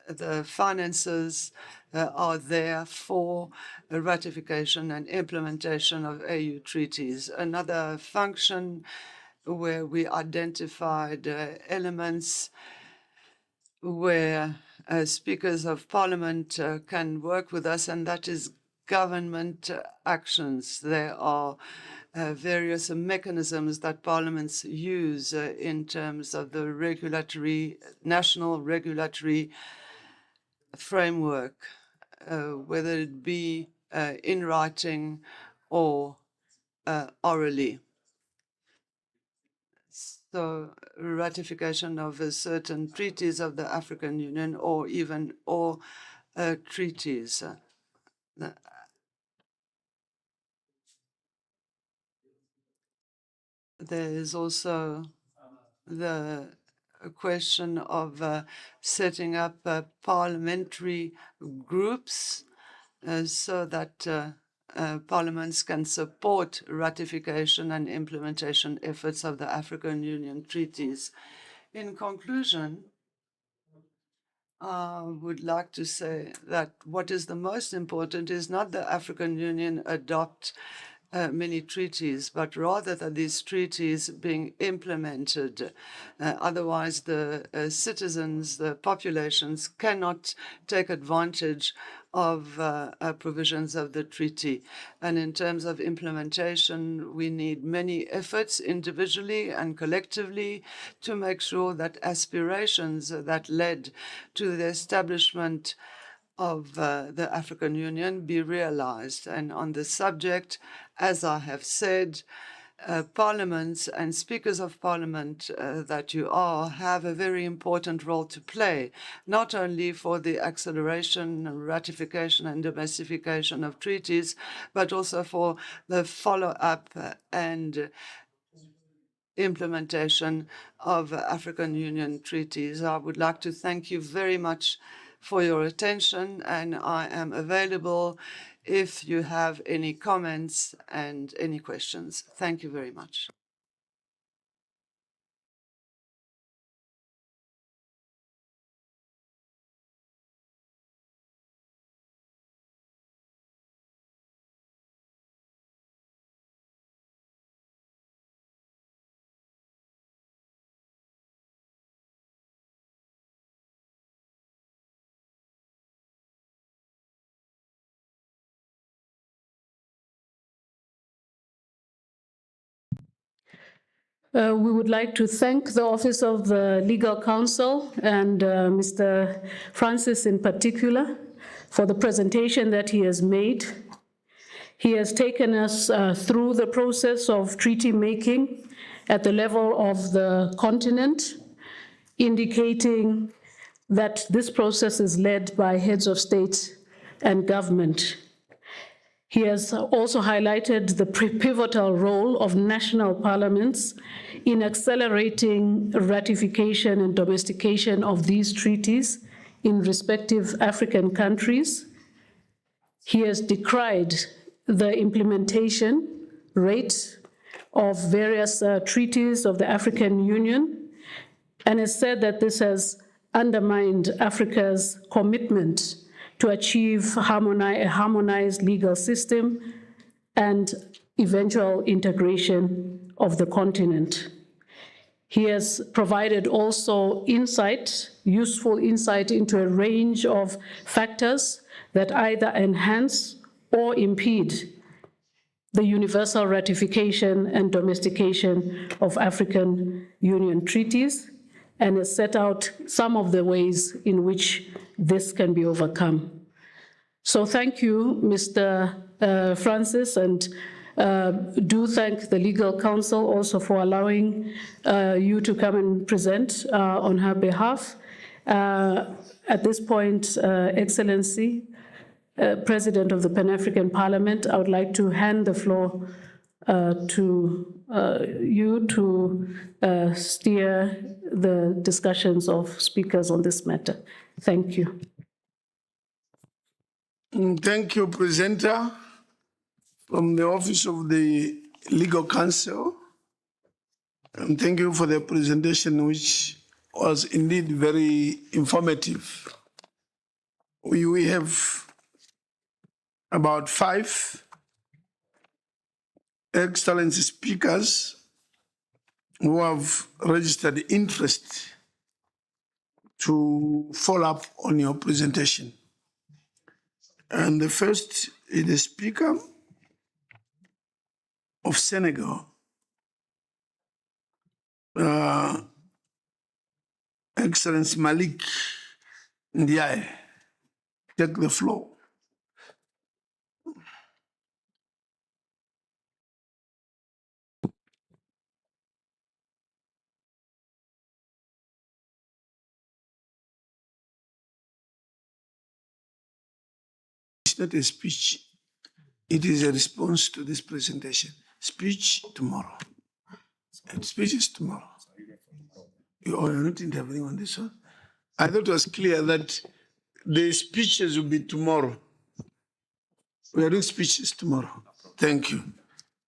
the finances are there for ratification and implementation of AU treaties. Another function where we identified elements where speakers of parliament can work with us, and that is government actions. There are various mechanisms that parliaments use in terms of the national regulatory framework, whether it be in writing or orally. So ratification of certain treaties of the African Union or even all treaties. There is also the question of setting up parliamentary groups so that parliaments can support ratification and implementation efforts of the African Union treaties. In conclusion, I would like to say that what is the most important is not the African Union adopt many treaties, but rather that these treaties being implemented. Otherwise, the citizens, the populations cannot take advantage of provisions of the treaty. And in terms of implementation, we need many efforts individually and collectively to make sure that aspirations that led to the establishment of the African Union be realized. And on the subject, as I have said, parliaments and speakers of parliament that you are have a very important role to play, not only for the acceleration, ratification and domestication of treaties, but also for the follow-up and implementation of African Union treaties. I would like to thank you very much for your attention, and I am available if you have any comments and any questions. Thank you very much. We would like to thank the Office of the Legal Counsel and Mr. Francis in particular for the presentation that he has made. He has taken us through the process of treaty making at the level of the continent, indicating that this process is led by heads of state and government. He has also highlighted the pivotal role of national parliaments in accelerating ratification and domestication of these treaties in respective African countries. He has decried the implementation rate of various treaties of the African Union and has said that this has undermined Africa's commitment to achieve a harmonized legal system and eventual integration of the continent. He has provided also insight, useful insight into a range of factors that either enhance or impede the universal ratification and domestication of African Union treaties, and has set out some of the ways in which this can be overcome. So thank you, Mr. Francis, and do thank the Legal Counsel also for allowing you to come and present on her behalf. At this point, Excellency, President of the Pan-African Parliament, I would like to hand the floor to you to steer the discussions of speakers on this matter. Thank you. Thank you, presenter from the Office of the Legal Counsel. And thank you for the presentation, which was indeed very informative. We have about 5 excellent speakers who have registered interest to follow up on your presentation. And the first is the Speaker of Senegal, Excellency Malik Ndiaye. Take the floor. It's not a speech. It is a response to this presentation. Speech tomorrow. And speech is tomorrow. You're not intervening on this one? I thought it was clear that the speeches will be tomorrow. We are doing speeches tomorrow. Thank you.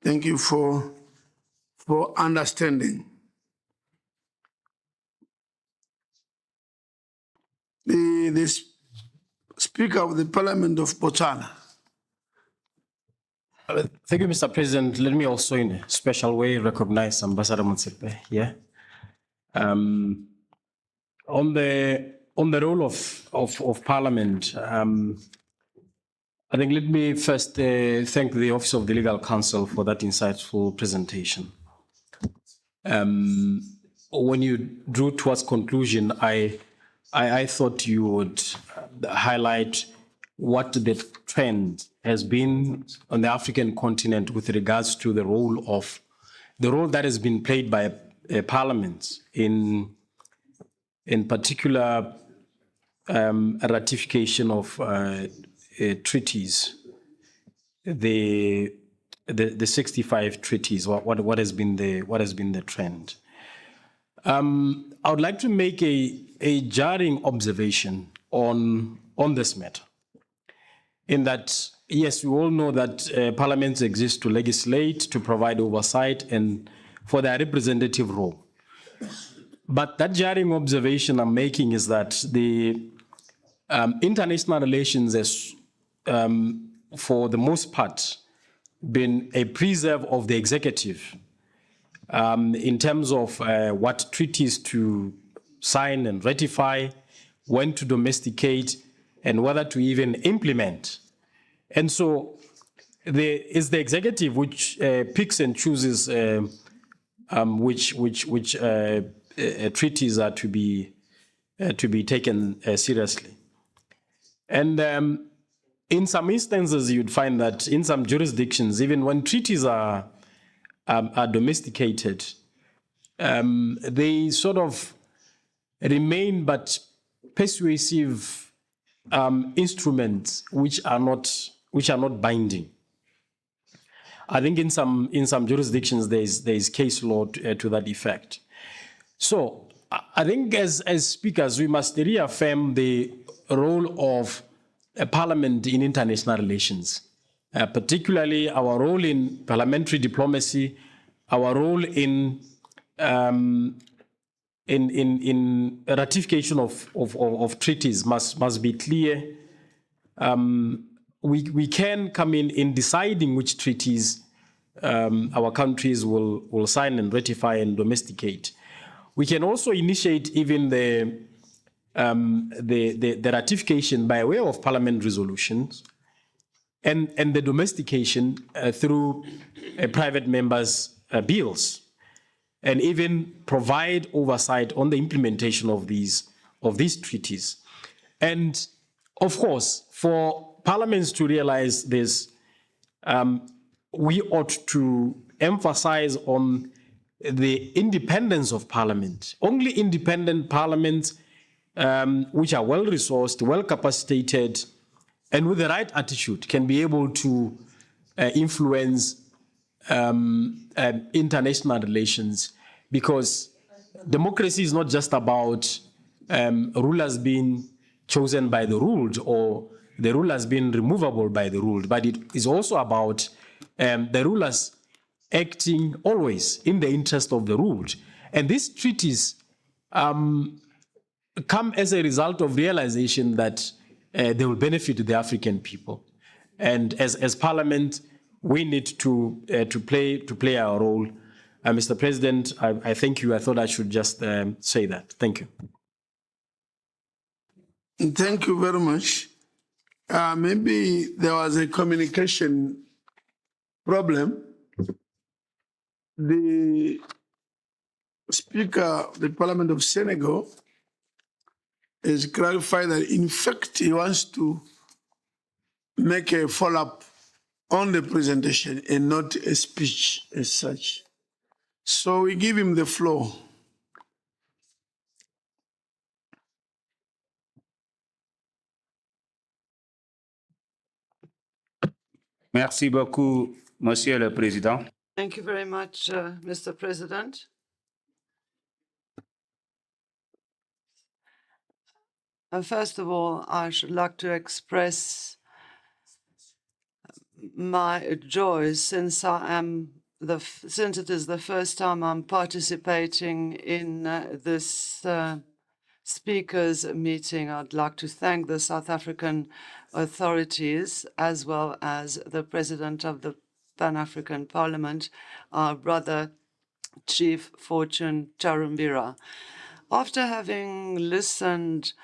Thank you for understanding. The Speaker of the Parliament of Botswana. Thank you, Mr. President. Let me also, in a special way, recognize Ambassador Motsepe here. On the role of Parliament, I think let me first thank the Office of the Legal Counsel for that insightful presentation. When you drew towards conclusion, I thought you would highlight what the trend has been on the African continent with regards to the role that has been played by parliaments in particular ratification of treaties, the 65 treaties. What has been the trend? I would like to make a jarring observation on this matter, in that, yes, we all know that parliaments exist to legislate, to provide oversight, and for their representative role. But that jarring observation I'm making is that the international relations has, for the most part, been a preserve of the executive in terms of what treaties to sign and ratify, when to domesticate, and whether to even implement. And so it's the executive which picks and chooses which treaties are to be taken seriously. And in some instances, you'd find that in some jurisdictions, even when treaties are domesticated, they sort of remain but persuasive instruments which are not binding. I think in some jurisdictions there is case law to that effect. So I think as speakers we must reaffirm the role of Parliament in international relations, particularly our role in parliamentary diplomacy, our role in ratification of treaties must be clear. We can come in deciding which treaties our countries will sign and ratify and domesticate. We can also initiate even the ratification by way of parliament resolutions and the domestication through private members' bills, and even provide oversight on the implementation of these treaties. And of course, for parliaments to realize this, we ought to emphasize on the independence of parliament. Only independent parliaments which are well-resourced, well-capacitated, and with the right attitude can be able to influence international relations, because democracy is not just about rulers being chosen by the ruled or the rulers being removable by the ruled, but it is also about the rulers acting always in the interest of the ruled. And these treaties come as a result of realization that they will benefit the African people. And as Parliament, we need to play our role. Mr. President, I thank you. I thought I should just say that. Thank you. Thank you very much. Maybe there was a communication problem. The Speaker of the Parliament of Senegal has clarified that, in fact, he wants to make a follow-up on the presentation and not a speech as such. So we give him the floor. Merci beaucoup, Monsieur le Président. Thank you very much, Mr. President. First of all, I should like to express my joy since since it is the first time I'm participating in this speakers meeting. I'd like to thank the South African authorities as well as the President of the Pan-African Parliament, our brother Chief Fortune Charumbira. After having listened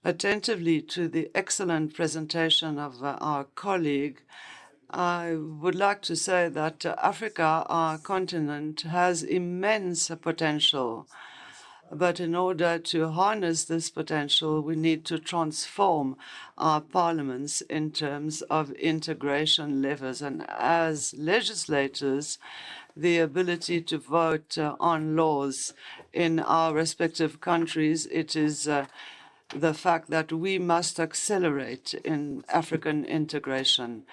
attentively to the excellent presentation of our colleague, I would like to say that Africa, our continent, has immense potential. But in order to harness this potential, we need to transform our parliaments in terms of integration levers. And as legislators, the ability to vote on laws in our respective countries, it is the fact that we must accelerate in African integration.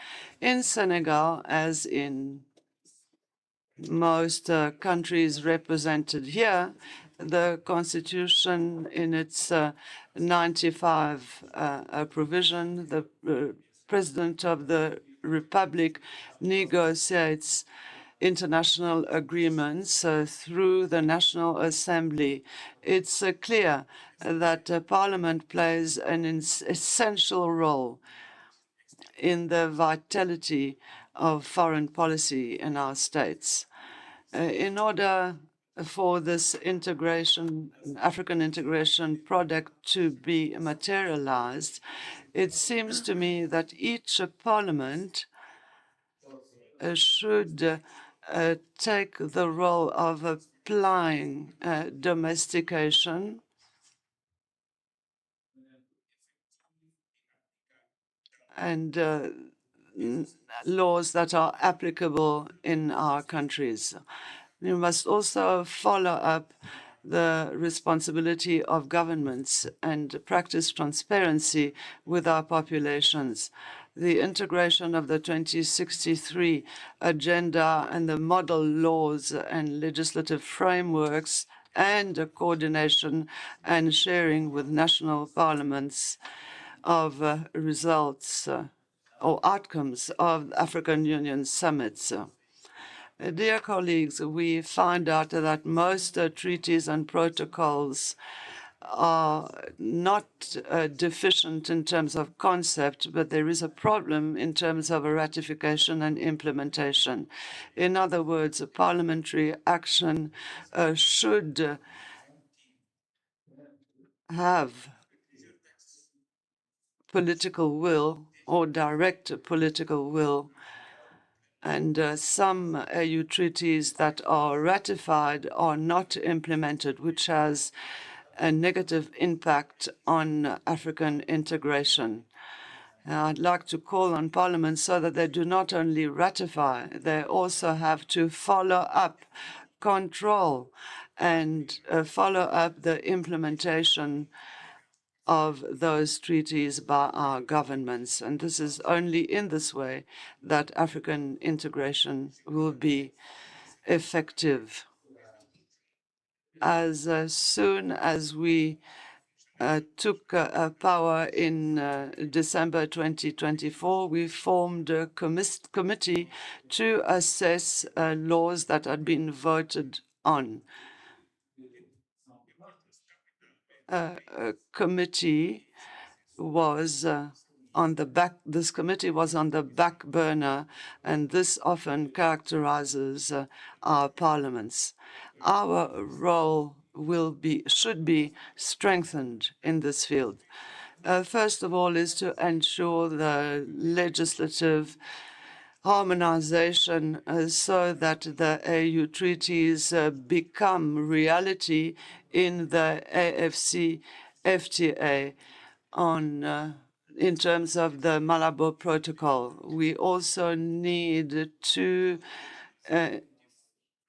In Senegal, as in most countries represented here, the Constitution in its 95 provision, the President of the Republic negotiates international agreements through the National Assembly. It's clear that Parliament plays an essential role in the vitality of foreign policy in our states. In order for this integration, African integration product to be materialized, it seems to me that each parliament should take the role of applying domestication and laws that are applicable in our countries. We must also follow up the responsibility of governments and practice transparency with our populations. The integration of the 2063 agenda and the model laws and legislative frameworks and coordination and sharing with national parliaments of results or outcomes of African Union summits. Dear colleagues, we find out that most treaties and protocols are not deficient in terms of concept, but there is a problem in terms of ratification and implementation. In other words, parliamentary action should have political will or direct political will. And some AU treaties that are ratified are not implemented, which has a negative impact on African integration. I'd like to call on Parliament so that they do not only ratify, they also have to follow up, control, and follow up the implementation of those treaties by our governments. And this is only in this way that African integration will be effective. As soon as we took power in December 2024, we formed a committee to assess laws that had been voted on. Committee was on the back. This committee was on the back burner, and this often characterizes our parliaments. Our role should be strengthened in this field. First of all, is to ensure the legislative harmonization so that the AU treaties become reality in the AFC FTA in terms of the Malabo Protocol. We also need to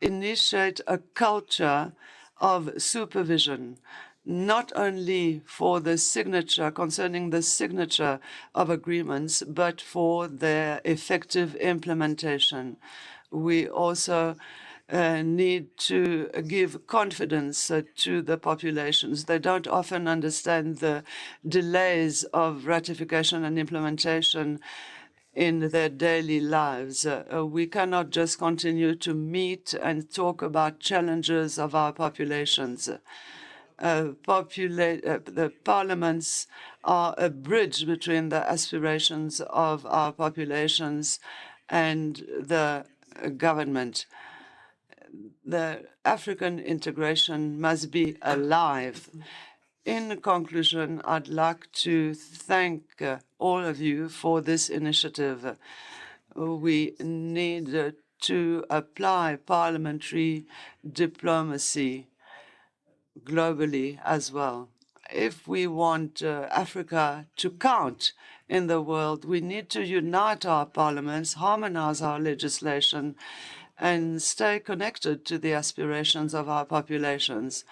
initiate a culture of supervision, not only for the signature, concerning the signature of agreements, but for their effective implementation. We also need to give confidence to the populations. They don't often understand the delays of ratification and implementation in their daily lives. We cannot just continue to meet and talk about challenges of our populations. The parliaments are a bridge between the aspirations of our populations and the government. The African integration must be alive. In conclusion, I'd like to thank all of you for this initiative. We need to apply parliamentary diplomacy globally as well. If we want Africa to count in the world, we need to unite our parliaments, harmonize our legislation, and stay connected to the aspirations of our populations.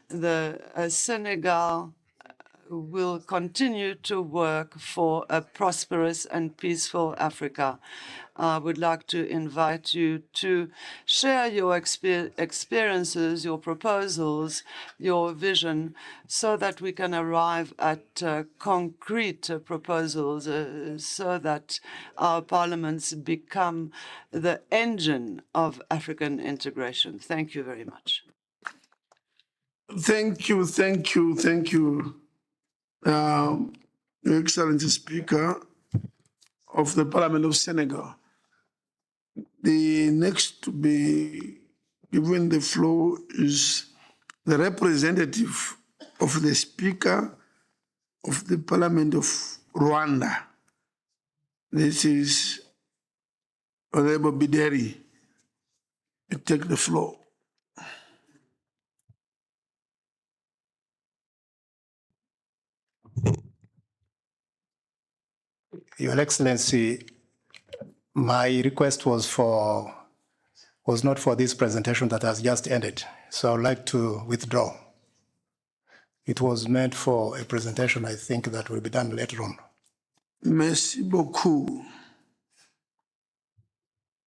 The Senegal will continue to work for a prosperous and peaceful Africa. I would like to invite you to share your experiences, your proposals, your vision, so that we can arrive at concrete proposals so that our parliaments become the engine of African integration. Thank you very much. Thank you, thank you, thank you, Excellent Speaker of the Parliament of Senegal. The next to be given the floor is the representative of the Speaker of the Parliament of Rwanda. This is Honorable Bideri. you take the floor. Your Excellency, my request was not for this presentation that has just ended, so I would like to withdraw. It was meant for a presentation, I think, that will be done later on. Merci beaucoup.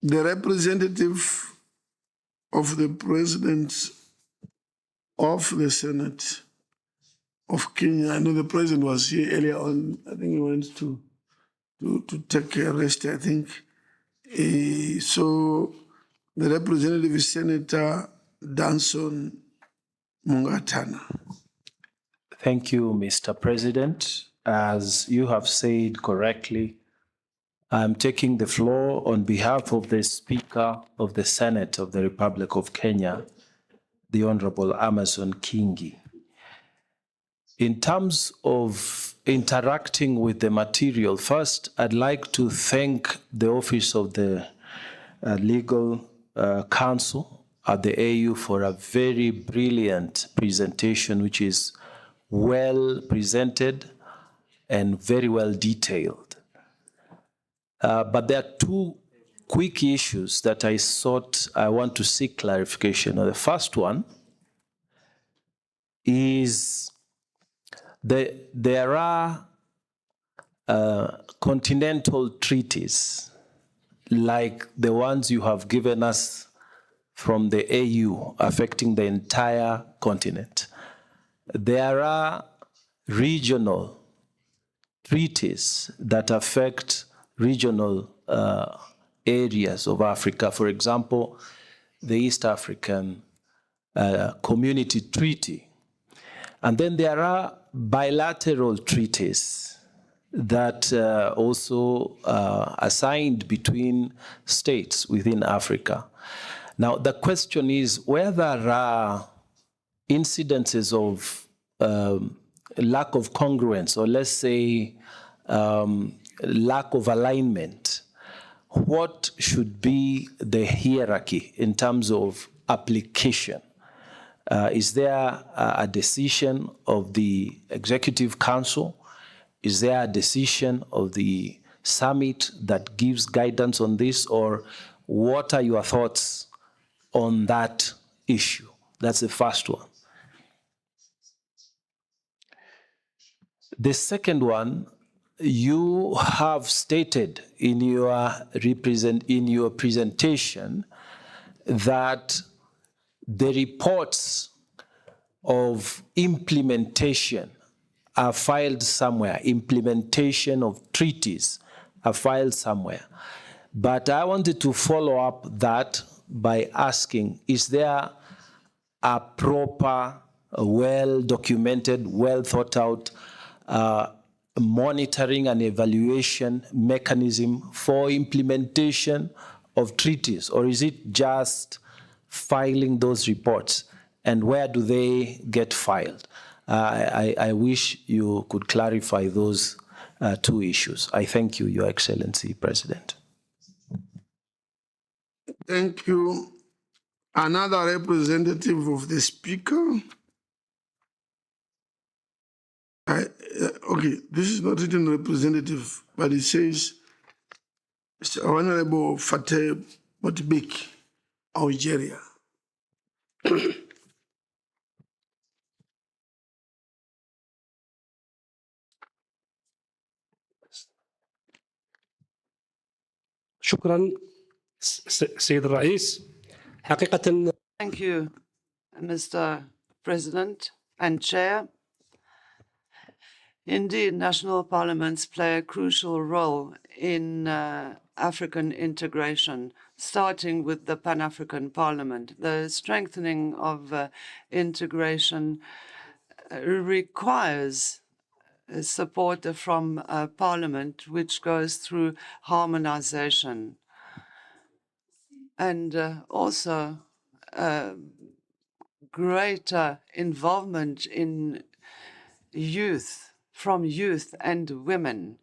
The representative of the President of the Senate of Kenya, I know the President was here earlier on, I think he went to take a rest, I think. So the representative is Senator Danson Mungatana. Thank you, Mr. President. As you have said correctly, I'm taking the floor on behalf of the Speaker of the Senate of the Republic of Kenya, the Honorable Amason Kingi. In terms of interacting with the material, first, I'd like to thank the Office of the Legal Counsel at the AU for a very brilliant presentation, which is well presented and very well detailed. But there are two quick issues that I want to seek clarification on. The first one is there are continental treaties like the ones you have given us from the AU affecting the entire continent. There are regional treaties that affect regional areas of Africa. For example, the East African Community Treaty. And then there are bilateral treaties that also are signed between states within Africa. Now, the question is whether there are incidences of lack of congruence, or let's say lack of alignment. What should be the hierarchy in terms of application? Is there a decision of the Executive Council? Is there a decision of the summit that gives guidance on this? Or what are your thoughts on that issue? That's the first one. The second one, you have stated in your presentation that the reports of implementation are filed somewhere, implementation of treaties are filed somewhere. But I wanted to follow up that by asking, is there a proper, well-documented, well-thought-out monitoring and evaluation mechanism for implementation of treaties? Or is it just filing those reports? And where do they get filed? I wish you could clarify those two issues. I thank you, Your Excellency, President. Thank you. Another representative of the Speaker. Okay, this is not written representative, but it says, Mr. Honorable Fateh Motibek, Algeria. شكرا سيد الرئيس حقيقة. Thank you, Mr. President and Chair. Indeed, national parliaments play a crucial role in African integration, starting with the Pan-African Parliament. The strengthening of integration requires support from Parliament, which goes through harmonization, and also greater involvement in youth, from youth and women.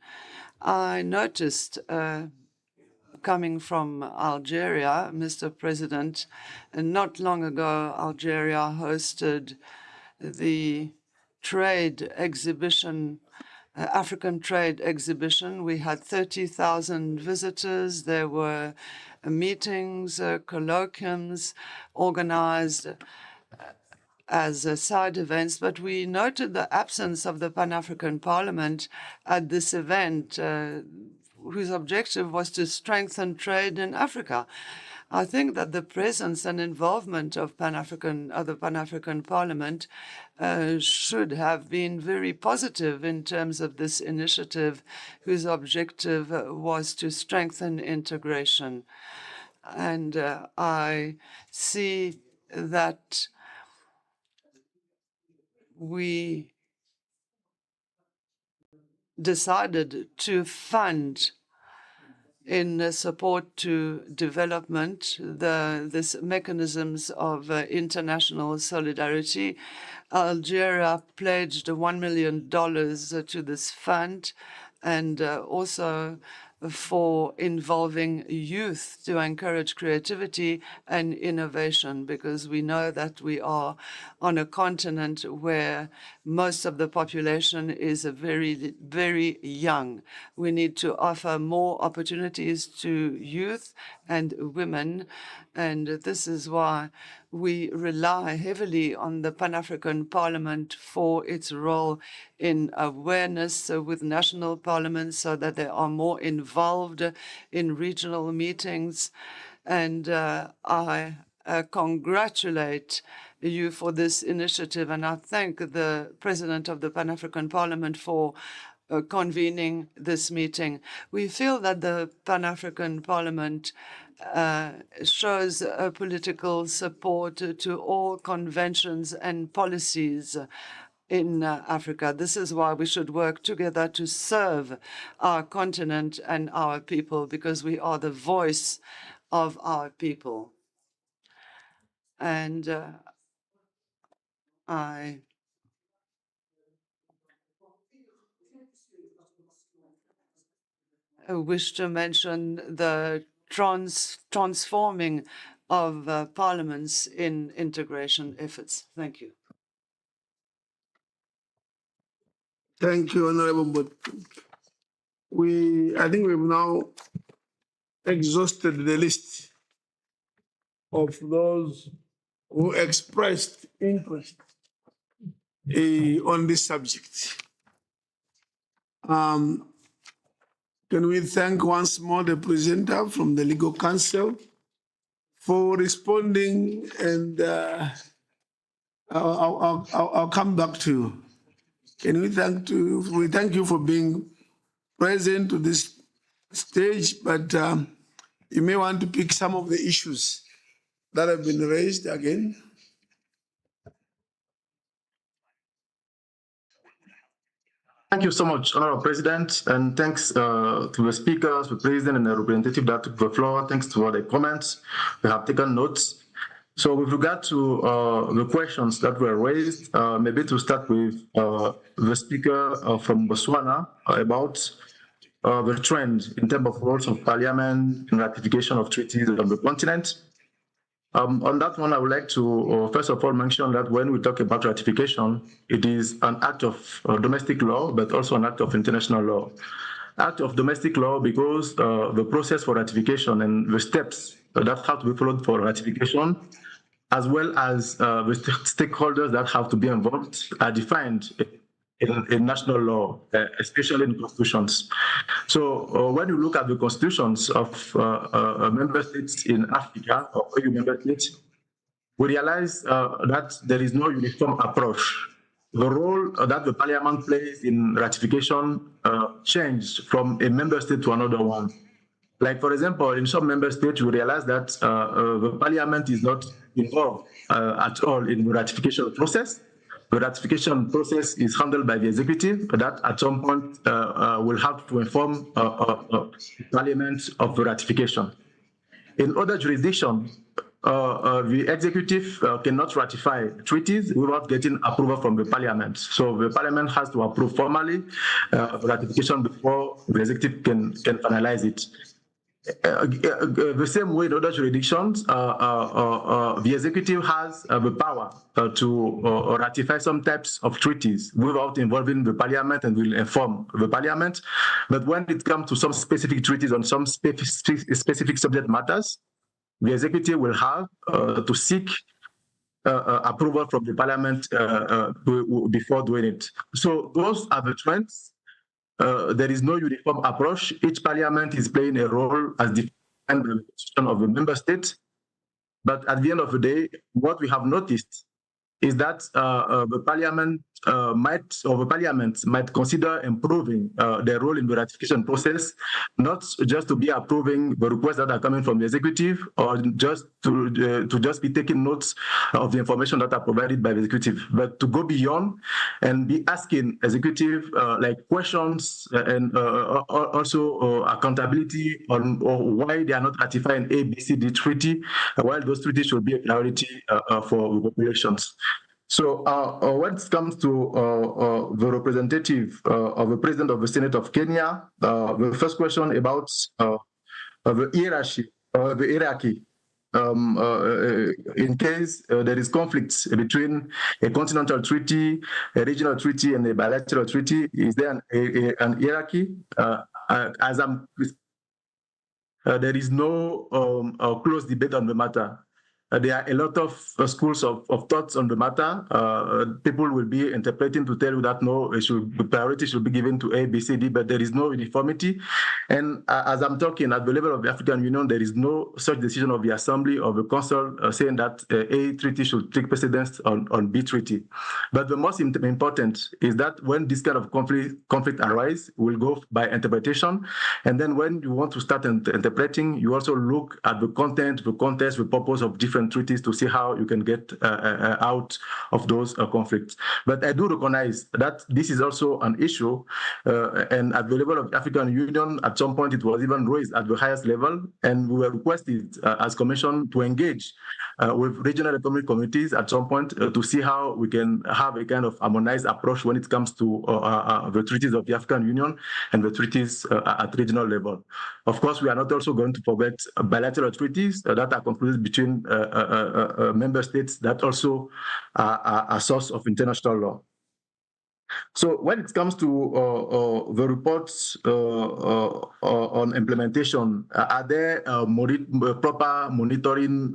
I noticed coming from Algeria, Mr. President, and not long ago, Algeria hosted the trade exhibition, African trade exhibition. We had 30,000 visitors. There were meetings, colloquiums organized as side events, but we noted the absence of the Pan-African Parliament at this event, whose objective was to strengthen trade in Africa. I think that the presence and involvement of the Pan-African Parliament should have been very positive in terms of this initiative, whose objective was to strengthen integration. And I see that we decided to fund in support to development this mechanisms of international solidarity. Algeria pledged $1 million to this fund, and also for involving youth to encourage creativity and innovation, because we know that we are on a continent where most of the population is very, very young. We need to offer more opportunities to youth and women, and this is why we rely heavily on the Pan-African Parliament for its role in awareness with national parliaments so that they are more involved in regional meetings. And I congratulate you for this initiative, and I thank the President of the Pan-African Parliament for convening this meeting. We feel that the Pan-African Parliament shows political support to all conventions and policies in Africa. This is why we should work together to serve our continent and our people, because we are the voice of our people. And I wish to mention the transforming of parliaments in integration efforts. Thank you. Thank you, Honorable But. I think we've now exhausted the list of those who expressed interest on this subject. Can we thank once more the presenter from the Legal Counsel for responding, and I'll come back to you. Can we thank you for being present to this stage, but you may want to pick some of the issues that have been raised again. Thank you so much, Honorable President, and thanks to the speakers, the President, and the representative that took the floor. Thanks to all the comments. We have taken notes. So with regard to the questions that were raised, maybe to start with the speaker from Botswana about the trend in terms of roles of Parliament in ratification of treaties on the continent. On that one, I would like to first of all mention that when we talk about ratification, it is an act of domestic law, but also an act of international law. Act of domestic law because the process for ratification and the steps that have to be followed for ratification, as well as the stakeholders that have to be involved, are defined in national law, especially in constitutions. So when you look at the constitutions of member states in Africa, or EU member states, we realize that there is no uniform approach. The role that the Parliament plays in ratification changed from a member state to another one. Like, for example, in some member states, we realize that the Parliament is not involved at all in the ratification process. The ratification process is handled by the executive that at some point will have to inform Parliament of the ratification. In other jurisdictions, the executive cannot ratify treaties without getting approval from the Parliament. So the Parliament has to approve formally ratification before the executive can finalize it. the same way in other jurisdictions, the executive has the power to ratify some types of treaties without involving the parliament and will inform the parliament. But when it comes to some specific treaties on some specific subject matters, the executive will have to seek approval from the parliament before doing it. So those are the trends. There is no uniform approach. Each parliament is playing a role as defined by the constitution of the member state. But at the end of the day, what we have noticed is that the parliament might consider improving their role in the ratification process, not just to be approving the requests that are coming from the executive, or just to just be taking notes of the information that are provided by the executive, but to go beyond and be asking executive like questions and also accountability on why they are not ratifying A, B, C, D treaty, while those treaties should be a priority for the populations. So when it comes to the representative of the President of the Senate of Kenya, the first question about the hierarchy, in case there is conflicts between a continental treaty, a regional treaty, and a bilateral treaty, is there an hierarchy? There is no close debate on the matter. There are a lot of schools of thoughts on the matter. People will be interpreting to tell you that no, priority should be given to A, B, C, D, but there is no uniformity. And as I'm talking at the level of the African Union, there is no such decision of the Assembly or the Council saying that A treaty should take precedence on B treaty. But the most important is that when this kind of conflict arises, we'll go by interpretation. And then when you want to start interpreting, you also look at the content, the context, the purpose of different treaties to see how you can get out of those conflicts. But I do recognize that this is also an issue, and at the level of the African Union, at some point it was even raised at the highest level, and we were requested as Commission to engage with regional economic committees at some point to see how we can have a kind of harmonized approach when it comes to the treaties of the African Union and the treaties at regional level. Of course, we are not also going to forget bilateral treaties that are concluded between member states that also are a source of international law. So when it comes to the reports on implementation, are there proper monitoring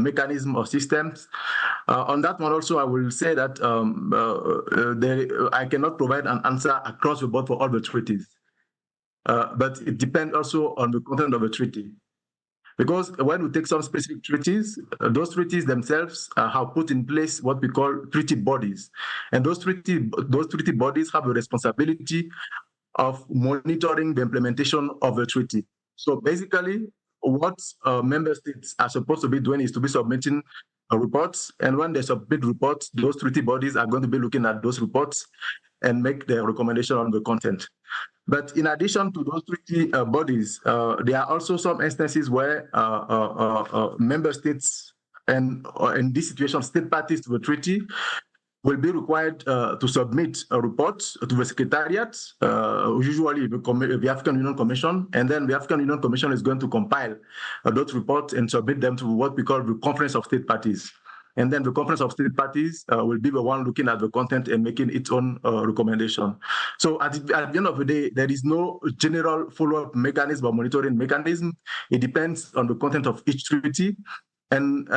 mechanism or systems? On that one also, I will say that I cannot provide an answer across the board for all the treaties, but it depends also on the content of the treaty. Because when we take some specific treaties, those treaties themselves have put in place what we call treaty bodies. And those treaty bodies have a responsibility of monitoring the implementation of the treaty. So basically, what member states are supposed to be doing is to be submitting reports. And when they submit reports, those treaty bodies are going to be looking at those reports and make their recommendation on the content. But in addition to those treaty bodies, there are also some instances where member states and in this situation, state parties to the treaty will be required to submit a report to the Secretariat, usually the African Union Commission, and then the African Union Commission is going to compile those reports and submit them to what we call the Conference of State Parties. And then the Conference of State Parties will be the one looking at the content and making its own recommendation. So at the end of the day, there is no general follow-up mechanism or monitoring mechanism. It depends on the content of each treaty. And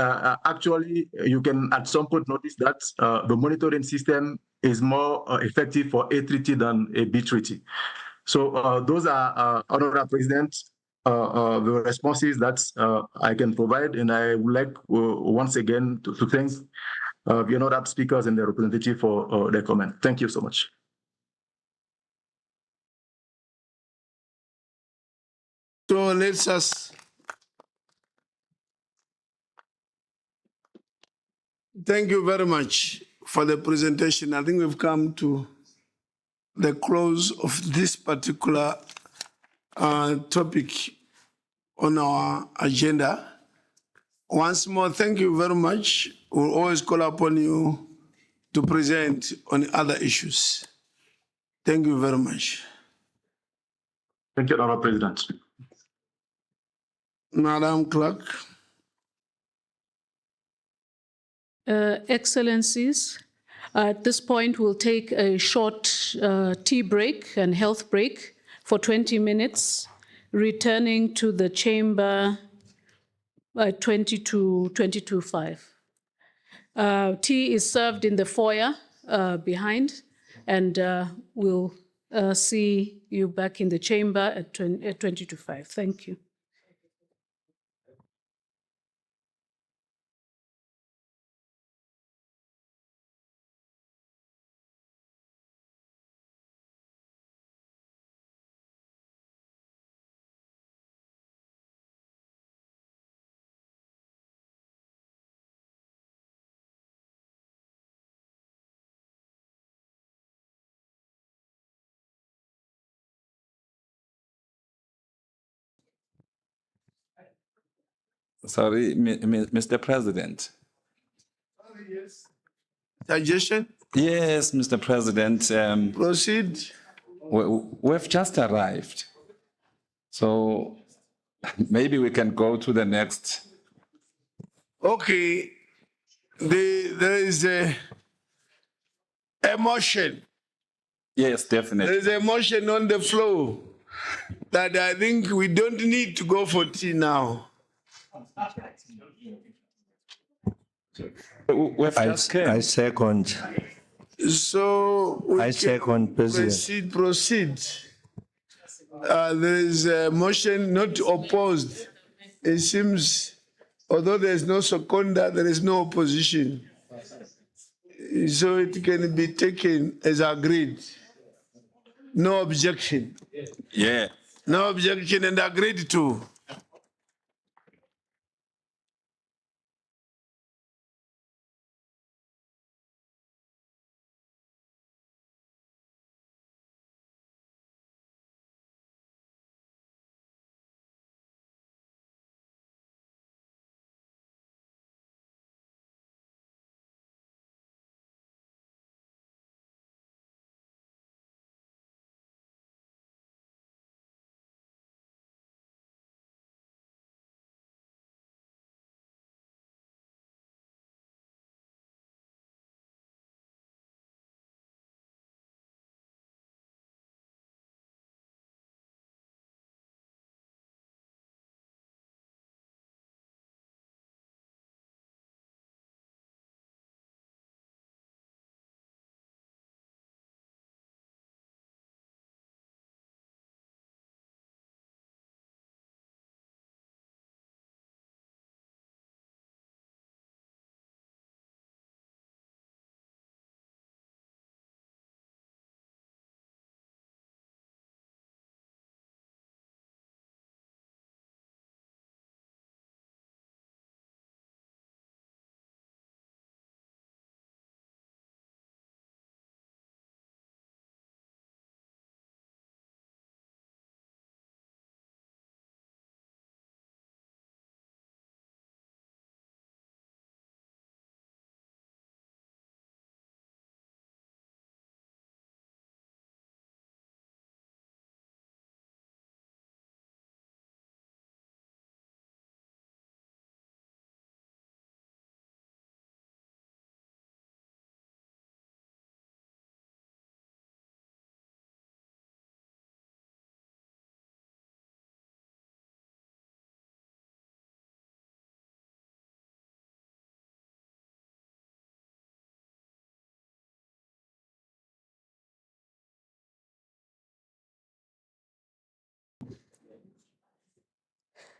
actually, you can at some point notice that the monitoring system is more effective for A treaty than a B treaty. So those are, Honorable President, the responses that I can provide, and I would like once again to thank the honorable speakers and the representative for their comment. Thank you so much. So let's just thank you very much for the presentation. I think we've come to the close of this particular topic on our agenda. Once more, thank you very much. We'll always call upon you to present on other issues. Thank you very much. Thank you, Honorable President. Madam Clerk. Excellencies, at this point, we'll take a short tea break and health break for 20 minutes, returning to the chamber at 22:05. Tea is served in the foyer behind, and we'll see you back in the chamber at 22:05. Thank you. Sorry, Mr. President. Suggestion? Yes, Mr. President. Proceed. We've just arrived. So maybe we can go to the next. Okay. There is a motion. Yes, definitely. There is a motion on the floor that I think we don't need to go for tea now. I second. So we I second, President. Proceed. There is a motion not opposed. It seems, although there is no seconder, there is no opposition. So it can be taken as agreed. No objection. Yeah. No objection and agreed to.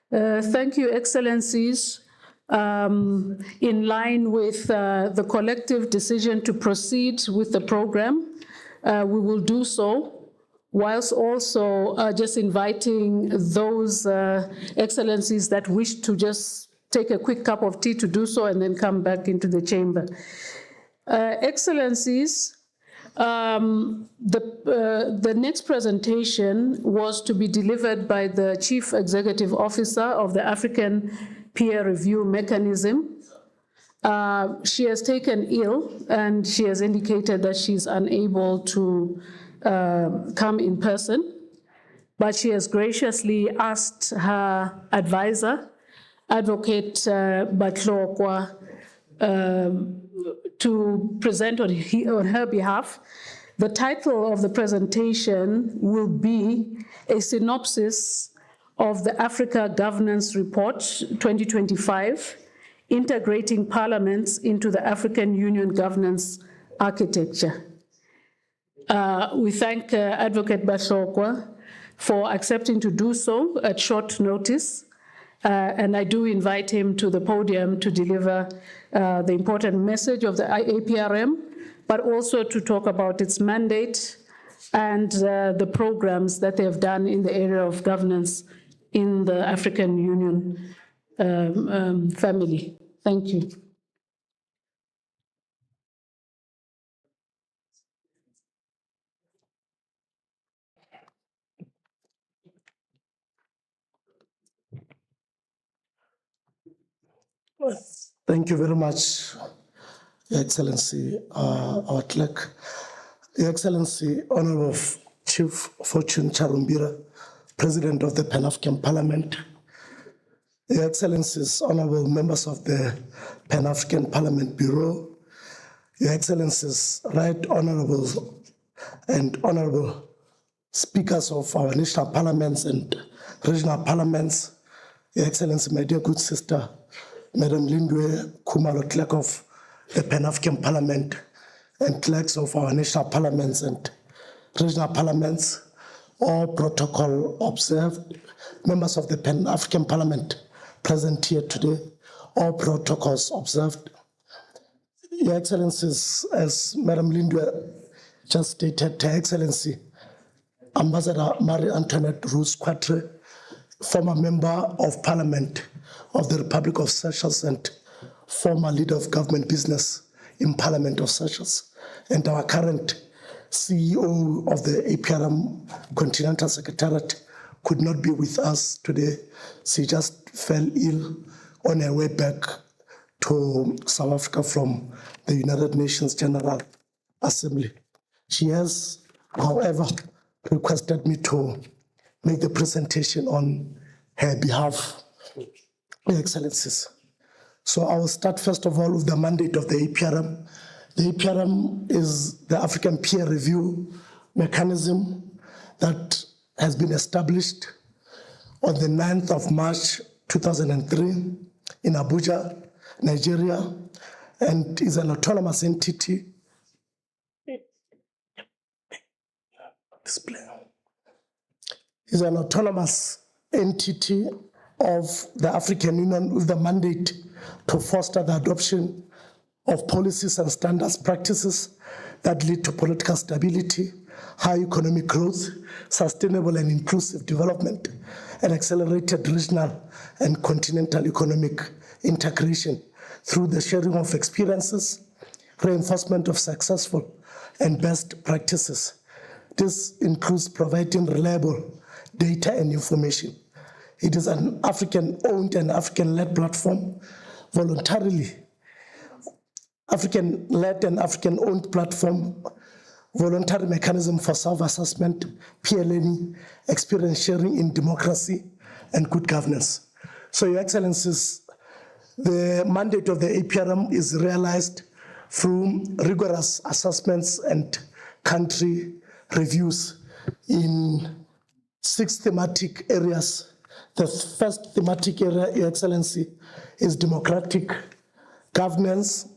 Thank you, Excellencies. In line with the collective decision to proceed with the program, we will do so, whilst also just inviting those Excellencies that wish to just take a quick cup of tea to do so and then come back into the chamber. Excellencies, the next presentation was to be delivered by the Chief Executive Officer of the African Peer Review Mechanism. She has taken ill and she has indicated that she's unable to come in person. but she has graciously asked her advisor, Advocate Batlokwa, to present on her behalf. The title of the presentation will be a synopsis of the Africa Governance Report 2025, Integrating Parliaments into the African Union Governance Architecture. We thank Advocate Batlokwa for accepting to do so at short notice. And I do invite him to the podium to deliver the important message of the APRM, but also to talk about its mandate and the programs that they have done in the area of governance in the African Union family. Thank you. Thank you very much, Your Excellency, our clerk. Your Excellency, Honorable Chief Fortune Charumbira, President of the Pan-African Parliament, Your Excellencies, Honorable members of the Pan-African Parliament Bureau, Your Excellencies, Right Honorable and Honorable Speakers of our national parliaments and regional parliaments, Your Excellency, my dear good sister, Madam Lindwe Kumalo, clerk of the Pan-African Parliament and clerks of our national parliaments and regional parliaments, all protocol observed, members of the Pan-African Parliament present here today, all protocols observed. Your Excellencies, as Madam Lindwe just stated, Her Excellency, Ambassador Marie Antoinette Rose Quatre, former member of Parliament of the Republic of Seychelles and former leader of government business in Parliament of Seychelles, and our current CEO of the APRM Continental Secretariat could not be with us today. She just fell ill on her way back to South Africa from the United Nations General Assembly. She has, however, requested me to make the presentation on her behalf, Your Excellencies. So I will start first of all with the mandate of the APRM. The APRM is the African peer review mechanism that has been established on the 9th of March 2003 in Abuja, Nigeria, and is an autonomous entity. Is an autonomous entity of the African Union with the mandate to foster the adoption of policies and standards practices that lead to political stability, high economic growth, sustainable and inclusive development, and accelerated regional and continental economic integration through the sharing of experiences, reinforcement of successful and best practices. This includes providing reliable data and information. It is an African-owned and African-led platform, voluntarily African-led and African-owned platform, voluntary mechanism for self-assessment, peer learning, experience sharing in democracy, and good governance. So, Your Excellencies, the mandate of the APRM is realized through rigorous assessments and country reviews in 6 thematic areas. The first thematic area, Your Excellency, is democratic governance.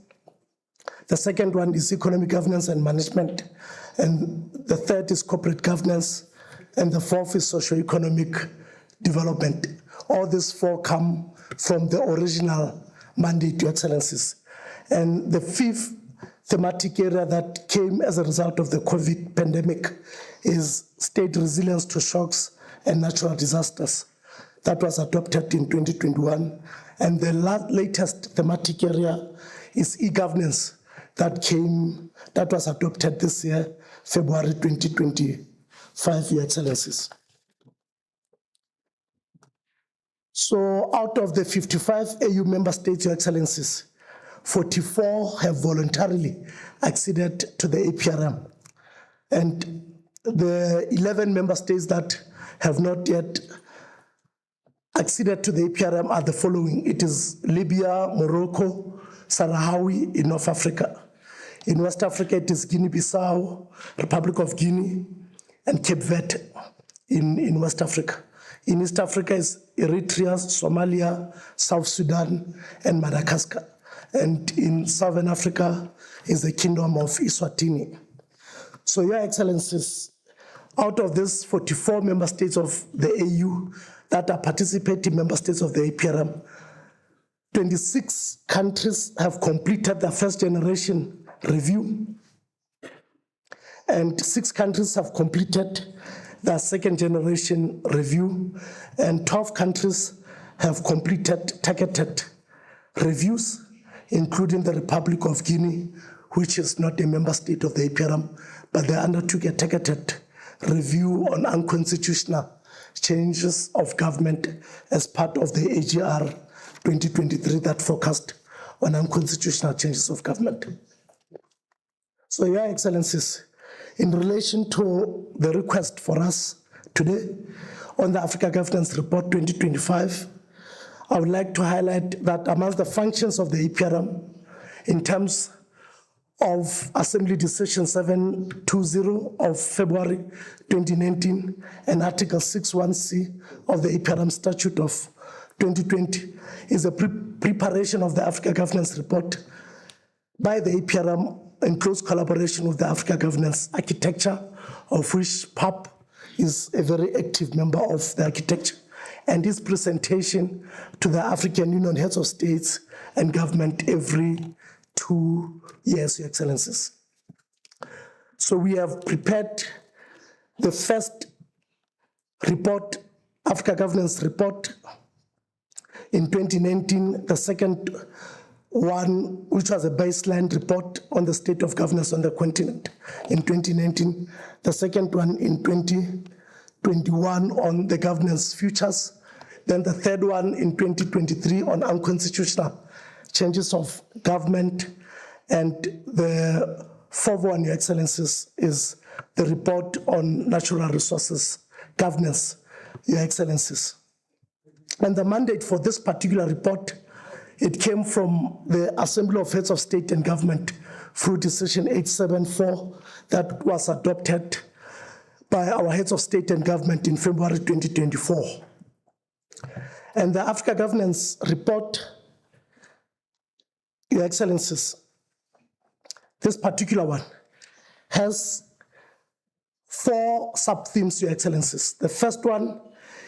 The second one is economic governance and management. And the third is corporate governance. And the fourth is socio-economic development. All these 4 come from the original mandate, Your Excellencies. And the 5th thematic area that came as a result of the COVID pandemic is state resilience to shocks and natural disasters. That was adopted in 2021. And the latest thematic area is e-governance that was adopted this year, February 2025, Your Excellencies. So out of the 55 AU member states, Your Excellencies, 44 have voluntarily acceded to the APRM. And the 11 member states that have not yet acceded to the APRM are the following. It is Libya, Morocco, Sahrawi in North Africa. In West Africa, it is Guinea-Bissau, Republic of Guinea, and Cape Verde in West Africa. In East Africa is Eritrea, Somalia, South Sudan, and Madagascar. And in Southern Africa is the Kingdom of Eswatini. So, Your Excellencies, out of these 44 member states of the AU that are participating member states of the APRM, 26 countries have completed the first generation review, and 6 countries have completed the second generation review, and 12 countries have completed targeted reviews, including the Republic of Guinea, which is not a member state of the APRM, but they undertook a targeted review on unconstitutional changes of government as part of the AGR 2023 that focused on unconstitutional changes of government. So, Your Excellencies, in relation to the request for us today on the Africa Governance Report 2025, I would like to highlight that amongst the functions of the APRM, in terms of Assembly Decision 720 of February 2019 and Article 61C of the APRM Statute of 2020, is the preparation of the Africa Governance Report by the APRM in close collaboration with the Africa Governance Architecture, of which PAP is a very active member of the architecture, and its presentation to the African Union heads of states and government every 2 years, Your Excellencies. So we have prepared the first report, Africa Governance Report, in 2019, the second one, which was a baseline report on the state of governance on the continent in 2019, the second one in 2021 on the governance futures, then the third one in 2023 on unconstitutional changes of government, and the fourth one, Your Excellencies, is the report on natural resources governance, Your Excellencies. And the mandate for this particular report, it came from the Assembly of Heads of State and Government through Decision 874 that was adopted by our Heads of State and Government in February 2024. And the Africa Governance Report, Your Excellencies, this particular one has 4 sub-themes, Your Excellencies. The first one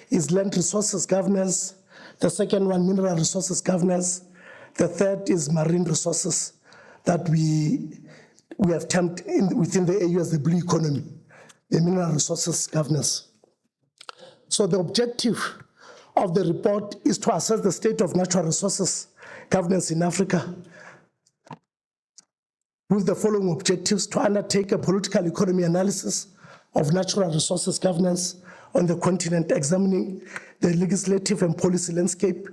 is land resources governance. The second one, mineral resources governance. The third is marine resources that we have termed within the AU as the blue economy, the mineral resources governance. So the objective of the report is to assess the state of natural resources governance in Africa with the following objectives: to undertake a political economy analysis of natural resources governance on the continent, examining the legislative and policy landscape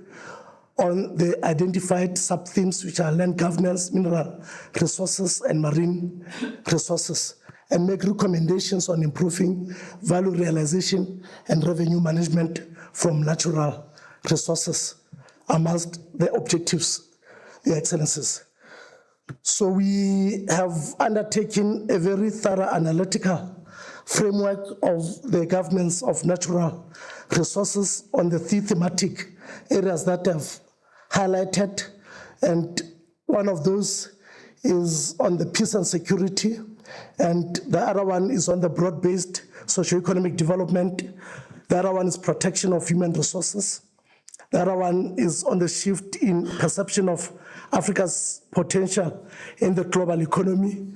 on the identified sub-themes, which are land governance, mineral resources, and marine resources, and make recommendations on improving value realization and revenue management from natural resources, amongst the objectives, Your Excellencies. So we have undertaken a very thorough analytical framework of the governance of natural resources on the 3 thematic areas that I've highlighted, and one of those is on the peace and security, and the other one is on the broad-based socio-economic development. The other one is protection of human resources. The other one is on the shift in perception of Africa's potential in the global economy.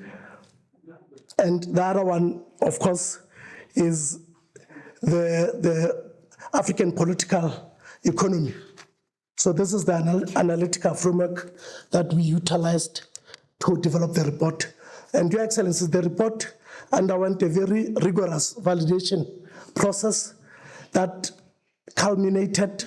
And the other one, of course, is the African political economy. So this is the analytical framework that we utilized to develop the report. And Your Excellencies, the report underwent a very rigorous validation process that culminated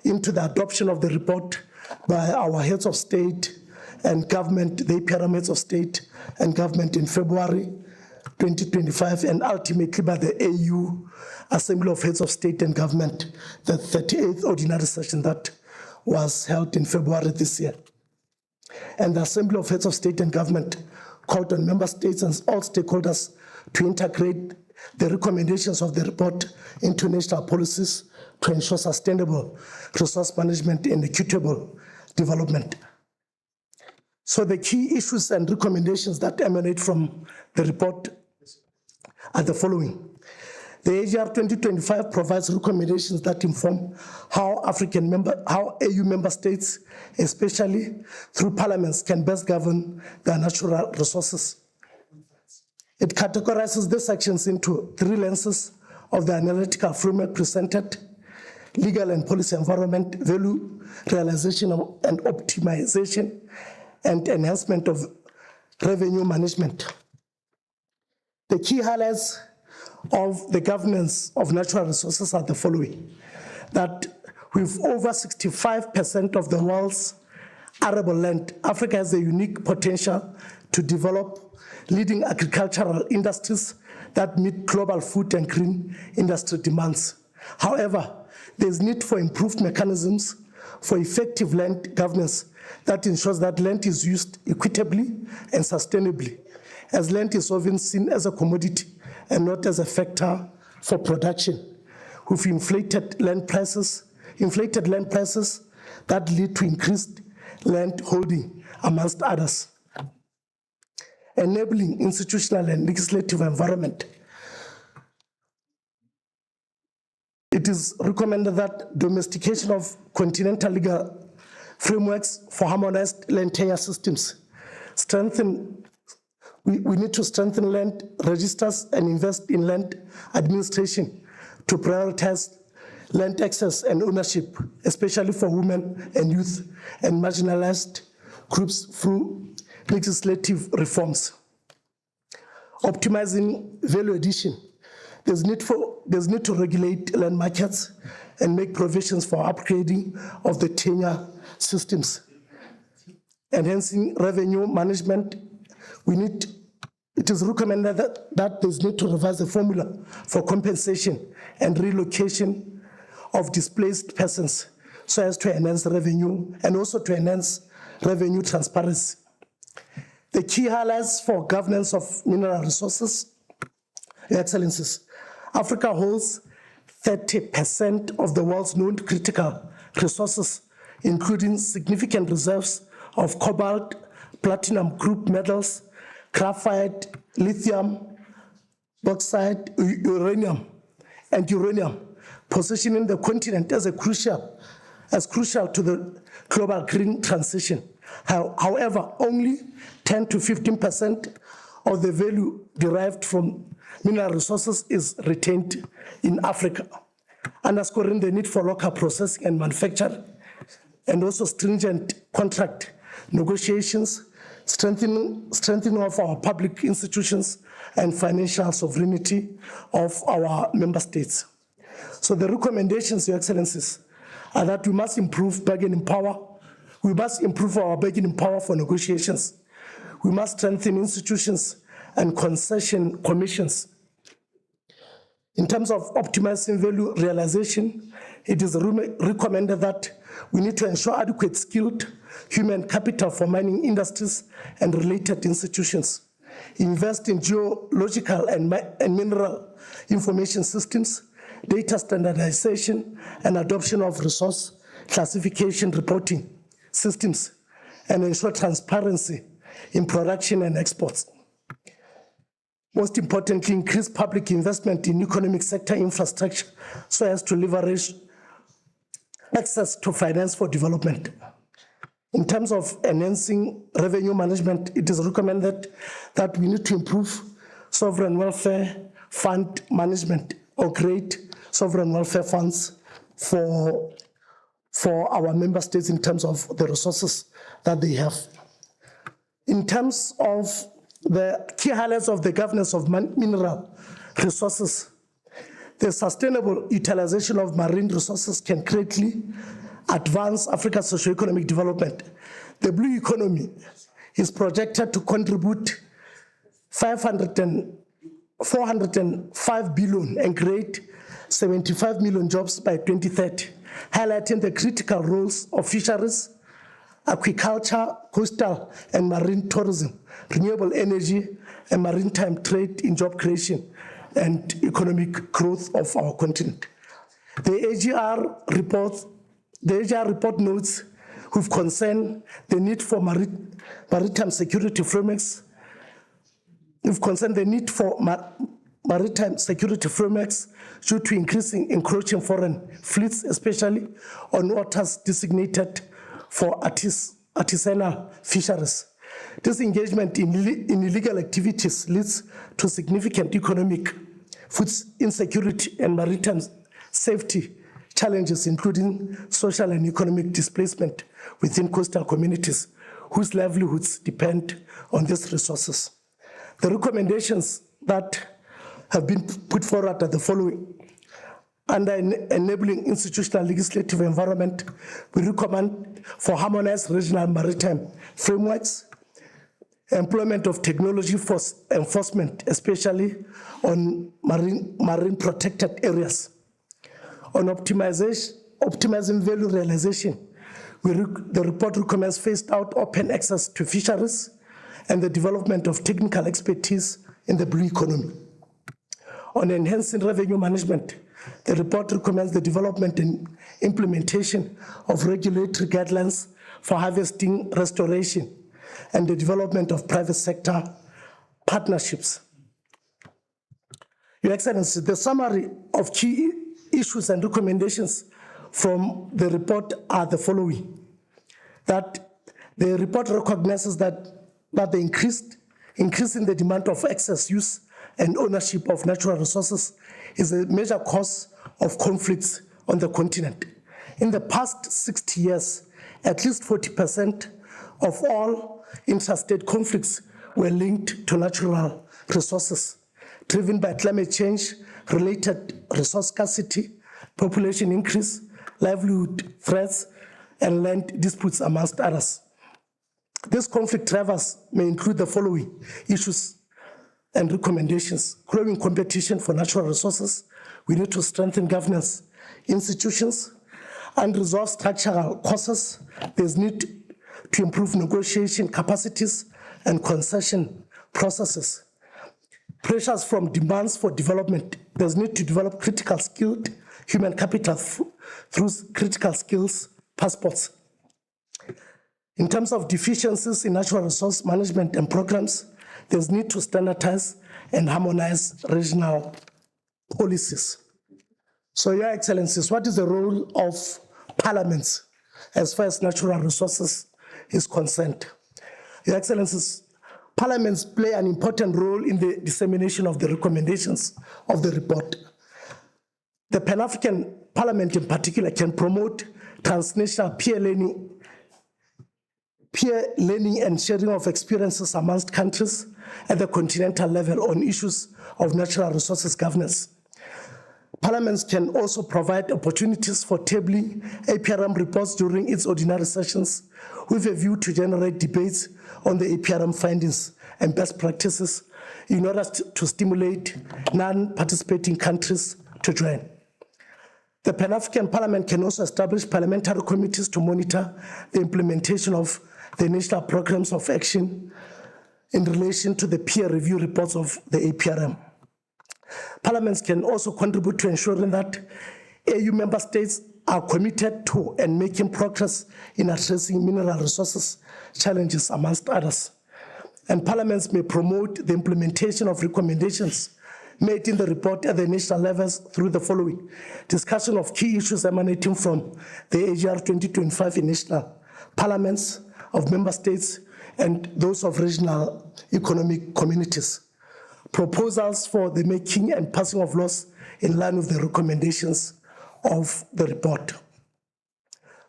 into the adoption of the report by our heads of state and government, the APRM heads of state and government in February 2025, and ultimately by the AU Assembly of Heads of State and Government, the 38th ordinary session that was held in February this year. And the Assembly of Heads of State and Government called on member states and all stakeholders to integrate the recommendations of the report into national policies to ensure sustainable resource management and equitable development. So the key issues and recommendations that emanate from the report are the following. The AGR 2025 provides recommendations that inform how AU member states, especially through parliaments, can best govern their natural resources. It categorizes the sections into 3 lenses of the analytical framework presented: legal and policy environment, value realization and optimization, and enhancement of revenue management. The key highlights of the governance of natural resources are the following: that with over 65% of the world's arable land, Africa has a unique potential to develop leading agricultural industries that meet global food and green industry demands. However, there's need for improved mechanisms for effective land governance that ensures that land is used equitably and sustainably, as land is often seen as a commodity and not as a factor for production, with inflated land prices that lead to increased land holding, amongst others. Enabling institutional and legislative environment. It is recommended that domestication of continental legal frameworks for harmonized land tenure systems. We need to strengthen land registers and invest in land administration to prioritize land access and ownership, especially for women and youth and marginalized groups through legislative reforms. Optimizing value addition. There's need to regulate land markets and make provisions for upgrading of the tenure systems. Enhancing revenue management. It is recommended that there's need to revise the formula for compensation and relocation of displaced persons so as to enhance revenue and also to enhance revenue transparency. The key highlights for governance of mineral resources, Your Excellencies. Africa holds 30% of the world's known critical resources, including significant reserves of cobalt, platinum group metals, graphite, lithium, bauxite, uranium, positioning the continent as crucial to the global green transition. However, only 10 to 15% of the value derived from mineral resources is retained in Africa, underscoring the need for local processing and manufacturing, and also stringent contract negotiations, strengthening of our public institutions, and financial sovereignty of our member states. So the recommendations, Your Excellencies, are that we must improve bargaining power. We must improve our bargaining power for negotiations. We must strengthen institutions and concession commissions. In terms of optimizing value realization, it is recommended that we need to ensure adequate skilled human capital for mining industries and related institutions, invest in geological and mineral information systems, data standardization, and adoption of resource classification reporting systems, and ensure transparency in production and exports. Most importantly, increase public investment in economic sector infrastructure so as to leverage access to finance for development. In terms of enhancing revenue management, it is recommended that we need to improve sovereign welfare fund management or create sovereign welfare funds for our member states in terms of the resources that they have. In terms of the key highlights of the governance of mineral resources, the sustainable utilization of marine resources can greatly advance Africa's socio-economic development. The blue economy is projected to contribute $550 405 billion and create 75 million jobs by 2030, highlighting the critical roles of fisheries, aquaculture, coastal and marine tourism, renewable energy, and maritime trade in job creation and economic growth of our continent. The AGR report notes with concern the need for maritime security frameworks, maritime security frameworks due to increasing encroaching foreign fleets, especially on waters designated for artisanal fisheries. This engagement in illegal activities leads to significant economic, food insecurity, and maritime safety challenges, including social and economic displacement within coastal communities whose livelihoods depend on these resources. The recommendations that have been put forward are the following. Under enabling institutional legislative environment, we recommend for harmonized regional maritime frameworks, employment of technology for enforcement, especially on marine protected areas. On optimizing value realization, the report recommends phased out open access to fisheries and the development of technical expertise in the blue economy. On enhancing revenue management, the report recommends the development and implementation of regulatory guidelines for harvesting restoration and the development of private sector partnerships. Your Excellency, the summary of key issues and recommendations from the report are the following. That the report recognizes that the increase in the demand of excess use and ownership of natural resources is a major cause of conflicts on the continent. In the past 60 years, at least 40% of all interstate conflicts were linked to natural resources, driven by climate change, related resource scarcity, population increase, livelihood threats, and land disputes, amongst others. These conflict drivers may include the following issues and recommendations: growing competition for natural resources. We need to strengthen governance institutions. Unresolved structural causes. There's need to improve negotiation capacities and concession processes. Pressures from demands for development. There's need to develop critical skilled human capital through critical skills passports. In terms of deficiencies in natural resource management and programs, there's need to standardize and harmonize regional policies. So, Your Excellencies, what is the role of parliaments as far as natural resources is concerned? Your Excellencies, parliaments play an important role in the dissemination of the recommendations of the report. The Pan-African Parliament in particular can promote transnational peer learning and sharing of experiences amongst countries at the continental level on issues of natural resources governance. Parliaments can also provide opportunities for tabling APRM reports during its ordinary sessions with a view to generate debates on the APRM findings and best practices in order to stimulate non-participating countries to join. The Pan-African Parliament can also establish parliamentary committees to monitor the implementation of the national programs of action in relation to the peer review reports of the APRM. Parliaments can also contribute to ensuring that AU member states are committed to and making progress in addressing mineral resources challenges, amongst others. And parliaments may promote the implementation of recommendations made in the report at the national levels through the following: discussion of key issues emanating from the AGR 2025 in national parliaments of member states and those of regional economic communities, proposals for the making and passing of laws in line with the recommendations of the report.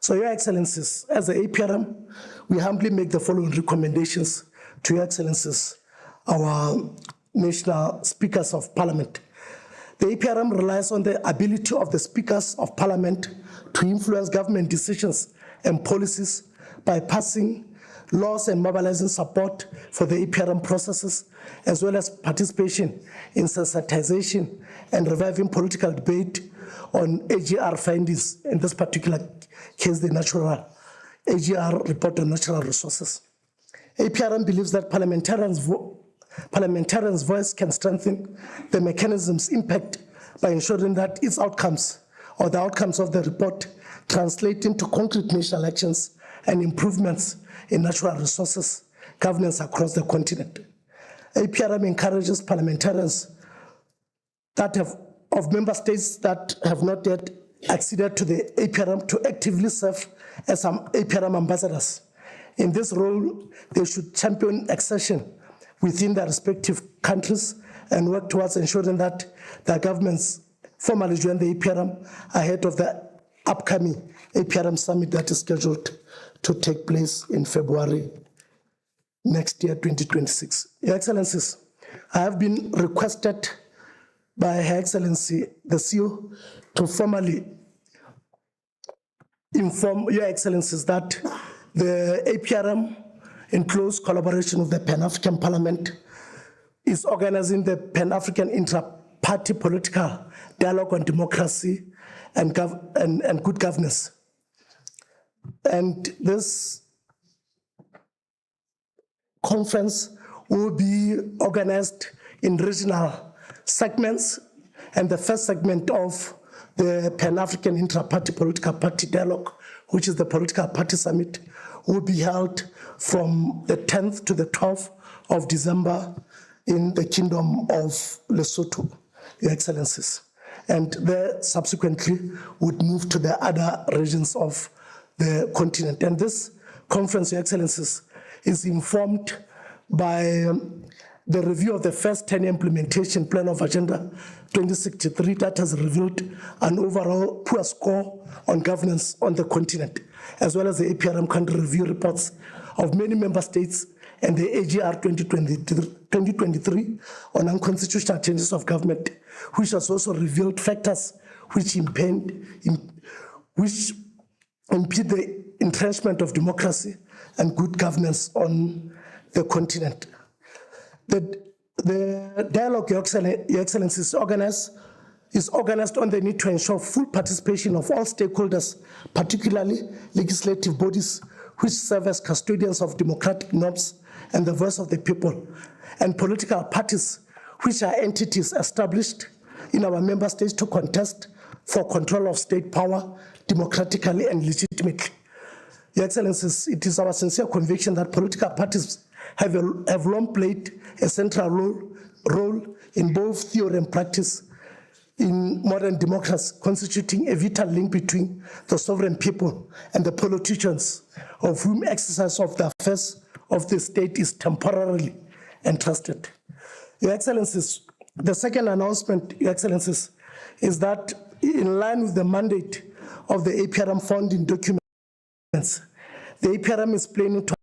So, Your Excellencies, as the APRM, we humbly make the following recommendations to Your Excellencies, our national speakers of parliament. The APRM relies on the ability of the speakers of parliament to influence government decisions and policies by passing laws and mobilizing support for the APRM processes, as well as participation in sensitization and reviving political debate on AGR findings, in this particular case, the natural AGR report on natural resources. APRM believes that parliamentarians' voice can strengthen the mechanism's impact by ensuring that its outcomes, or the outcomes of the report, translate into concrete national actions and improvements in natural resources governance across the continent. APRM encourages parliamentarians of member states that have not yet acceded to the APRM to actively serve as some APRM ambassadors. In this role, they should champion accession within their respective countries and work towards ensuring that their governments formally join the APRM ahead of the upcoming APRM summit that is scheduled to take place in February next year, 2026. Your Excellencies, I have been requested by Her Excellency, the CEO, to formally inform Your Excellencies that the APRM, in close collaboration with the Pan-African Parliament, is organizing the Pan-African Intra-Party Political Dialogue on Democracy and Good Governance. And this conference will be organized in regional segments, and the first segment of the Pan-African Intra-Party Political Party Dialogue, which is the Political Party Summit, will be held from the 10th to the 12th of December in the Kingdom of Lesotho, Your Excellencies. And there subsequently would move to the other regions of the continent. And this conference, Your Excellencies, is informed by the review of the first 10-year implementation plan of Agenda 2063 that has revealed an overall poor score on governance on the continent, as well as the APRM country review reports of many member states and the AGR 2023 on unconstitutional changes of government, which has also revealed factors which impede the entrenchment of democracy and good governance on the continent. The dialogue, Your Excellency, is organized on the need to ensure full participation of all stakeholders, particularly legislative bodies, which serve as custodians of democratic norms and the voice of the people, and political parties, which are entities established in our member states to contest for control of state power democratically and legitimately. Your Excellencies, it is our sincere conviction that political parties have long played a central role in both theory and practice in modern democracy, constituting a vital link between the sovereign people and the politicians, of whom exercise of the affairs of the state is temporarily entrusted. Your Excellencies, the second announcement, Your Excellencies, is that in line with the mandate of the APRM founding documents, the APRM is planning to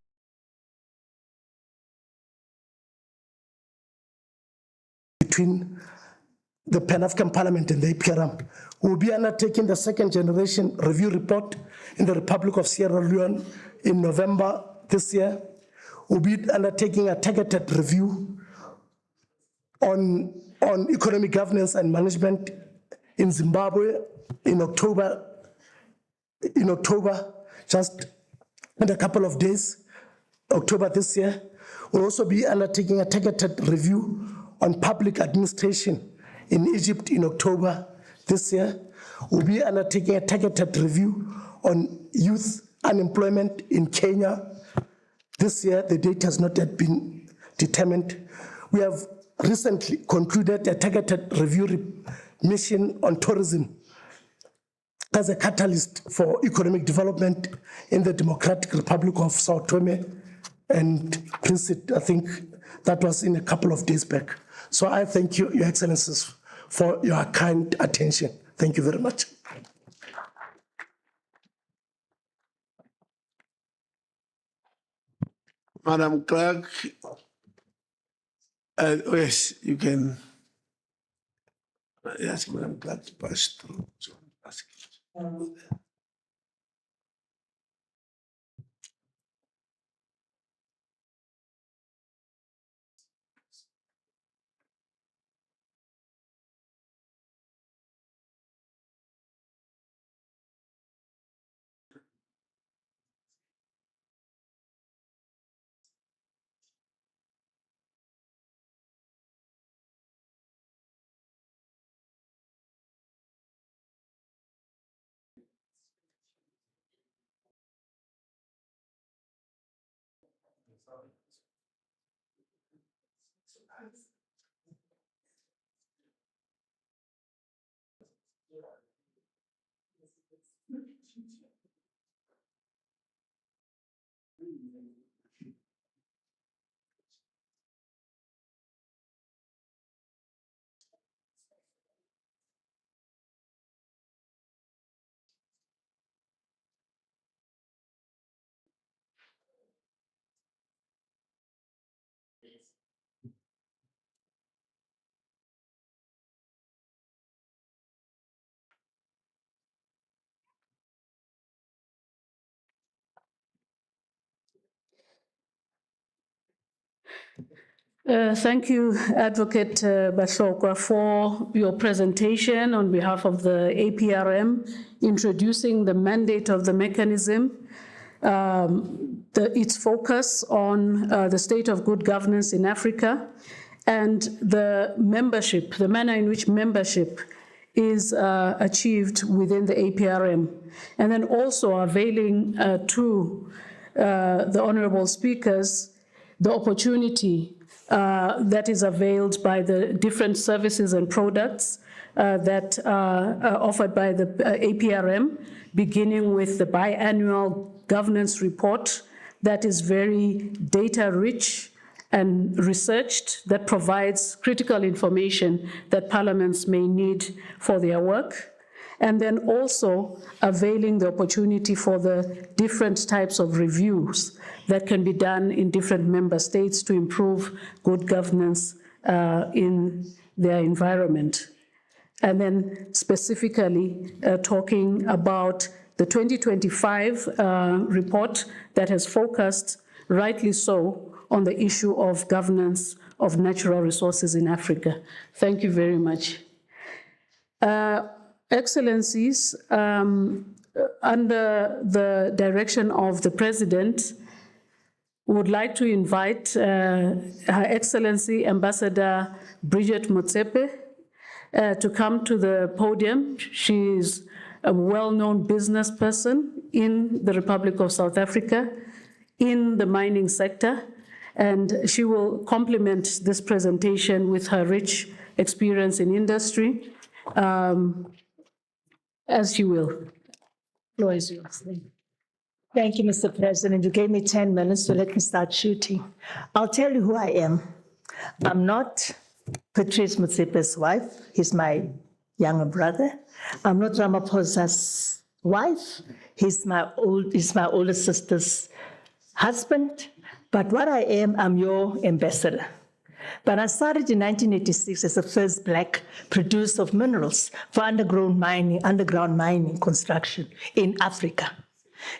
between the Pan-African Parliament and the APRM. We will be undertaking the second generation review report in the Republic of Sierra Leone in November this year. We'll be undertaking a targeted review on economic governance and management in Zimbabwe in October, just in a couple of days, October this year. We'll also be undertaking a targeted review on public administration in Egypt in October this year. We'll be undertaking a targeted review on youth unemployment in Kenya this year. The date has not yet been determined. We have recently concluded a targeted review mission on tourism as a catalyst for economic development in the Democratic Republic of Sao Tome and Principe. I think that was in a couple of days back. So I thank you, Your Excellencies, for your kind attention. Thank you very much. Madam Clerk, yes, you can ask Madam Clerk to pass through. Thank you, Advocate Bashokwa, for your presentation on behalf of the APRM, introducing the mandate of the mechanism, its focus on the state of good governance in Africa, and the membership, the manner in which membership is achieved within the APRM, and then also availing to the honorable speakers the opportunity that is availed by the different services and products that are offered by the APRM, beginning with the biannual governance report that is very data-rich and researched, that provides critical information that parliaments may need for their work, and then also availing the opportunity for the different types of reviews that can be done in different member states to improve good governance in their environment. And then specifically talking about the 2025 report that has focused, rightly so, on the issue of governance of natural resources in Africa. Thank you very much. Excellencies, under the direction of the President, would like to invite Her Excellency Ambassador Bridget Motsepe to come to the podium. She is a well-known business person in the Republic of South Africa, in the mining sector, and she will complement this presentation with her rich experience in industry, as she will. The floor is yours. Thank you, Mr. President. You gave me 10 minutes, so let me start shooting. I'll tell you who I am. I'm not Patrice Motsepe's wife. He's my younger brother. I'm not Ramaphosa's wife. He's my older sister's husband. But what I am, I'm your ambassador. But I started in 1986 as the first Black producer of minerals for underground mining construction in Africa.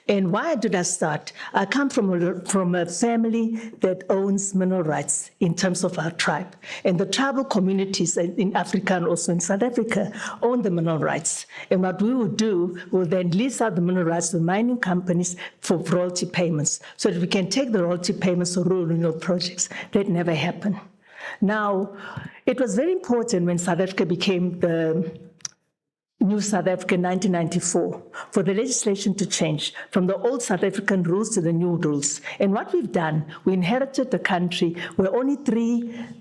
And why did I start? I come from a family that owns mineral rights in terms of our tribe. And the tribal communities in Africa and also in South Africa own the mineral rights. And what we would do, we'll then lease out the mineral rights to mining companies for royalty payments so that we can take the royalty payments for rural renewal projects. That never happened. Now, it was very important when South Africa became the New South Africa in 1994 for the legislation to change from the old South African rules to the new rules. And what we've done, we inherited a country where only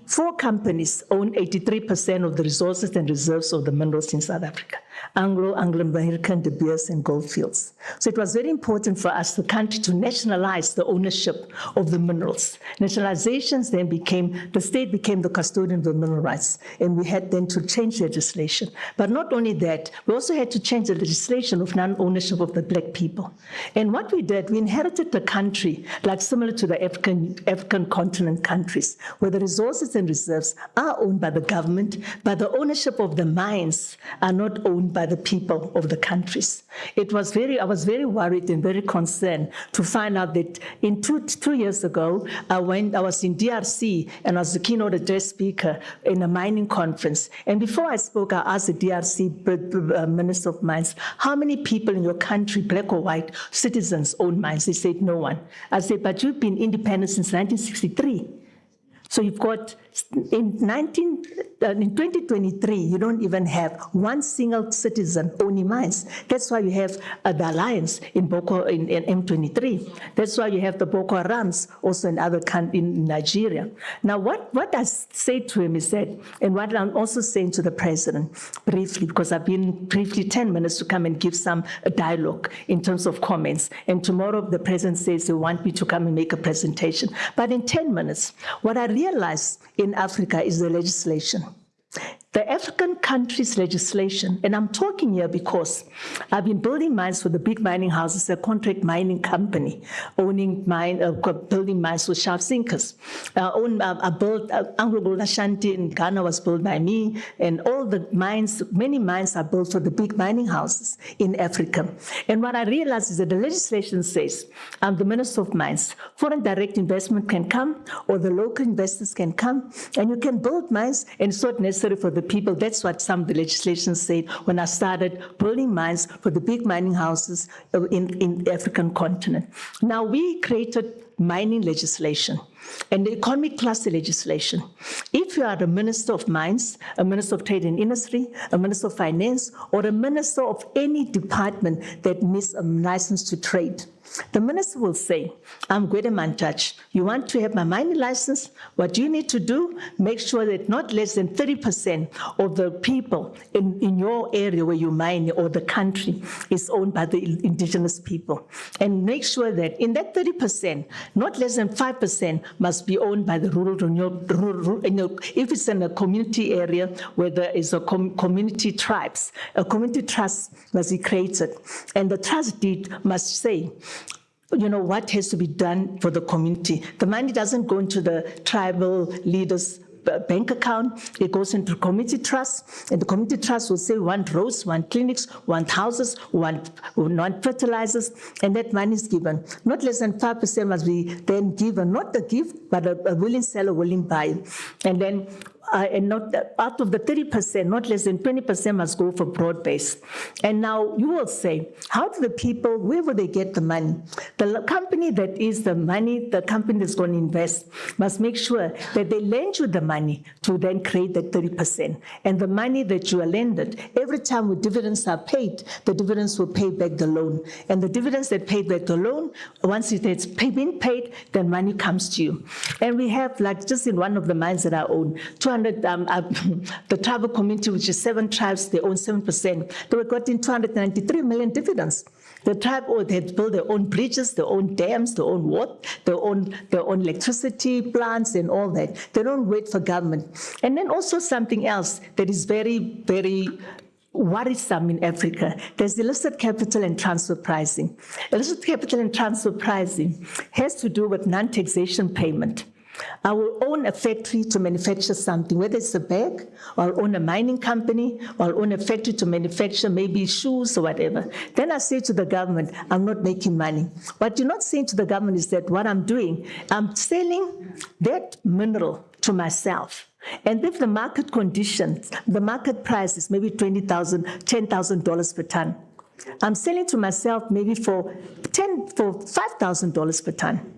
4 companies own 83% of the resources and reserves of the minerals in South Africa: Anglo-American, De Beers, and Goldfields. So it was very important for us, the country, to nationalize the ownership of the minerals. Nationalizations then the state became the custodian of the mineral rights, and we had then to change legislation. But not only that, we also had to change the legislation of non-ownership of the Black people. And what we did, we inherited the country like similar to the African continent countries, where the resources and reserves are owned by the government, but the ownership of the mines are not owned by the people of the countries. I was very worried and very concerned to find out that in two years ago, I was in DRC and I was the keynote address speaker in a mining conference. And before I spoke, I asked the DRC Minister of Mines, how many people in your country, Black or white, citizens own mines? They said, no one. I said, but you've been independent since 1963. So you've got in 2023, you don't even have one single citizen owning mines. That's why you have the alliance in M23. That's why you have the Boko Harams also in other countries in Nigeria. Now, what I say to him is that, and what I'm also saying to the president briefly, because I've been briefly 10 minutes to come and give some dialogue in terms of comments. And tomorrow the president says they want me to come and make a presentation. But in 10 minutes, what I realized in Africa is the legislation. The African countries' legislation, and I'm talking here because I've been building mines for the big mining houses, a contract mining company, building mines with shaft sinkers. I built Anglo Gold Ashanti in Ghana was built by me, and all the mines, many mines are built for the big mining houses in Africa. And what I realized is that the legislation says, I'm the Minister of Mines, foreign direct investment can come, or the local investors can come, and you can build mines, and it's not necessary for the people. That's what some of the legislation said when I started building mines for the big mining houses in the African continent. Now, we created mining legislation and the economic cluster legislation. If you are a Minister of Mines, a Minister of Trade and Industry, a Minister of Finance, or a Minister of any department that needs a license to trade, the minister will say, I'm Gwede Mantaj, you want to have my mining license? What you need to do, make sure that not less than 30% of the people in your area where you mine or the country is owned by the indigenous people. And make sure that in that 30%, not less than 5% must be owned by the rural, if it's in a community area where there is a community tribes, a community trust must be created. And the trust deed must say, you know, what has to be done for the community. The money doesn't go into the tribal leaders' bank account, it goes into community trust, and the community trust will say one roads, one clinics, one houses, one fertilizers, and that money is given. Not less than 5% must be then given, not the gift, but a willing seller, willing buyer. And then and not out of the 30%, not less than 20% must go for broad-based. And now you will say, how do the people, where will they get the money? The company that is the money, the company that's going to invest must make sure that they lend you the money to then create that 30%. And the money that you are lended, every time when dividends are paid, the dividends will pay back the loan. And the dividends that pay back the loan, once it's been paid, then money comes to you. And we have, like just in one of the mines that I own, the tribal community, which is 7 tribes, they own 7%. They were getting 293 million dividends. The tribe had built their own bridges, their own dams, their own water, their own electricity plants and all that. They don't wait for government. And then also something else that is very, very worrisome in Africa. There's illicit capital and transfer pricing. Illicit capital and transfer pricing has to do with non-taxation payment. I will own a factory to manufacture something, whether it's a bag, or I'll own a mining company, or I'll own a factory to manufacture maybe shoes or whatever. Then I say to the government, I'm not making money. What you're not saying to the government is that what I'm doing, I'm selling that mineral to myself. And if the market conditions, the market price is maybe $10,000 per ton, I'm selling to myself maybe for $5,000 per ton.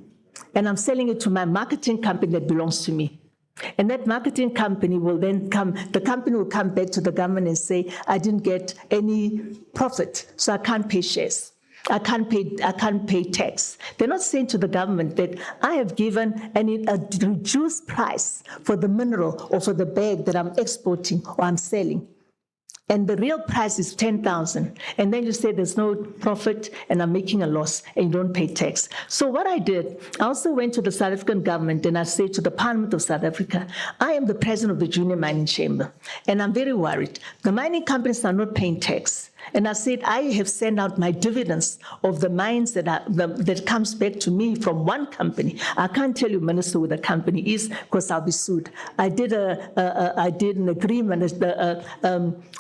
And I'm selling it to my marketing company that belongs to me. And that marketing company will then the company will come back to the government and say, I didn't get any profit, so I can't pay shares. I can't pay tax. They're not saying to the government that I have given a reduced price for the mineral or for the bag that I'm exporting or I'm selling. And the real price is 10,000. And then you say there's no profit and I'm making a loss and you don't pay tax. So what I did, I also went to the South African government and I said to the Parliament of South Africa, I am the president of the Junior Mining Chamber and I'm very worried. The mining companies are not paying tax. And I said, I have sent out my dividends of the mines that comes back to me from one company. I can't tell you, Minister, who the company is because I'll be sued. I did an agreement,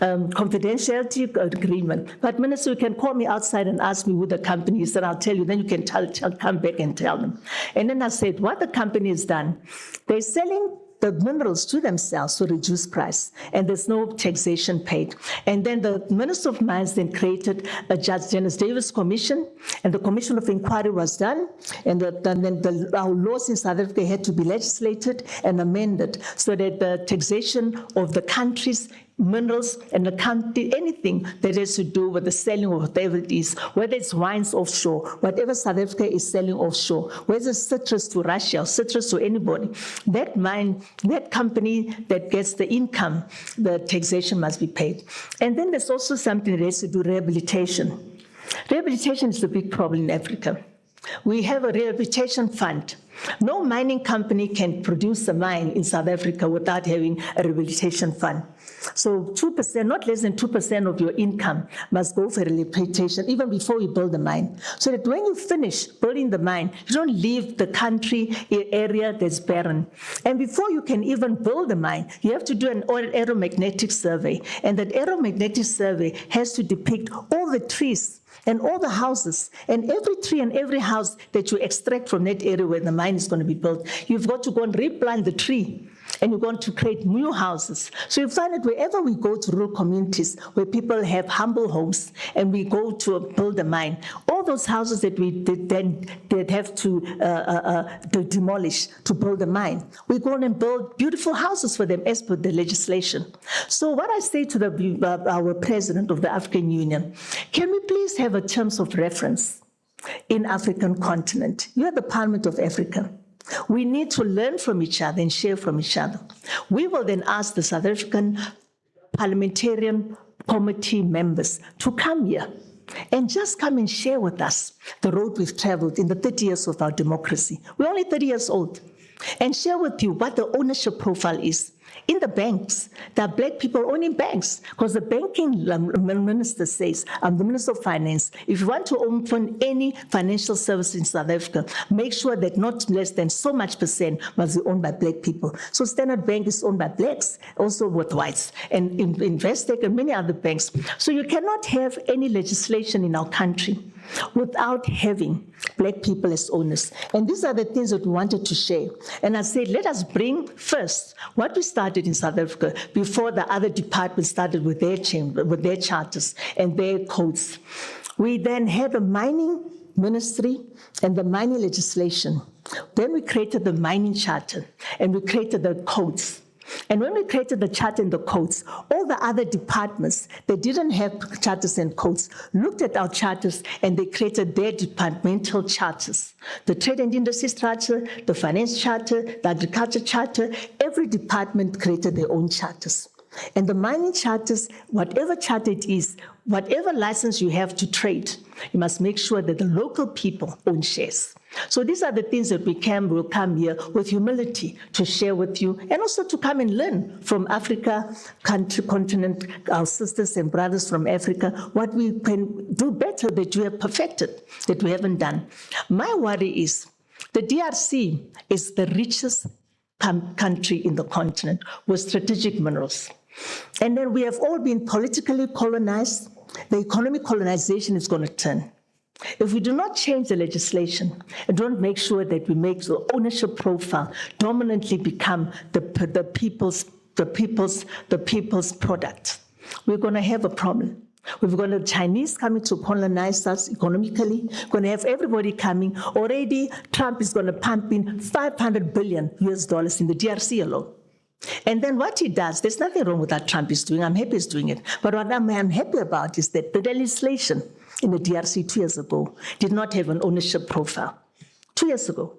confidentiality agreement. But Minister, you can call me outside and ask me who the company is, and I'll tell you. Then you can come back and tell them. And then I said, what the company has done, they're selling the minerals to themselves to reduce price, and there's no taxation paid. And then the Minister of Mines then created a Judge Dennis Davis Commission, and the Commission of Inquiry was done, and then our laws in South Africa had to be legislated and amended so that the taxation of the country's minerals and the country, anything that has to do with the selling of whatever it is, whether it's wines offshore, whatever South Africa is selling offshore, whether it's citrus to Russia or citrus to anybody, that mine, that company that gets the income, the taxation must be paid. And then there's also something that has to do with rehabilitation. Rehabilitation is the big problem in Africa. We have a rehabilitation fund. No mining company can produce a mine in South Africa without having a rehabilitation fund. So 2%, not less than 2% of your income must go for rehabilitation even before you build the mine. So that when you finish building the mine, you don't leave the country area that's barren. And before you can even build the mine, you have to do an aeromagnetic survey. And that aeromagnetic survey has to depict all the trees and all the houses, and every tree and every house that you extract from that area where the mine is going to be built. You've got to go and replant the tree, and you're going to create new houses. So you find that wherever we go to rural communities where people have humble homes and we go to build a mine, all those houses that we then have to demolish to build a mine, we go and build beautiful houses for them as per the legislation. So what I say to our president of the African Union, can we please have a terms of reference in African continent? You are the Parliament of Africa. We need to learn from each other and share from each other. We will then ask the South African Parliamentarian Committee members to come here and just come and share with us the road we've traveled in the 30 years of our democracy. We're only 30 years old. And share with you what the ownership profile is. In the banks, there are black people owning banks, because the banking minister says, I'm the Minister of Finance, if you want to open any financial service in South Africa, make sure that not less than so much percent must be owned by black people. So Standard Bank is owned by blacks, also with whites, and Investec and many other banks. So you cannot have any legislation in our country without having black people as owners. And these are the things that we wanted to share. And I said, let us bring first what we started in South Africa before the other departments started with their charters and their codes. We then had a mining ministry and the mining legislation. Then we created the mining charter and we created the codes. And when we created the charter and the codes, all the other departments that didn't have charters and codes looked at our charters and they created their departmental charters. The Trade and Industry Charter, the Finance Charter, the Agriculture Charter, every department created their own charters. And the mining charters, whatever charter it is, whatever license you have to trade, you must make sure that the local people own shares. So these are the things that will come here with humility to share with you, and also to come and learn from Africa, continent, our sisters and brothers from Africa, what we can do better that you have perfected, that we haven't done. My worry is the DRC is the richest country in the continent with strategic minerals. And then we have all been politically colonized. The economic colonization is going to turn. If we do not change the legislation and don't make sure that we make the ownership profile dominantly become the people's product, we're going to have a problem. We've got the Chinese coming to colonize us economically. We're going to have everybody coming. Already, Trump is going to pump in $500 billion US in the DRC alone. And then what he does, there's nothing wrong with what Trump is doing. I'm happy he's doing it. But what I'm happy about is that the legislation in the DRC 2 years ago did not have an ownership profile. 2 years ago.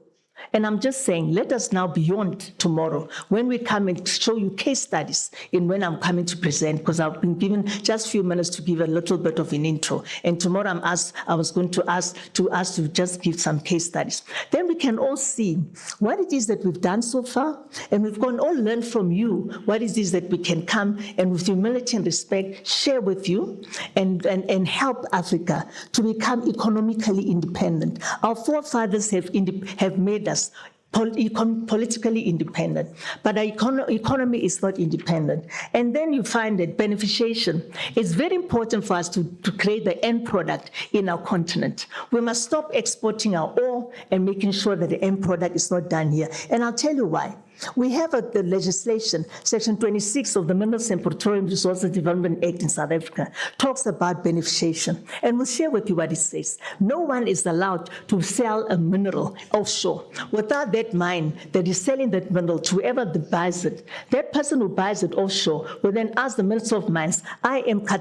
And I'm just saying, let us now beyond tomorrow, when we come and show you case studies in when I'm coming to present, because I've been given just a few minutes to give a little bit of an intro. And tomorrow I was going to ask to just give some case studies. Then we can all see what it is that we've done so far, and we've gone all learn from you what it is that we can come and with humility and respect share with you and help Africa to become economically independent. Our forefathers have made us politically independent, but our economy is not independent. And then you find that beneficiation is very important for us to create the end product in our continent. We must stop exporting our ore and making sure that the end product is not done here. And I'll tell you why. We have the legislation, Section 26 of the Minerals and Petroleum Resources Development Act in South Africa, talks about beneficiation. And we'll share with you what it says. No one is allowed to sell a mineral offshore without that mine that is selling that mineral to whoever buys it. That person who buys it offshore will then ask the Minister of Mines, I am the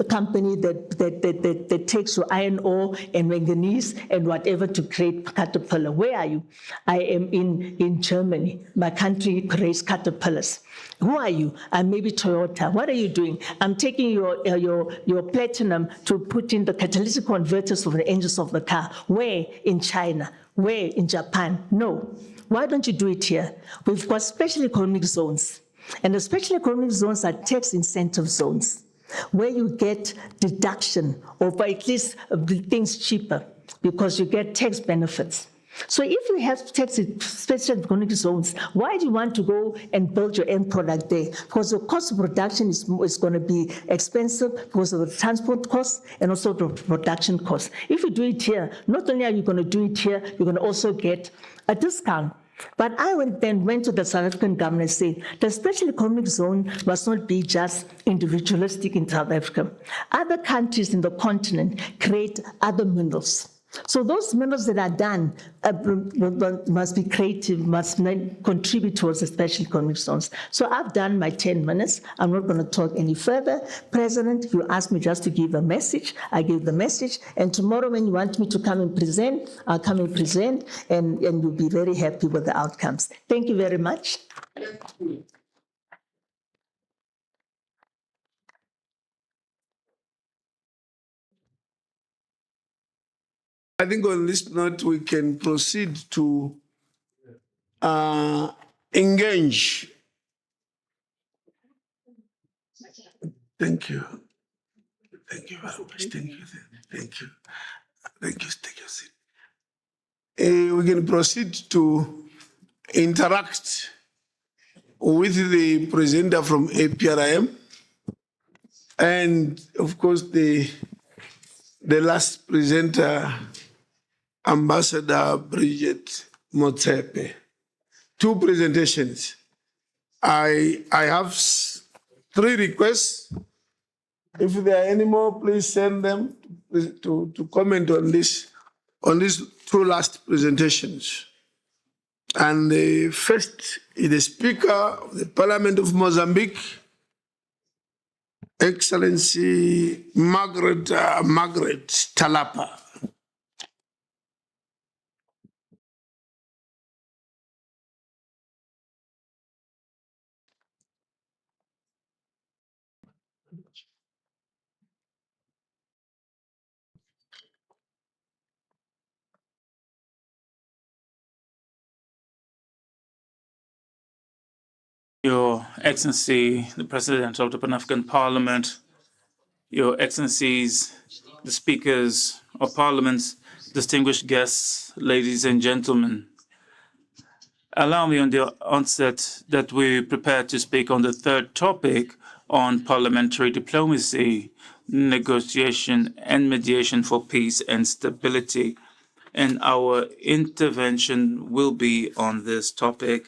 company that takes your iron ore and manganese and whatever to create Caterpillar. Where are you? I am in Germany. My country creates Caterpillars. Who are you? I'm maybe Toyota. What are you doing? I'm taking your platinum to put in the catalytic converters of the engines of the car. Where? In China. Where? In Japan. No. Why don't you do it here? We've got special economic zones. And the special economic zones are tax incentive zones, where you get deduction or at least things cheaper because you get tax benefits. So if you have special economic zones, why do you want to go and build your end product there? Because the cost of production is going to be expensive because of the transport costs and also the production costs. If you do it here, not only are you going to do it here, you're going to also get a discount. But I went to the South African government and said, the special economic zone must not be just individualistic in South Africa. Other countries in the continent create other minerals. So those minerals that are done must be creative, must contribute towards the special economic zones. So I've done my 10 minutes. I'm not going to talk any further. President, you asked me just to give a message. I gave the message. And tomorrow when you want me to come and present, I'll come and present, and you'll be very happy with the outcomes. Thank you very much. I think on this note, we can proceed to engage. Thank you. Thank you very much. Thank you. Thank you. Thank you. Take your seat. We can proceed to interact with the presenter from APRM and, of course, the last presenter, Ambassador Bridget Motsepe. Two presentations. I have 3 requests. If there are any more, please send them to comment on these 2 last presentations. And the first is the Speaker of the Parliament of Mozambique, Excellency Margaret Talapa. Your Excellency, the President of the Pan-African Parliament, Your Excellencies, the Speakers of Parliament, distinguished guests, ladies and gentlemen. Allow me on the onset that we prepare to speak on the 3rd topic on parliamentary diplomacy, negotiation and mediation for peace and stability. And our intervention will be on this topic.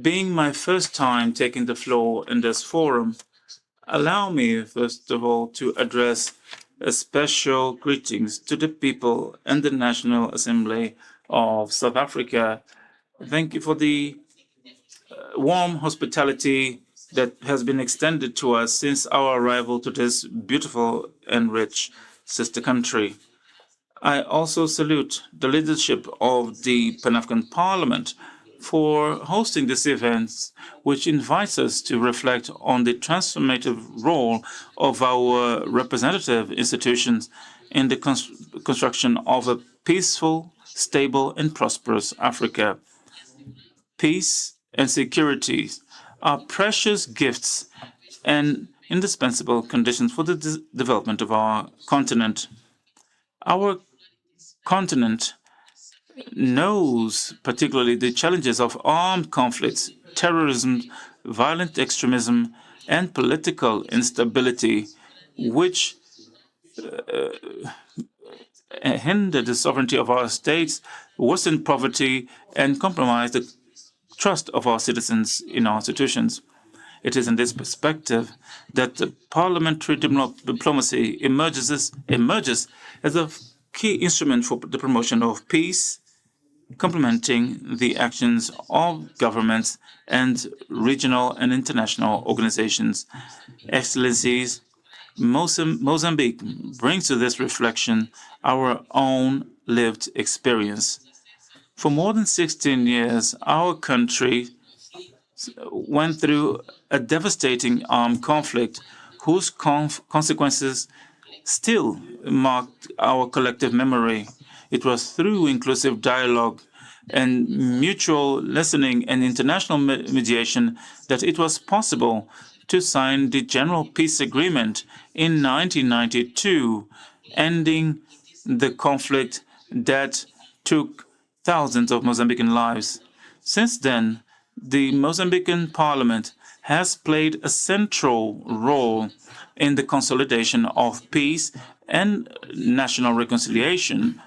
Being my first time taking the floor in this forum, allow me, first of all, to address a special greetings to the people and the National Assembly of South Africa. Thank you for the warm hospitality that has been extended to us since our arrival to this beautiful and rich sister country. I also salute the leadership of the Pan-African Parliament for hosting this event, which invites us to reflect on the transformative role of our representative institutions in the construction of a peaceful, stable, and prosperous Africa. Peace and security are precious gifts and indispensable conditions for the development of our continent. Our continent knows particularly the challenges of armed conflicts, terrorism, violent extremism, and political instability, which hinder the sovereignty of our states, worsen poverty and compromise the trust of our citizens in our institutions. It is in this perspective that the parliamentary diplomacy emerges as a key instrument for the promotion of peace, complementing the actions of governments and regional and international organizations. Excellencies, Mozambique brings to this reflection our own lived experience. For more than 16 years, our country went through a devastating armed conflict whose consequences still marked our collective memory. It was through inclusive dialogue and mutual listening and international mediation that it was possible to sign the General Peace Agreement in 1992, ending the conflict that took thousands of Mozambican lives. Since then, the Mozambican Parliament has played a central role in the consolidation of peace and national reconciliation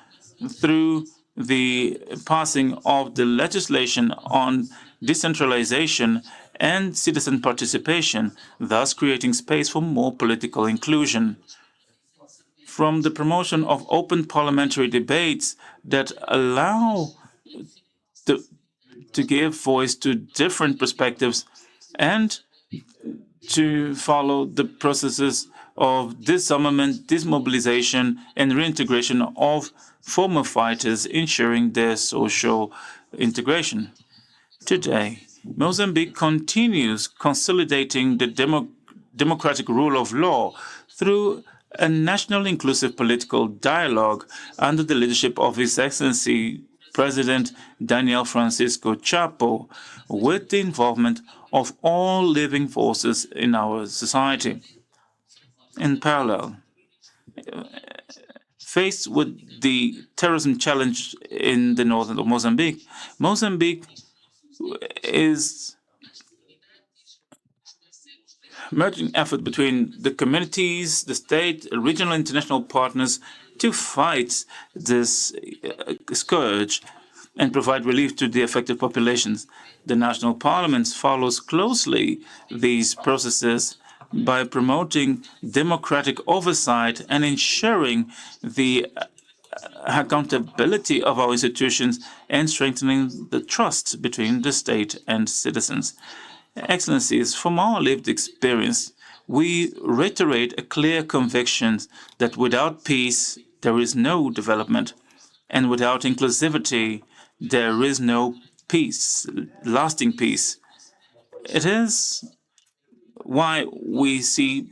through the passing of the legislation on decentralization and citizen participation, thus creating space for more political inclusion. From the promotion of open parliamentary debates that allow to give voice to different perspectives and to follow the processes of disarmament, dismobilization, and reintegration of former fighters, ensuring their social integration. Today, Mozambique continues consolidating the democratic rule of law through a national inclusive political dialogue under the leadership of His Excellency President Daniel Francisco Chapo, with the involvement of all living forces in our society. In parallel, faced with the terrorism challenge in the north of Mozambique, Mozambique is merging effort between the communities, the state, regional and international partners to fight this scourge and provide relief to the affected populations. The national parliament follows closely these processes by promoting democratic oversight and ensuring the accountability of our institutions and strengthening the trust between the state and citizens. Excellencies, from our lived experience, we reiterate a clear conviction that without peace, there is no development, and without inclusivity, there is no peace, lasting peace. It is why we see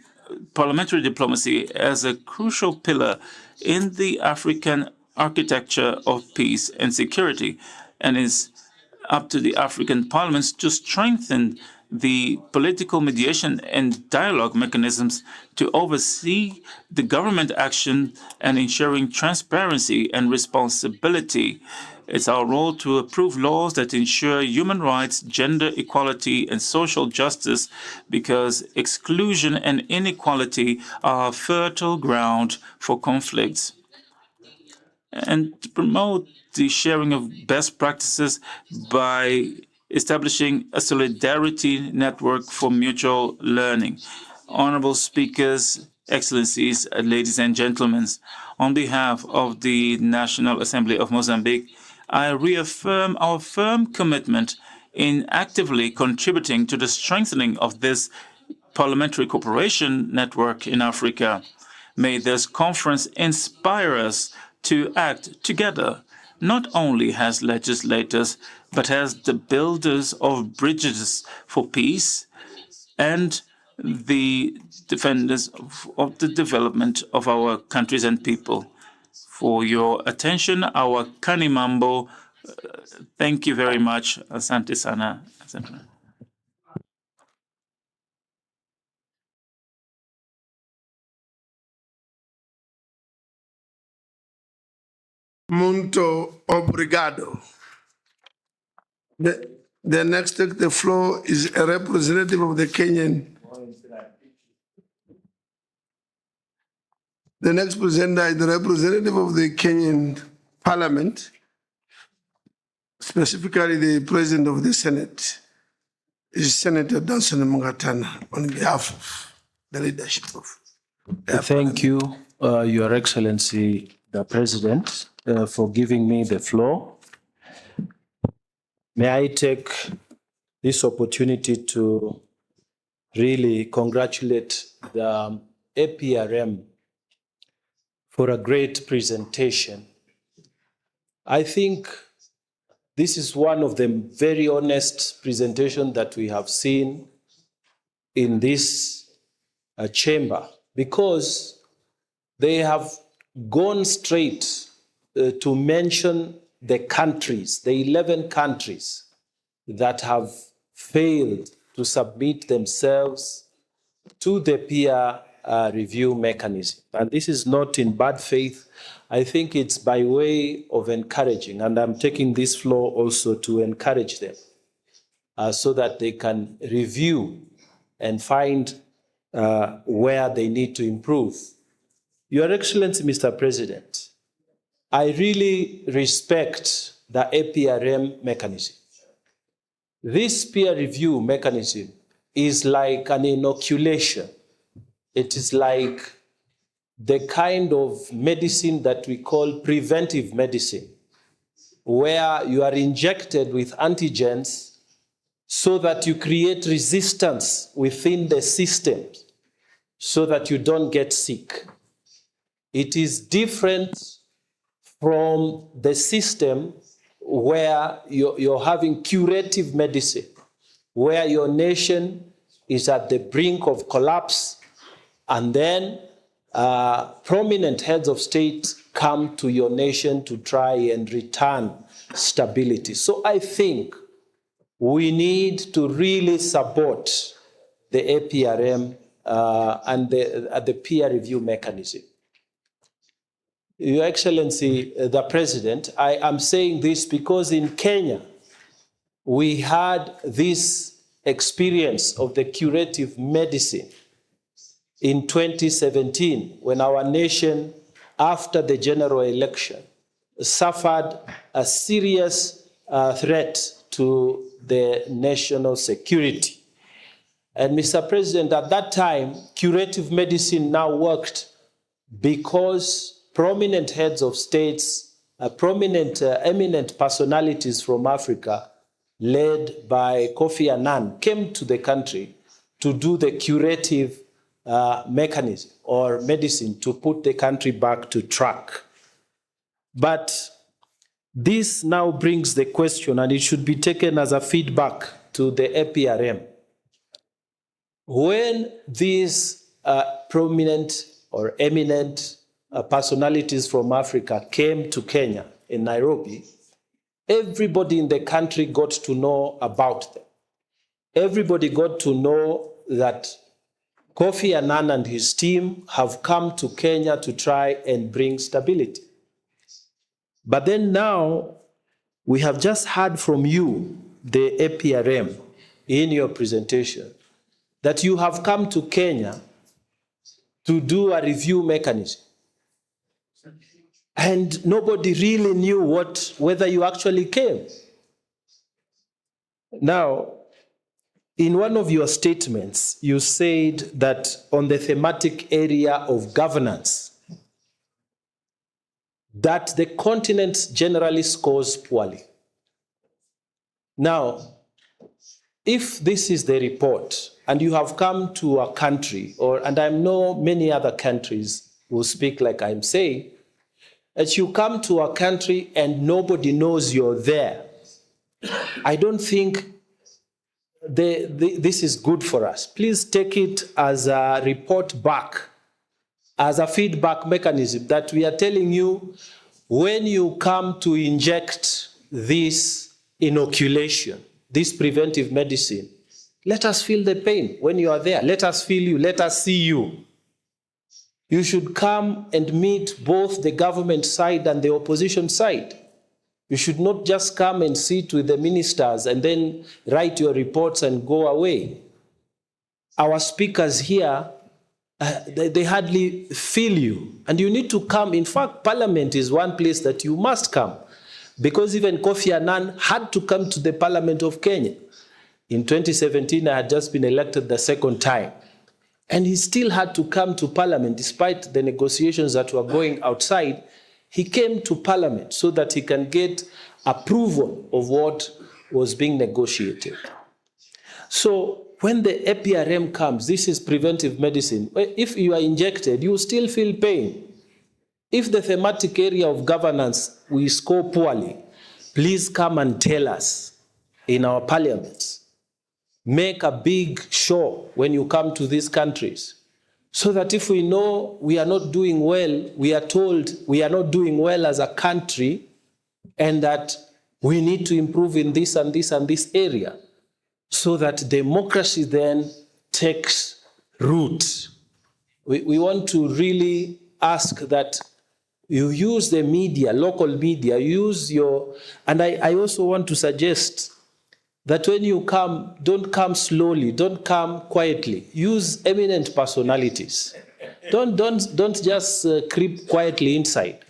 parliamentary diplomacy as a crucial pillar in the African architecture of peace and security, and is up to the African parliaments to strengthen the political mediation and dialogue mechanisms to oversee the government action and ensuring transparency and responsibility. It's our role to approve laws that ensure human rights, gender equality, and social justice, because exclusion and inequality are fertile ground for conflicts. And to promote the sharing of best practices by establishing a solidarity network for mutual learning. Honorable speakers, excellencies, ladies and gentlemen, on behalf of the National Assembly of Mozambique, I reaffirm our firm commitment in actively contributing to the strengthening of this parliamentary cooperation network in Africa. May this conference inspire us to act together, not only as legislators, but as the builders of bridges for peace and the defenders of the development of our countries and people. For your attention, our Kanimambo, thank you very much. Asante sana. Muito obrigado. The next to take the floor is a representative of the Kenyan. The next presenter is the representative of the Kenyan Parliament, specifically the President of the Senate, is Senator Danson Mungatana, on behalf of the leadership of. Thank you, Your Excellency, the President, for giving me the floor. May I take this opportunity to really congratulate the APRM for a great presentation. I think this is one of the very honest presentations that we have seen in this chamber, because they have gone straight to mention the countries, the 11 countries that have failed to submit themselves to the peer review mechanism. And this is not in bad faith. I think it's by way of encouraging, and I'm taking this floor also to encourage them so that they can review and find where they need to improve. Your Excellency, Mr. President, I really respect the APRM mechanism. This peer review mechanism is like an inoculation. It is like the kind of medicine that we call preventive medicine, where you are injected with antigens so that you create resistance within the system so that you don't get sick. It is different from the system where you're having curative medicine, where your nation is at the brink of collapse, and then prominent heads of state come to your nation to try and return stability. So I think we need to really support the APRM and the peer review mechanism. Your Excellency, the President, I am saying this because in Kenya, we had this experience of the curative medicine in 2017, when our nation, after the general election, suffered a serious threat to the national security. And Mr. President, at that time, curative medicine now worked because prominent heads of states, eminent personalities from Africa, led by Kofi Annan, came to the country to do the curative mechanism or medicine to put the country back to track. But this now brings the question, and it should be taken as a feedback to the APRM. When these prominent or eminent personalities from Africa came to Kenya in Nairobi, everybody in the country got to know about them. Everybody got to know that Kofi Annan and his team have come to Kenya to try and bring stability. But then now, we have just heard from you, the APRM, in your presentation, that you have come to Kenya to do a review mechanism. And nobody really knew whether you actually came. Now, in one of your statements, you said that on the thematic area of governance, that the continent generally scores poorly. Now, if this is the report, and you have come to a country, and I know many other countries who speak like I'm saying, that you come to a country and nobody knows you're there, I don't think this is good for us. Please take it as a report back, as a feedback mechanism that we are telling you when you come to inject this inoculation, this preventive medicine, let us feel the pain when you are there. Let us feel you. Let us see you. You should come and meet both the government side and the opposition side. You should not just come and sit with the ministers and then write your reports and go away. Our speakers here, they hardly feel you. And you need to come. In fact, Parliament is one place that you must come. because even Kofi Annan had to come to the Parliament of Kenya. In 2017, I had just been elected the second time. And he still had to come to Parliament, despite the negotiations that were going outside. He came to Parliament so that he can get approval of what was being negotiated. So when the APRM comes, this is preventive medicine. If you are injected, you still feel pain. If the thematic area of governance we score poorly, please come and tell us in our parliaments. Make a big show when you come to these countries, so that if we know we are not doing well, we are told we are not doing well as a country and that we need to improve in this and this and this area, so that democracy then takes root. We want to really ask that you use the media, local media, use your, and I also want to suggest that when you come, don't come slowly, don't come quietly. Use eminent personalities. Don't just creep quietly inside.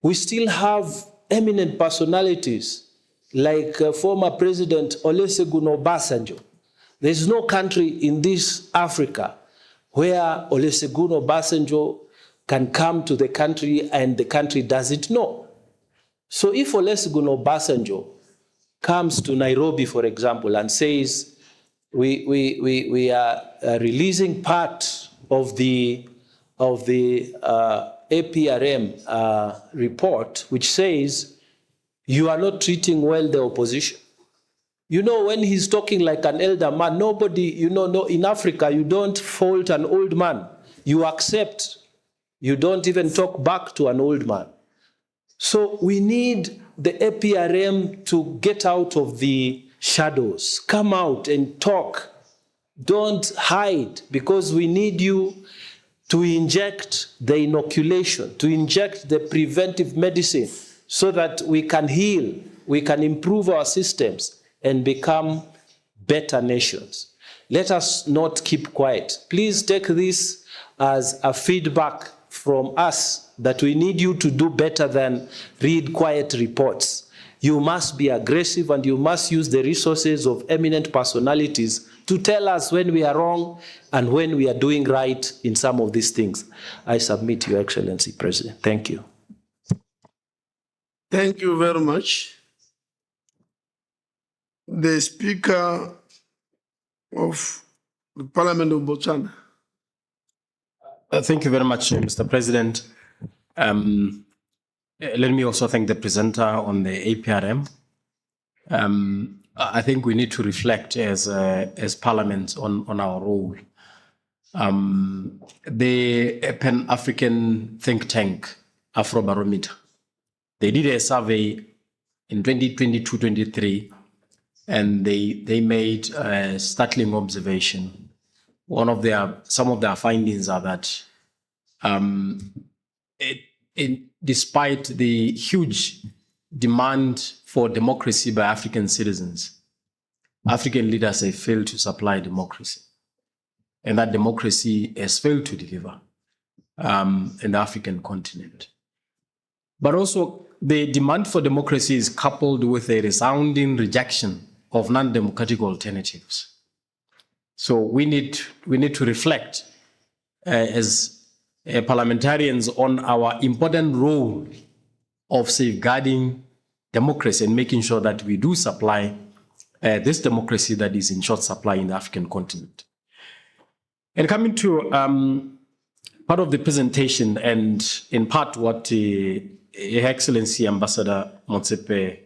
We still have eminent personalities like former President Olusegun Obasanjo. There's no country in this Africa where Olusegun Obasanjo can come to the country and the country doesn't know. So if Olusegun Obasanjo comes to Nairobi, for example, and says, we are releasing part of the APRM report, which says you are not treating well the opposition. You know, when he's talking like an elder man, nobody, you know, no, in Africa, you don't fault an old man. You accept. You don't even talk back to an old man. So we need the APRM to get out of the shadows, come out and talk. Don't hide, because we need you to inject the inoculation, to inject the preventive medicine so that we can heal, we can improve our systems and become better nations. Let us not keep quiet. Please take this as a feedback from us that we need you to do better than read quiet reports. You must be aggressive and you must use the resources of eminent personalities to tell us when we are wrong and when we are doing right in some of these things. I submit, Your Excellency, President. Thank you. Thank you very much. The Speaker of the Parliament of Botswana. Thank you very much, Mr. President. Let me also thank the presenter on the APRM. I think we need to reflect as Parliament on our role. The Pan-African think tank, Afrobarometer, they did a survey in 2022-23, and they made a startling observation. Some of their findings are that despite the huge demand for democracy by African citizens, African leaders have failed to supply democracy. And that democracy has failed to deliver in the African continent. But also, the demand for democracy is coupled with a resounding rejection of non-democratic alternatives. So we need to reflect as parliamentarians on our important role of safeguarding democracy and making sure that we do supply this democracy that is in short supply in the African continent. And coming to part of the presentation and in part what Her Excellency Ambassador Motsepe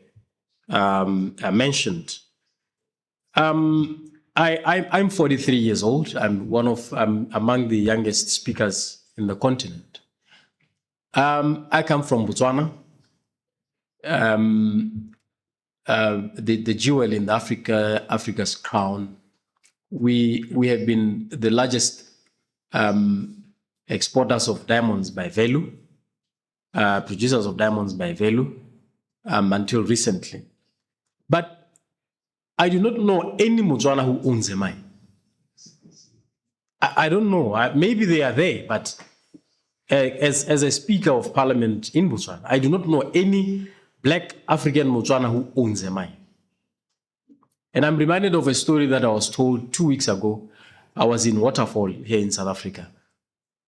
mentioned, I'm 43 years old. I'm among the youngest speakers in the continent. I come from Botswana, the jewel in Africa's crown. We have been the largest exporters of diamonds by value, producers of diamonds by value, until recently. But I do not know any Botswana who owns a mine. I don't know. Maybe they are there, but as a Speaker of Parliament in Botswana, I do not know any black African Motswana who owns a mine. And I'm reminded of a story that I was told 2 weeks ago. I was in Waterfall here in South Africa.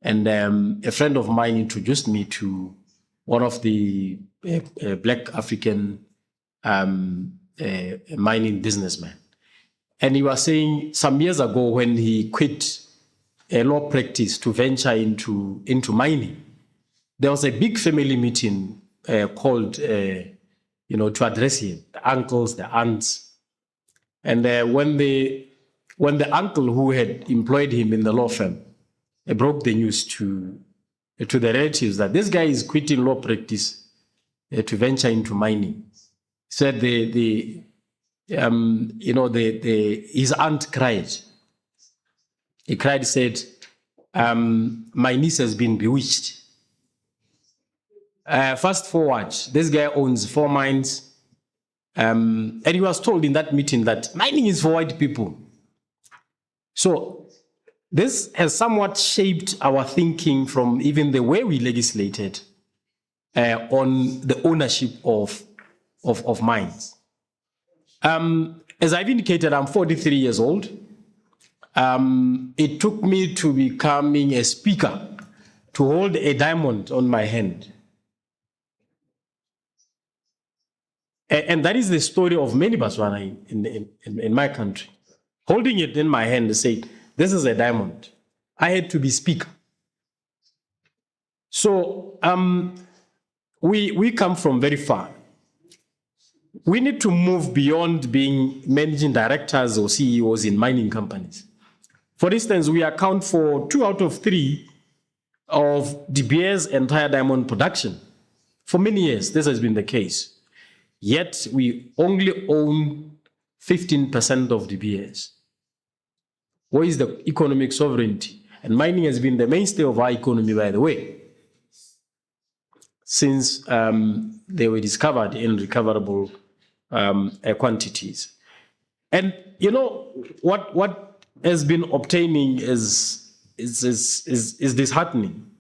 And a friend of mine introduced me to one of the black African mining businessmen. And he was saying some years ago when he quit a law practice to venture into mining, there was a big family meeting called, to address him, the uncles, the aunts. And when the uncle who had employed him in the law firm broke the news to the relatives that this guy is quitting law practice to venture into mining, said his aunt cried. He cried, said, my niece has been bewitched. Fast forward, this guy owns 4 mines. And he was told in that meeting that mining is for white people. So this has somewhat shaped our thinking from even the way we legislated on the ownership of mines. As I've indicated, I'm 43 years old. It took me to becoming a speaker to hold a diamond on my hand. And that is the story of many Botswana in my country. Holding it in my hand and saying, this is a diamond. I had to be speaker. So we come from very far. We need to move beyond being managing directors or CEOs in mining companies. For instance, we account for 2 out of 3 of De Beers entire diamond production. For many years, this has been the case. Yet we only own 15% of De Beers. Where is the economic sovereignty? And mining has been the mainstay of our economy, by the way, since they were discovered in recoverable quantities. And what has been obtaining is disheartening.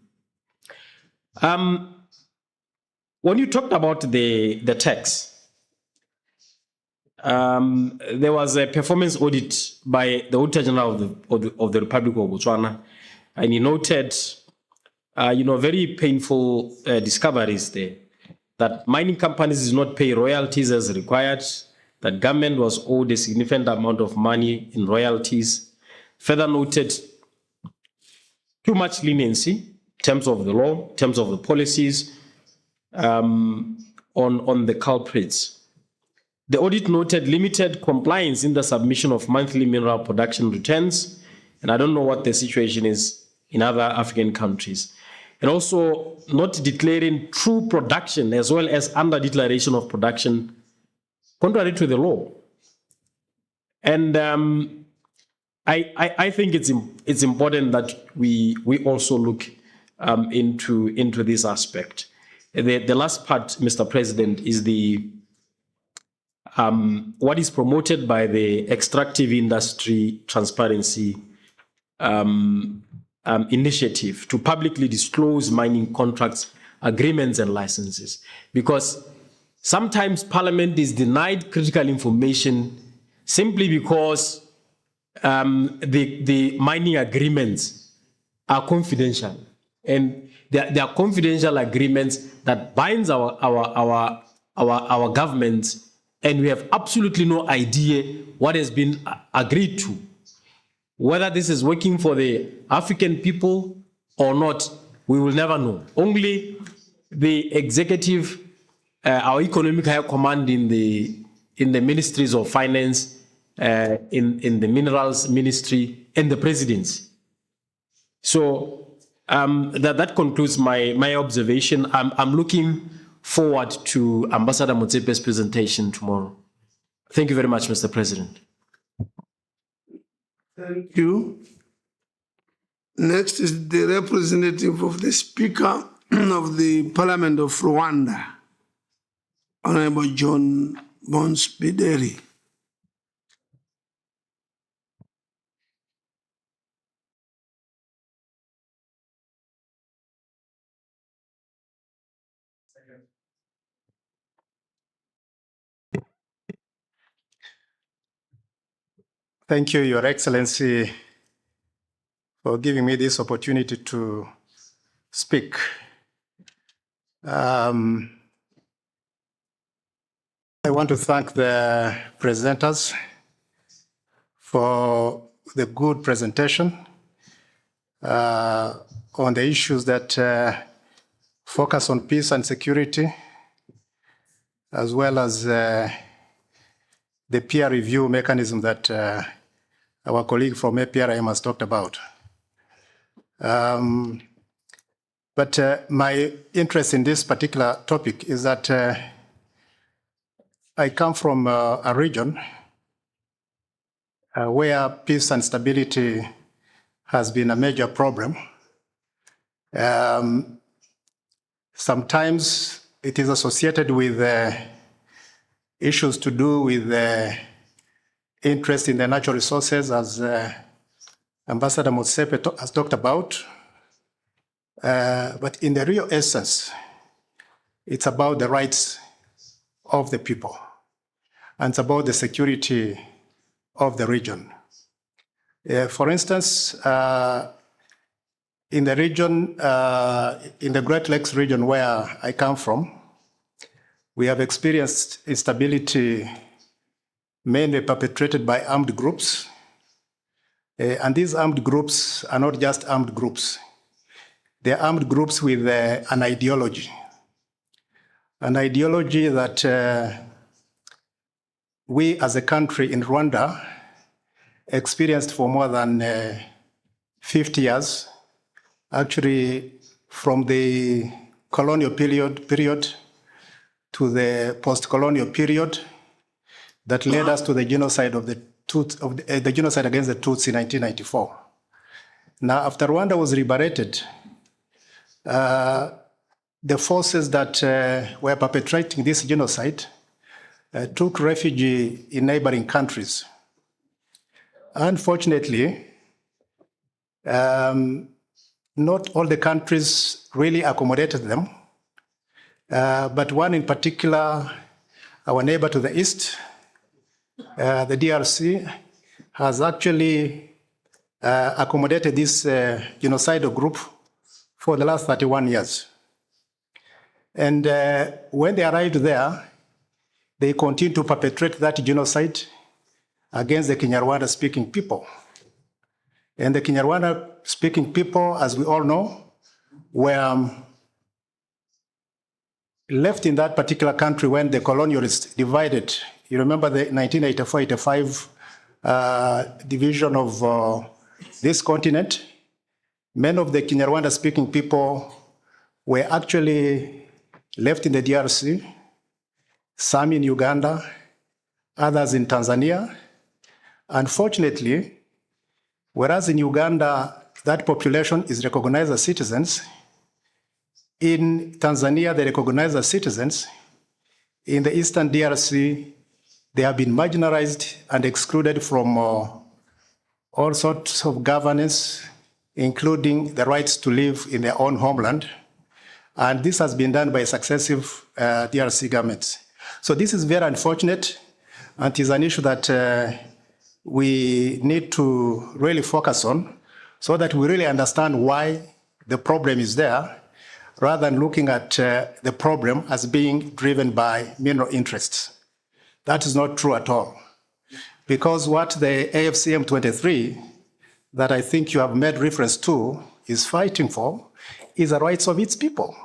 When you talked about the tax, there was a performance audit by the Auditor General of the Republic of Botswana, and he noted, very painful discoveries there, that mining companies did not pay royalties as required, that government was owed a significant amount of money in royalties. Further noted too much leniency in terms of the law, in terms of the policies on the culprits. The audit noted limited compliance in the submission of monthly mineral production returns, and I don't know what the situation is in other African countries. And also not declaring true production as well as under declaration of production, contrary to the law. And I think it's important that we also look into this aspect. The last part, Mr. President, is the what is promoted by the Extractive Industry Transparency Initiative to publicly disclose mining contracts, agreements, and licenses. Because sometimes Parliament is denied critical information simply because the mining agreements are confidential. And they are confidential agreements that binds our government, and we have absolutely no idea what has been agreed to. Whether this is working for the African people or not, we will never know. Only the executive, our economic high command in the ministries of finance, in the minerals ministry, and the presidency. So that concludes my observation. I'm looking forward to Ambassador Motsepe's presentation tomorrow. Thank you very much, Mr. President. Thank you. Next is the representative of the Speaker of the Parliament of Rwanda, Honorable John Bonsbideri. Thank you, Your Excellency, for giving me this opportunity to speak. I want to thank the presenters for the good presentation on the issues that focus on peace and security, as well as the peer review mechanism that our colleague from APRM has talked about. But my interest in this particular topic is that I come from a region where peace and stability has been a major problem. Sometimes it is associated with issues to do with interest in the natural resources, as Ambassador Motsepe has talked about. But in the real essence, it's about the rights of the people, and it's about the security of the region. For instance, in the region, in the Great Lakes region where I come from, we have experienced instability mainly perpetrated by armed groups. And these armed groups are not just armed groups. They're armed groups with an ideology that we as a country in Rwanda experienced for more than 50 years, actually from the colonial period to the post-colonial period that led us to the genocide of the genocide against the Tutsi in 1994. Now, after Rwanda was liberated, the forces that were perpetrating this genocide took refuge in neighboring countries. Unfortunately, not all the countries really accommodated them, but one in particular, our neighbor to the east, the DRC, has actually accommodated this genocidal group for the last 31 years. And when they arrived there, they continued to perpetrate that genocide against the Kinyarwanda-speaking people. And the Kinyarwanda-speaking people, as we all know, were left in that particular country when the colonialists divided. You remember the 1984-85 division of this continent? Many of the Kinyarwanda-speaking people were actually left in the DRC, some in Uganda, others in Tanzania. Unfortunately, whereas in Uganda, that population is recognized as citizens, in Tanzania, they recognize as citizens. In the Eastern DRC, they have been marginalized and excluded from all sorts of governance, including the rights to live in their own homeland. And this has been done by successive DRC governments. So this is very unfortunate, and it is an issue that we need to really focus on so that we really understand why the problem is there, rather than looking at the problem as being driven by mineral interests. That is not true at all. Because what the AFCM 23, that I think you have made reference to, is fighting for is the rights of its people.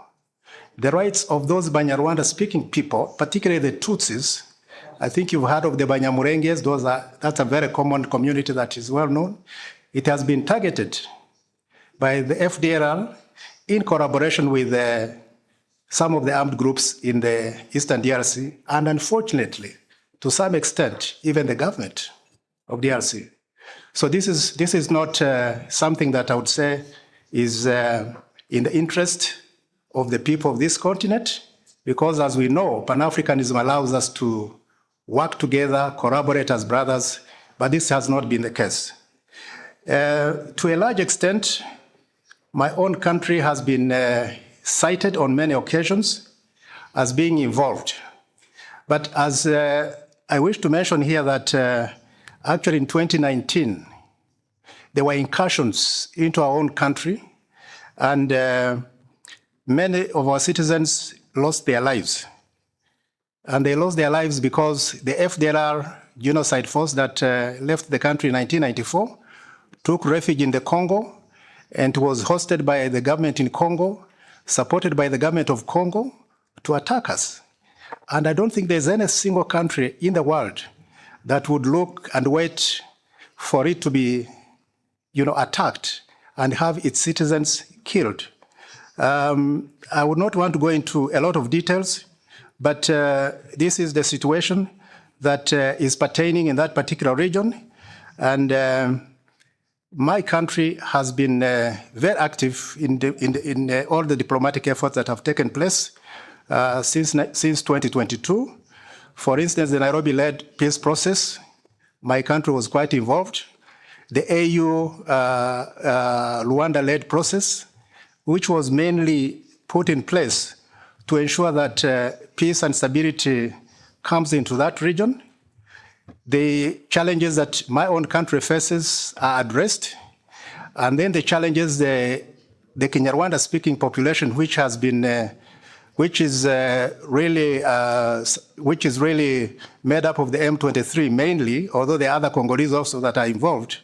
The rights of those Banyarwanda-speaking people, particularly the Tutsis. I think you've heard of the Banyamurenges. That's a very common community that is well known. It has been targeted by the FDLR in collaboration with some of the armed groups in the Eastern DRC, and unfortunately, to some extent, even the government of DRC. So this is not something that I would say is in the interest of the people of this continent, because as we know, Pan-Africanism allows us to work together, collaborate as brothers, but this has not been the case. To a large extent, my own country has been cited on many occasions as being involved. But as I wish to mention here that Actually, in 2019, there were incursions into our own country, and many of our citizens lost their lives. And they lost their lives because the FDLR genocide force that left the country in 1994 took refuge in the Congo and was hosted by the government in Congo, supported by the government of Congo, to attack us. And I don't think there's any single country in the world that would look and wait for it to be, attacked and have its citizens killed. I would not want to go into a lot of details, but this is the situation that is pertaining in that particular region. And my country has been very active in all the diplomatic efforts that have taken place since 2022. For instance, the Nairobi-led peace process, my country was quite involved. The AU Luanda-led process, which was mainly put in place to ensure that peace and stability comes into that region. The challenges that my own country faces are addressed, and then the challenges the Kinyarwanda-speaking population, which has been, which is really made up of the M23 mainly, although there are other Congolese also that are involved.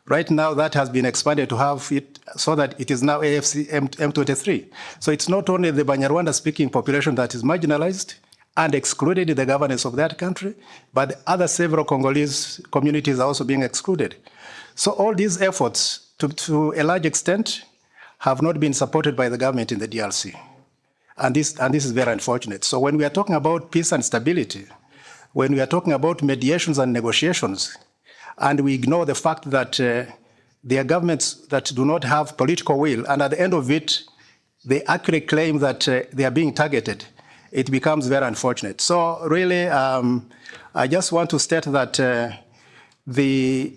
Right now, that has been expanded to have it so that it is now AFC M23. So it's not only the Banyarwanda-speaking population that is marginalized and excluded in the governance of that country, but other several Congolese communities are also being excluded. So all these efforts, to a large extent, have not been supported by the government in the DRC. And this is very unfortunate. So when we are talking about peace and stability, when we are talking about mediations and negotiations, and we ignore the fact that there are governments that do not have political will, and at the end of it, they actually claim that they are being targeted, it becomes very unfortunate. So really, I just want to state that the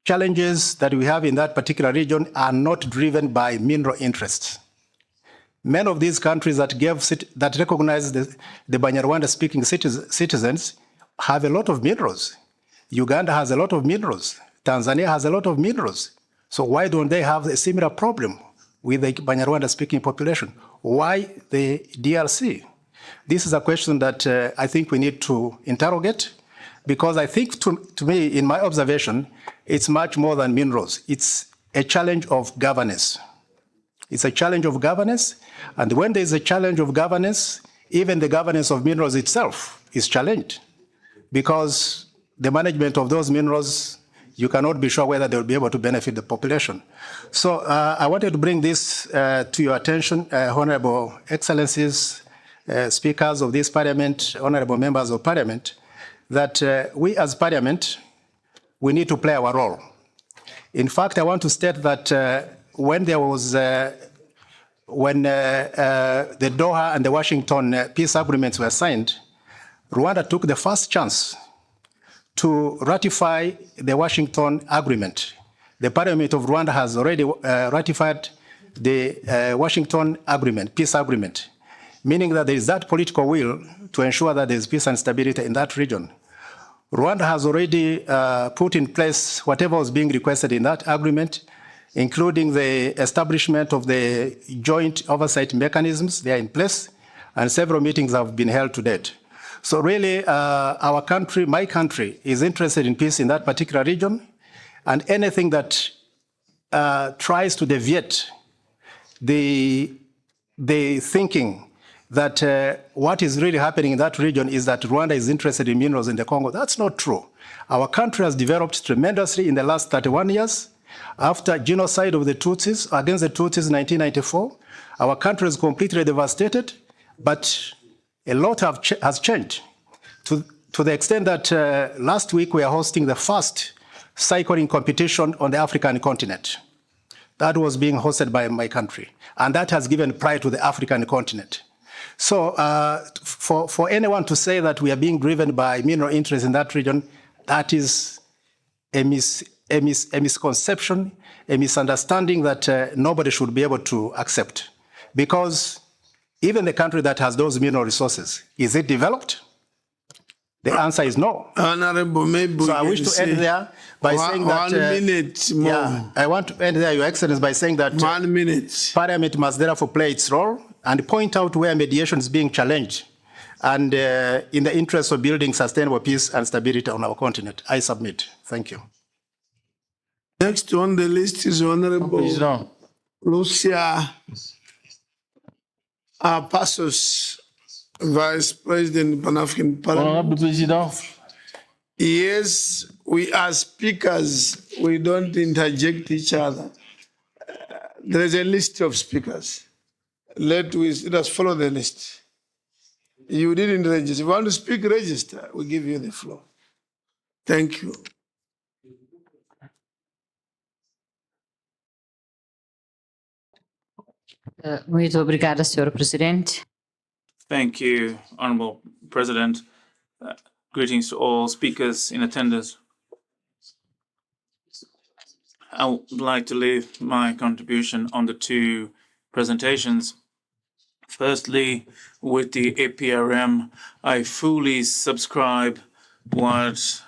challenges that we have in that particular region are not driven by mineral interests. Many of these countries that recognize the Banyarwanda-speaking citizens have a lot of minerals. Uganda has a lot of minerals. Tanzania has a lot of minerals. So why don't they have a similar problem with the Banyarwanda-speaking population? Why the DRC? This is a question that I think we need to interrogate, because I think, to me, in my observation, it's much more than minerals. It's a challenge of governance. It's a challenge of governance, and when there's a challenge of governance, even the governance of minerals itself is challenged, because the management of those minerals, you cannot be sure whether they'll be able to benefit the population. So I wanted to bring this to your attention, Honorable Excellencies, speakers of this Parliament, honorable members of Parliament, that we as Parliament, we need to play our role. In fact, I want to state that when there was, when the Doha and the Washington peace agreements were signed, Rwanda took the first chance to ratify the Washington Agreement. The Parliament of Rwanda has already ratified the Washington Agreement, peace agreement, meaning that there is that political will to ensure that there is peace and stability in that region. Rwanda has already put in place whatever was being requested in that agreement, including the establishment of the joint oversight mechanisms. They are in place, and several meetings have been held to date. So really, our country, my country, is interested in peace in that particular region, and anything that tries to deviate the thinking that what is really happening in that region is that Rwanda is interested in minerals in the Congo, that's not true. Our country has developed tremendously in the last 31 years. After genocide of the Tutsis, against the Tutsis in 1994, our country is completely devastated, but a lot has changed to the extent that last week we are hosting the first cycling competition on the African continent. That was being hosted by my country, and that has given pride to the African continent. So for anyone to say that we are being driven by mineral interests in that region, that is a misconception, a misunderstanding that nobody should be able to accept. Because even the country that has those mineral resources, is it developed? The answer is no. Honorable, maybe So I wish to end there by saying that 1 minute more. Yeah, I want to end there, Your Excellency, by saying that 1 minute. Parliament must therefore play its role and point out where mediation is being challenged, and in the interest of building sustainable peace and stability on our continent. I submit. Thank you. Next on the list is Honorable Lucia Passos, Vice President, Pan-African Parliament. Yes, we are speakers. We don't interject each other. There is a list of speakers. Let us follow the list. You didn't register. If you want to speak, register. We give you the floor. Thank you. Muito obrigada, Sr. Presidente. Thank you, Honorable President. Greetings to all speakers in attendance. I would like to leave my contribution on the two presentations. Firstly, with the APRM, I fully subscribe what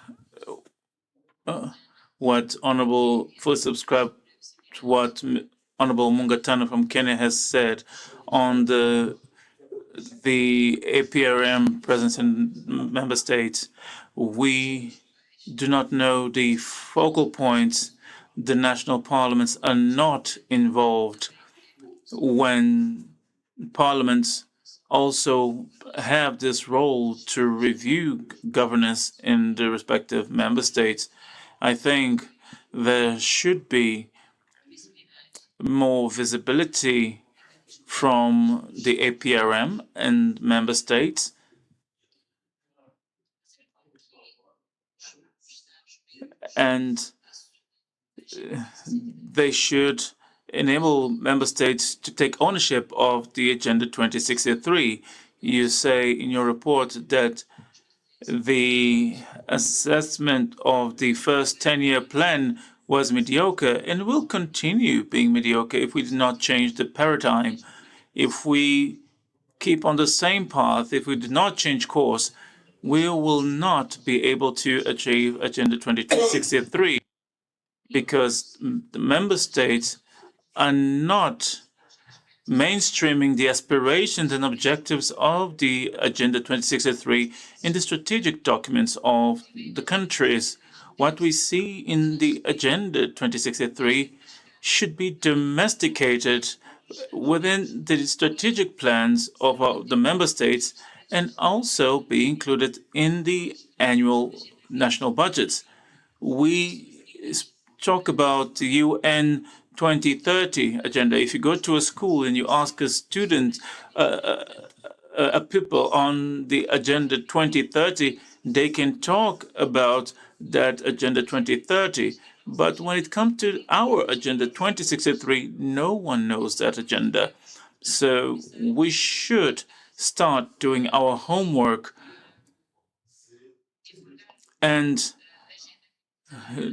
Honorable Mungatana from Kenya has said on the APRM presence in member states. We do not know the focal points. The national parliaments are not involved when parliaments also have this role to review governance in the respective member states. I think there should be more visibility from the APRM and member states. And they should enable member states to take ownership of the Agenda 2063. You say in your report that the assessment of the first 10-year plan was mediocre and will continue being mediocre if we do not change the paradigm. If we keep on the same path, if we do not change course, we will not be able to achieve Agenda 2063 because the member states are not mainstreaming the aspirations and objectives of the Agenda 2063 in the strategic documents of the countries. What we see in the Agenda 2063 should be domesticated within the strategic plans of the member states and also be included in the annual national budgets. We talk about the UN 2030 agenda. If you go to a school and you ask a student, a pupil on the Agenda 2030, they can talk about that Agenda 2030. But when it comes to our Agenda 2063, no one knows that agenda. So we should start doing our homework and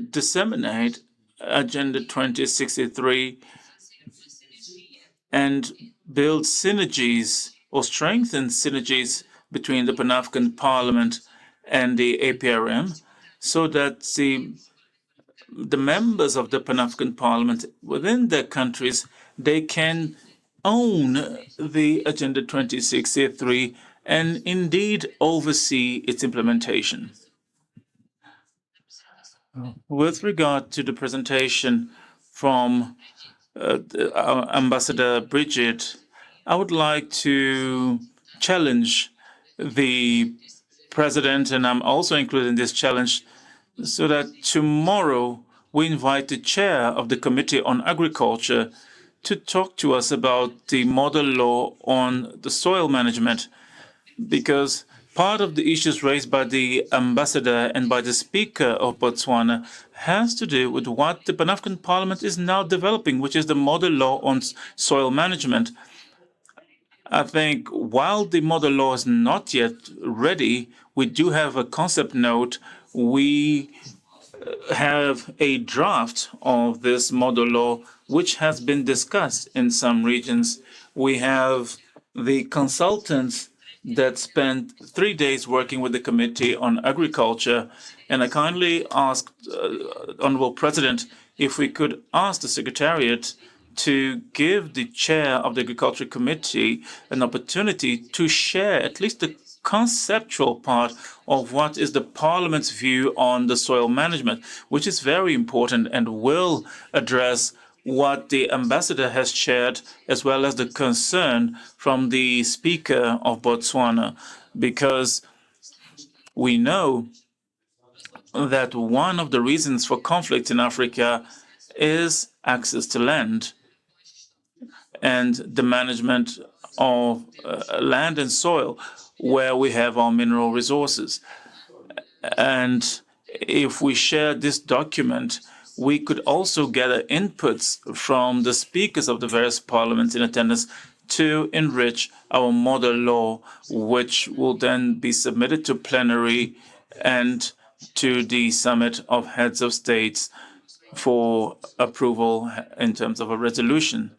disseminate Agenda 2063 and build synergies or strengthen synergies between the Pan-African Parliament and the APRM so that the members of the Pan-African Parliament within their countries, they can own the Agenda 2063 and indeed oversee its implementation. With regard to the presentation from Ambassador Bridget, I would like to challenge the President, and I'm also including this challenge, so that tomorrow we invite the chair of the Committee on Agriculture to talk to us about the model law on the soil management, because part of the issues raised by the ambassador and by the Speaker of Botswana has to do with what the Pan-African Parliament is now developing, which is the model law on soil management. I think while the model law is not yet ready, we do have a concept note. We have a draft of this model law, which has been discussed in some regions. We have the consultants that spent 3 days working with the Committee on Agriculture, and I kindly asked Honorable President if we could ask the Secretariat to give the chair of the Agriculture Committee an opportunity to share at least the conceptual part of what is the Parliament's view on the soil management, which is very important and will address what the ambassador has shared, as well as the concern from the Speaker of Botswana, because we know that one of the reasons for conflict in Africa is access to land and the management of land and soil, where we have our mineral resources. And if we share this document, we could also gather inputs from the speakers of the various parliaments in attendance to enrich our model law, which will then be submitted to plenary and to the Summit of Heads of States for approval in terms of a resolution.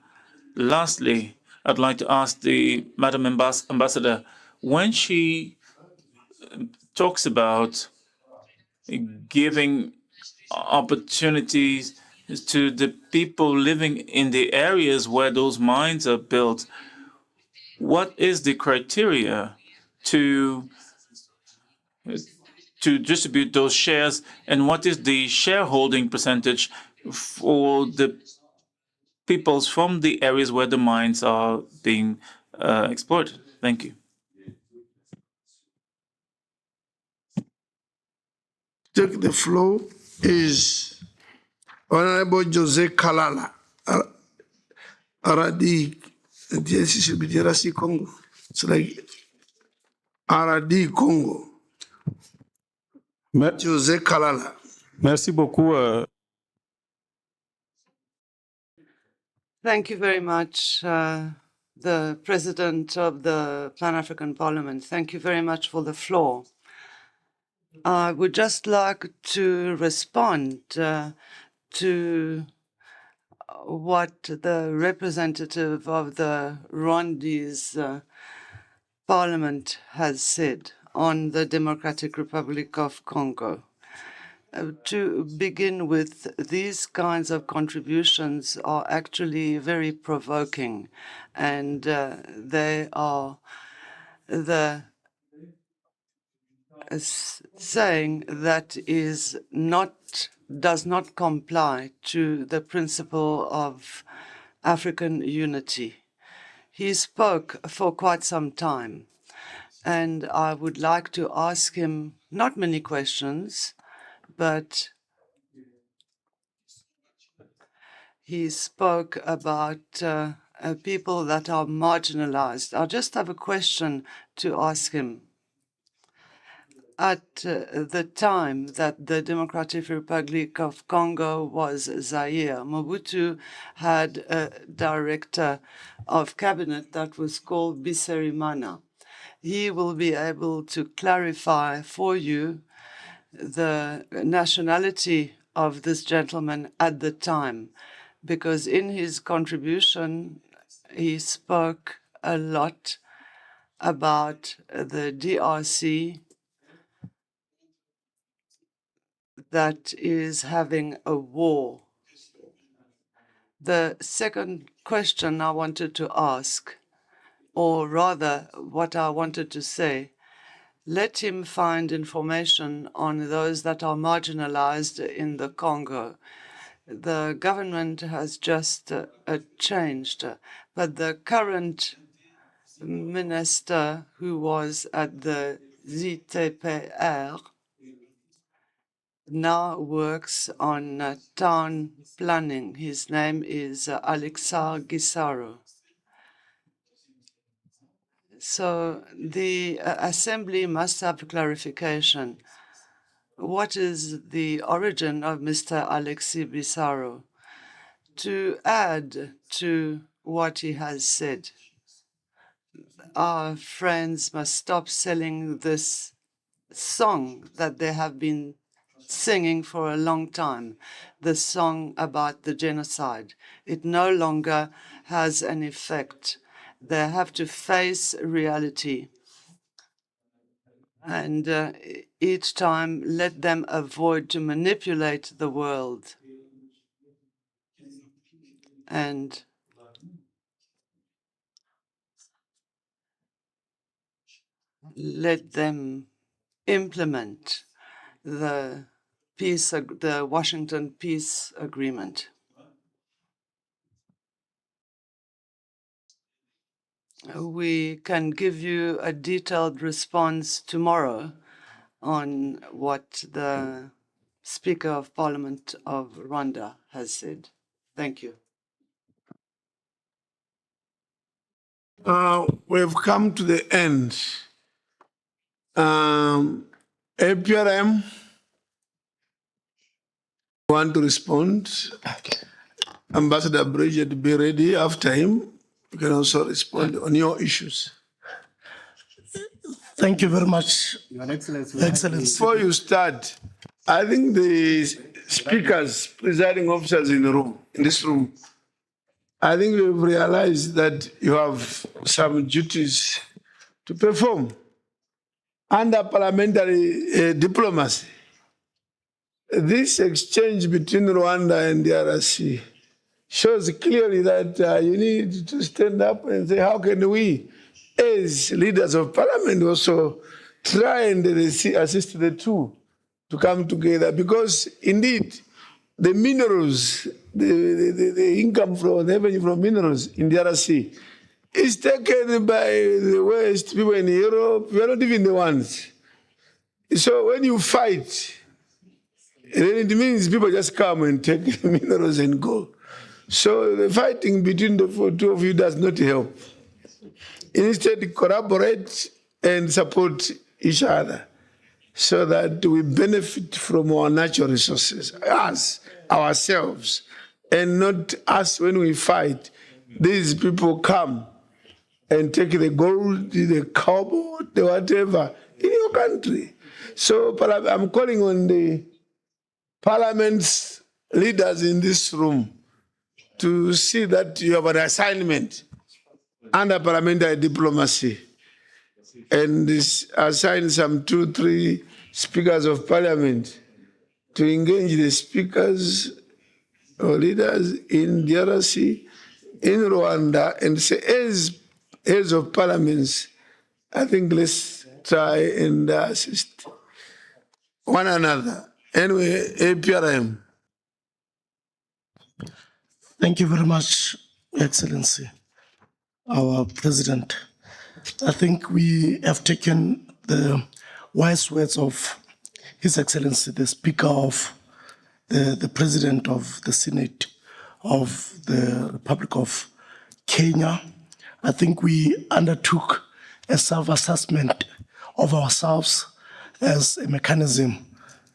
Lastly, I'd like to ask the Madam Ambassador, when she talks about giving opportunities to the people living in the areas where those mines are built, what is the criteria to distribute those shares, and what is the shareholding percentage for the peoples from the areas where the mines are being exploited? Thank you. Take the floor is Honorable Jose Kalala, RD, DSC should be DRC Congo. It's like RD Congo. Jose Kalala. Merci beaucoup. Thank you very much, the President of the Pan-African Parliament. Thank you very much for the floor. I would just like to respond to what the representative of the Rwandese Parliament has said on the Democratic Republic of Congo. To begin with, these kinds of contributions are actually very provoking, and they are the saying that does not comply to the principle of African unity. He spoke for quite some time, and I would like to ask him not many questions, but he spoke about people that are marginalized. I'll just have a question to ask him. At the time that the Democratic Republic of Congo was Zaire, Mobutu had a director of cabinet that was called Biserimana. He will be able to clarify for you the nationality of this gentleman at the time, because in his contribution, he spoke a lot about the DRC that is having a war. The second question I wanted to ask, or rather what I wanted to say, let him find information on those that are marginalized in the Congo. The government has just changed, but the current minister who was at the ZTPR now works on town planning. His name is Alexar Gisaro. So the Assembly must have clarification. What is the origin of Mr. Alexis Gisaro? To add to what he has said, our friends must stop selling this song that they have been singing for a long time, the song about the genocide. It no longer has an effect. They have to face reality. And each time, let them avoid to manipulate the world. And let them implement the Washington Peace Agreement. We can give you a detailed response tomorrow on what the Speaker of Parliament of Rwanda has said. Thank you. We've come to the end. APRM want to respond. Ambassador Bridget, be ready after him. You can also respond on your issues. Thank you very much, Your Excellency. Excellency. Before you start, I think the speakers, presiding officers in this room, I think we've realized that you have some duties to perform under parliamentary diplomacy. This exchange between Rwanda and the DRC shows clearly that you need to stand up and say, how can we, as leaders of parliament, also try and assist the two to come together? Because indeed, the minerals, the income from the revenue from minerals in the DRC is taken by the West, people in Europe. We are not even the ones. So when you fight, then it means people just come and take minerals and go. So the fighting between the two of you does not help. Instead, collaborate and support each other so that we benefit from our natural resources, us, ourselves, and not us when we fight. These people come and take the gold, the cobalt, the whatever, in your country. So I'm calling on the parliament's leaders in this room to see that you have an assignment under parliamentary diplomacy and assign some 2-3 speakers of parliament to engage the speakers or leaders in DRC, in Rwanda, and say, as heads of parliaments, I think let's try and assist one another. Anyway, APRM. Thank you very much, Excellency, our President. I think we have taken the wise words of His Excellency, the Speaker of the President of the Senate of the Republic of Kenya. I think we undertook a self-assessment of ourselves as a mechanism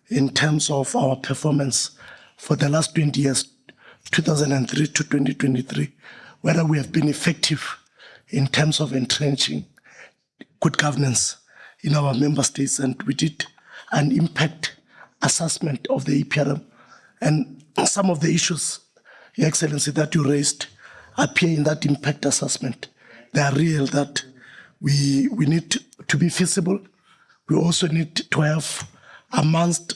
in terms of our performance for the last 20 years, 2003 to 2023, whether we have been effective in terms of entrenching good governance in our member states. And we did an impact assessment of the APRM. And some of the issues, Your Excellency, that you raised appear in that impact assessment. They are real, that we need to be feasible. We also need to have, amongst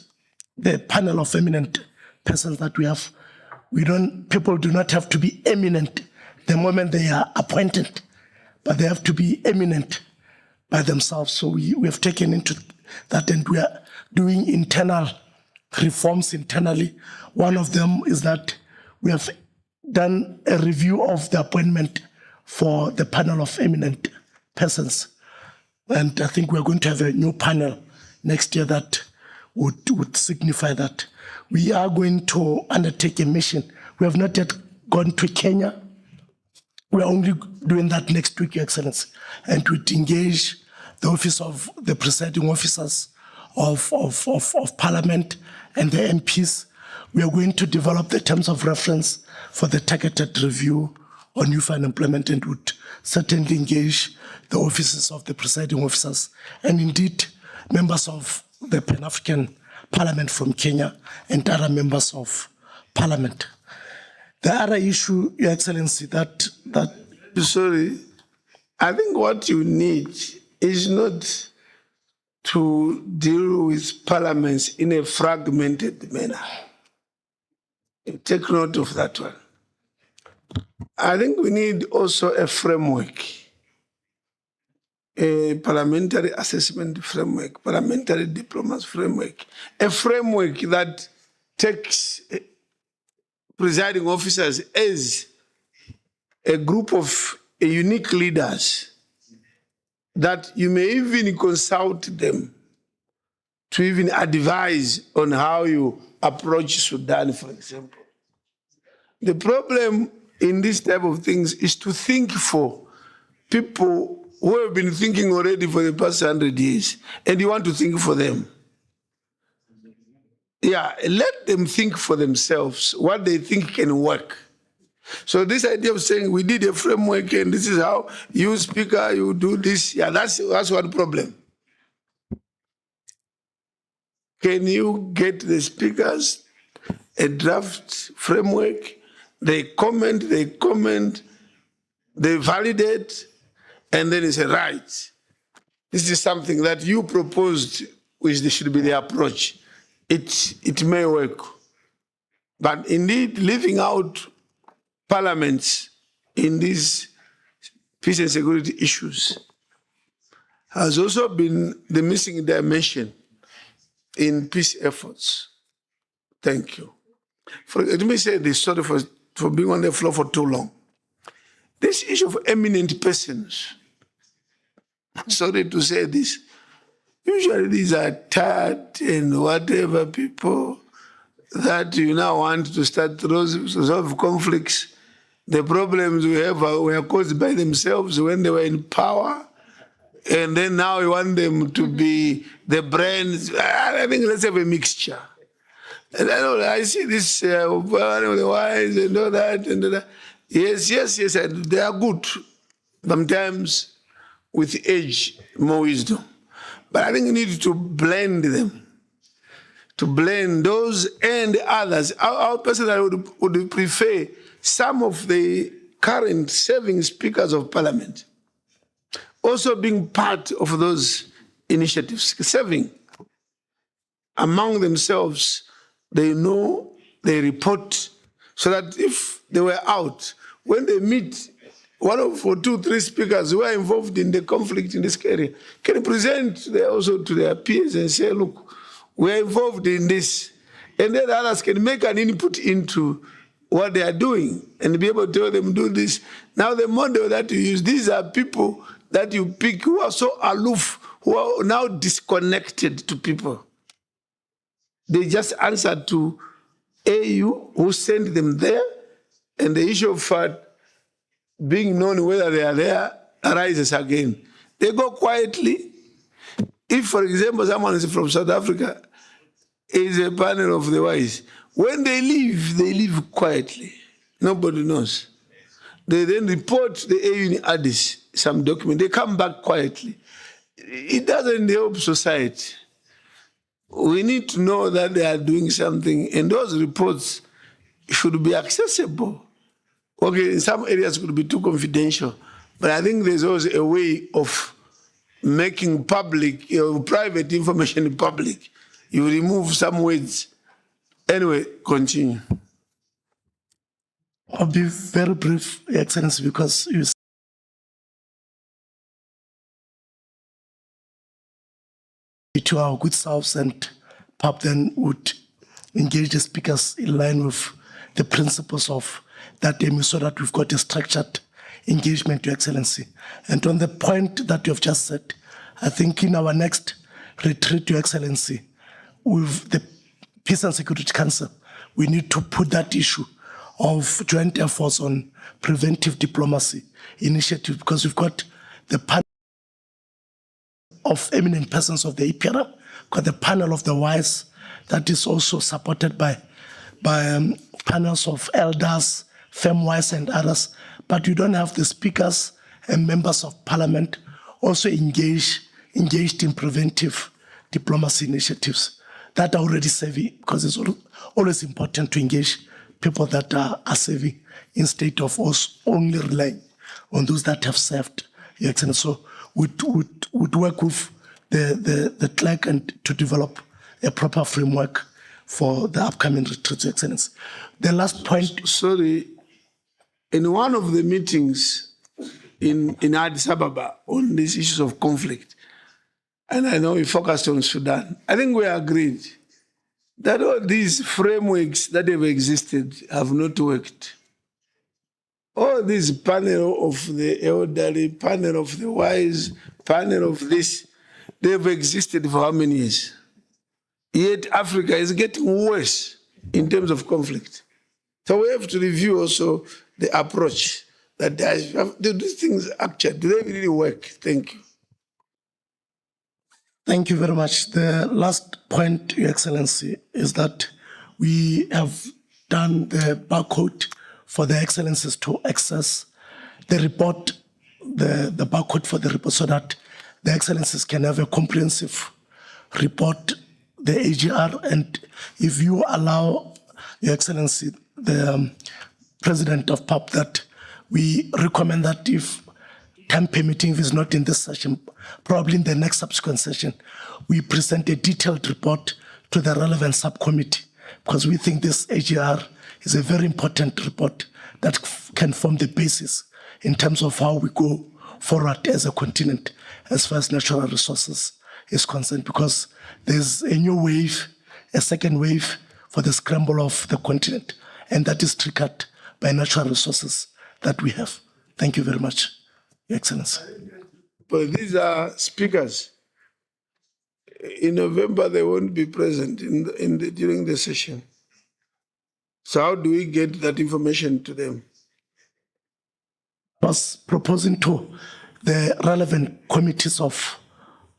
the panel of eminent persons that we have, people do not have to be eminent the moment they are appointed, but they have to be eminent by themselves. So we have taken into that, and we are doing internal reforms internally. One of them is that we have done a review of the appointment for the panel of eminent persons. And I think we're going to have a new panel next year that would signify that. We are going to undertake a mission. We have not yet gone to Kenya. We're only doing that next week, Your Excellency. And we'd engage the office of the presiding officers of Parliament and the MPs. We are going to develop the terms of reference for the targeted review on youth unemployment, and would certainly engage the offices of the presiding officers and indeed members of the Pan-African Parliament from Kenya and other members of Parliament. The other issue, Your Excellency, Sorry, I think what you need is not to deal with parliaments in a fragmented manner. Take note of that one. I think we need also a framework, a parliamentary assessment framework, parliamentary diplomacy framework, a framework that takes presiding officers as a group of unique leaders that you may even consult them to even advise on how you approach Sudan, for example. The problem in this type of things is to think for people who have been thinking already for the past 100 years, and you want to think for them. Yeah, let them think for themselves what they think can work. So this idea of saying we did a framework and this is how you speaker, you do this, yeah, that's one problem. Can you get the speakers a draft framework? They comment, they validate, and then it's a right. This is something that you proposed, which should be the approach. It may work. But indeed, leaving out parliaments in these peace and security issues has also been the missing dimension in peace efforts. Thank you. Let me say this, sorry for being on the floor for too long. This issue of eminent persons, sorry to say this, usually these are tired and whatever people that you now want to start to resolve conflicts. The problems we have were caused by themselves when they were in power, and then now we want them to be the brains. I think let's have a mixture. And I see this, one of the wise and all that, and all that. Yes, and they are good. Sometimes with age, more wisdom. But I think you need to blend them, to blend those and others. Our personally would prefer some of the current serving speakers of parliament also being part of those initiatives, serving among themselves. They know, they report, so that if they were out, when they meet, one or two, three speakers who are involved in the conflict in this area can present also to their peers and say, look, we are involved in this. And then others can make an input into what they are doing and be able to tell them, do this. Now the model that you use, these are people that you pick who are so aloof, who are now disconnected to people. They just answer to AU, who sent them there, and the issue of being known whether they are there arises again. They go quietly. If, for example, someone is from South Africa, is a panel of the wise, when they leave quietly. Nobody knows. They then report the AU in Addis, some document. They come back quietly. It doesn't help society. We need to know that they are doing something, and those reports should be accessible. Okay, in some areas it could be too confidential, but I think there's always a way of making public, private information public. You remove some words. Anyway, continue. I'll be very brief, Your Excellency, because you to our good selves, and PAP then would engage the speakers in line with the principles of that aim, so that we've got a structured engagement, Your Excellency. And on the point that you have just said, I think in our next retreat, Your Excellency, with the Peace and Security Council, we need to put that issue of joint efforts on preventive diplomacy initiative, because we've got the panel of eminent persons of the APRM, got the panel of the wise that is also supported by panels of elders, FemWise and others, but you don't have the speakers and members of parliament also engaged in preventive diplomacy initiatives that are already serving, because it's always important to engage people that are serving instead of us only relying on those that have served, Your Excellency. So we'd work with the clerk and to develop a proper framework for the upcoming retreat, Your Excellency. The last point. Sorry, in one of the meetings in Addis Ababa on these issues of conflict, and I know we focused on Sudan, I think we agreed that all these frameworks that have existed have not worked. All these panel of the elderly, panel of the wise, panel of this, they've existed for how many years? Yet Africa is getting worse in terms of conflict. So we have to review also the approach that do these things actually, do they really work? Thank you. Thank you very much. The last point, Your Excellency, is that we have done the barcode for the Excellencies to access the report, the barcode for the report, so that the Excellencies can have a comprehensive report, the AGR, and if you allow, Your Excellency, the President of PAP, that we recommend that if time permitting, if it's not in this session, probably in the next subsequent session, we present a detailed report to the relevant subcommittee, because we think this AGR is a very important report that can form the basis in terms of how we go forward as a continent as far as natural resources is concerned, because there's a new wave, a second wave for the scramble of the continent, and that is triggered by natural resources that we have. Thank you very much, Your Excellency. But these are speakers. In November, they won't be present during the session. So how do we get that information to them? Was proposing to the relevant committees of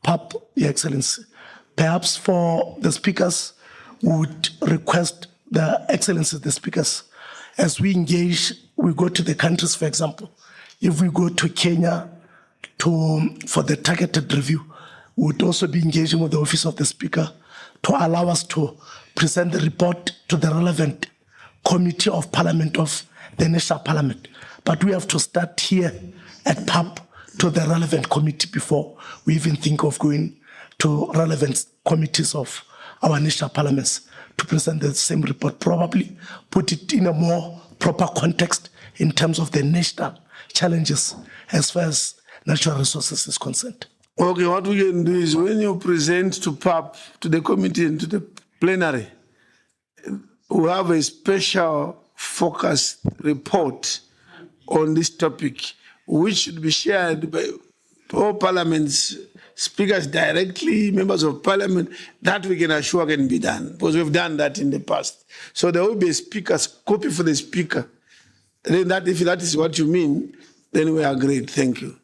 PAP, Your Excellency. Perhaps for the speakers, would request the Excellencies, the speakers, as we engage, we go to the countries, for example. If we go to Kenya for the targeted review, we would also be engaging with the Office of the Speaker to allow us to present the report to the relevant Committee of Parliament of the National Parliament. But we have to start here at PAP to the relevant committee before we even think of going to relevant committees of our national parliaments to present the same report, probably put it in a more proper context in terms of the national challenges as far as natural resources is concerned. Okay, what we can do is when you present to PAP, to the committee and to the plenary, we have a special focused report on this topic, which should be shared by all parliaments, speakers directly, members of parliament, that we can assure can be done, because we've done that in the past. So there will be a speaker's copy for the speaker. And then that, if that is what you mean, then we are great. Thank you.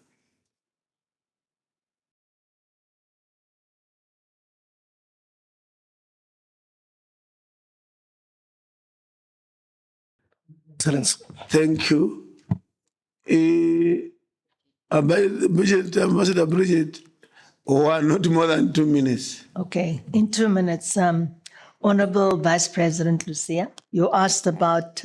Excellency. Thank you. Ambassador Bridget, not more than 2 minutes. Okay, in 2 minutes, Honorable Vice President Lucia, you asked about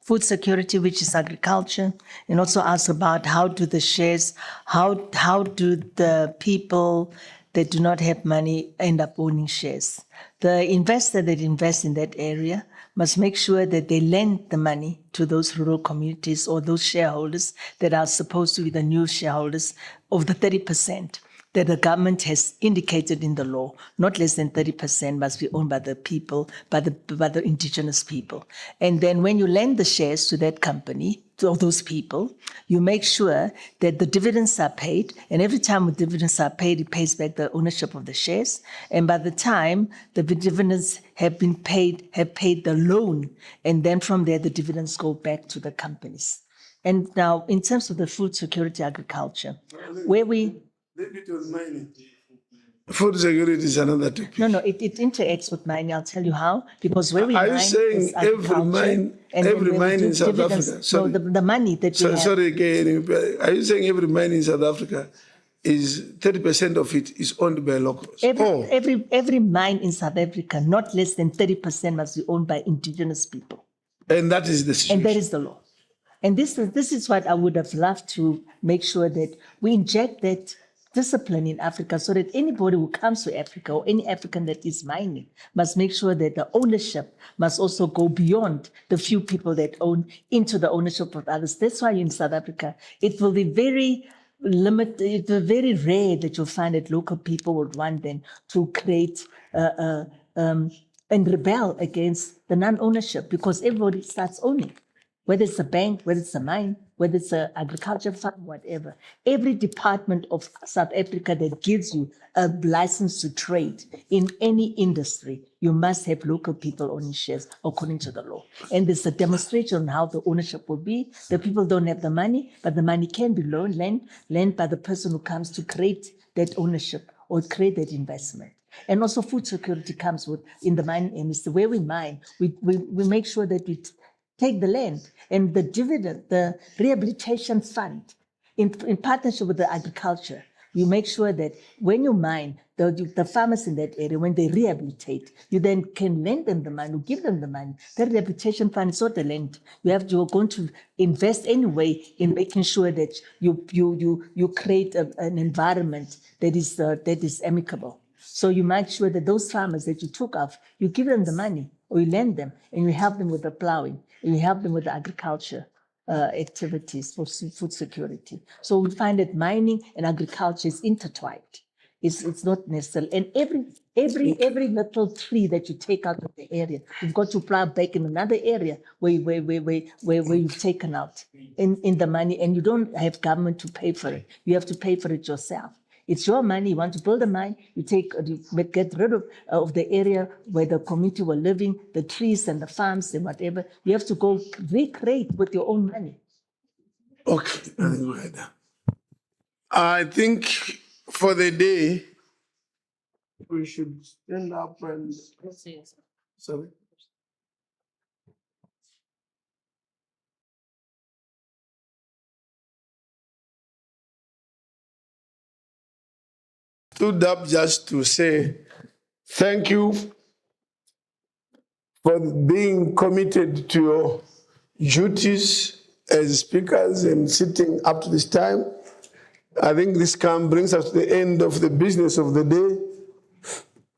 food security, which is agriculture, and also asked about how do the shares, how do the people that do not have money end up owning shares. The investor that invests in that area must make sure that they lend the money to those rural communities or those shareholders that are supposed to be the new shareholders of the 30% that the government has indicated in the law. Not less than 30% must be owned by the people, by the indigenous people. And then when you lend the shares to that company, to those people, you make sure that the dividends are paid, and every time the dividends are paid, it pays back the ownership of the shares. And by the time the dividends have been paid, have paid the loan, and then from there the dividends go back to the companies. And now, in terms of the food security agriculture, where we... Food security is another topic. No, it interacts with mining. I'll tell you how. Because where we are mine you saying is every mine in South Africa? So the money that we have. Sorry, are you saying every mine in South Africa is 30% of it is owned by locals? Every mine in South Africa, not less than 30% must be owned by indigenous people. And that is the situation. And that is the law. And this is what I would have loved to make sure that we inject that discipline in Africa so that anybody who comes to Africa or any African that is mining must make sure that the ownership must also go beyond the few people that own into the ownership of others. That's why in South Africa, it will be very limited, it's very rare that you'll find that local people would want them to create and rebel against the non-ownership because everybody starts owning. Whether it's a bank, whether it's a mine, whether it's an agriculture farm, whatever. Every department of South Africa that gives you a license to trade in any industry, you must have local people owning shares according to the law. And there's a demonstration on how the ownership will be. The people don't have the money, but the money can be lent by the person who comes to create that ownership or create that investment. And also food security comes with in the mining industry. Where we mine, we make sure that we take the land and the dividend, the rehabilitation fund, in partnership with the agriculture, you make sure that when you mine, the farmers in that area, when they rehabilitate, you then can lend them the money, give them the money. That rehabilitation fund is not the land. You're going to invest anyway in making sure that you create an environment that is amicable. So you make sure that those farmers that you took off, you give them the money or you lend them and you help them with the plowing and you help them with the agriculture activities for food security. So we find that mining and agriculture is intertwined. It's not necessarily, and every little tree that you take out of the area, you've got to plow back in another area where you've taken out in the money, and you don't have government to pay for it. You have to pay for it yourself. It's your money. You want to build a mine, you get rid of the area where the community were living, the trees and the farms and whatever. You have to go recreate with your own money. Okay, I think for the day, we should stand up and... Sorry? Stood up just to say thank you for being committed to your duties as speakers and sitting up to this time. I think this brings us to the end of the business of the day.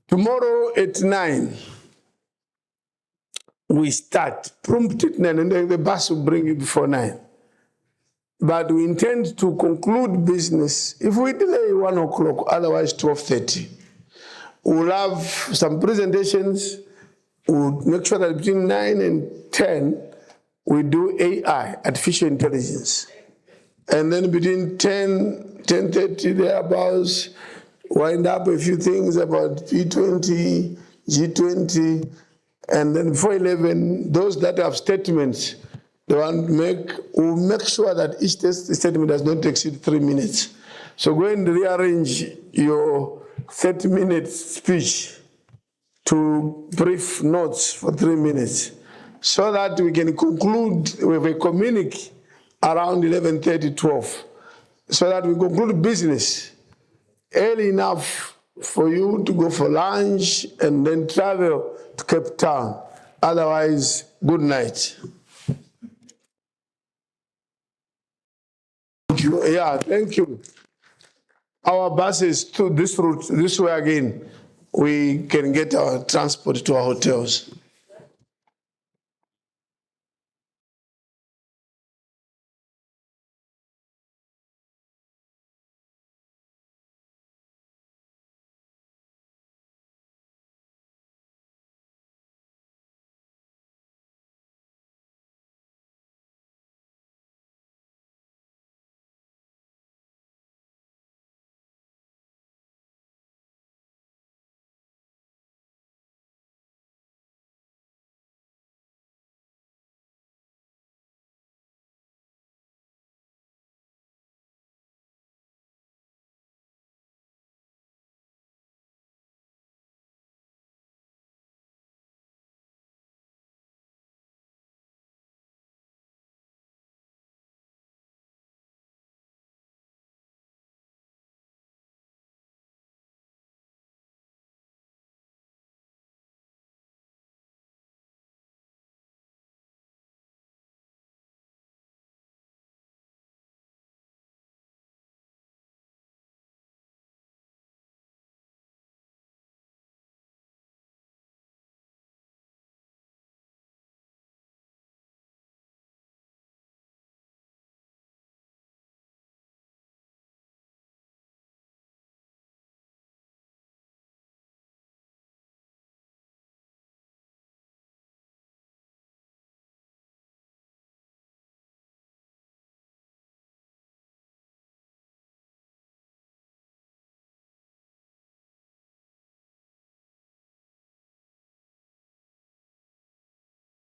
Tomorrow at 9, we start, prompt at 9, and then the bus will bring you before 9. But we intend to conclude business, if we delay 1 o'clock, otherwise 12:30. We'll have some presentations. We'll make sure that between 9 and 10, we do AI, artificial intelligence. And then between 10:30, thereabouts, wind up a few things about P20, G20, and then before 11, those that have statements, we'll make sure that each statement does not exceed 3 minutes. So go and rearrange your 30-minute speech to brief notes for 3 minutes so that we can conclude with a communique around 11:30, 12, so that we conclude business early enough for you to go for lunch and then travel to Cape Town. Otherwise, good night. Yeah, thank you. Our buses to this route, this way again, we can get our transport to our hotels.